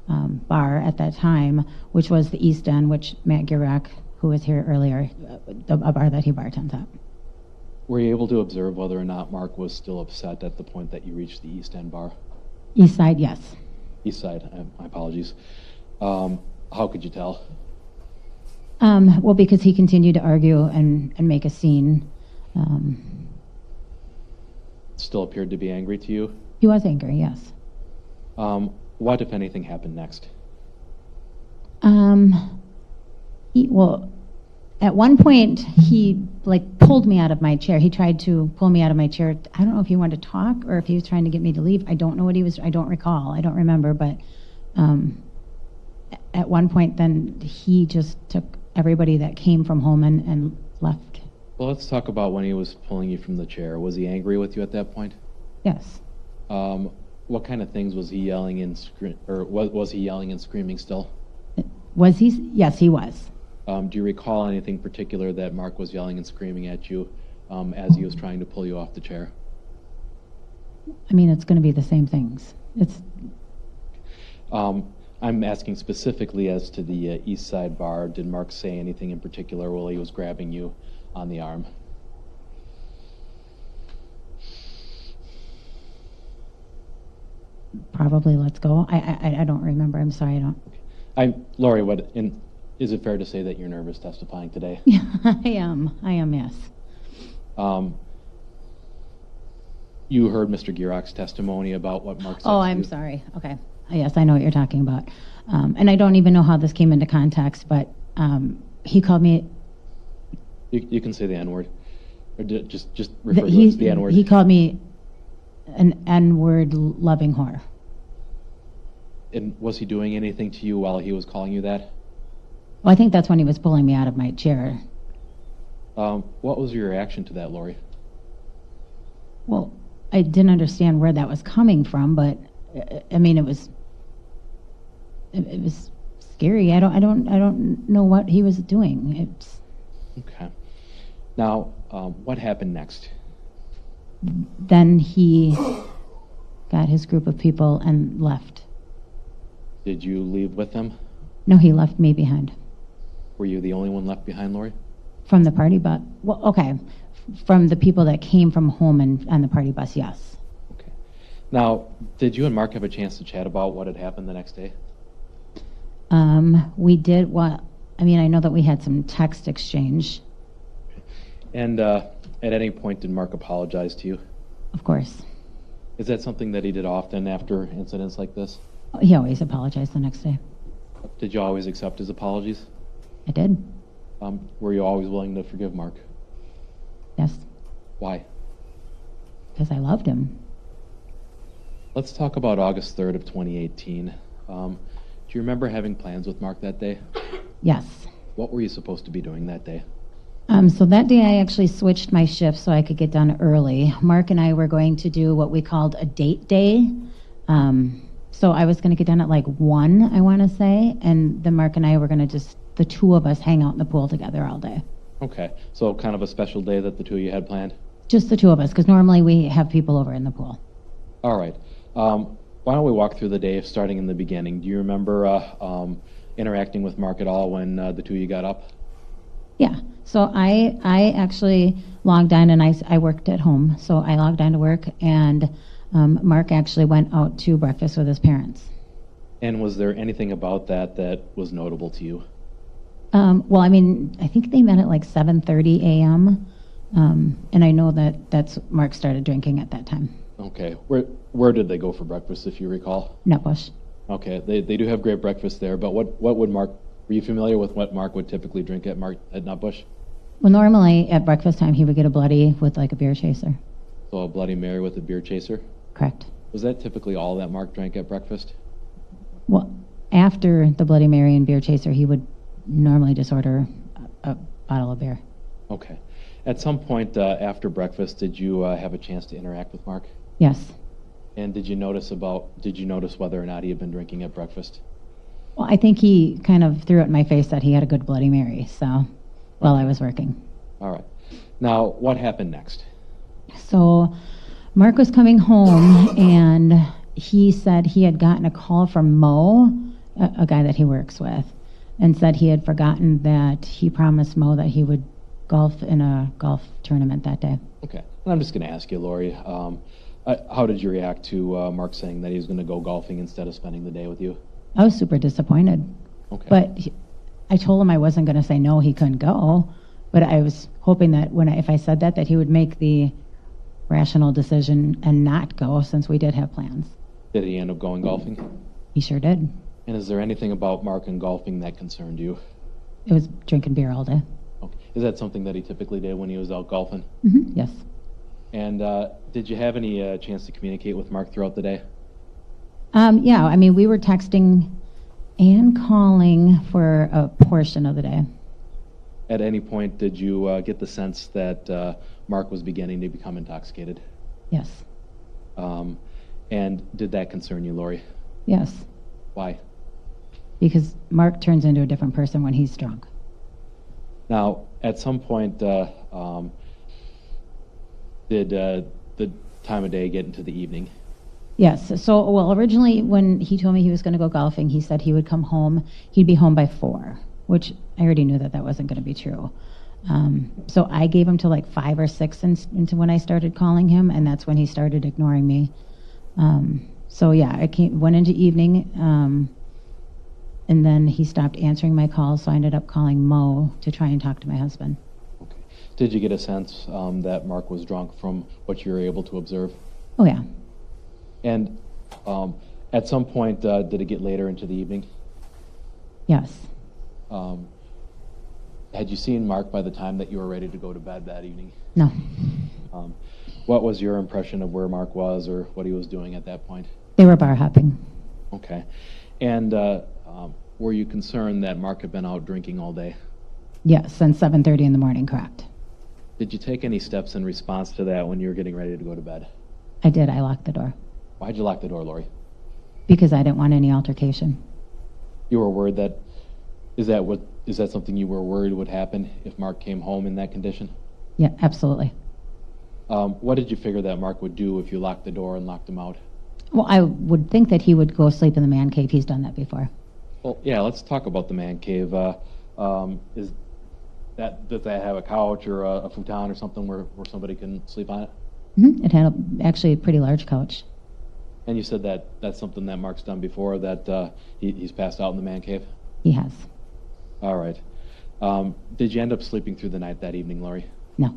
bar at that time, which was the East End, which Matt Gack, who was here earlier, a bar that he bartends at. Were you able to observe whether or not Mark was still upset at the point that you reached the East End bar? East side, yes. East side, my apologies. How could you tell? Well, because he continued to argue and make a scene. Still appeared to be angry to you? He was angry, yes. What, if anything, happened next? Well, at one point, he like pulled me out of my chair. He tried to pull me out of my chair. I don't know if he wanted to talk or if he was trying to get me to leave. I don't know what he was, I don't recall. I don't remember, but at one point then he just took everybody that came from Holmen and left. Well, let's talk about when he was pulling you from the chair. Was he angry with you at that point? Yes. What kind of things was he yelling and was he yelling and screaming still? Was he? Yes, he was. Do you recall anything particular that Mark was yelling and screaming at you as he was trying to pull you off the chair? I mean, it's going to be the same things. I'm asking specifically as to the East Side bar. Did Mark say anything in particular while he was grabbing you on the arm? Probably let's go. I don't remember. I'm sorry, I don't. Lori, is it fair to say that you're nervous testifying today? Yeah, I am, yes. You heard Mr. Gierach's testimony about what Mark said Oh, to I'm you? sorry. Okay. Yes, I know what you're talking about. And I don't even know how this came into context, but he called me. You can say the N-word. Or just refer to it as the N-word. He called me an N-word loving whore. And was he doing anything to you while he was calling you that? Well, I think that's when he was pulling me out of my chair. What was your reaction to that, Lori? Well, I didn't understand where that was coming from, but I mean, it was scary. I don't know what he was doing. Okay. Now, what happened next? Then he got his group of people and left. Did you leave with them? No, he left me behind. Were you the only one left behind, Lori? From the party bus? Well, okay. From the people that came from Holmen on the party bus, yes. Okay. Now, did you and Mark have a chance to chat about what had happened the next day? We did. Well, I mean, I know that we had some text exchange. And at any point, did Mark apologize to you? Of course. Is that something that he did often after incidents like this? He always apologized the next day. Did you always accept his apologies? I did. Were you always willing to forgive Mark? Yes. Why? Because I loved him. Let's talk about August 3rd of 2018. Do you remember having plans with Mark that day? Yes. What were you supposed to be doing that day? So that day I actually switched my shift so I could get done early. Mark and I were going to do what we called a date day. So I was going to get done at like 1, I want to say, and then Mark and I were going to just, the two of us, hang out in the pool together all day. Okay, so kind of a special day that the two of you had planned? Just the two of us, because normally we have people over in the pool. All right. Why don't we walk through the day, starting in the beginning? Do you remember interacting with Mark at all when the two of you got up? Yeah. So I actually logged on, and I worked at home, so I logged on to work, and Mark actually went out to breakfast with his parents. And was there anything about that that was notable to you? Well, I mean, I think they met at like 7:30 a.m., and I know that's Mark started drinking at that time. Okay. Where did they go for breakfast, if you recall? Nutbush. Okay. They do have great breakfast there, but what would Mark, were you familiar with what Mark would typically drink at Nutbush? Well, normally at breakfast time he would get a bloody with like a beer chaser. So a Bloody Mary with a beer chaser? Correct. Was that typically all that Mark drank at breakfast? Well, after the Bloody Mary and beer chaser, he would normally just order a bottle of beer. Okay. At some point after breakfast, did you have a chance to interact with Mark? Yes. And did you notice whether or not he had been drinking at breakfast? Well, I think he kind of threw it in my face that he had a good Bloody Mary, so while I was working. All right. Now, what happened next? So Mark was coming home, and he said he had gotten a call from Mo, a guy that he works with, and said he had forgotten that he promised Mo that he would golf in a golf tournament that day. Okay. And I'm just going to ask you, Lori, how did you react to Mark saying that he was going to go golfing instead of spending the day with you? I was super disappointed. Okay. But I told him I wasn't going to say no, he couldn't go. But I was hoping that if I said that he would make the rational decision and not go, since we did have plans. Did he end up going golfing? He sure did. And is there anything about Mark and golfing that concerned you? It was drinking beer all day. Okay. Is that something that he typically did when he was out golfing? Mm-hmm. Yes. And did you have any chance to communicate with Mark throughout the day? Yeah, I mean, we were texting and calling for a portion of the day. At any point, did you get the sense that Mark was beginning to become intoxicated? Yes. And did that concern you, Lori? Yes. Why? Because Mark turns into a different person when he's drunk. Now, at some point, did the time of day get into the evening? Yes. So, well, originally when he told me he was going to go golfing, he said he would come home. He'd be home by 4, which I already knew that wasn't going to be true. So I gave him to like 5 or 6 into when I started calling him, and that's when he started ignoring me. So yeah, I went into evening, and then he stopped answering my calls, so I ended up calling Mo to try and talk to my husband. Okay. Did you get a sense that Mark was drunk from what you were able to observe? Oh yeah. And at some point, did it get later into the evening? Yes. Had you seen Mark by the time that you were ready to go to bed that evening? No. What was your impression of where Mark was or what he was doing at that point? They were bar hopping. Okay. And were you concerned that Mark had been out drinking all day? Yes, since 7:30 in the morning, correct. Did you take any steps in response to that when you were getting ready to go to bed? I did. I locked the door. Why'd you lock the door, Lori? Because I didn't want any altercation. You were worried that, is that something you were worried would happen if Mark came home in that condition? Yeah, absolutely. What did you figure that Mark would do if you locked the door and locked him out? Well, I would think that he would go sleep in the man cave. He's done that before. Well, yeah, let's talk about the man cave. Does that have a couch or a futon or something where somebody can sleep on it? Mm-hmm. It had actually a pretty large couch. And you said that that's something that Mark's done before, that he's passed out in the man cave? He has. All right. Did you end up sleeping through the night that evening, Lori? No.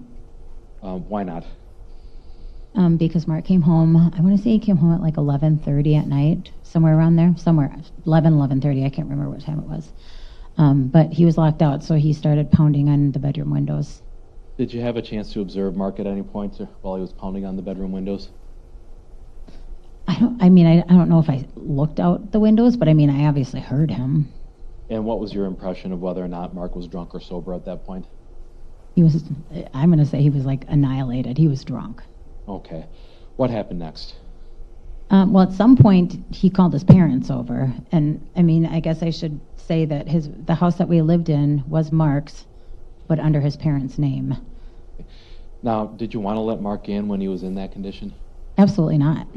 Why not? Because Mark came home, I want to say he came home at like 11:30 at night, somewhere around there, 11:30, I can't remember what time it was. But he was locked out, so he started pounding on the bedroom windows. Did you have a chance to observe Mark at any point while he was pounding on the bedroom windows? I don't know if I looked out the windows, but I obviously heard him. And what was your impression of whether or not Mark was drunk or sober at that point? I'm going to say he was like annihilated. He was drunk. Okay. What happened next? Well, at some point, he called his parents over. And, I guess I should say that the house that we lived in was Mark's, but under his parents' name. Now, did you want to let Mark in when he was in that condition? Absolutely not.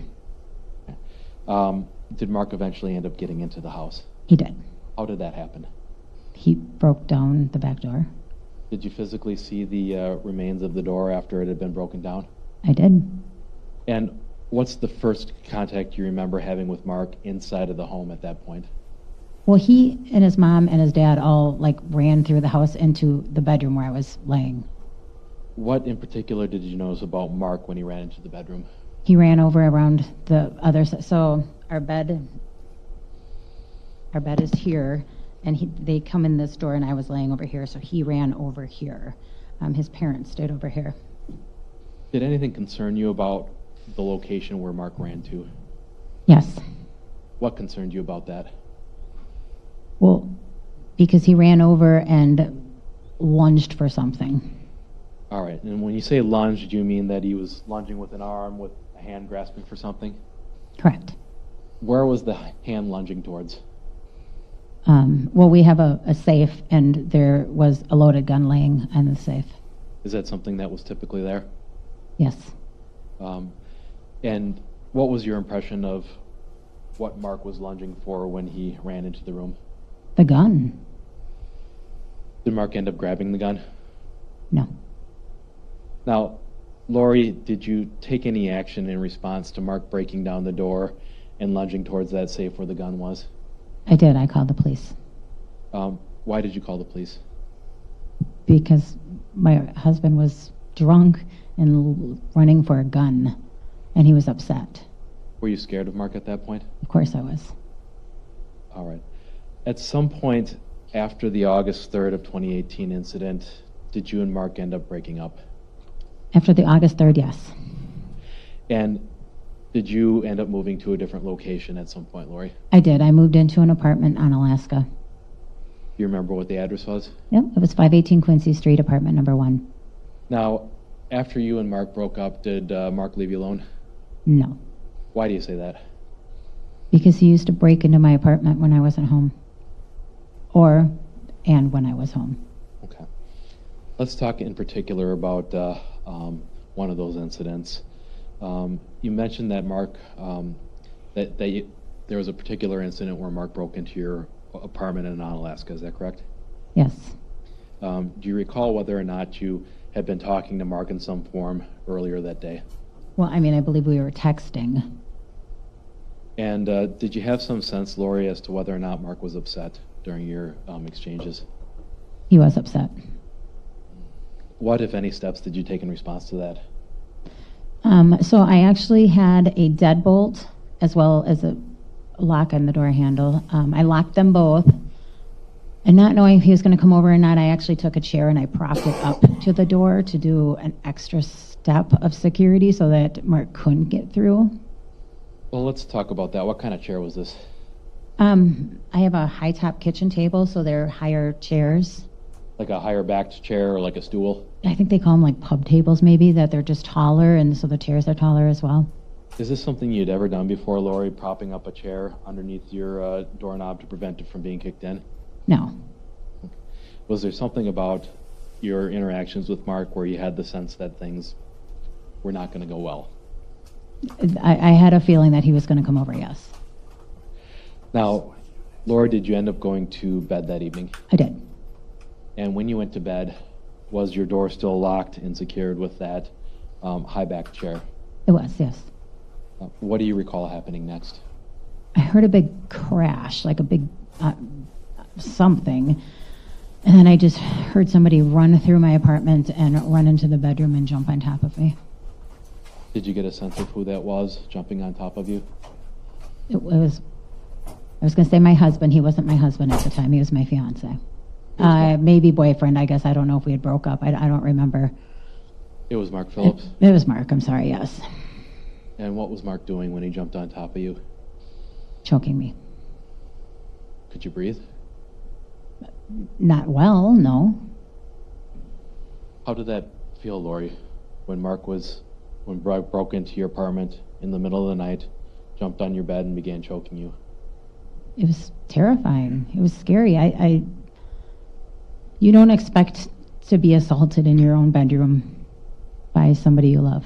Did Mark eventually end up getting into the house? He did. How did that happen? He broke down the back door. Did you physically see the remains of the door after it had been broken down? I did. And what's the first contact you remember having with Mark inside of the home at that point? Well, he and his mom and his dad all ran through the house into the bedroom where I was laying. What in particular did you notice about Mark when he ran into the bedroom? He ran over around the other side. So our bed is here, and they come in this door, and I was laying over here, so he ran over here. His parents stayed over here. Did anything concern you about the location where Mark ran to? Yes. What concerned you about that? Well, because he ran over and lunged for something. All right. And when you say lunged, do you mean that he was lunging with an arm, with a hand grasping for something? Correct. Where was the hand lunging towards? Well, we have a safe, and there was a loaded gun laying in the safe. Is that something that was typically there? Yes. And what was your impression of what Mark was lunging for when he ran into the room? The gun. Did Mark end up grabbing the gun? No. Now, Lori, did you take any action in response to Mark breaking down the door and lunging towards that safe where the gun was? I did. I called the police. Why did you call the police? Because my husband was drunk and running for a gun, and he was upset. Were you scared of Mark at that point? Of course I was. All right. At some point after the August 3rd of 2018 incident, did you and Mark end up breaking up? After the August 3rd, yes. And did you end up moving to a different location at some point, Lori? I did. I moved into an apartment on Alaska. Do you remember what the address was? Yep, it was 518 Quincy Street, apartment number 1. Now, after you and Mark broke up, did Mark leave you alone? No, Why do you say that? because he used to break into my apartment when I wasn't home. And when I was home. Okay. Let's talk in particular about one of those incidents. You mentioned that Mark, there was a particular incident where Mark broke into your apartment in Alaska. Is that correct? Yes. Do you recall whether or not you had been talking to Mark in some form earlier that day? Well, I mean, I believe we were texting. And did you have some sense, Lori, as to whether or not Mark was upset during your exchanges? He was upset. What, if any, steps did you take in response to that? So I actually had a deadbolt as well as a lock on the door handle. I locked them both. And not knowing if he was going to come over or not, I actually took a chair and I propped it up to the door to do an extra step of security so that Mark couldn't get through. Well, let's talk about that. What kind of chair was this? I have a high-top kitchen table, so they're higher chairs. Like a higher backed chair or like a stool? I think they call them like pub tables maybe, that they're just taller, and so the chairs are taller as well. Is this something you'd ever done before, Lori, propping up a chair underneath your doorknob to prevent it from being kicked in? No. Was there something about your interactions with Mark where you had the sense that things were not going to go well? I had a feeling that he was going to come over, yes. Now, Lori, did you end up going to bed that evening? I did. And when you went to bed, was your door still locked and secured with that high-backed chair? It was, yes. What do you recall happening next? I heard a big crash, like a big something. And then I just heard somebody run through my apartment and run into the bedroom and jump on top of me. Did you get a sense of who that was jumping on top of you? It was, I was going to say my husband. He wasn't my husband at the time. He was my fiance. Maybe boyfriend, I guess. I don't know if we had broke up. I don't remember. It was Mark Phillips? It was Mark, I'm sorry, yes. And what was Mark doing when he jumped on top of you? Choking me. Could you breathe? Not well, no. How did that feel, Lori, when Mark broke into your apartment in the middle of the night, jumped on your bed and began choking you? It was terrifying. It was scary. You don't expect to be assaulted in your own bedroom by somebody you love.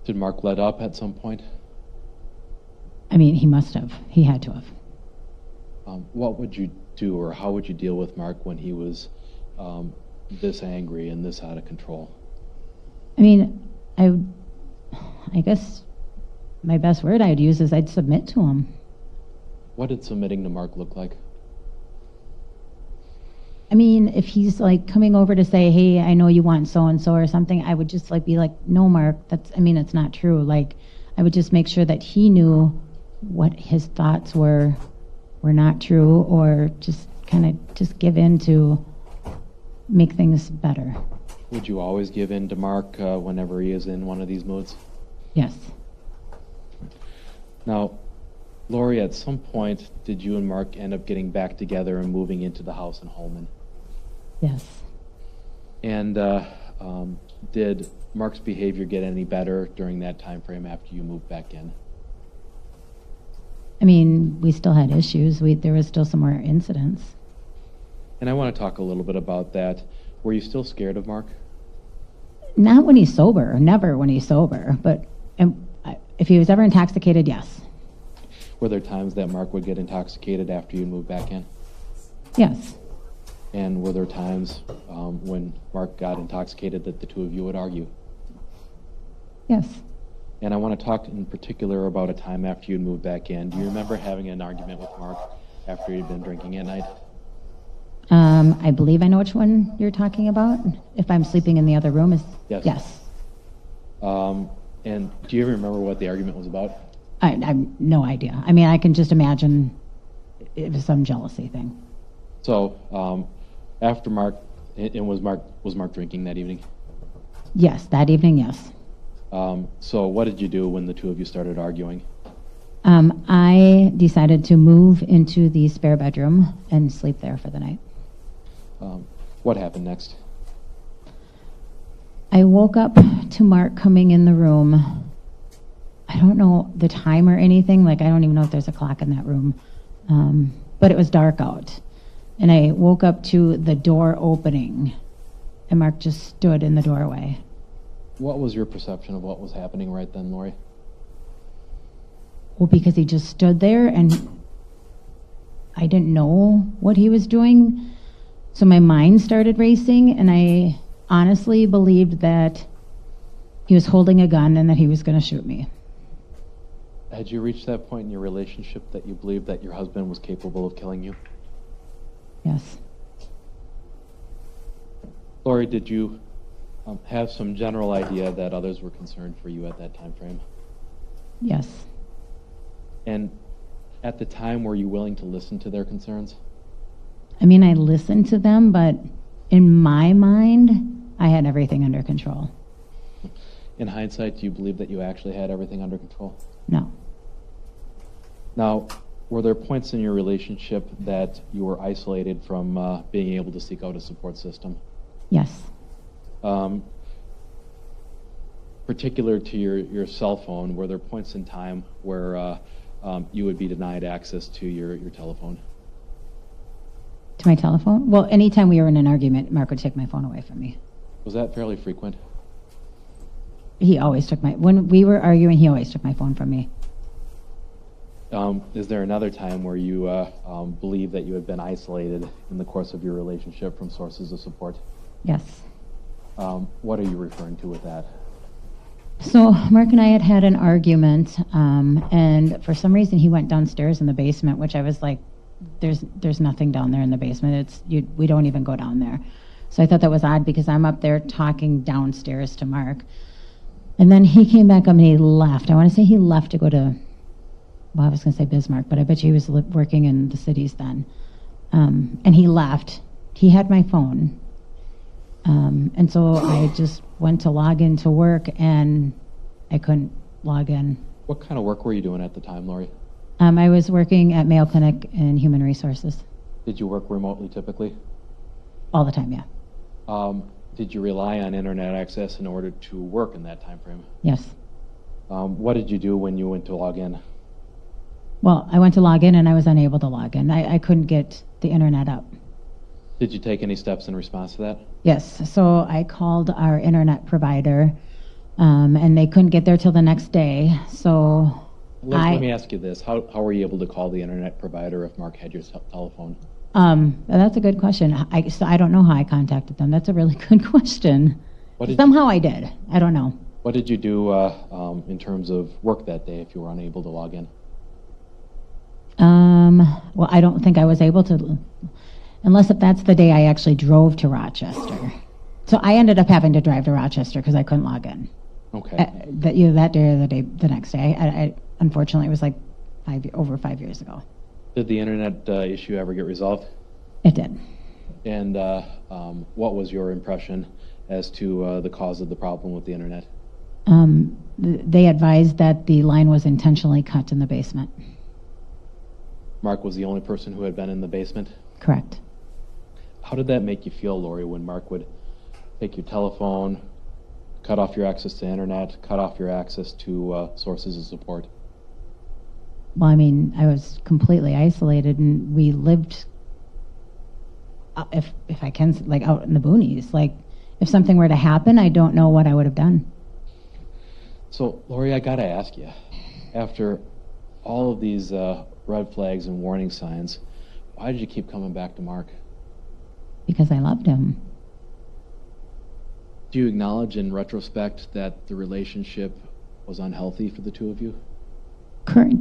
Did Mark let up at some point? I mean, he must have. He had to have. What would you do, or how would you deal with Mark when he was this angry and this out of control? I mean, I guess my best word I'd use is I'd submit to him. What did submitting to Mark look like? I mean, if he's like coming over to say, hey, I know you want so-and-so or something, I would just like be like, no, Mark, it's not true. Like, I would just make sure that he knew what his thoughts were not true, or just kind of just give in to make things better. Would you always give in to Mark whenever he is in one of these moods? Yes. Now, Lori, at some point, did you and Mark end up getting back together and moving into the house in Holmen? Yes. And did Mark's behavior get any better during that time frame after you moved back in? I mean, we still had issues. There was still some more incidents. And I want to talk a little bit about that. Were you still scared of Mark? Not when he's sober. Never when he's sober. But if he was ever intoxicated, yes. Were there times that Mark would get intoxicated after you moved back in? Yes. And were there times when Mark got intoxicated that the two of you would argue? Yes. And I want to talk in particular about a time after you'd moved back in. Do you remember having an argument with Mark after you'd been drinking at night? I believe I know which one you're talking about. If I'm sleeping in the other room, is Yes. yes. And do you ever remember what the argument was about? I have no idea. I mean, I can just imagine it was some jealousy thing. So after Mark, and was Mark drinking that evening? Yes, that evening, yes. So what did you do when the two of you started arguing? I decided to move into the spare bedroom and sleep there for the night. What happened next? I woke up to Mark coming in the room. I don't know the time or anything. Like, I don't even know if there's a clock in that room. But it was dark out. And I woke up to the door opening, and Mark just stood in the doorway. What was your perception of what was happening right then, Lori? Well, because he just stood there, and I didn't know what he was doing. So my mind started racing, and I honestly believed that he was holding a gun and that he was going to shoot me. Had you reached that point in your relationship that you believed that your husband was capable of killing you? Yes. Lori, did you have some general idea that others were concerned for you at that time frame? Yes. And at the time, were you willing to listen to their concerns? I mean, I listened to them, but in my mind, I had everything under control. In hindsight, do you believe that you actually had everything under control? No. Now, were there points in your relationship that you were isolated from being able to seek out a support system? Yes. Particular to your cell phone, were there points in time where you would be denied access to your telephone? To my telephone? Well, anytime we were in an argument, Mark would take my phone away from me. Was that fairly frequent? He always took when we were arguing, he always took my phone from me. Is there another time where you believe that you had been isolated in the course of your relationship from sources of support? Yes. What are you referring to with that? So Mark and I had an argument, and for some reason he went downstairs in the basement, which I was like, there's nothing down there in the basement. We don't even go down there. So I thought that was odd because I'm up there talking downstairs to Mark. And then he came back up and he left. I want to say he left to go to, well, I was going to say Bismarck, but I bet you he was working in the cities then. And he left. He had my phone. And so I just went to log into work and I couldn't log in. What kind of work were you doing at the time, Lori? I was working at Mayo Clinic in Human Resources. Did you work remotely typically? All the time, yeah. Did you rely on internet access in order to work in that time frame? Yes. What did you do when you went to log in? Well, I went to log in and I was unable to log in. I couldn't get the internet up. Did you take any steps in response to that? Yes. So I called our internet provider, and they couldn't get there till the next day. So let me ask you this. How were you able to call the internet provider if Mark had your telephone? That's a good question. I don't know how I contacted them. That's a really good question. Somehow I did. I don't know. What did you do in terms of work that day if you were unable to log in? Well, I don't think I was able to, unless if that's the day I actually drove to Rochester. So I ended up having to drive to Rochester because I couldn't log in. Okay. That day or the next day. I unfortunately, it was like over 5 years ago. Did the internet issue ever get resolved? It did. And what was your impression as to the cause of the problem with the internet? They advised that the line was intentionally cut in the basement. Mark was the only person who had been in the basement? Correct. How did that make you feel, Lori, when Mark would take your telephone, cut off your access to internet, cut off your access to sources of support? Well, I mean, I was completely isolated, and we lived, if I can, like out in the boonies. Like, if something were to happen, I don't know what I would have done. So, Lori, I gotta ask you, after all of these red flags and warning signs, why did you keep coming back to Mark? because I loved him. Do you acknowledge in retrospect that the relationship was unhealthy for the two of you?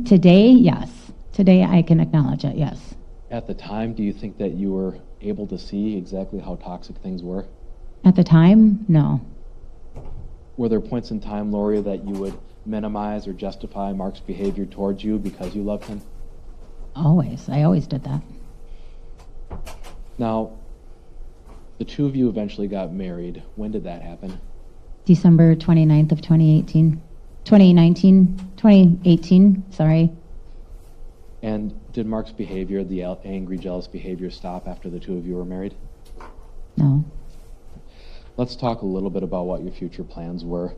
Today, yes. Today I can acknowledge it, yes. At the time, do you think that you were able to see exactly how toxic things were? At the time, no. Were there points in time, Lori, that you would minimize or justify Mark's behavior towards you because you loved him? Always. I always did that. Now, the two of you eventually got married. When did that happen? December 29th of 2018, sorry. And did Mark's behavior, the angry, jealous behavior, stop after the two of you were married? No. Let's talk a little bit about what your future plans were.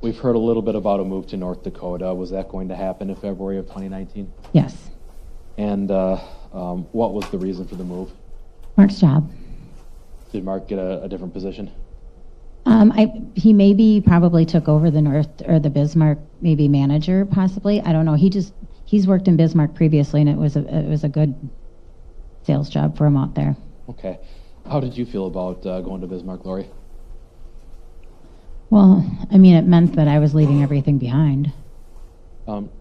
We've heard a little bit about a move to North Dakota. Was that going to happen in February of 2019? Yes. And what was the reason for the move? Mark's job. Did Mark get a different position? He maybe probably took over the North or the Bismarck maybe manager possibly. I don't know. He's worked in Bismarck previously, and it was a good sales job for him out there. Okay. How did you feel about going to Bismarck, Lori? Well, I mean, it meant that I was leaving everything behind.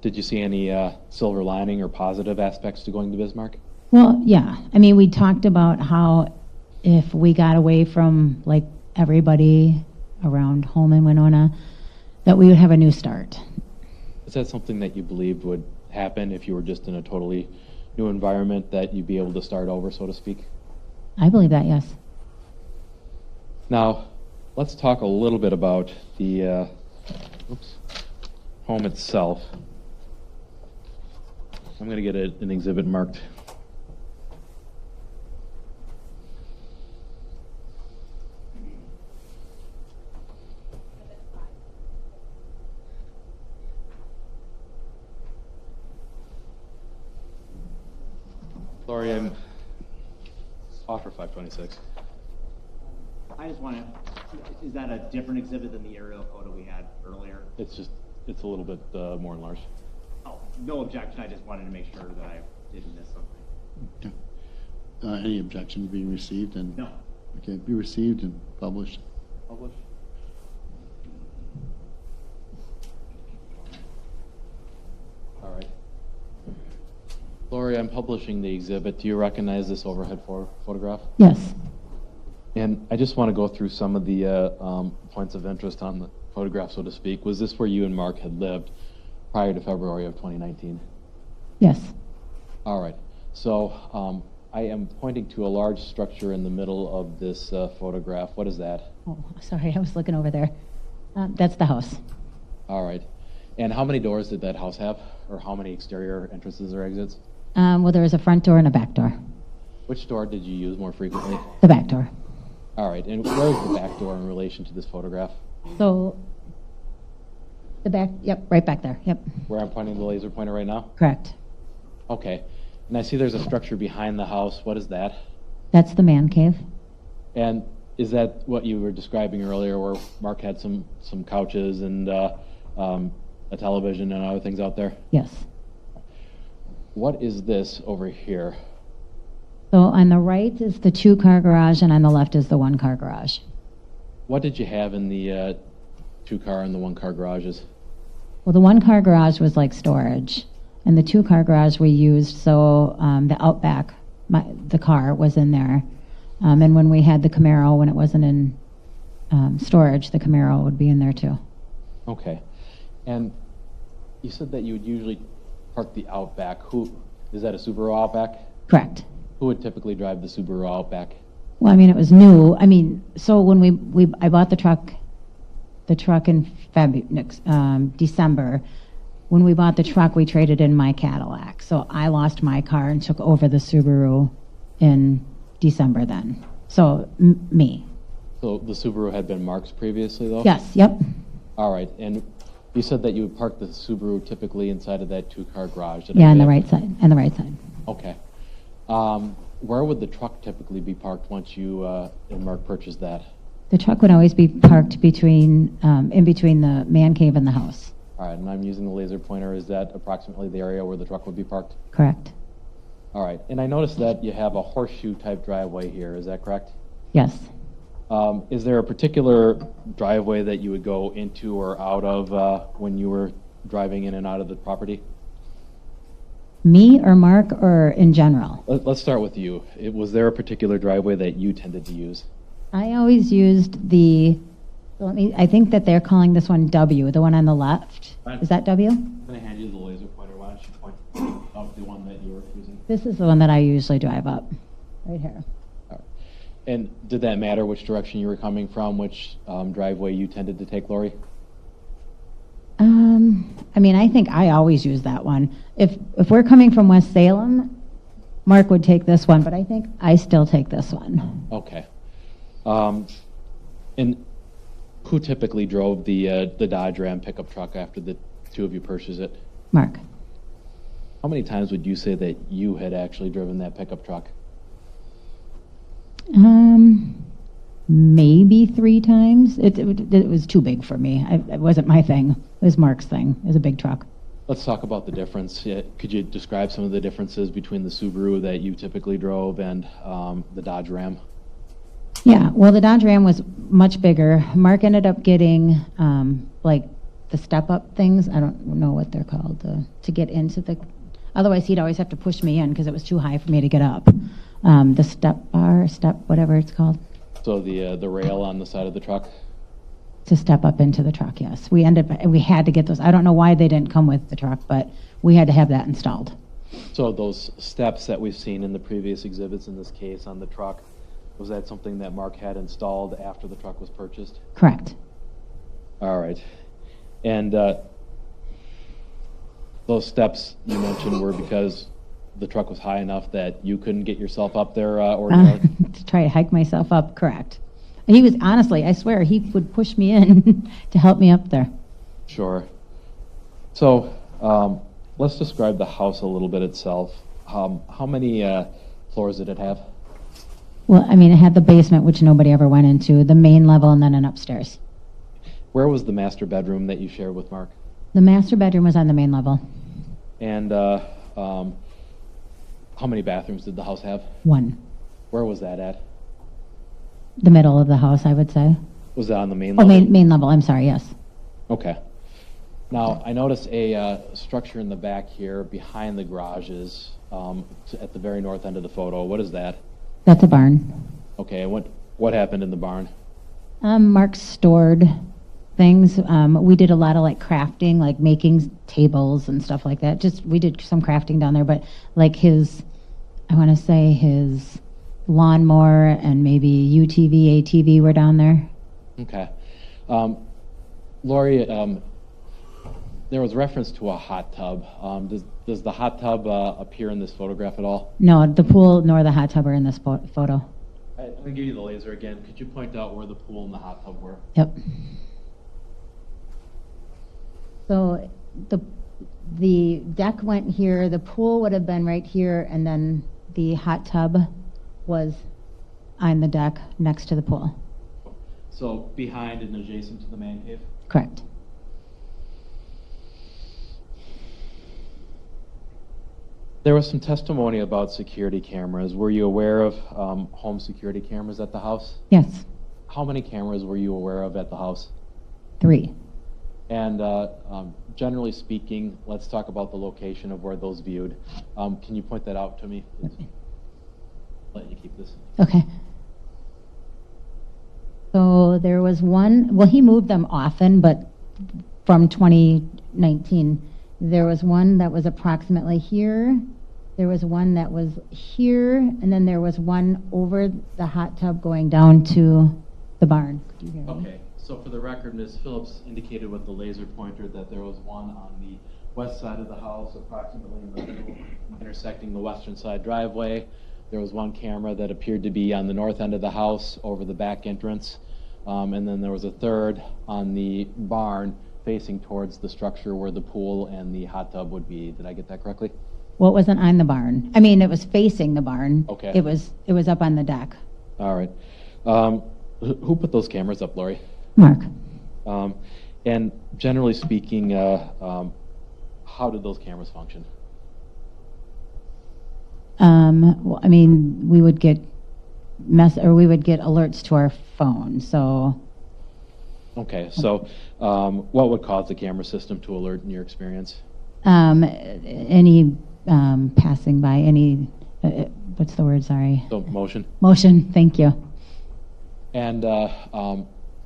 Did you see any silver lining or positive aspects to going to Bismarck? Well, yeah. I mean, we talked about how if we got away from like everybody around Holmen, Winona, that we would have a new start. Is that something that you believed would happen if you were just in a totally new environment, that you'd be able to start over, so to speak? I believe that, yes. Now, let's talk a little bit about the home itself. I'm going to get an exhibit marked. Sorry, I'm off for 526. I just want to, is that a different exhibit than the aerial photo we had earlier? It's a little bit more enlarged. Oh, no objection. I just wanted to make sure that I didn't miss something. Okay. Any objection being received? And No. Okay, be received and published. Published. All right. Lori, I'm publishing the exhibit. Do you recognize this overhead photograph? Yes. And I just want to go through some of the points of interest on the photograph, so to speak. Was this where you and Mark had lived prior to February of 2019? Yes. All right. So I am pointing to a large structure in the middle of this photograph. What is that? Oh, sorry, I was looking over there. That's the house. All right. And how many doors did that house have? Or how many exterior entrances or exits? Well, there was a front door and a back door. Which door did you use more frequently? The back door. All right. And where is the back door in relation to this photograph? So, the back, yep, right back there, yep. Where I'm pointing the laser pointer right now? Correct. Okay. And I see there's a structure behind the house. What is that? That's the man cave. And is that what you were describing earlier, where Mark had some couches and a television and other things out there? Yes. What is this over here? So on the right is the 2-car garage, and on the left is the 1-car garage. What did you have in the 2-car and the 1-car garages? Well, the 1-car garage was like storage, and the 2-car garage we used, so the Outback, the car was in there. And when we had the Camaro, when it wasn't in storage, the Camaro would be in there too. Okay. And you said that you would usually park the Outback. Is that a Subaru Outback? Correct. Who would typically drive the Subaru Outback? Well, I mean, it was new. I mean, so when I bought the truck in December. When we bought the truck, we traded in my Cadillac. So I lost my car and took over the Subaru in December then. So me. So the Subaru had been Mark's previously, though? Yes, yep. All right. And you said that you would park the Subaru typically inside of that 2-car garage. Yeah, on the right side. On the right side. Okay. Where would the truck typically be parked once you and Mark purchased that? The truck would always be parked in between the man cave and the house. All right, and I'm using the laser pointer. Is that approximately the area where the truck would be parked? Correct. All right, and I noticed that you have a horseshoe-type driveway here, is that correct? Yes. Is there a particular driveway that you would go into or out of when you were driving in and out of the property? Me or Mark or in general? Let's start with you. Was there a particular driveway that you tended to use? I always used I think that they're calling this one W, the one on the left. Is that W? I'm going to hand you the laser pointer. Why don't you point out the one that you were using? This is the one that I usually drive up, right here. All right. And did that matter which direction you were coming from, which driveway you tended to take, Lori? I mean, I think I always use that one. If we're coming from West Salem, Mark would take this one, but I think I still take this one. Okay. And who typically drove the Dodge Ram pickup truck after the two of you purchased it? Mark. How many times would you say that you had actually driven that pickup truck? Maybe 3 times. It was too big for me. It wasn't my thing. It was Mark's thing. It was a big truck. Let's talk about the difference. Could you describe some of the differences between the Subaru that you typically drove and the Dodge Ram? Yeah, well, the Dodge Ram was much bigger. Mark ended up getting like the step-up things. I don't know what they're called to get into the. Otherwise, he'd always have to push me in because it was too high for me to get up. The whatever it's called. So the rail on the side of the truck? To step up into the truck, yes. We had to get those. I don't know why they didn't come with the truck, but we had to have that installed. So those steps that we've seen in the previous exhibits in this case on the truck, was that something that Mark had installed after the truck was purchased? Correct. All right. And those steps you mentioned were because the truck was high enough that you couldn't get yourself up there ordinarily? To try to hike myself up, correct. He was, honestly, I swear, he would push me in to help me up there. Sure. So let's describe the house a little bit itself. How many floors did it have? Well, I mean, it had the basement, which nobody ever went into, the main level, and then an upstairs. Where was the master bedroom that you shared with Mark? The master bedroom was on the main level. And how many bathrooms did the house have? 1. Where was that at? The middle of the house, I would say. Was that on the main level? level? Main level, I'm sorry, yes. Okay. Now, I noticed a structure in the back here behind the garages at the very north end of the photo. What is that? That's a barn. Okay, and what happened in the barn? Mark stored things. We did a lot of like crafting, like making tables and stuff like that. We did some crafting down there, but like his lawnmower and maybe UTV, ATV were down there. Okay. Lori, there was reference to a hot tub. Does the hot tub appear in this photograph at all? No, the pool nor the hot tub are in this photo. I'm going to give you the laser again. Could you point out where the pool and the hot tub were? Yep. So the deck went here, the pool would have been right here, and then the hot tub was on the deck next to the pool. So behind and adjacent to the man cave? Correct. There was some testimony about security cameras. Were you aware of home security cameras at the house? Yes. How many cameras were you aware of at the house? 3. And generally speaking, let's talk about the location of where those viewed. Can you point that out to me, please? Okay. Let you keep this. Okay. So there was one, well, he moved them often, but from 2019, there was one that was approximately here, there was one that was here, and then there was one over the hot tub going down to the barn. Could you hear me? Okay, so for the record, Ms. Phillips indicated with the laser pointer that there was one on the west side of the house, approximately in the middle, intersecting the western side driveway. There was one camera that appeared to be on the north end of the house over the back entrance. And then there was a third on the barn facing towards the structure where the pool and the hot tub would be. Did I get that correctly? Well, it wasn't on the barn. I mean, it was facing the barn. Okay. It was up on the deck. All right. Who put those cameras up, Lori? Mark. And generally speaking, how did those cameras function? Well, I mean, we would get we would get alerts to our phone, so. Okay, so what would cause the camera system to alert in your experience? Any passing by, any, what's the word, sorry? So motion? Motion, thank you. And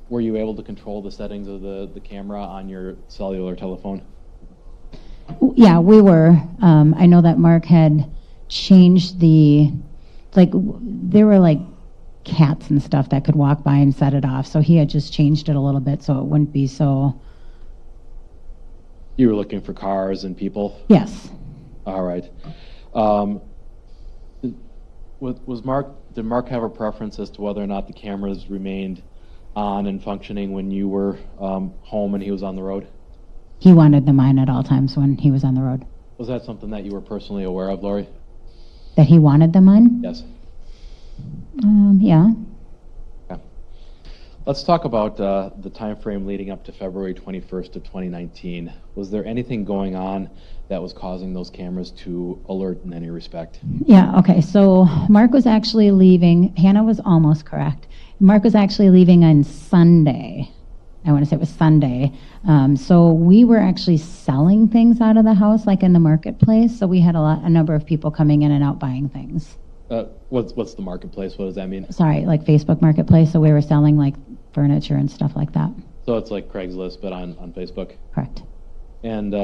were you able to control the settings of the camera on your cellular telephone? Yeah, we were. I know that Mark had changed there were like cats and stuff that could walk by and set it off, so he had just changed it a little bit so it wouldn't be so. You were looking for cars and people? Yes. All right. Did Mark have a preference as to whether or not the cameras remained on and functioning when you were home and he was on the road? He wanted them on at all times when he was on the road. Was that something that you were personally aware of, Lori? That he wanted them on? Yes. Yeah. Okay. Let's talk about the time frame leading up to February 21st of 2019. Was there anything going on that was causing those cameras to alert in any respect? Yeah, okay, so Mark was actually leaving, Hannah was almost correct. Mark was actually leaving on Sunday. I want to say it was Sunday. So we were actually selling things out of the house, like in the marketplace. So we had a number of people coming in and out buying things. What's the marketplace? What does that mean? Sorry, like Facebook Marketplace. So we were selling like furniture and stuff like that. So it's like Craigslist, but on Facebook? Correct. And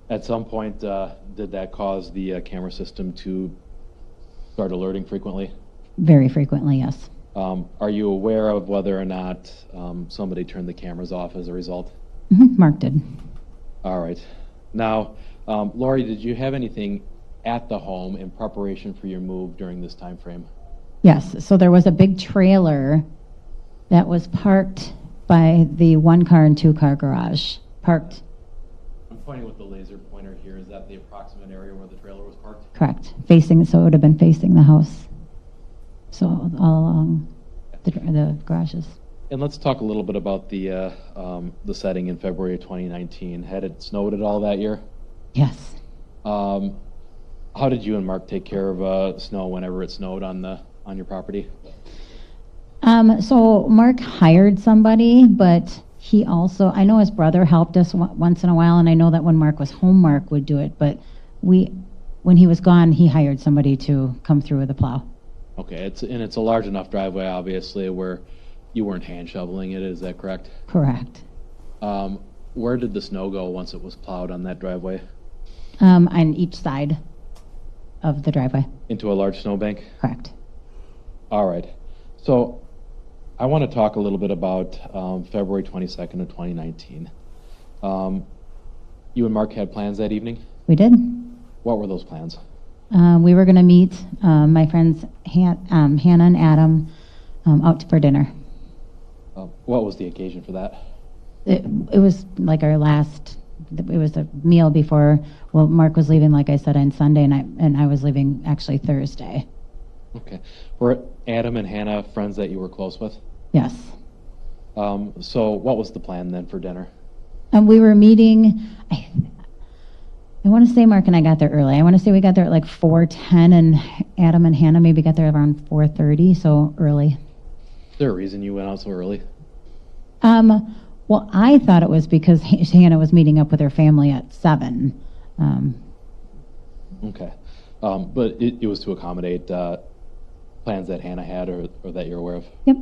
at some point, did that cause the camera system to start alerting frequently? Very frequently, yes. Are you aware of whether or not somebody turned the cameras off as a result? Mark did. All right. Now, Lori, did you have anything at the home in preparation for your move during this time frame? Yes, so there was a big trailer that was parked by the 1-car and 2-car garage. Parked. I'm pointing with the laser pointer here. Is that the approximate area where the trailer was parked? Correct. Facing, so it would have been facing the house. So all along the garages. And let's talk a little bit about the setting in February of 2019. Had it snowed at all that year? Yes. How did you and Mark take care of snow whenever it snowed on your property? So Mark hired somebody, but he also, I know his brother helped us once in a while, and I know that when Mark was home, Mark would do it, but when he was gone, he hired somebody to come through with a plow. Okay, it's a large enough driveway, obviously, where you weren't hand shoveling it, is that correct? Correct. Where did the snow go once it was plowed on that driveway? On each side of the driveway. Into a large snowbank? Correct. All right. So I want to talk a little bit about February 22nd of 2019. You and Mark had plans that evening? We did. What were those plans? We were going to meet my friends Hannah and Adam out for dinner. What was the occasion for that? It was like our last, it was a meal before, well, Mark was leaving, like I said, on Sunday, and I was leaving actually Thursday. Okay. Were Adam and Hannah friends that you were close with? Yes. So what was the plan then for dinner? We were meeting, I want to say Mark and I got there early. I want to say we got there at like 4:10, and Adam and Hannah maybe got there around 4:30, so early. Is there a reason you went out so early? Well, I thought it was because Hannah was meeting up with her family at 7. Okay. But it was to accommodate plans that Hannah had or that you're aware of? Yep.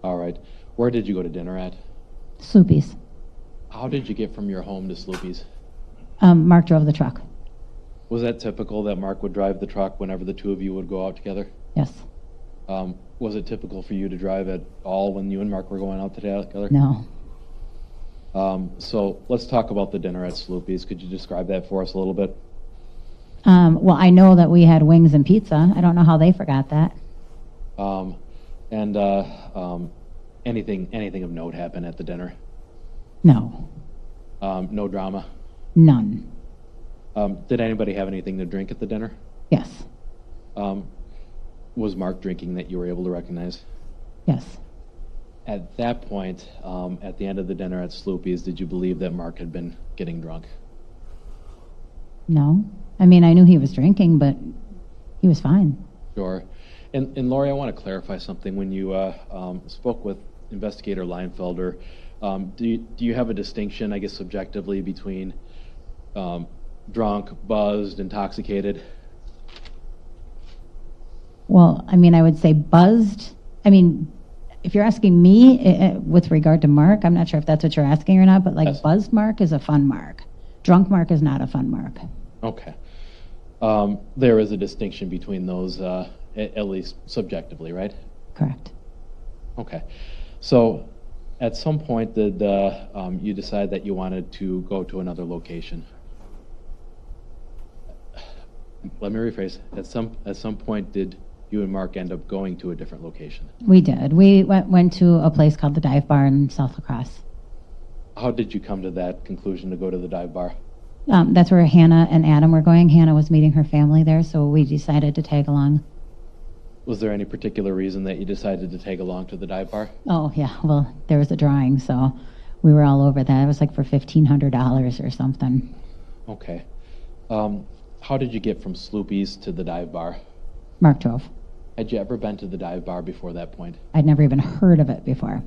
All right. Where did you go to dinner at? Sloopy's. How did you get from your home to Sloopy's? Mark drove the truck. Was that typical that Mark would drive the truck whenever the two of you would go out together? Yes. Was it typical for you to drive at all when you and Mark were going out together? No. So let's talk about the dinner at Sloopy's. Could you describe that for us a little bit? Well, I know that we had wings and pizza. I don't know how they forgot that. Anything of note happen at the dinner? No. No drama? None. Did anybody have anything to drink at the dinner? Yes. Was Mark drinking that you were able to recognize? Yes. At that point, at the end of the dinner at Sloopy's, did you believe that Mark had been getting drunk? No. I mean, I knew he was drinking, but he was fine. Sure. And Lori, I want to clarify something. When you spoke with Investigator Leinfelder, do you have a distinction, I guess, subjectively between drunk, buzzed, intoxicated? Well, I mean, I would say buzzed. I mean, if you're asking me with regard to Mark, I'm not sure if that's what you're asking or not, but like Yes. buzzed Mark is a fun Mark. Drunk Mark is not a fun Mark. Okay. There is a distinction between those, at least subjectively, right? Correct. Okay. So at some point, did you decide that you wanted to go to another location? Let me rephrase. At some point, did you and Mark end up going to a different location? We did. We went to a place called the Dive Bar in South La Crosse. How did you come to that conclusion to go to the dive bar? That's where Hannah and Adam were going. Hannah was meeting her family there, so we decided to tag along. Was there any particular reason that you decided to tag along to the dive bar? Oh, yeah. Well, there was a drawing, so we were all over that. It was like for $1,500 or something. Okay. How did you get from Sloopy's to the dive bar? Mark drove. Had you ever been to the dive bar before that point? I'd never even heard of it before.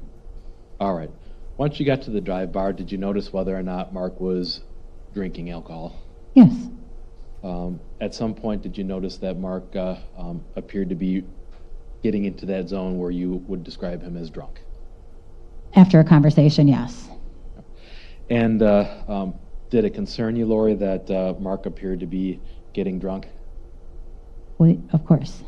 All right. Once you got to the dive bar, did you notice whether or not Mark was drinking alcohol? Yes. At some point, did you notice that Mark appeared to be getting into that zone where you would describe him as drunk? After a conversation, yes. And did it concern you, Lori, that Mark appeared to be getting drunk? Well, of course.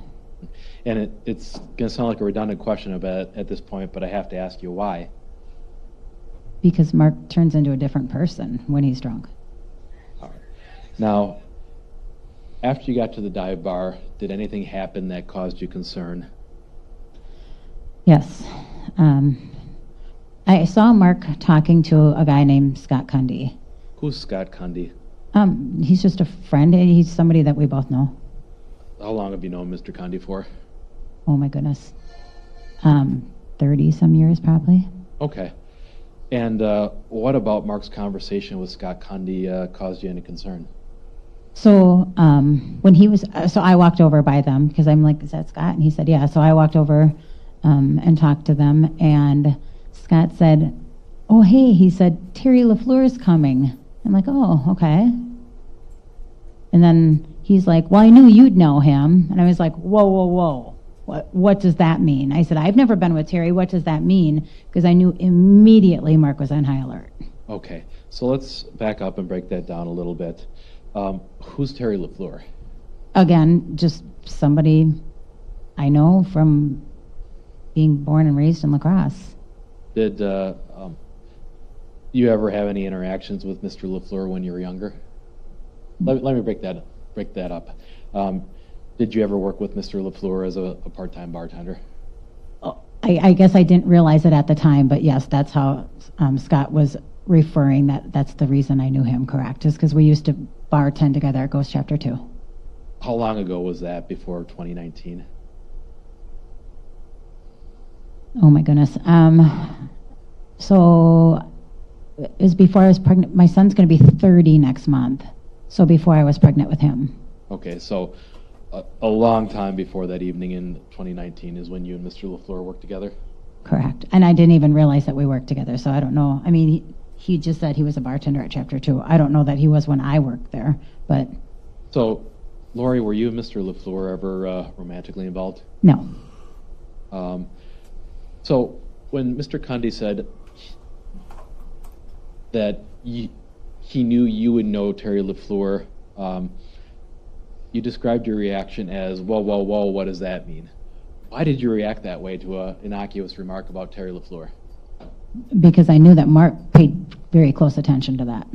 And it's going to sound like a redundant question at this point, but I have to ask you why. Because Mark turns into a different person when he's drunk. All right. Now, after you got to the dive bar, did anything happen that caused you concern? Yes. I saw Mark talking to a guy named Scott Cundy. Who's Scott Cundy? He's just a friend. He's somebody that we both know. How long have you known Mr. Cundy for? Oh, my goodness. 30-some years, probably. Okay. And what about Mark's conversation with Scott Cundy caused you any concern? So when he was, so I walked over by them because I'm like, is that Scott? And he said, yeah. So I walked over and talked to them, and Scott said, oh, hey, he said, Terry LaFleur's coming. I'm like, oh, okay. And then he's like, well, I knew you'd know him. And I was like, whoa, whoa, whoa. What does that mean? I said, I've never been with Terry. What does that mean? Because I knew immediately Mark was on high alert. Okay. So let's back up and break that down a little bit. Who's Terry LaFleur? Again, just somebody I know from being born and raised in La Crosse. Did you ever have any interactions with Mr. LaFleur when you were younger? Let me break that up. Did you ever work with Mr. LaFleur as a part-time bartender? Oh, I guess I didn't realize it at the time, but yes, that's how Scott was referring. That's the reason I knew him, correct, is because we used to bartend together at Ghost Chapter 2. How long ago was that, before 2019? Oh my goodness. So it was before I was pregnant. My son's going to be 30 next month. So before I was pregnant with him. Okay, so a long time before that evening in 2019 is when you and Mr. LaFleur worked together? Correct. And I didn't even realize that we worked together, so I don't know. I mean, he just said he was a bartender at Chapter 2. I don't know that he was when I worked there, but... So, Lori, were you and Mr. LaFleur ever romantically involved? No. So, when Mr. Cundy said that he knew you would know Terry LaFleur, you described your reaction as, whoa, whoa, whoa, what does that mean? Why did you react that way to an innocuous remark about Terry LaFleur? Because I knew that Mark paid very close attention to that.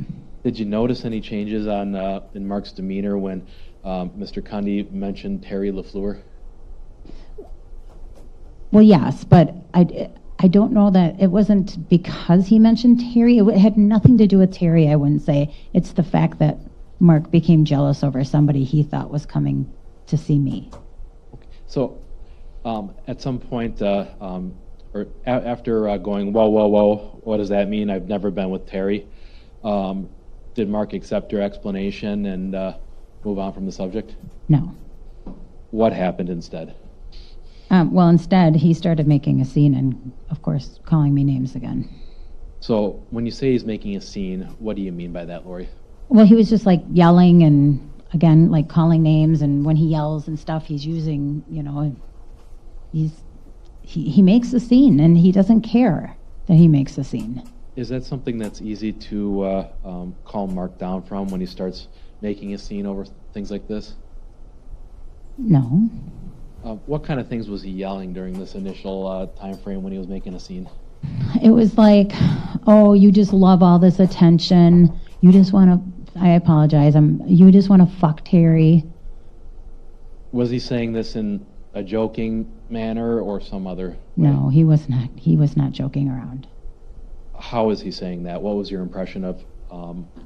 Did you notice any changes in Mark's demeanor when Mr. Cundy mentioned Terry LaFleur? Well, yes, but I don't know that it wasn't because he mentioned Terry. It had nothing to do with Terry, I wouldn't say. It's the fact that Mark became jealous over somebody he thought was coming to see me. Okay. So at some point, or after going, whoa, whoa, whoa, what does that mean? I've never been with Terry. Did Mark accept your explanation and move on from the subject? No. What happened instead? Well, instead, he started making a scene and, of course, calling me names again. So when you say he's making a scene, what do you mean by that, Lori? Well, he was just like yelling and, again, like calling names. And when he yells and stuff, he's using, he makes a scene and he doesn't care that he makes a scene. Is that something that's easy to calm Mark down from when he starts making a scene over things like this? No. What kind of things was he yelling during this initial time frame when he was making a scene? It was like, oh, you just love all this attention. You just want to, I apologize, you just want to fuck Terry. Was he saying this in a joking manner or some other way? No, he was not. He was not joking around. How is he saying that? What was your impression of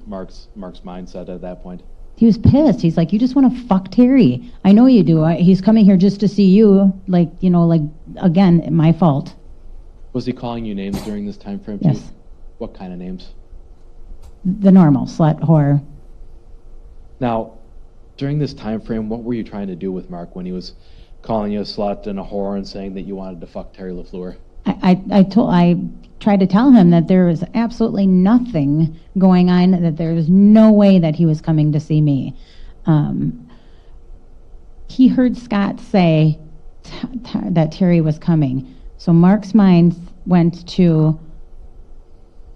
Mark's mindset at that point? He was pissed. He's like, you just want to fuck Terry. I know you do. He's coming here just to see you. Like, again, my fault. Was he calling you names during this time frame too? Yes. What kind of names? The normal, slut, whore. Now, during this time frame, what were you trying to do with Mark when he was calling you a slut and a whore and saying that you wanted to fuck Terry LaFleur? I tried to tell him that there was absolutely nothing going on, that there was no way that he was coming to see me. He heard Scott say that Terry was coming. So Mark's mind went to,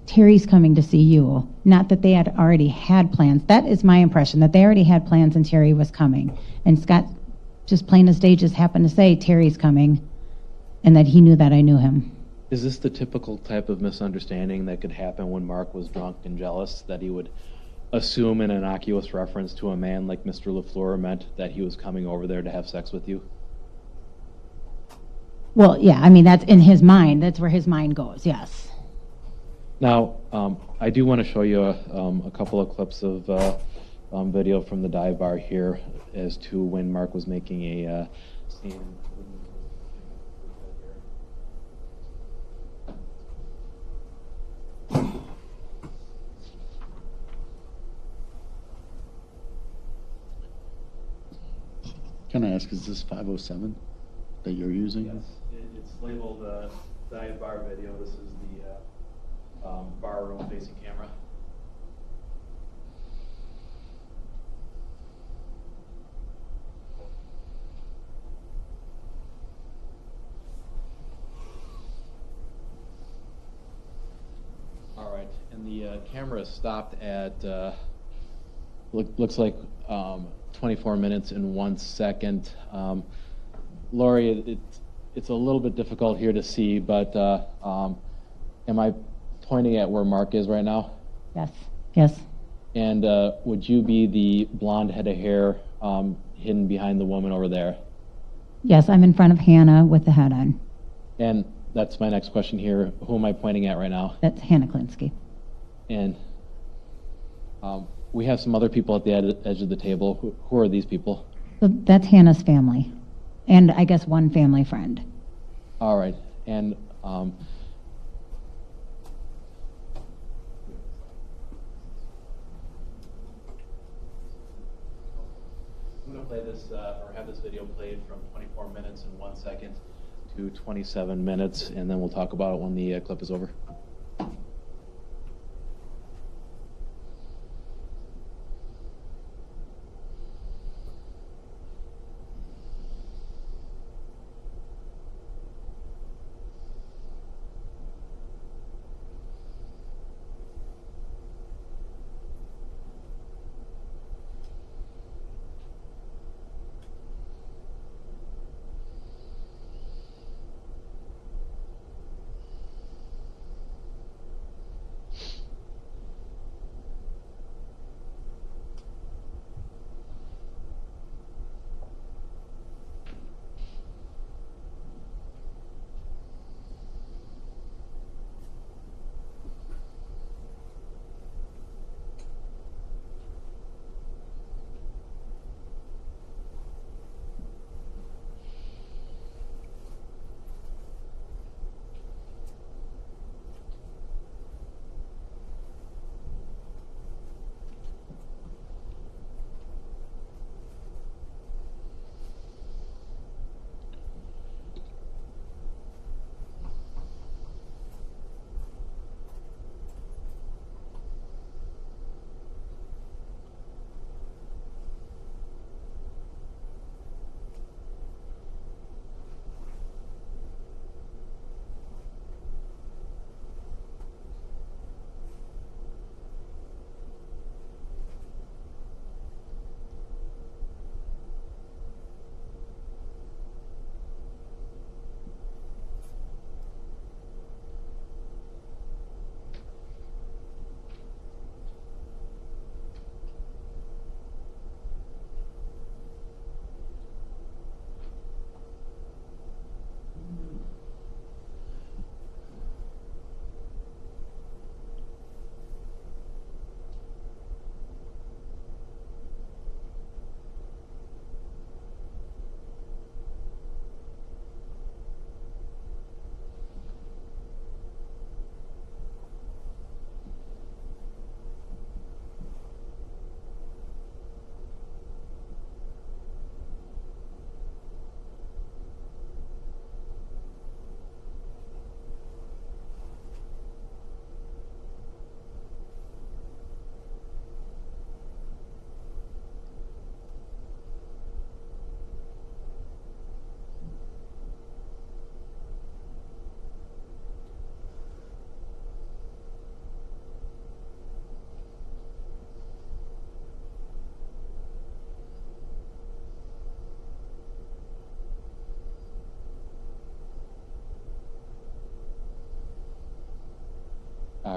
Terry's coming to see you. Not that they had already had plans. That is my impression, that they already had plans and Terry was coming. And Scott, just plain as day, just happened to say, Terry's coming, and that he knew that I knew him. Is this the typical type of misunderstanding that could happen when Mark was drunk and jealous, that he would assume an innocuous reference to a man like Mr. LaFleur meant that he was coming over there to have sex with you? Well, yeah, I mean, that's in his mind. That's where his mind goes, yes. Now, I do want to show you a couple of clips of video from the dive bar here as to when Mark was making a scene. Can I ask, is this 507 that you're using? Yes, it's labeled dive bar video. This is the bar room facing camera. All right, and the camera stopped at looks like 24 minutes and 1 second. Lori, it's a little bit difficult here to see, but am I pointing at where Mark is right now? Yes. Yes. And would you be the blonde head of hair hidden behind the woman over there? Yes, I'm in front of Hannah with the hat on. And that's my next question here. Who am I pointing at right now? That's Hannah Kinsky. And we have some other people at the edge of the table. Who are these people? So that's Hannah's family, and I guess one family friend. All right. And I'm going to play this, or have this video played from 24 minutes and 1 second to 27 minutes, and then we'll talk about it when the clip is over.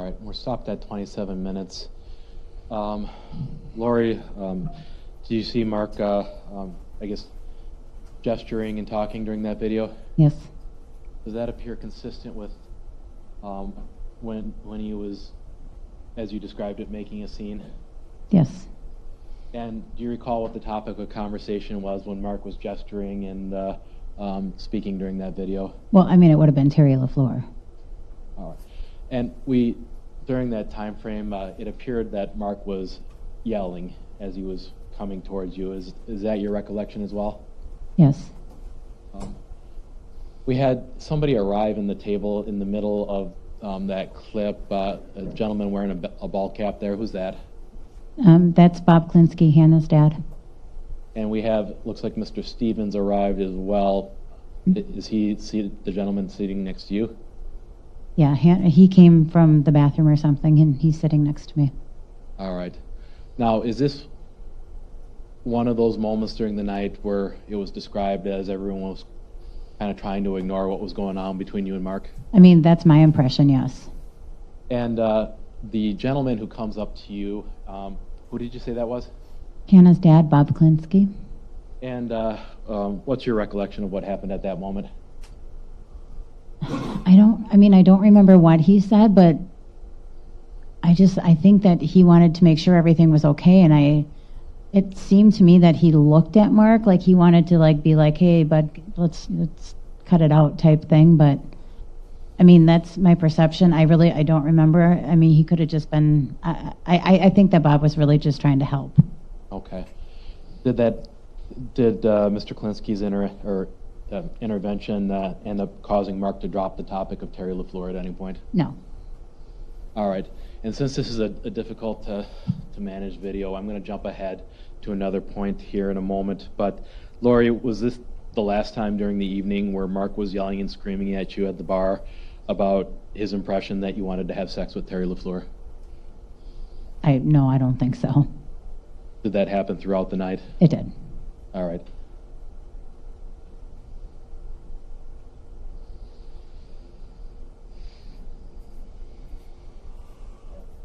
All right, we're stopped at 27 minutes. Lori, do you see Mark, I guess, gesturing and talking during that video? Yes. Does that appear consistent with when he was, as you described it, making a scene? Yes. And do you recall what the topic of conversation was when Mark was gesturing and speaking during that video? Well, I mean, it would have been Terry LaFleur. All right. And during that time frame, it appeared that Mark was yelling as he was coming towards you. Is that your recollection as well? Yes. We had somebody arrive in the table in the middle of that clip, a gentleman wearing a ball cap there. Who's that? That's Bob Kinsky, Hannah's dad. And we have, looks like Mr. Stevens arrived as well. Is he the gentleman sitting next to you? Yeah, he came from the bathroom or something, and he's sitting next to me. All right. Now, is this one of those moments during the night where it was described as everyone was kind of trying to ignore what was going on between you and Mark? I mean, that's my impression, yes. And the gentleman who comes up to you, who did you say that was? Hannah's dad, Bob Kinsky. And what's your recollection of what happened at that moment? I don't remember what he said, but I think that he wanted to make sure everything was okay, and it seemed to me that he looked at Mark like he wanted to be like, hey, bud, let's cut it out type thing, but I mean, that's my perception. I don't remember. I mean, he could have just been, I think that Bob was really just trying to help. Okay. Did Mr. Klinsky's intervention end up causing Mark to drop the topic of Terry LaFleur at any point? No. All right. And since this is a difficult to manage video, I'm going to jump ahead to another point here in a moment. But Lori, was this the last time during the evening where Mark was yelling and screaming at you at the bar about his impression that you wanted to have sex with Terry LaFleur? No, I don't think so. Did that happen throughout the night? It did. All right.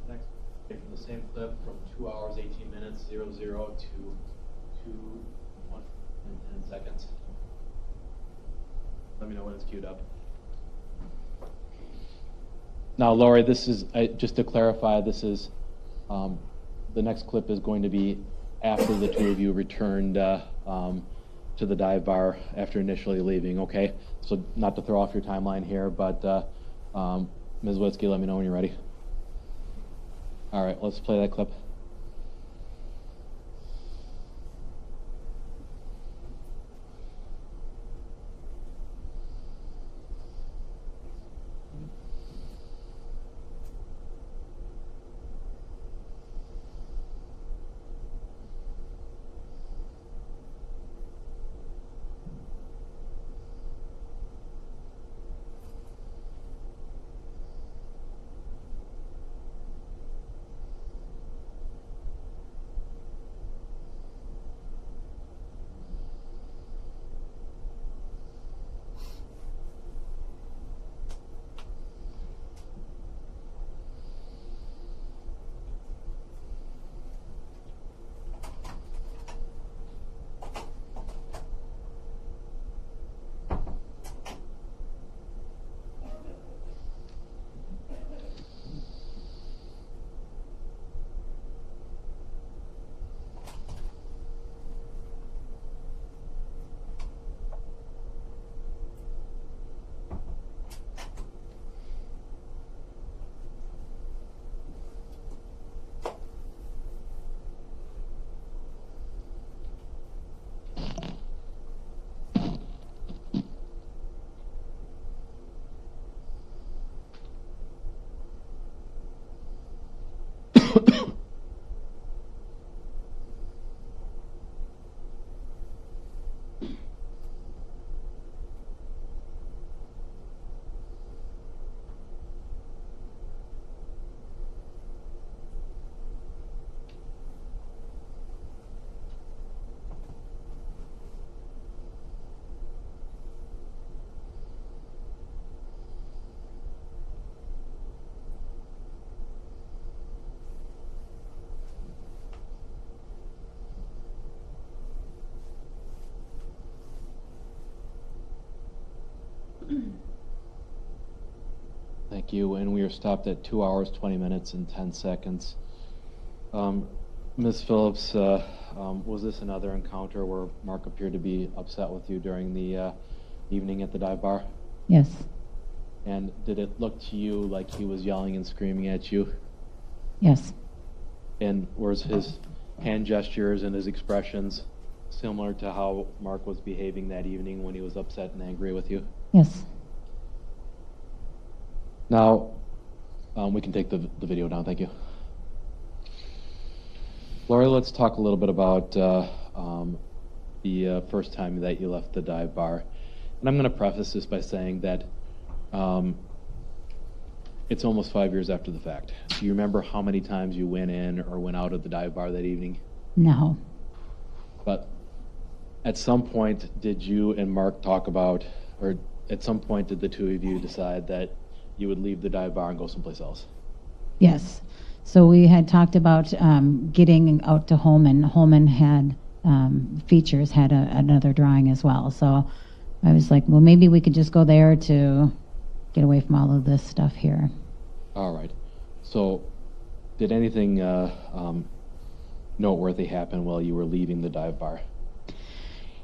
Next, from the same clip from 2 hours, 18 minutes, 00 to 2, 1 and 10 seconds. Let me know when it's queued up. Now, Lori, this is, just to clarify, this is, the next clip is going to be after the two of you returned to the dive bar after initially leaving, okay? So not to throw off your timeline here, but Ms. Witzke, let me know when you're ready. All right, let's play that clip. Thank you. And we are stopped at 2 hours, 20 minutes, and 10 seconds. Ms. Phillips, was this another encounter where Mark appeared to be upset with you during the evening at the dive bar? Yes. And did it look to you like he was yelling and screaming at you? Yes. And was his hand gestures and his expressions similar to how Mark was behaving that evening when he was upset and angry with you? Yes. Now, we can take the video down. Thank you. Lori, let's talk a little bit about the first time that you left the dive bar. And I'm going to preface this by saying that it's almost 5 years after the fact. Do you remember how many times you went in or went out of the dive bar that evening? No. But at some point, did you and Mark talk about, or at some point did the two of you decide that you would leave the dive bar and go someplace else? Yes. So we had talked about getting out to Holmen. Holmen had features, had another drawing as well. So I was like, well, maybe we could just go there to get away from all of this stuff here. All right. So did anything noteworthy happen while you were leaving the dive bar?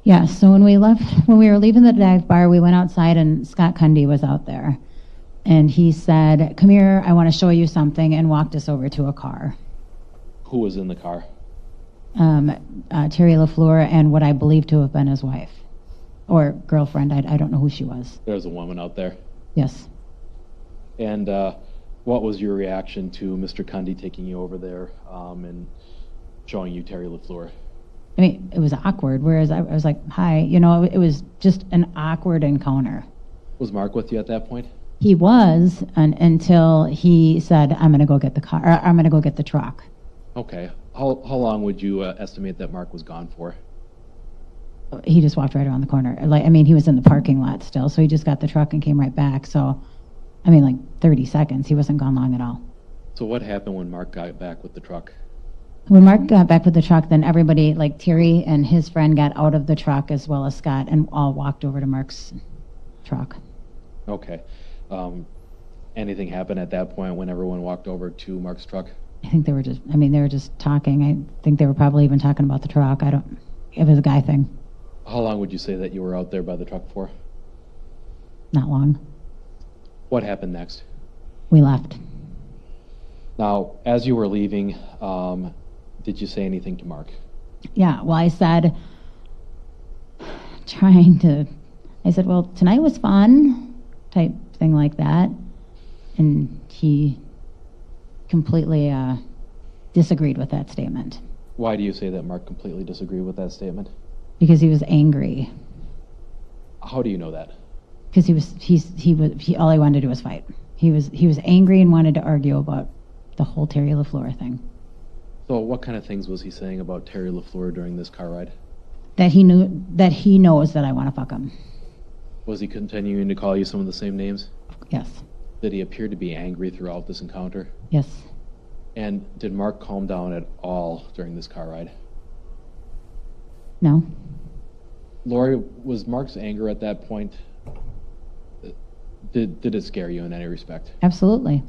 Yeah, so when we were leaving the dive bar, we went outside and Scott Cundy was out there. And he said, come here, I want to show you something, and walked us over to a car. Who was in the car? Terry LaFleur and what I believe to have been his wife. Or girlfriend, I don't know who she was. There was a woman out there? Yes. And what was your reaction to Mr. Cundy taking you over there and showing you Terry LaFleur? I mean, it was awkward, whereas I was like, hi, it was just an awkward encounter. Was Mark with you at that point? He was, until he said, I'm going to go get the car, or I'm going to go get the truck. Okay. How long would you estimate that Mark was gone for? He just walked right around the corner. He was in the parking lot still, so he just got the truck and came right back. So, 30 seconds. He wasn't gone long at all. So what happened when Mark got back with the truck? When Mark got back with the truck, then everybody, like Terry and his friend, got out of the truck, as well as Scott, and all walked over to Mark's truck. Okay. Anything happened at that point when everyone walked over to Mark's truck? I think they were just talking. I think they were probably even talking about the truck. It was a guy thing. How long would you say that you were out there by the truck for? Not long. What happened next? We left. Now, as you were leaving, did you say anything to Mark? Yeah, well, I said, well, tonight was fun, type thing like that. And he completely disagreed with that statement. Why do you say that Mark completely disagreed with that statement? Because he was angry. How do you know that? Because all he wanted to do was fight. He was angry and wanted to argue about the whole Terry LaFleur thing. So what kind of things was he saying about Terry LaFleur during this car ride? That he knows that I want to fuck him. Was he continuing to call you some of the same names? Yes. Did he appear to be angry throughout this encounter? Yes. And did Mark calm down at all during this car ride? No. Lori, was Mark's anger at that point, did it scare you in any respect? Absolutely.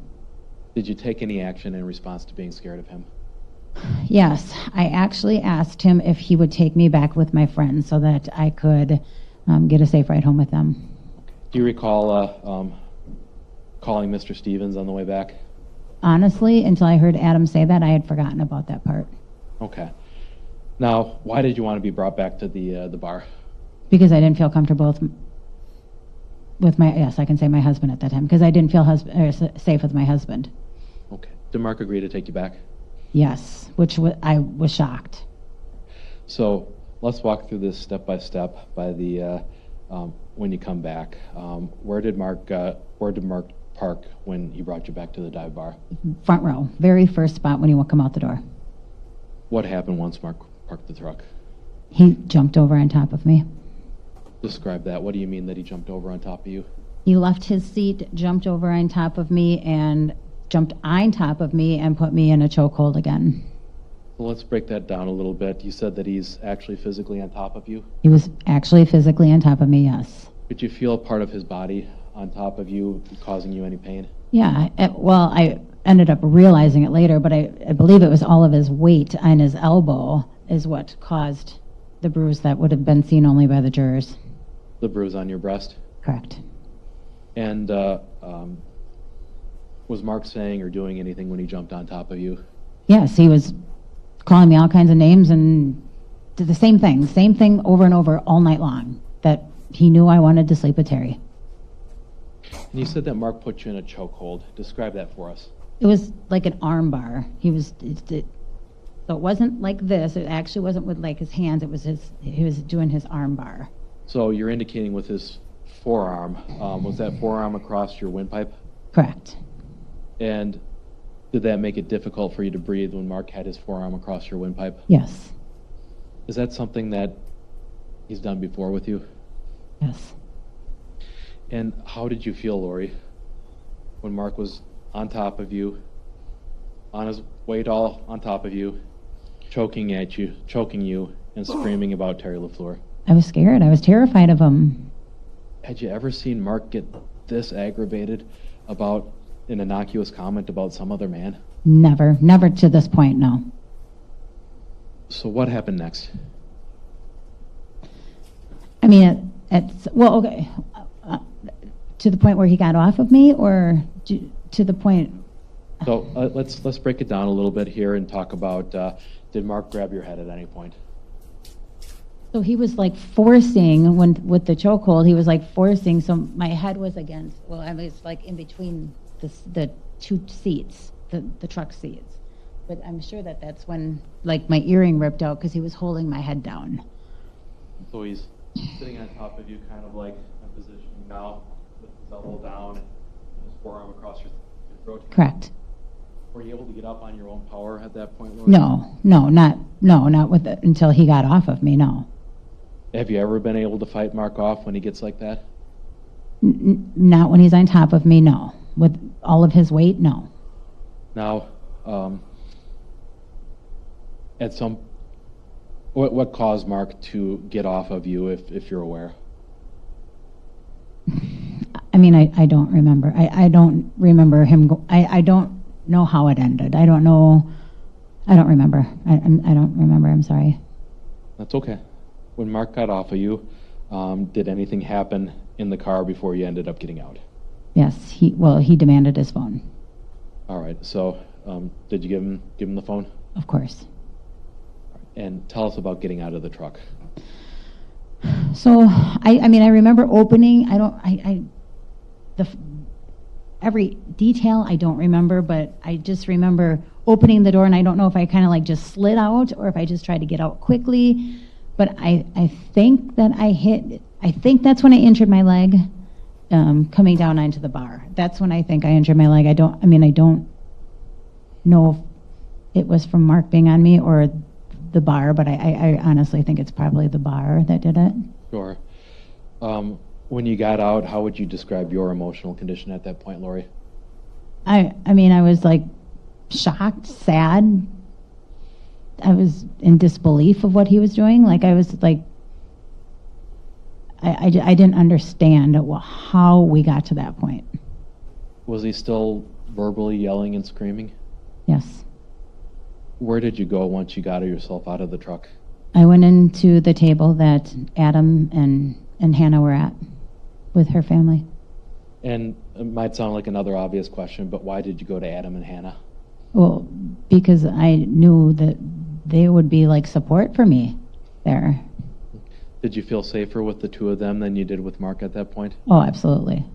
Did you take any action in response to being scared of him? Yes. I actually asked him if he would take me back with my friends so that I could get a safe ride home with them. Do you recall calling Mr. Stevens on the way back? Honestly, until I heard Adam say that, I had forgotten about that part. Okay. Now, why did you want to be brought back to the bar? Because I didn't feel comfortable with my husband at that time, because I didn't feel safe with my husband. Okay. Did Mark agree to take you back? Yes, which I was shocked. So let's walk through this step by step by the when you come back. Where did Mark park when he brought you back to the dive bar? Front row, very first spot when he come out the door. What happened once Mark parked the truck? He jumped over on top of me. Describe that. What do you mean that he jumped over on top of you? He left his seat, jumped over on top of me, and jumped on top of me and put me in a chokehold again. Well, let's break that down a little bit. You said that he's actually physically on top of you? He was actually physically on top of me, yes. Could you feel part of his body on top of you causing you any pain? Yeah, well, I ended up realizing it later, but I believe it was all of his weight on his elbow is what caused the bruise that would have been seen only by the jurors. The bruise on your breast? Correct. And was Mark saying or doing anything when he jumped on top of you? Yes, he was calling me all kinds of names and did the same thing over and over all night long, that he knew I wanted to sleep with Terry. And you said that Mark put you in a chokehold. Describe that for us. It was like an arm bar. So it wasn't like this. It actually wasn't with like his hands. He was doing his arm bar. So you're indicating with his forearm. Was that forearm across your windpipe? Correct. And did that make it difficult for you to breathe when Mark had his forearm across your windpipe? Yes. Is that something that he's done before with you? Yes. And how did you feel, Lori, when Mark was on top of you, on his weight all on top of you, choking you, and screaming about Terry LaFleur? I was scared. I was terrified of him. Had you ever seen Mark get this aggravated about an innocuous comment about some other man? Never to this point, no. So what happened next? I mean, okay. To the point where he got off of me, or to the point? So let's break it down a little bit here and talk about, did Mark grab your head at any point? So he was like forcing, with the chokehold, he was like forcing, so my head was against, well, I was like in between the two seats, the truck seats. But I'm sure that's when like my earring ripped out because he was holding my head down. So he's sitting on top of you, kind of like in position now, with his elbow down and his forearm across your throat. Correct. Were you able to get up on your own power at that point, Lori? No, not with it until he got off of me, no. Have you ever been able to fight Mark off when he gets like that? Not when he's on top of me, no. With all of his weight, no. Now, what caused Mark to get off of you, if you're aware? I mean, I don't remember. I don't remember him. I don't know how it ended. I don't know. I don't remember. I don't remember. I'm sorry. That's okay. When Mark got off of you, did anything happen in the car before you ended up getting out? Yes. He demanded his phone. All right. So, did you give him the phone? Of course. And tell us about getting out of the truck. So, I mean, I remember opening. Every detail I don't remember, but I just remember opening the door, and I don't know if I kind of like just slid out or if I just tried to get out quickly. But I think that I think that's when I injured my leg, coming down onto the bar. That's when I think I injured my leg. I don't know if it was from Mark being on me or the bar, but I honestly think it's probably the bar that did it. Sure. When you got out, how would you describe your emotional condition at that point, Lori? I mean, I was like shocked, sad. I was in disbelief of what he was doing. Like I was like, I didn't understand how we got to that point. Was he still verbally yelling and screaming? Yes. Where did you go once you got yourself out of the truck? I went into the table that Adam and Hannah were at with her family. And it might sound like another obvious question, but why did you go to Adam and Hannah? Well, because I knew that they would be like support for me there. Did you feel safer with the two of them than you did with Mark at that point? Oh, absolutely.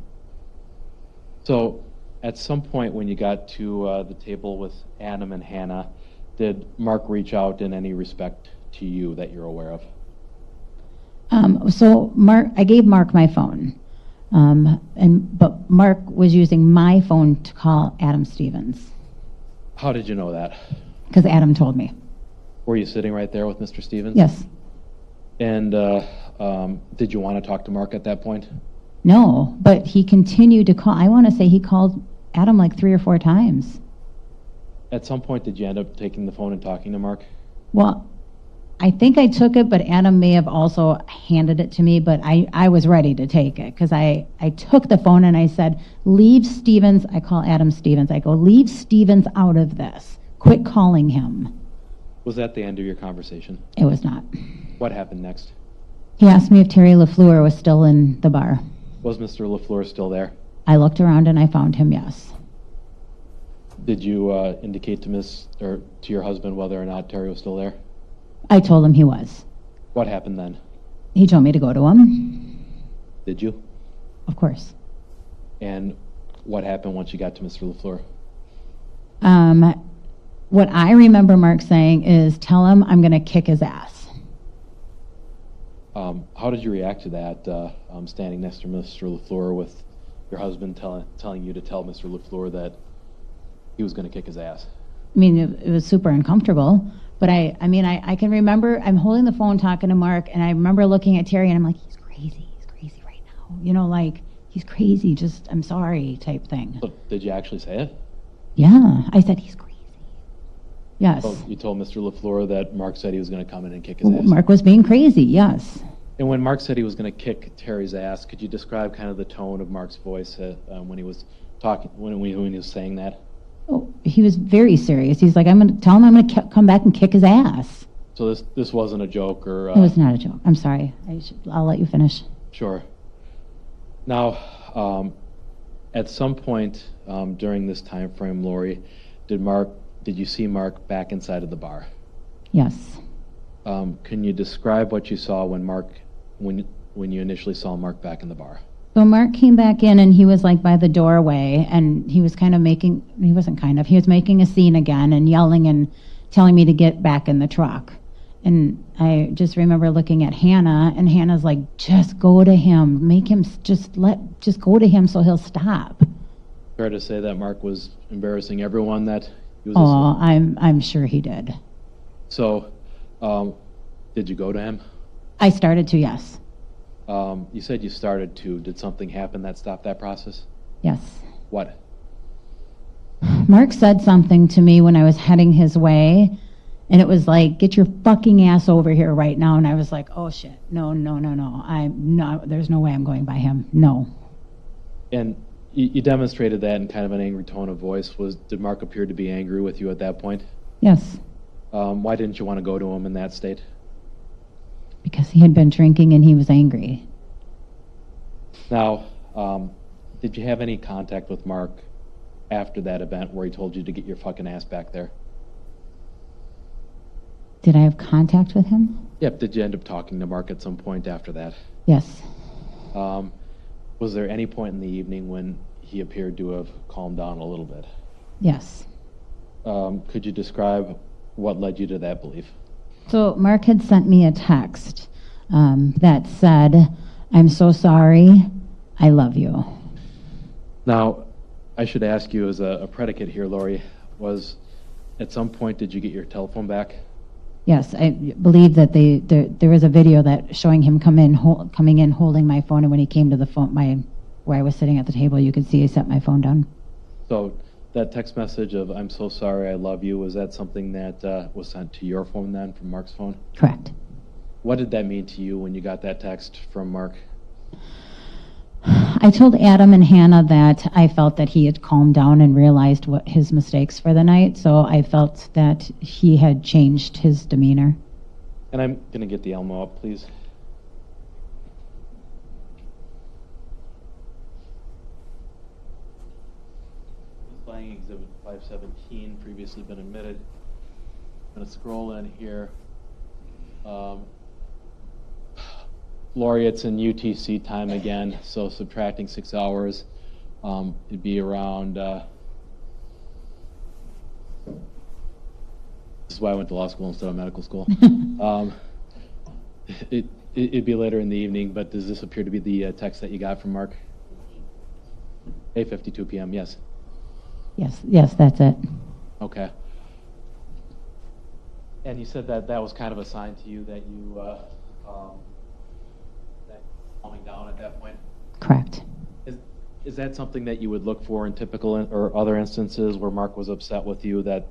So at some point when you got to the table with Adam and Hannah, did Mark reach out in any respect to you that you're aware of? So I gave Mark my phone, but Mark was using my phone to call Adam Stevens. How did you know that? Because Adam told me. Were you sitting right there with Mr. Stevens? Yes. And did you want to talk to Mark at that point? No, but he continued to call. I want to say he called Adam like 3 or 4 times. At some point, did you end up taking the phone and talking to Mark? Well, I think I took it, but Adam may have also handed it to me, but I was ready to take it because I took the phone and I said, leave Stevens, I call Adam Stevens, I go, leave Stevens out of this. Quit calling him. Was that the end of your conversation? It was not. What happened next? He asked me if Terry LaFleur was still in the bar. Was Mr. LaFleur still there? I looked around and I found him, yes. Did you indicate to your husband whether or not Terry was still there? I told him he was. What happened then? He told me to go to him. Did you? Of course. And what happened once you got to Mr. LaFleur? What I remember Mark saying is, tell him I'm going to kick his ass. How did you react to that, standing next to Mr. LaFleur with your husband telling you to tell Mr. LaFleur that he was going to kick his ass? I mean, it was super uncomfortable. But I can remember, I'm holding the phone talking to Mark, and I remember looking at Terry, and I'm like, he's crazy right now. You know, like, he's crazy, just, I'm sorry, type thing. But did you actually say it? Yeah, I said he's crazy. Yes. Oh, you told Mr. LaFleur that Mark said he was going to come in and kick his ass? Mark was being crazy, yes. And when Mark said he was going to kick Terry's ass, could you describe kind of the tone of Mark's voice when he was talking, when he was saying that? Oh, he was very serious. He's like, I'm going to tell him I'm going to come back and kick his ass. So this wasn't a joke, or? It was not a joke. I'm sorry. I'll let you finish. Sure. Now, at some point during this time frame, Lori, did you see Mark back inside of the bar? Yes. Can you describe what you saw when you initially saw Mark back in the bar? So Mark came back in and he was like by the doorway and he was he was making a scene again and yelling and telling me to get back in the truck. And I just remember looking at Hannah, and Hannah's like, just go to him, just go to him so he'll stop. Fair to say that Mark was embarrassing everyone that he was asleep? I'm sure he did. So, did you go to him? I started to, yes. You said you started to. Did something happen that stopped that process? Yes. What? Mark said something to me when I was heading his way, and it was like, get your fucking ass over here right now. And I was like, oh shit, no. There's no way I'm going by him. No. And you demonstrated that in kind of an angry tone of voice. Did Mark appear to be angry with you at that point? Yes. Why didn't you want to go to him in that state? Because he had been drinking and he was angry. Now, did you have any contact with Mark after that event where he told you to get your fucking ass back there? Did I have contact with him? Yep. Did you end up talking to Mark at some point after that? Yes. Was there any point in the evening when he appeared to have calmed down a little bit? Yes. Could you describe what led you to that belief? So Mark had sent me a text that said, I'm so sorry, I love you. Now, I should ask you as a predicate here, Lori, at some point did you get your telephone back? Yes, I believe that there was a video that showing him coming in holding my phone, and when he came to the phone, where I was sitting at the table, you could see he set my phone down. So that text message of "I'm so sorry, I love you," was that something that was sent to your phone then from Mark's phone? Correct. What did that mean to you when you got that text from Mark? I told Adam and Hannah that I felt that he had calmed down and realized what his mistakes for the night, so I felt that he had changed his demeanor. And I'm going to get the Elmo up, please. Displaying Exhibit 517, previously been admitted. I'm going to scroll in here. Lori, it's in UTC time again, so subtracting 6 hours, it'd be around, this is why I went to law school instead of medical school. It'd be later in the evening, but does this appear to be the text that you got from Mark? 8:52 p.m., yes. Yes, that's it. Okay. And you said that was kind of a sign to you that you, that calming down at that point? Correct. Is that something that you would look for in typical or other instances where Mark was upset with you, that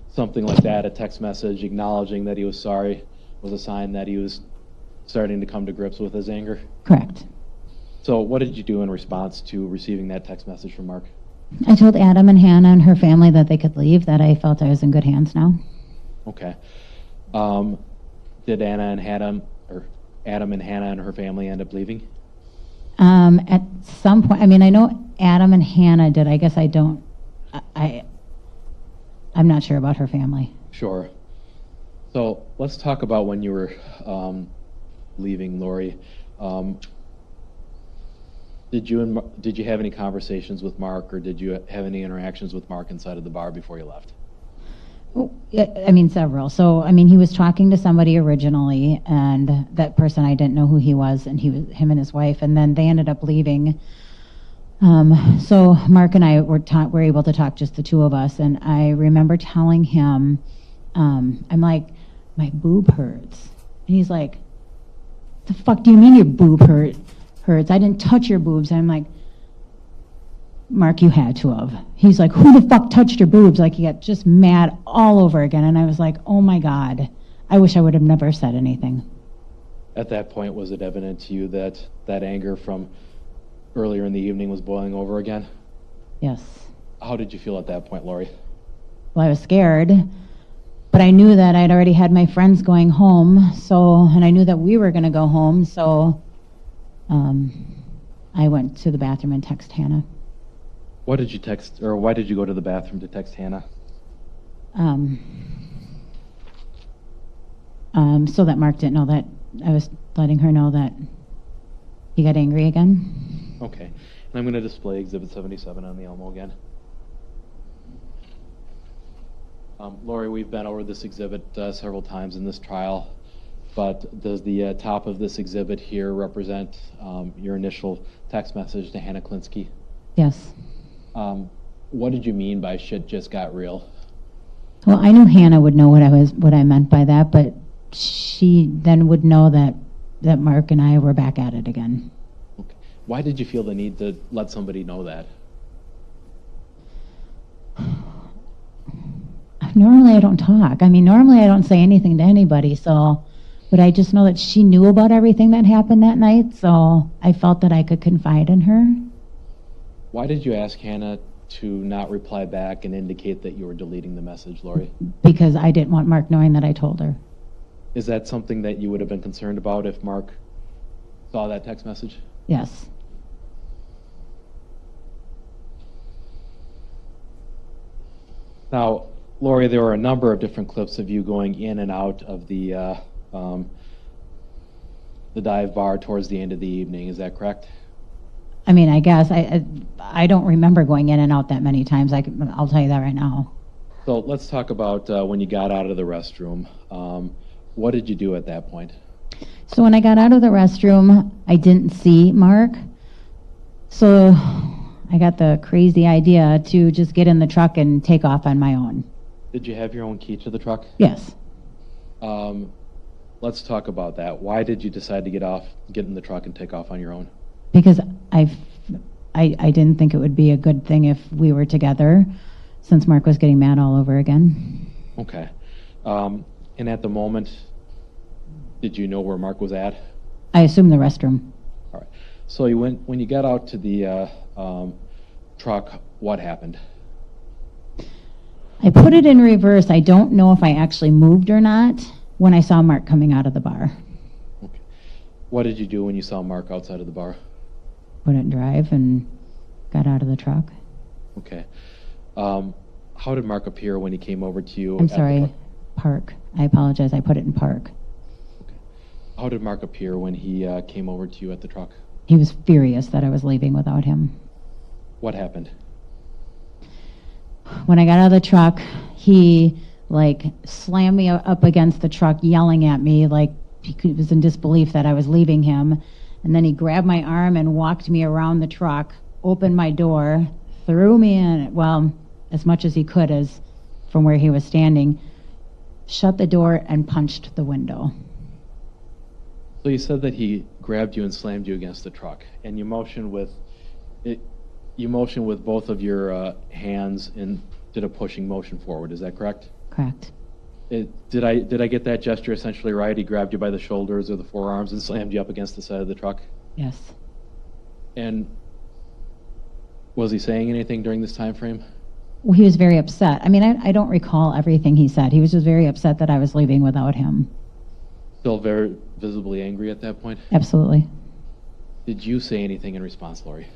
something like that, a text message acknowledging that he was sorry, was a sign that he was starting to come to grips with his anger? Correct. So what did you do in response to receiving that text message from Mark? I told Adam and Hannah and her family that they could leave, that I felt I was in good hands now. Okay. Did Adam and Hannah and her family end up leaving? At some point, I mean, I know Adam and Hannah did. I guess I don't, I'm not sure about her family. Sure. So let's talk about when you were leaving, Lori. Did you have any conversations with Mark, or did you have any interactions with Mark inside of the bar before you left? Oh, yeah, I mean, several. So, I mean, he was talking to somebody originally, and that person, I didn't know who he was, and him and his wife, and then they ended up leaving. So Mark and I were able to talk, just the two of us, and I remember telling him, I'm like, my boob hurts. And he's like, the fuck do you mean your boob hurts? I didn't touch your boobs. I'm like, Mark, you had to have. He's like, who the fuck touched your boobs? Like, he got just mad all over again. And I was like, oh my God, I wish I would have never said anything. At that point, was it evident to you that that anger from earlier in the evening was boiling over again? Yes. How did you feel at that point, Lori? Well, I was scared, but I knew that I'd already had my friends going home, and I knew that we were going to go home, so I went to the bathroom and texted Hannah. What did you text, or why did you go to the bathroom to text Hannah? So that Mark didn't know that I was letting her know that he got angry again. Okay. And I'm going to display Exhibit 77 on the Elmo again. Lori, we've been over this exhibit several times in this trial, but does the top of this exhibit here represent your initial text message to Hannah Kinsky? Yes. What did you mean by shit just got real? Well, I knew Hannah would know what I meant by that, but she then would know that Mark and I were back at it again. Okay. Why did you feel the need to let somebody know that? Normally I don't talk. I mean, normally I don't say anything to anybody, but I just know that she knew about everything that happened that night, so I felt that I could confide in her. Why did you ask Hannah to not reply back and indicate that you were deleting the message, Lori? Because I didn't want Mark knowing that I told her. Is that something that you would have been concerned about if Mark saw that text message? Yes. Now, Lori, there were a number of different clips of you going in and out of the dive bar towards the end of the evening. Is that correct? I mean, I guess I don't remember going in and out that many times. I'll tell you that right now. So let's talk about when you got out of the restroom. What did you do at that point? So when I got out of the restroom, I didn't see Mark. So I got the crazy idea to just get in the truck and take off on my own. Did you have your own key to the truck? Yes. Let's talk about that. Why did you decide to get in the truck and take off on your own? Because I didn't think it would be a good thing if we were together, since Mark was getting mad all over again. Okay. And at the moment, did you know where Mark was at? I assumed the restroom. All right. So when you got out to the truck, what happened? I put it in reverse. I don't know if I actually moved or not when I saw Mark coming out of the bar. Okay. What did you do when you saw Mark outside of the bar? Put it in drive and got out of the truck. Okay. How did Mark appear when he came over to you? I'm sorry, park. I apologize. I put it in park. Okay. How did Mark appear when he came over to you at the truck? He was furious that I was leaving without him. What happened? When I got out of the truck, he slammed me up against the truck, yelling at me like he was in disbelief that I was leaving him. And then he grabbed my arm and walked me around the truck, opened my door, threw me in, well, as much as he could as from where he was standing, shut the door and punched the window. So you said that he grabbed you and slammed you against the truck, and you motioned with both of your hands and did a pushing motion forward. Is that correct? Correct. Did I get that gesture essentially right? He grabbed you by the shoulders or the forearms and slammed you up against the side of the truck? Yes. And was he saying anything during this time frame? Well, he was very upset. I mean, I don't recall everything he said. He was just very upset that I was leaving without him. Still very visibly angry at that point? Absolutely. Did you say anything in response, Lori?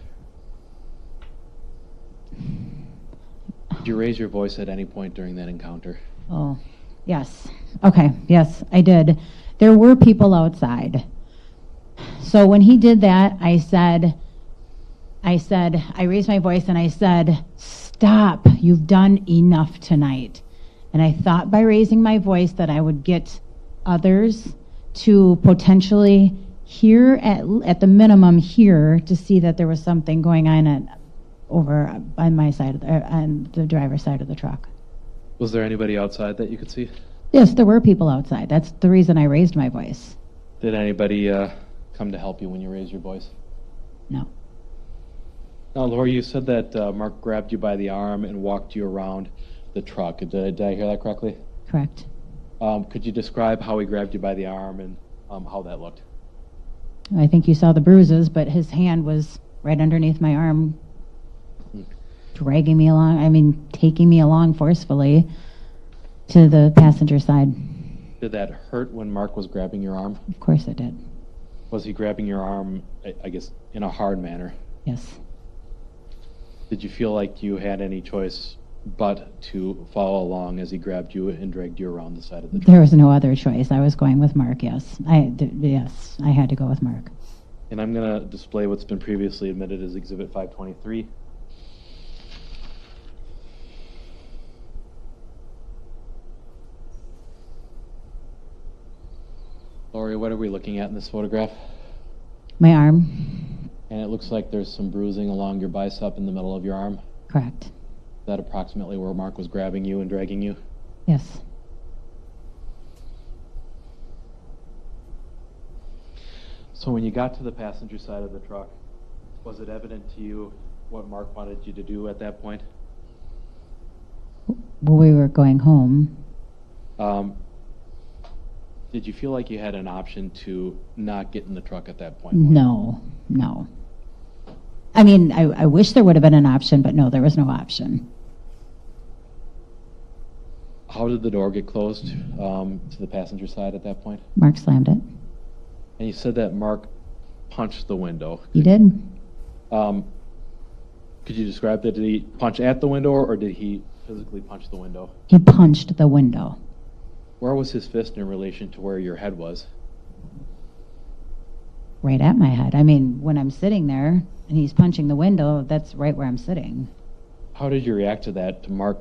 Did you raise your voice at any point during that encounter? Oh, yes. Okay, yes, I did. There were people outside. So when he did that, I raised my voice and I said, "Stop, you've done enough tonight." And I thought by raising my voice that I would get others to potentially hear, at the minimum hear, to see that there was something going on over on my side, on the driver's side of the truck. Was there anybody outside that you could see? Yes, there were people outside. That's the reason I raised my voice. Did anybody come to help you when you raised your voice? No. Now, Lori, you said that Mark grabbed you by the arm and walked you around the truck. Did I hear that correctly? Correct. Could you describe how he grabbed you by the arm and how that looked? I think you saw the bruises, but his hand was right underneath my arm, dragging me along, taking me along forcefully to the passenger side. Did that hurt when Mark was grabbing your arm? Of course it did. Was he grabbing your arm, I guess, in a hard manner? Yes. Did you feel like you had any choice but to follow along as he grabbed you and dragged you around the side of the truck? There was no other choice. I was going with Mark, yes. Yes, I had to go with Mark. And I'm going to display what's been previously admitted as Exhibit 523. Lori, what are we looking at in this photograph? My arm. And it looks like there's some bruising along your bicep in the middle of your arm. Correct. Is that approximately where Mark was grabbing you and dragging you? Yes. So when you got to the passenger side of the truck, was it evident to you what Mark wanted you to do at that point? Well, we were going home. Did you feel like you had an option to not get in the truck at that point? No. I mean, I wish there would have been an option, but no, there was no option. How did the door get closed to the passenger side at that point? Mark slammed it. And you said that Mark punched the window. He did. Could you describe that? Did he punch at the window or did he physically punch the window? He punched the window. Where was his fist in relation to where your head was? Right at my head. I mean, when I'm sitting there and he's punching the window, that's right where I'm sitting. How did you react to that, to Mark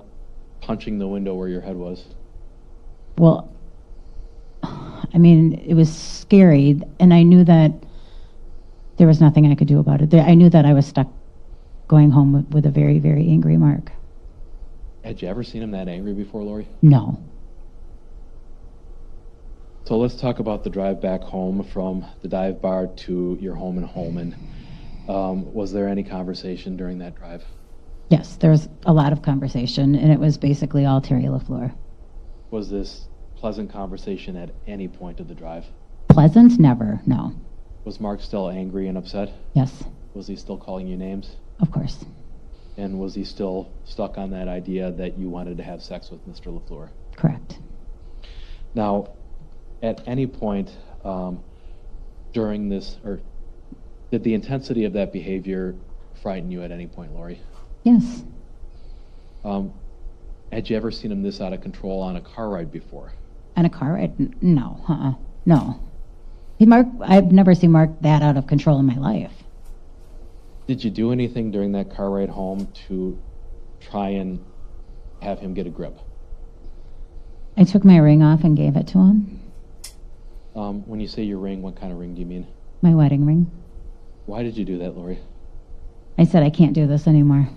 punching the window where your head was? Well, I mean, it was scary, and I knew that there was nothing I could do about it. I knew that I was stuck going home with a very, very angry Mark. Had you ever seen him that angry before, Lori? No. So let's talk about the drive back home from the dive bar to your home in Holmen. Was there any conversation during that drive? Yes, there was a lot of conversation, and it was basically all Terry LaFleur. Was this pleasant conversation at any point of the drive? Pleasant? Never, no. Was Mark still angry and upset? Yes. Was he still calling you names? Of course. And was he still stuck on that idea that you wanted to have sex with Mr. LaFleur? Correct. Now, at any point during this, or did the intensity of that behavior frighten you at any point, Lori? Yes. Had you ever seen him this out of control on a car ride before? On a car ride? No. No. I've never seen Mark that out of control in my life. Did you do anything during that car ride home to try and have him get a grip? I took my ring off and gave it to him. When you say your ring, what kind of ring do you mean? My wedding ring. Why did you do that, Lori? I said, I can't do this anymore.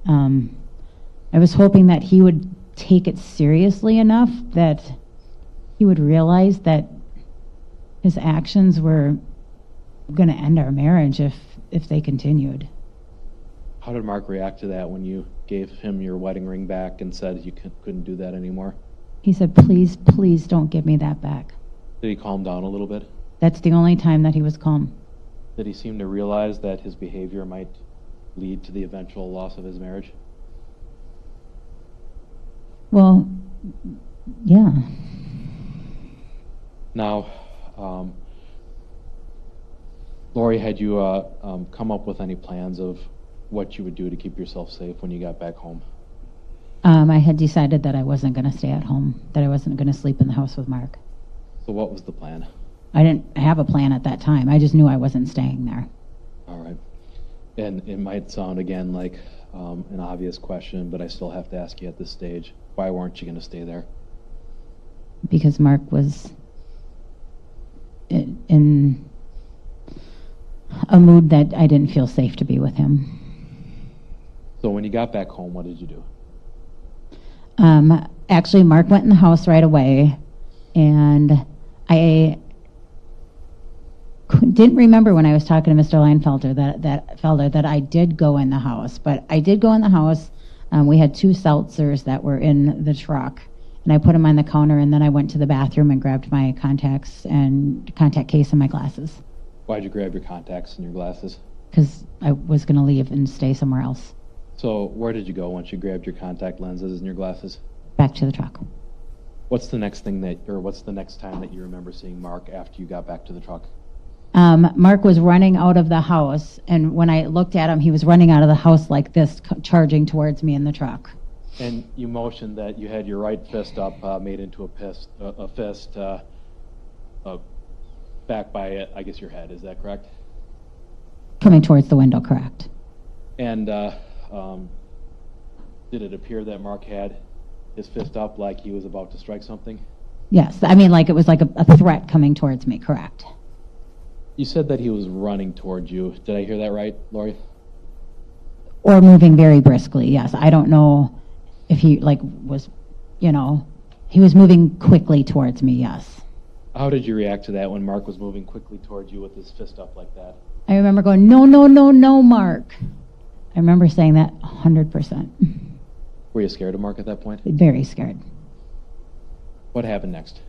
I was hoping that he would take it seriously enough that he would realize that his actions were going to end our marriage if they continued. How did Mark react to that when you gave him your wedding ring back and said you couldn't do that anymore? He said, please, please don't give me that back. Did he calm down a little bit? That's the only time that he was calm. Did he seem to realize that his behavior might lead to the eventual loss of his marriage? Well, yeah. Now, Lori, had you come up with any plans of what you would do to keep yourself safe when you got back home? I had decided that I wasn't going to stay at home, that I wasn't going to sleep in the house with Mark. So what was the plan? I didn't have a plan at that time. I just knew I wasn't staying there. All right. And it might sound, again, like an obvious question, but I still have to ask you at this stage, why weren't you going to stay there? Because Mark was in a mood that I didn't feel safe to be with him. So when you got back home, what did you do? Actually, Mark went in the house right away, and I didn't remember when I was talking to Mr. Leinfelder that I did go in the house, but I did go in the house. We had 2 seltzers that were in the truck, and I put them on the counter, and then I went to the bathroom and grabbed my contacts and contact case and my glasses. Why'd you grab your contacts and your glasses? Because I was going to leave and stay somewhere else. So where did you go once you grabbed your contact lenses and your glasses? Back to the truck. What's the next time that you remember seeing Mark after you got back to the truck? Mark was running out of the house, and when I looked at him, he was running out of the house like this, charging towards me in the truck. And you motioned that you had your right fist up, made into a fist, back by, I guess, your head. Is that correct? Coming towards the window, correct. And did it appear that Mark had his fist up like he was about to strike something? Yes, I mean, like it was like a threat coming towards me, correct. You said that he was running towards you. Did I hear that right, Lori? Or moving very briskly, yes. I don't know if he was, he was moving quickly towards me, yes. How did you react to that when Mark was moving quickly towards you with his fist up like that? I remember going, no, no, no, no, Mark. I remember saying that 100%. Were you scared of Mark at that point? Very scared. What happened next?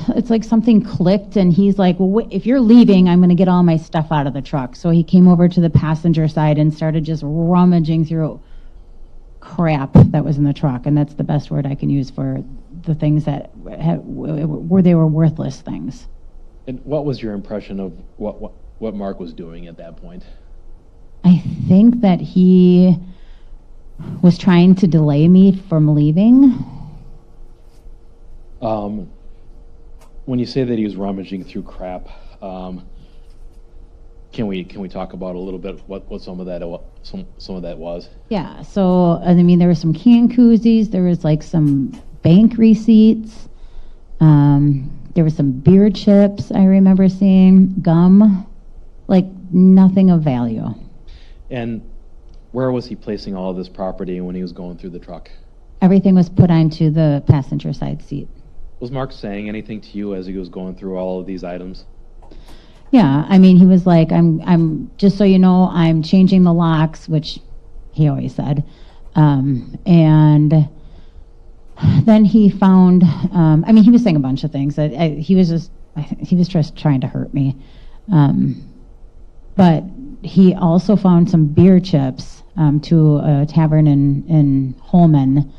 It's like something clicked, and he's like, well, if you're leaving, I'm going to get all my stuff out of the truck. So he came over to the passenger side and started just rummaging through crap that was in the truck. And that's the best word I can use for the things that they were worthless things. And what was your impression of what Mark was doing at that point? I think that he was trying to delay me from leaving. When you say that he was rummaging through crap, can we talk about a little bit what some of that was? Yeah. So I mean, there were some can koozies. There was like some bank receipts. There were some beer chips. I remember seeing gum, like nothing of value. And where was he placing all of this property when he was going through the truck? Everything was put onto the passenger side seat. Was Mark saying anything to you as he was going through all of these items? Yeah, I mean, he was like, I'm just so you know, I'm changing the locks, which he always said. And then he found, I mean, he was saying a bunch of things. He was just trying to hurt me. But he also found some beer chips to a tavern in Holmen.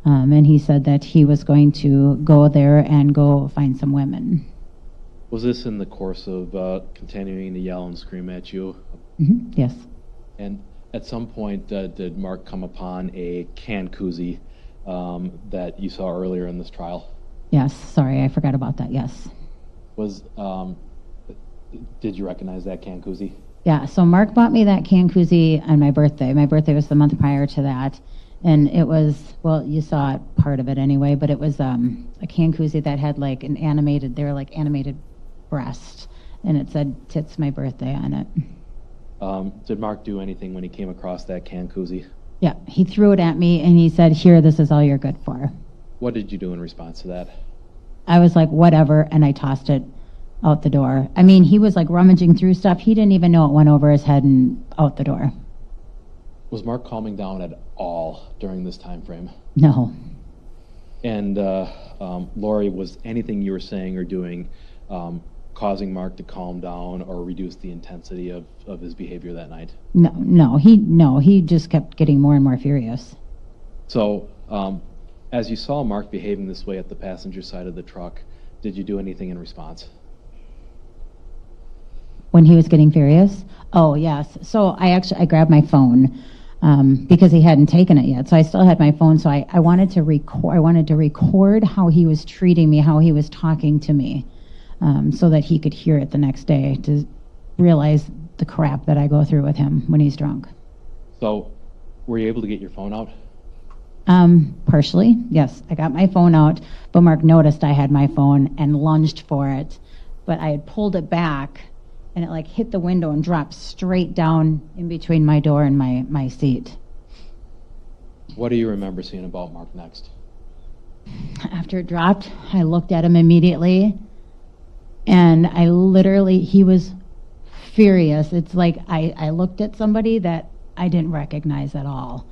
And he said that he was going to go there and go find some women. Was this in the course of continuing to yell and scream at you? Mm-hmm. Yes. And at some point, did Mark come upon a can koozie that you saw earlier in this trial? Yes. Sorry, I forgot about that. Yes. Did you recognize that can koozie? Yeah. So Mark bought me that can koozie on my birthday. My birthday was the month prior to that. And it was, well, you saw it, part of it anyway, but it was a can koozie that had like animated breast, and it said "Tits My Birthday" on it. Did Mark do anything when he came across that can koozie? Yeah, he threw it at me and he said, "Here, this is all you're good for." What did you do in response to that? I was like, whatever, and I tossed it out the door. I mean, he was like rummaging through stuff. He didn't even know it went over his head and out the door. Was Mark calming down at all during this time frame? No. And Lori, was anything you were saying or doing causing Mark to calm down or reduce the intensity of his behavior that night? No, he just kept getting more and more furious. So, as you saw Mark behaving this way at the passenger side of the truck, did you do anything in response? When he was getting furious? Oh, yes. So I grabbed my phone because he hadn't taken it yet. So I still had my phone. So I wanted to record how he was treating me, how he was talking to me, so that he could hear it the next day to realize the crap that I go through with him when he's drunk. So, were you able to get your phone out? Partially, yes. I got my phone out, but Mark noticed I had my phone and lunged for it. But I had pulled it back, and it like hit the window and dropped straight down in between my door and my seat. What do you remember seeing about Mark next? After it dropped, I looked at him immediately, and he was furious. It's like I looked at somebody that I didn't recognize at all.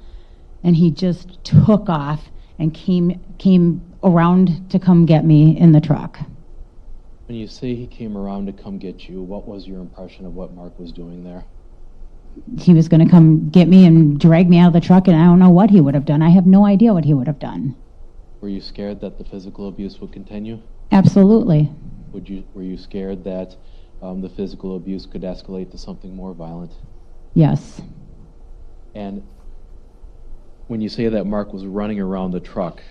And he just took off and came around to come get me in the truck. When you say he came around to come get you, what was your impression of what Mark was doing there? He was going to come get me and drag me out of the truck, and I don't know what he would have done. I have no idea what he would have done. Were you scared that the physical abuse would continue? Absolutely. Were you scared that the physical abuse could escalate to something more violent? Yes. And when you say that Mark was running around the truck,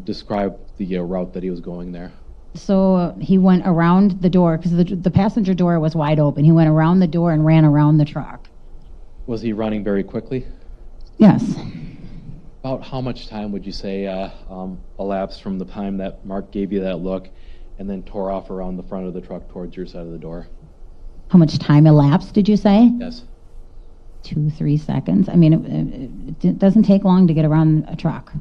describe the route that he was going there. So he went around the door, because the passenger door was wide open. He went around the door and ran around the truck. Was he running very quickly? Yes. About how much time would you say elapsed from the time that Mark gave you that look and then tore off around the front of the truck towards your side of the door? How much time elapsed, did you say? Yes. 2-3 seconds. I mean, it doesn't take long to get around a truck.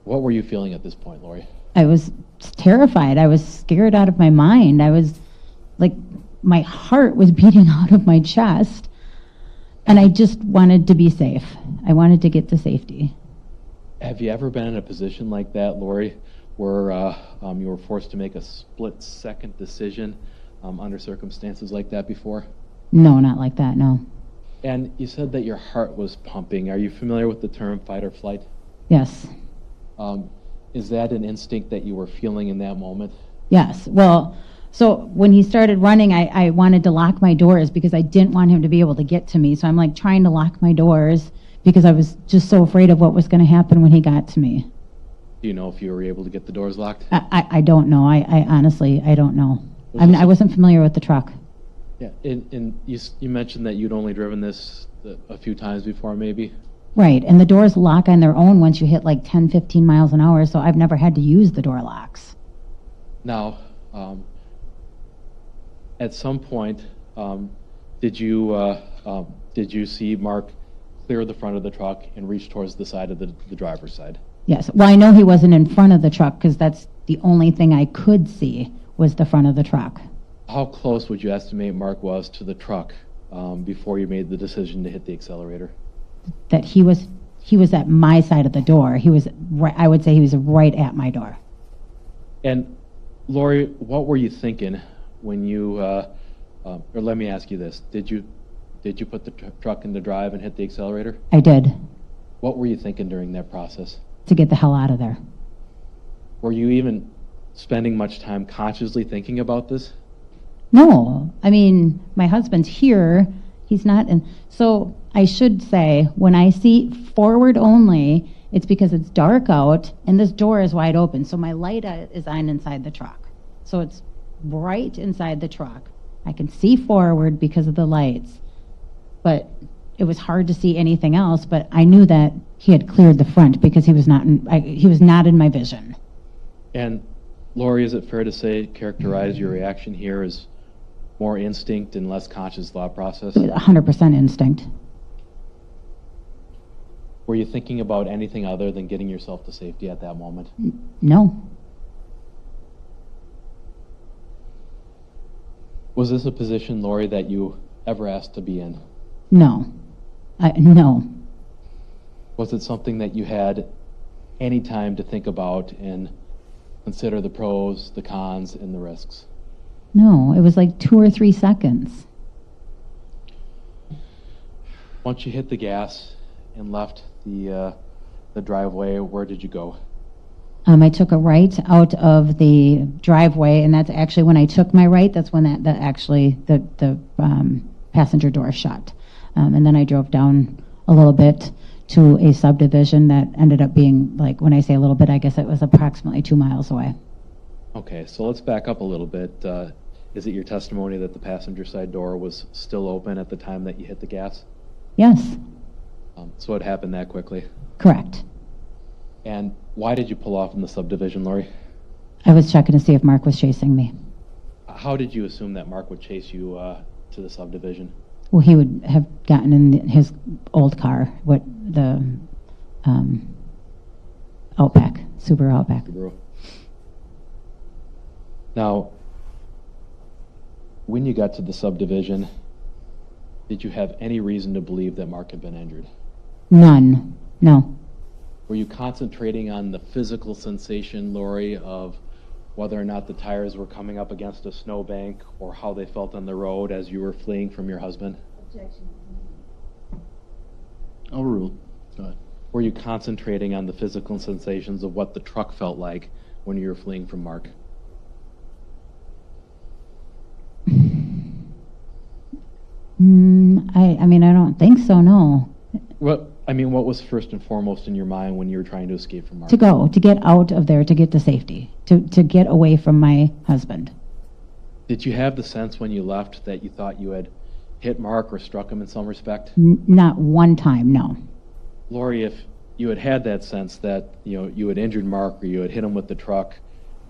What were you feeling at this point, Lori? I was terrified. I was scared out of my mind. I was like, my heart was beating out of my chest, and I just wanted to be safe. I wanted to get to safety. Have you ever been in a position like that, Lori, where you were forced to make a split-second decision under circumstances like that before? No, not like that, no. And you said that your heart was pumping. Are you familiar with the term fight or flight? Yes. Is that an instinct that you were feeling in that moment? Yes. Well, so when he started running, I wanted to lock my doors because I didn't want him to be able to get to me. So I'm like trying to lock my doors because I was just so afraid of what was going to happen when he got to me. Do you know if you were able to get the doors locked? I don't know. I honestly, I don't know. I wasn't familiar with the truck. Yeah, and you mentioned that you'd only driven this a few times before, maybe? Right, and the doors lock on their own once you hit like 10, 15 miles an hour, so I've never had to use the door locks. Now, at some point, did you see Mark clear the front of the truck and reach towards the side of the driver's side? Yes, well, I know he wasn't in front of the truck because that's the only thing I could see was the front of the truck. How close would you estimate Mark was to the truck before you made the decision to hit the accelerator? That he was at my side of the door. I would say he was right at my door. And Lori, what were you thinking when you, or let me ask you this, did you put the truck into drive and hit the accelerator? I did. What were you thinking during that process? To get the hell out of there. Were you even spending much time consciously thinking about this? No, I mean, my husband's here. He's not in. So I should say, when I see forward only, it's because it's dark out and this door is wide open. So my light is on inside the truck. So it's right inside the truck. I can see forward because of the lights, but it was hard to see anything else. But I knew that he had cleared the front because he was not in my vision. And Lori, is it fair to characterize your reaction here as more instinct and less conscious thought process? 100% instinct. Were you thinking about anything other than getting yourself to safety at that moment? No. Was this a position, Lori, that you ever asked to be in? No. No. Was it something that you had any time to think about and consider the pros, the cons, and the risks? No, it was like 2 or 3 seconds. Once you hit the gas and left the driveway, where did you go? I took a right out of the driveway, and that's actually when I took my right. That's when the passenger door shut, and then I drove down a little bit to a subdivision that ended up being, like, when I say a little bit, I guess it was approximately 2 miles away. Okay, so let's back up a little bit. Is it your testimony that the passenger side door was still open at the time that you hit the gas? Yes, So it happened that quickly. correct. And why did you pull off in the subdivision, Lori? I was checking to see if Mark was chasing me. How did you assume that Mark would chase you to the subdivision? Well, he would have gotten in his old car, the Outback, Subaru Outback. Subaru. Now, when you got to the subdivision, did you have any reason to believe that Mark had been injured? None, no. Were you concentrating on the physical sensation, Lori, of whether or not the tires were coming up against a snowbank or how they felt on the road as you were fleeing from your husband? Objection. Overruled. Go ahead. Were you concentrating on the physical sensations of what the truck felt like when you were fleeing from Mark? I mean, I don't think so, no. What was first and foremost in your mind when you were trying to escape from Mark? To get out of there, to get to safety, to get away from my husband. Did you have the sense when you left that you thought you had hit Mark or struck him in some respect? Not one time, no. Lori, if you had had that sense that you had injured Mark or you had hit him with the truck,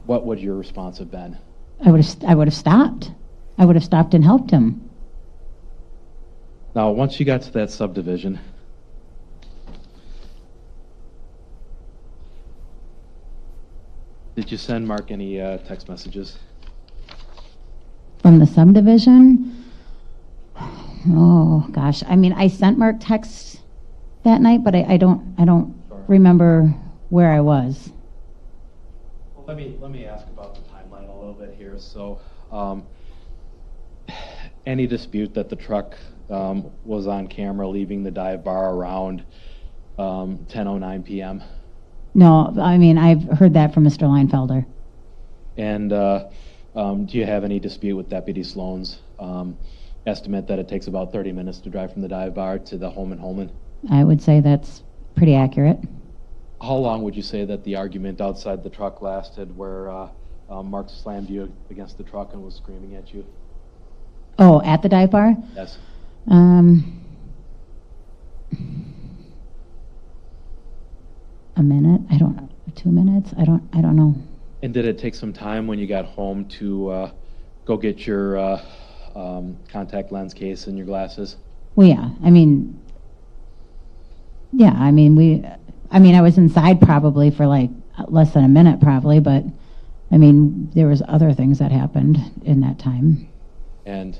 what would your response have been? I would have stopped. I would have stopped and helped him. Now, once you got to that subdivision, did you send Mark any text messages? From the subdivision? Oh, gosh. I mean, I sent Mark texts that night, but I don't remember where I was. Well, let me ask about the timeline a little bit here. So, any dispute that the truck was on camera leaving the dive bar around 10:09 p.m.? No, I mean, I've heard that from Mr. Leinfelder. And do you have any dispute with Deputy Sloan's estimate that it takes about 30 minutes to drive from the dive bar to the home in Holmen? I would say that's pretty accurate. How long would you say that the argument outside the truck lasted where Mark slammed you against the truck and was screaming at you? Oh, at the dive bar? Yes. A minute? I don't know. 2 minutes? I don't know. And did it take some time when you got home to go get your contact lens case and your glasses? Well, yeah. I mean, I was inside probably for like less than a minute probably, but I mean, there was other things that happened in that time. And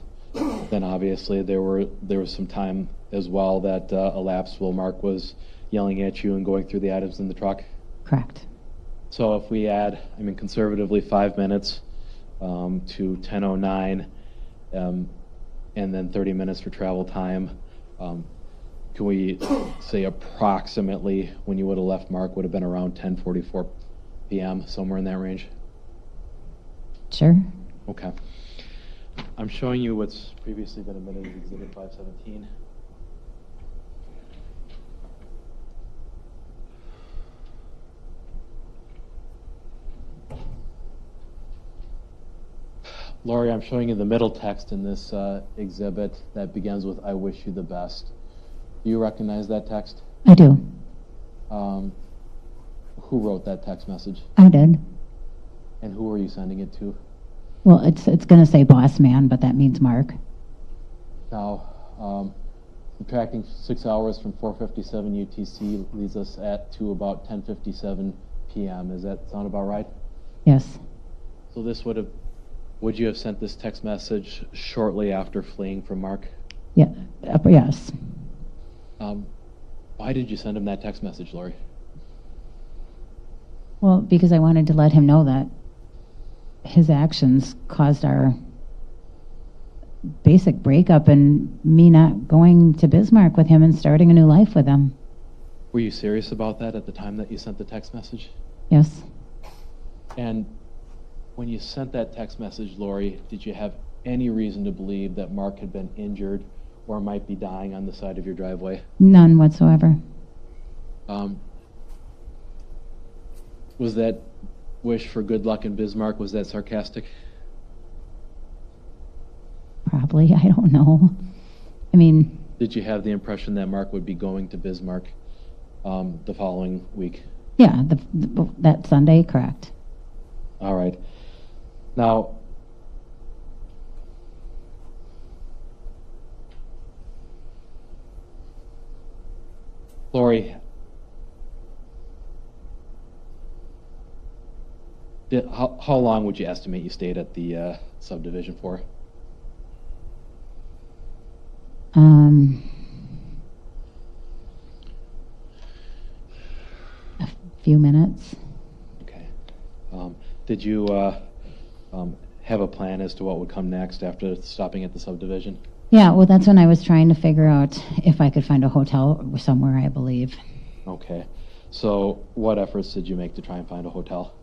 then obviously there was some time as well that elapsed while Mark was yelling at you and going through the items in the truck? Correct. So if we add, conservatively 5 minutes to 10:09, and then 30 minutes for travel time, can we say approximately when you would have left Mark would have been around 10:44 p.m., somewhere in that range? Sure. Okay. I'm showing you what's previously been admitted as Exhibit 517. Lori, I'm showing you the middle text in this exhibit that begins with, "I wish you the best." Do you recognize that text? I do. Who wrote that text message? I did. And who are you sending it to? Well, it's going to say boss man, but that means Mark. Now, subtracting 6 hours from 4:57 UTC leads us to about 10:57 p.m. Does that sound about right? Yes. So would you have sent this text message shortly after fleeing from Mark? Yeah. Yes. Why did you send him that text message, Lori? Well, because I wanted to let him know that his actions caused our basic breakup and me not going to Bismarck with him and starting a new life with him. Were you serious about that at the time that you sent the text message? Yes. And when you sent that text message, Lori, did you have any reason to believe that Mark had been injured or might be dying on the side of your driveway? None whatsoever. Was that wish for good luck in Bismarck, was that sarcastic? Probably. I don't know. I mean... Did you have the impression that Mark would be going to Bismarck the following week? Yeah, that Sunday, correct. All right. Now, Lori, how long would you estimate you stayed at the subdivision for? A few minutes. Okay. Did you have a plan as to what would come next after stopping at the subdivision? Yeah, well, that's when I was trying to figure out if I could find a hotel somewhere, I believe. Okay. So what efforts did you make to try and find a hotel?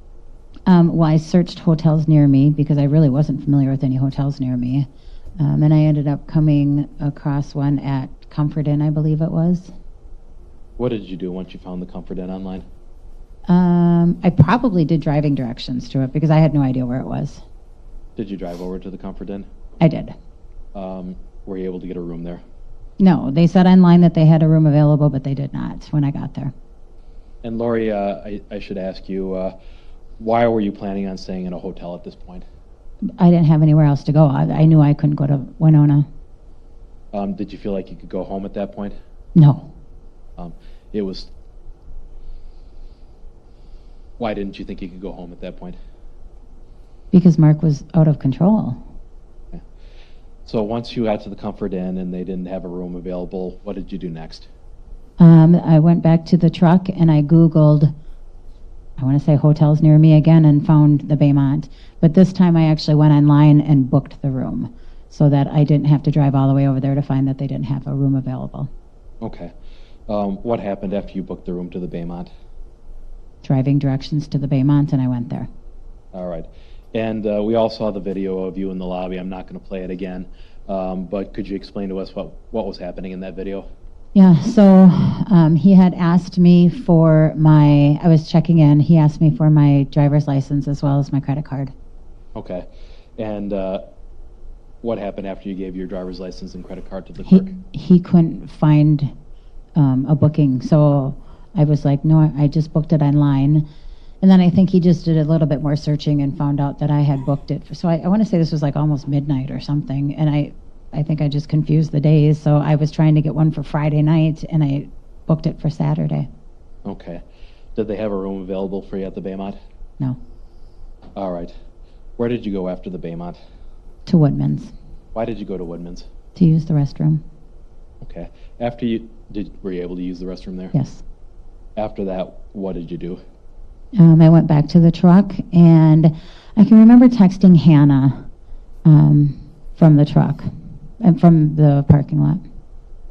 Well, I searched hotels near me because I really wasn't familiar with any hotels near me. And I ended up coming across one at Comfort Inn, I believe it was. What did you do once you found the Comfort Inn online? I probably did driving directions to it because I had no idea where it was. Did you drive over to the Comfort Inn? I did. Were you able to get a room there? No, they said online that they had a room available, but they did not when I got there. And Lori, I should ask you, why were you planning on staying in a hotel at this point? I didn't have anywhere else to go. I knew I couldn't go to Winona. Did you feel like you could go home at that point? No. It was... Why didn't you think you could go home at that point? Because Mark was out of control. Okay. So once you got to the Comfort Inn and they didn't have a room available, what did you do next? I went back to the truck and I Googled, I want to say hotels near me again, and found the Baymont. But this time I actually went online and booked the room so that I didn't have to drive all the way over there to find that they didn't have a room available. Okay. What happened after you booked the room to the Baymont? Driving directions to the Baymont, and I went there. All right. And we all saw the video of you in the lobby. I'm not going to play it again. But could you explain to us what was happening in that video? Yeah, so he had asked me for I was checking in, he asked me for my driver's license as well as my credit card. Okay. And what happened after you gave your driver's license and credit card to the clerk? He couldn't find a booking, so I was like, no, I just booked it online. And then I think he just did a little bit more searching and found out that I had booked it. So I want to say this was like almost midnight or something, and I think I just confused the days. So I was trying to get one for Friday night, and I booked it for Saturday. Okay. Did they have a room available for you at the Baymont? No. All right. Where did you go after the Baymont? To Woodman's. Why did you go to Woodman's? To use the restroom. Okay. After were you able to use the restroom there? Yes. After that, what did you do? I went back to the truck, and I can remember texting Hannah from the truck and from the parking lot.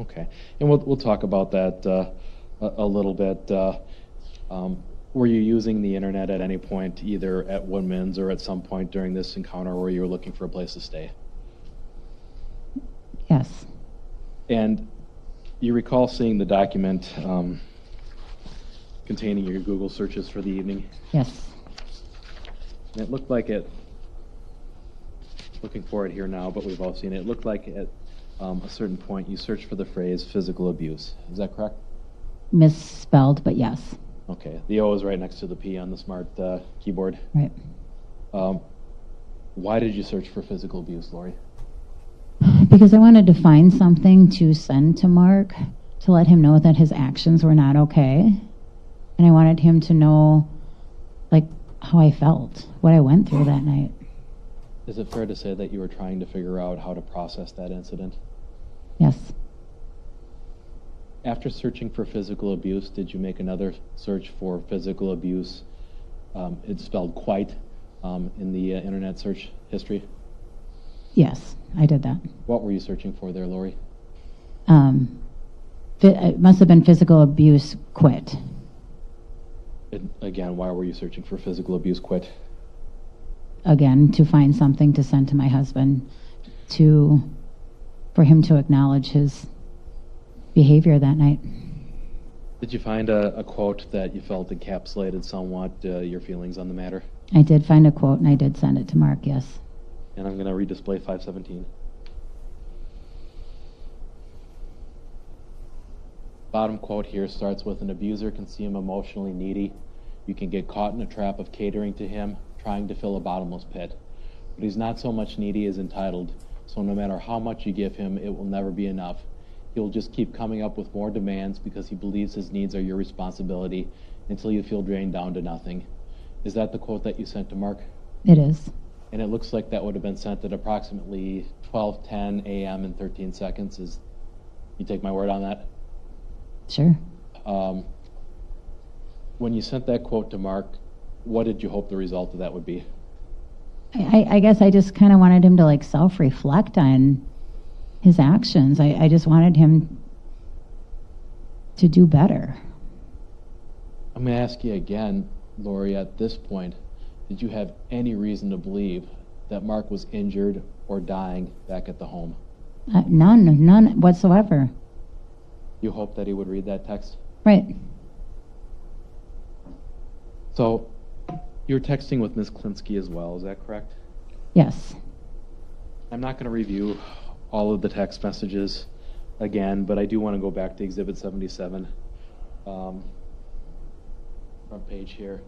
Okay. And we'll talk about that a little bit. Were you using the internet at any point, either at Woodman's or at some point during this encounter where you were looking for a place to stay? Yes. And you recall seeing the document containing your Google searches for the evening? Yes. And it looked like looking for it here now, but we've all seen it. It looked like at a certain point you searched for the phrase physical abuse. Is that correct? Misspelled, but yes. Okay. The O is right next to the P on the smart keyboard. Right. Why did you search for physical abuse, Lori? Because I wanted to find something to send to Mark to let him know that his actions were not okay. And I wanted him to know, like, how I felt, what I went through that night. Is it fair to say that you were trying to figure out how to process that incident? Yes. After searching for physical abuse, did you make another search for physical abuse it's spelled quite in the internet search history. Yes, I did that. What were you searching for there, Lori? It must have been physical abuse quit. Again, why were you searching for physical abuse quit? Again, to find something to send to my husband for him to acknowledge his behavior that night. Did you find a quote that you felt encapsulated somewhat your feelings on the matter? I did find a quote and I did send it to Mark, yes. And I'm going to redisplay 517. Bottom quote here starts with, an abuser can seem emotionally needy. You can get caught in a trap of catering to him, trying to fill a bottomless pit. But he's not so much needy as entitled, so no matter how much you give him, it will never be enough. He will just keep coming up with more demands because he believes his needs are your responsibility until you feel drained down to nothing. Is that the quote that you sent to Mark? It is. And it looks like that would have been sent at approximately 12:10 a.m. and 13 seconds. You take my word on that? Sure. When you sent that quote to Mark, what did you hope the result of that would be? I guess I just kind of wanted him to like self-reflect on his actions. I just wanted him to do better. I'm going to ask you again, Lori, at this point, did you have any reason to believe that Mark was injured or dying back at the home? None whatsoever. You hoped that he would read that text? Right. So, you were texting with Ms. Kinsky as well, is that correct? Yes. I'm not going to review all of the text messages again, but I do want to go back to Exhibit 77. Front page here.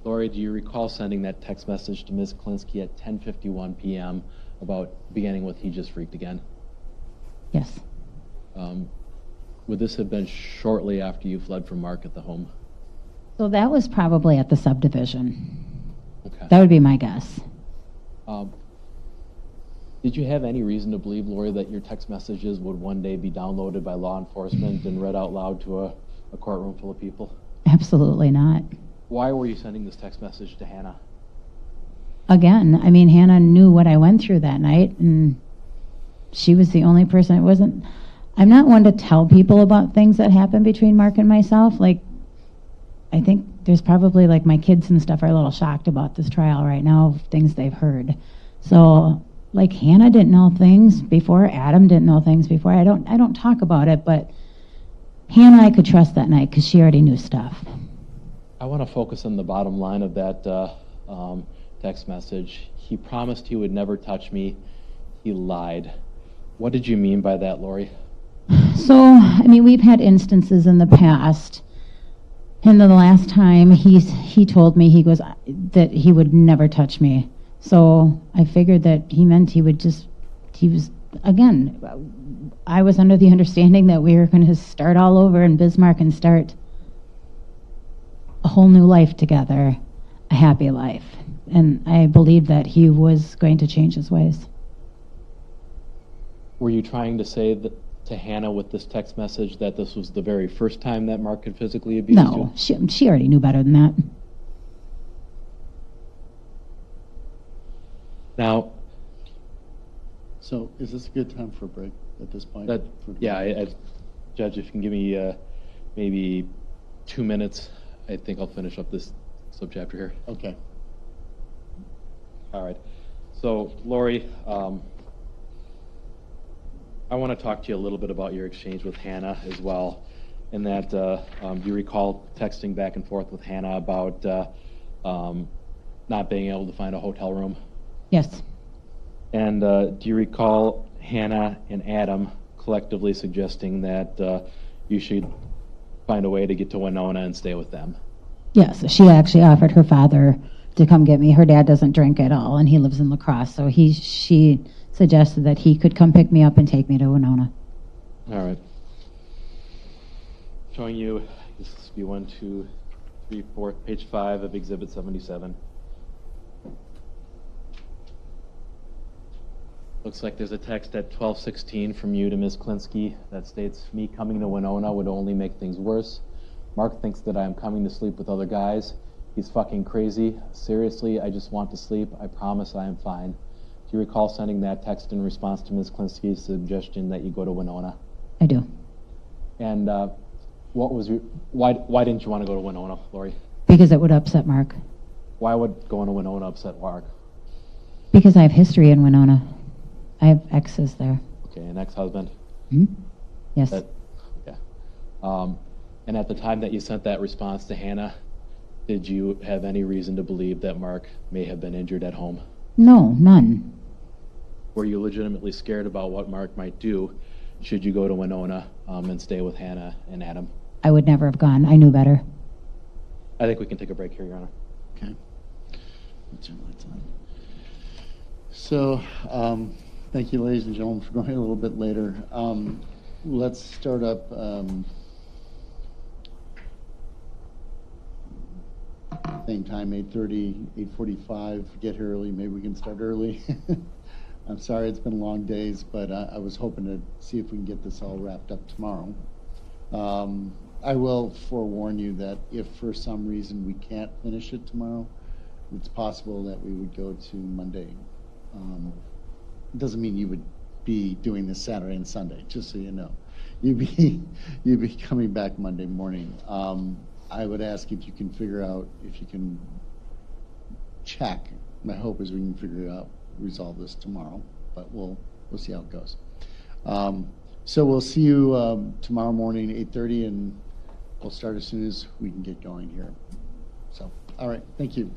Lori, do you recall sending that text message to Ms. Kinsky at 10:51 p.m. about beginning with "he just freaked again"? Yes. Would this have been shortly after you fled from Mark at the home? So that was probably at the subdivision. Okay. That would be my guess. Did you have any reason to believe, Lori, that your text messages would one day be downloaded by law enforcement and read out loud to a courtroom full of people? Absolutely not. Why were you sending this text message to Hannah? Again, I mean, Hannah knew what I went through that night, and she was the only person. It wasn't. I'm not one to tell people about things that happen between Mark and myself. Like, I think there's probably, like, my kids and stuff are a little shocked about this trial right now, of things they've heard. So, like, Hannah didn't know things before. Adam didn't know things before. I don't talk about it, but Hannah I could trust that night because she already knew stuff. I want to focus on the bottom line of that text message. He promised he would never touch me. He lied. What did you mean by that, Lori? So, I mean, we've had instances in the past, and then the last time he told me that he would never touch me. So I figured that he meant he was, again, I was under the understanding that we were going to start all over in Bismarck and start a whole new life together, a happy life. And I believed that he was going to change his ways. Were you trying to say that to Hannah with this text message that this was the very first time that Mark had physically abused you? No, she already knew better than that. Now, so is this a good time for a break at this point? Judge, if you can give me maybe 2 minutes, I think I'll finish up this subchapter here. Okay. All right. So, Lori, I want to talk to you a little bit about your exchange with Hannah as well, and that you recall texting back and forth with Hannah about not being able to find a hotel room. Yes. And do you recall Hannah and Adam collectively suggesting that you should find a way to get to Winona and stay with them? Yes, she actually offered her father to come get me. Her dad doesn't drink at all, and he lives in La Crosse, so she suggested that he could come pick me up and take me to Winona. All right. Showing you, this will be 1, 2, 3, 4, page 5 of Exhibit 77. Looks like there's a text at 12:16 from you to Ms. Kinsky that states, "Me coming to Winona would only make things worse. Mark thinks that I am coming to sleep with other guys. He's fucking crazy. Seriously, I just want to sleep. I promise I am fine. Do you recall sending that text in response to Ms. Kinsky's suggestion that you go to Winona? I do. And what was your, why didn't you want to go to Winona, Lori? Because it would upset Mark. Why would going to Winona upset Mark? Because I have history in Winona. I have exes there. Okay, an ex-husband? Yes. Okay. And at the time that you sent that response to Hannah, did you have any reason to believe that Mark may have been injured at home? No, none. Were you legitimately scared about what Mark might do should you go to Winona and stay with Hannah and Adam? I would never have gone. I knew better. I think we can take a break here, Your Honor. Okay. Turn lights on. So, thank you, ladies and gentlemen, for going a little bit later. Let's start up. Same time, 8:30, 8:45. Get here early. Maybe we can start early. I'm sorry it's been long days, but I was hoping to see if we can get this all wrapped up tomorrow. I will forewarn you that if for some reason we can't finish it tomorrow, it's possible that we would go to Monday. It doesn't mean you would be doing this Saturday and Sunday, just so you know. You'd be coming back Monday morning. I would ask if you can figure out, if you can check. My hope is we can resolve this tomorrow, but we'll see how it goes. So we'll see you tomorrow morning, 8:30, and we'll start as soon as we can get going here. So, all right, thank you.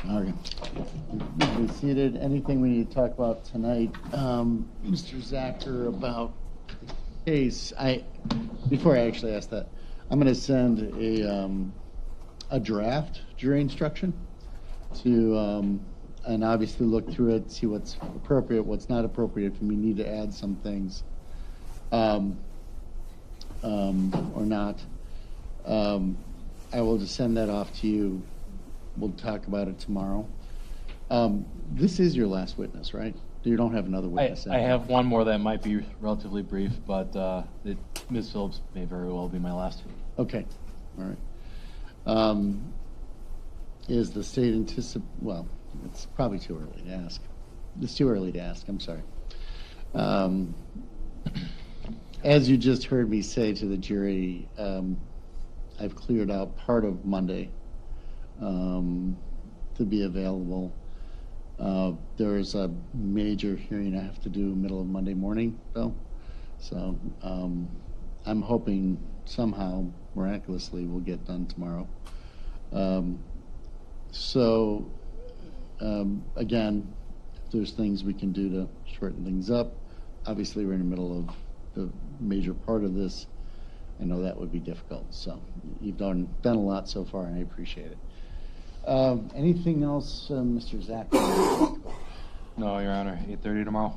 Okay. Be seated. Anything we need to talk about tonight, Mr. Zacher, about the case? Before I actually ask that, I'm going to send a draft jury instruction to, and obviously look through it, see what's appropriate, what's not appropriate. If we need to add some things, or not, I will just send that off to you. We'll talk about it tomorrow. This is your last witness, right? You don't have another witness? I have one more that might be relatively brief, but Ms. Phillips may very well be my last. Okay, all right. Is the state well, it's probably too early to ask. It's too early to ask, I'm sorry. As you just heard me say to the jury, I've cleared out part of Monday to be available. There's a major hearing I have to do middle of Monday morning, though. So I'm hoping somehow, miraculously, we'll get done tomorrow. Again, if there's things we can do to shorten things up, obviously we're in the middle of the major part of this. I know that would be difficult. So you've done a lot so far, and I appreciate it. Anything else, Mr. Zacher? No, Your Honor. 8:30 tomorrow.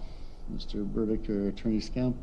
Mr. Burdick or Attorney Scamp?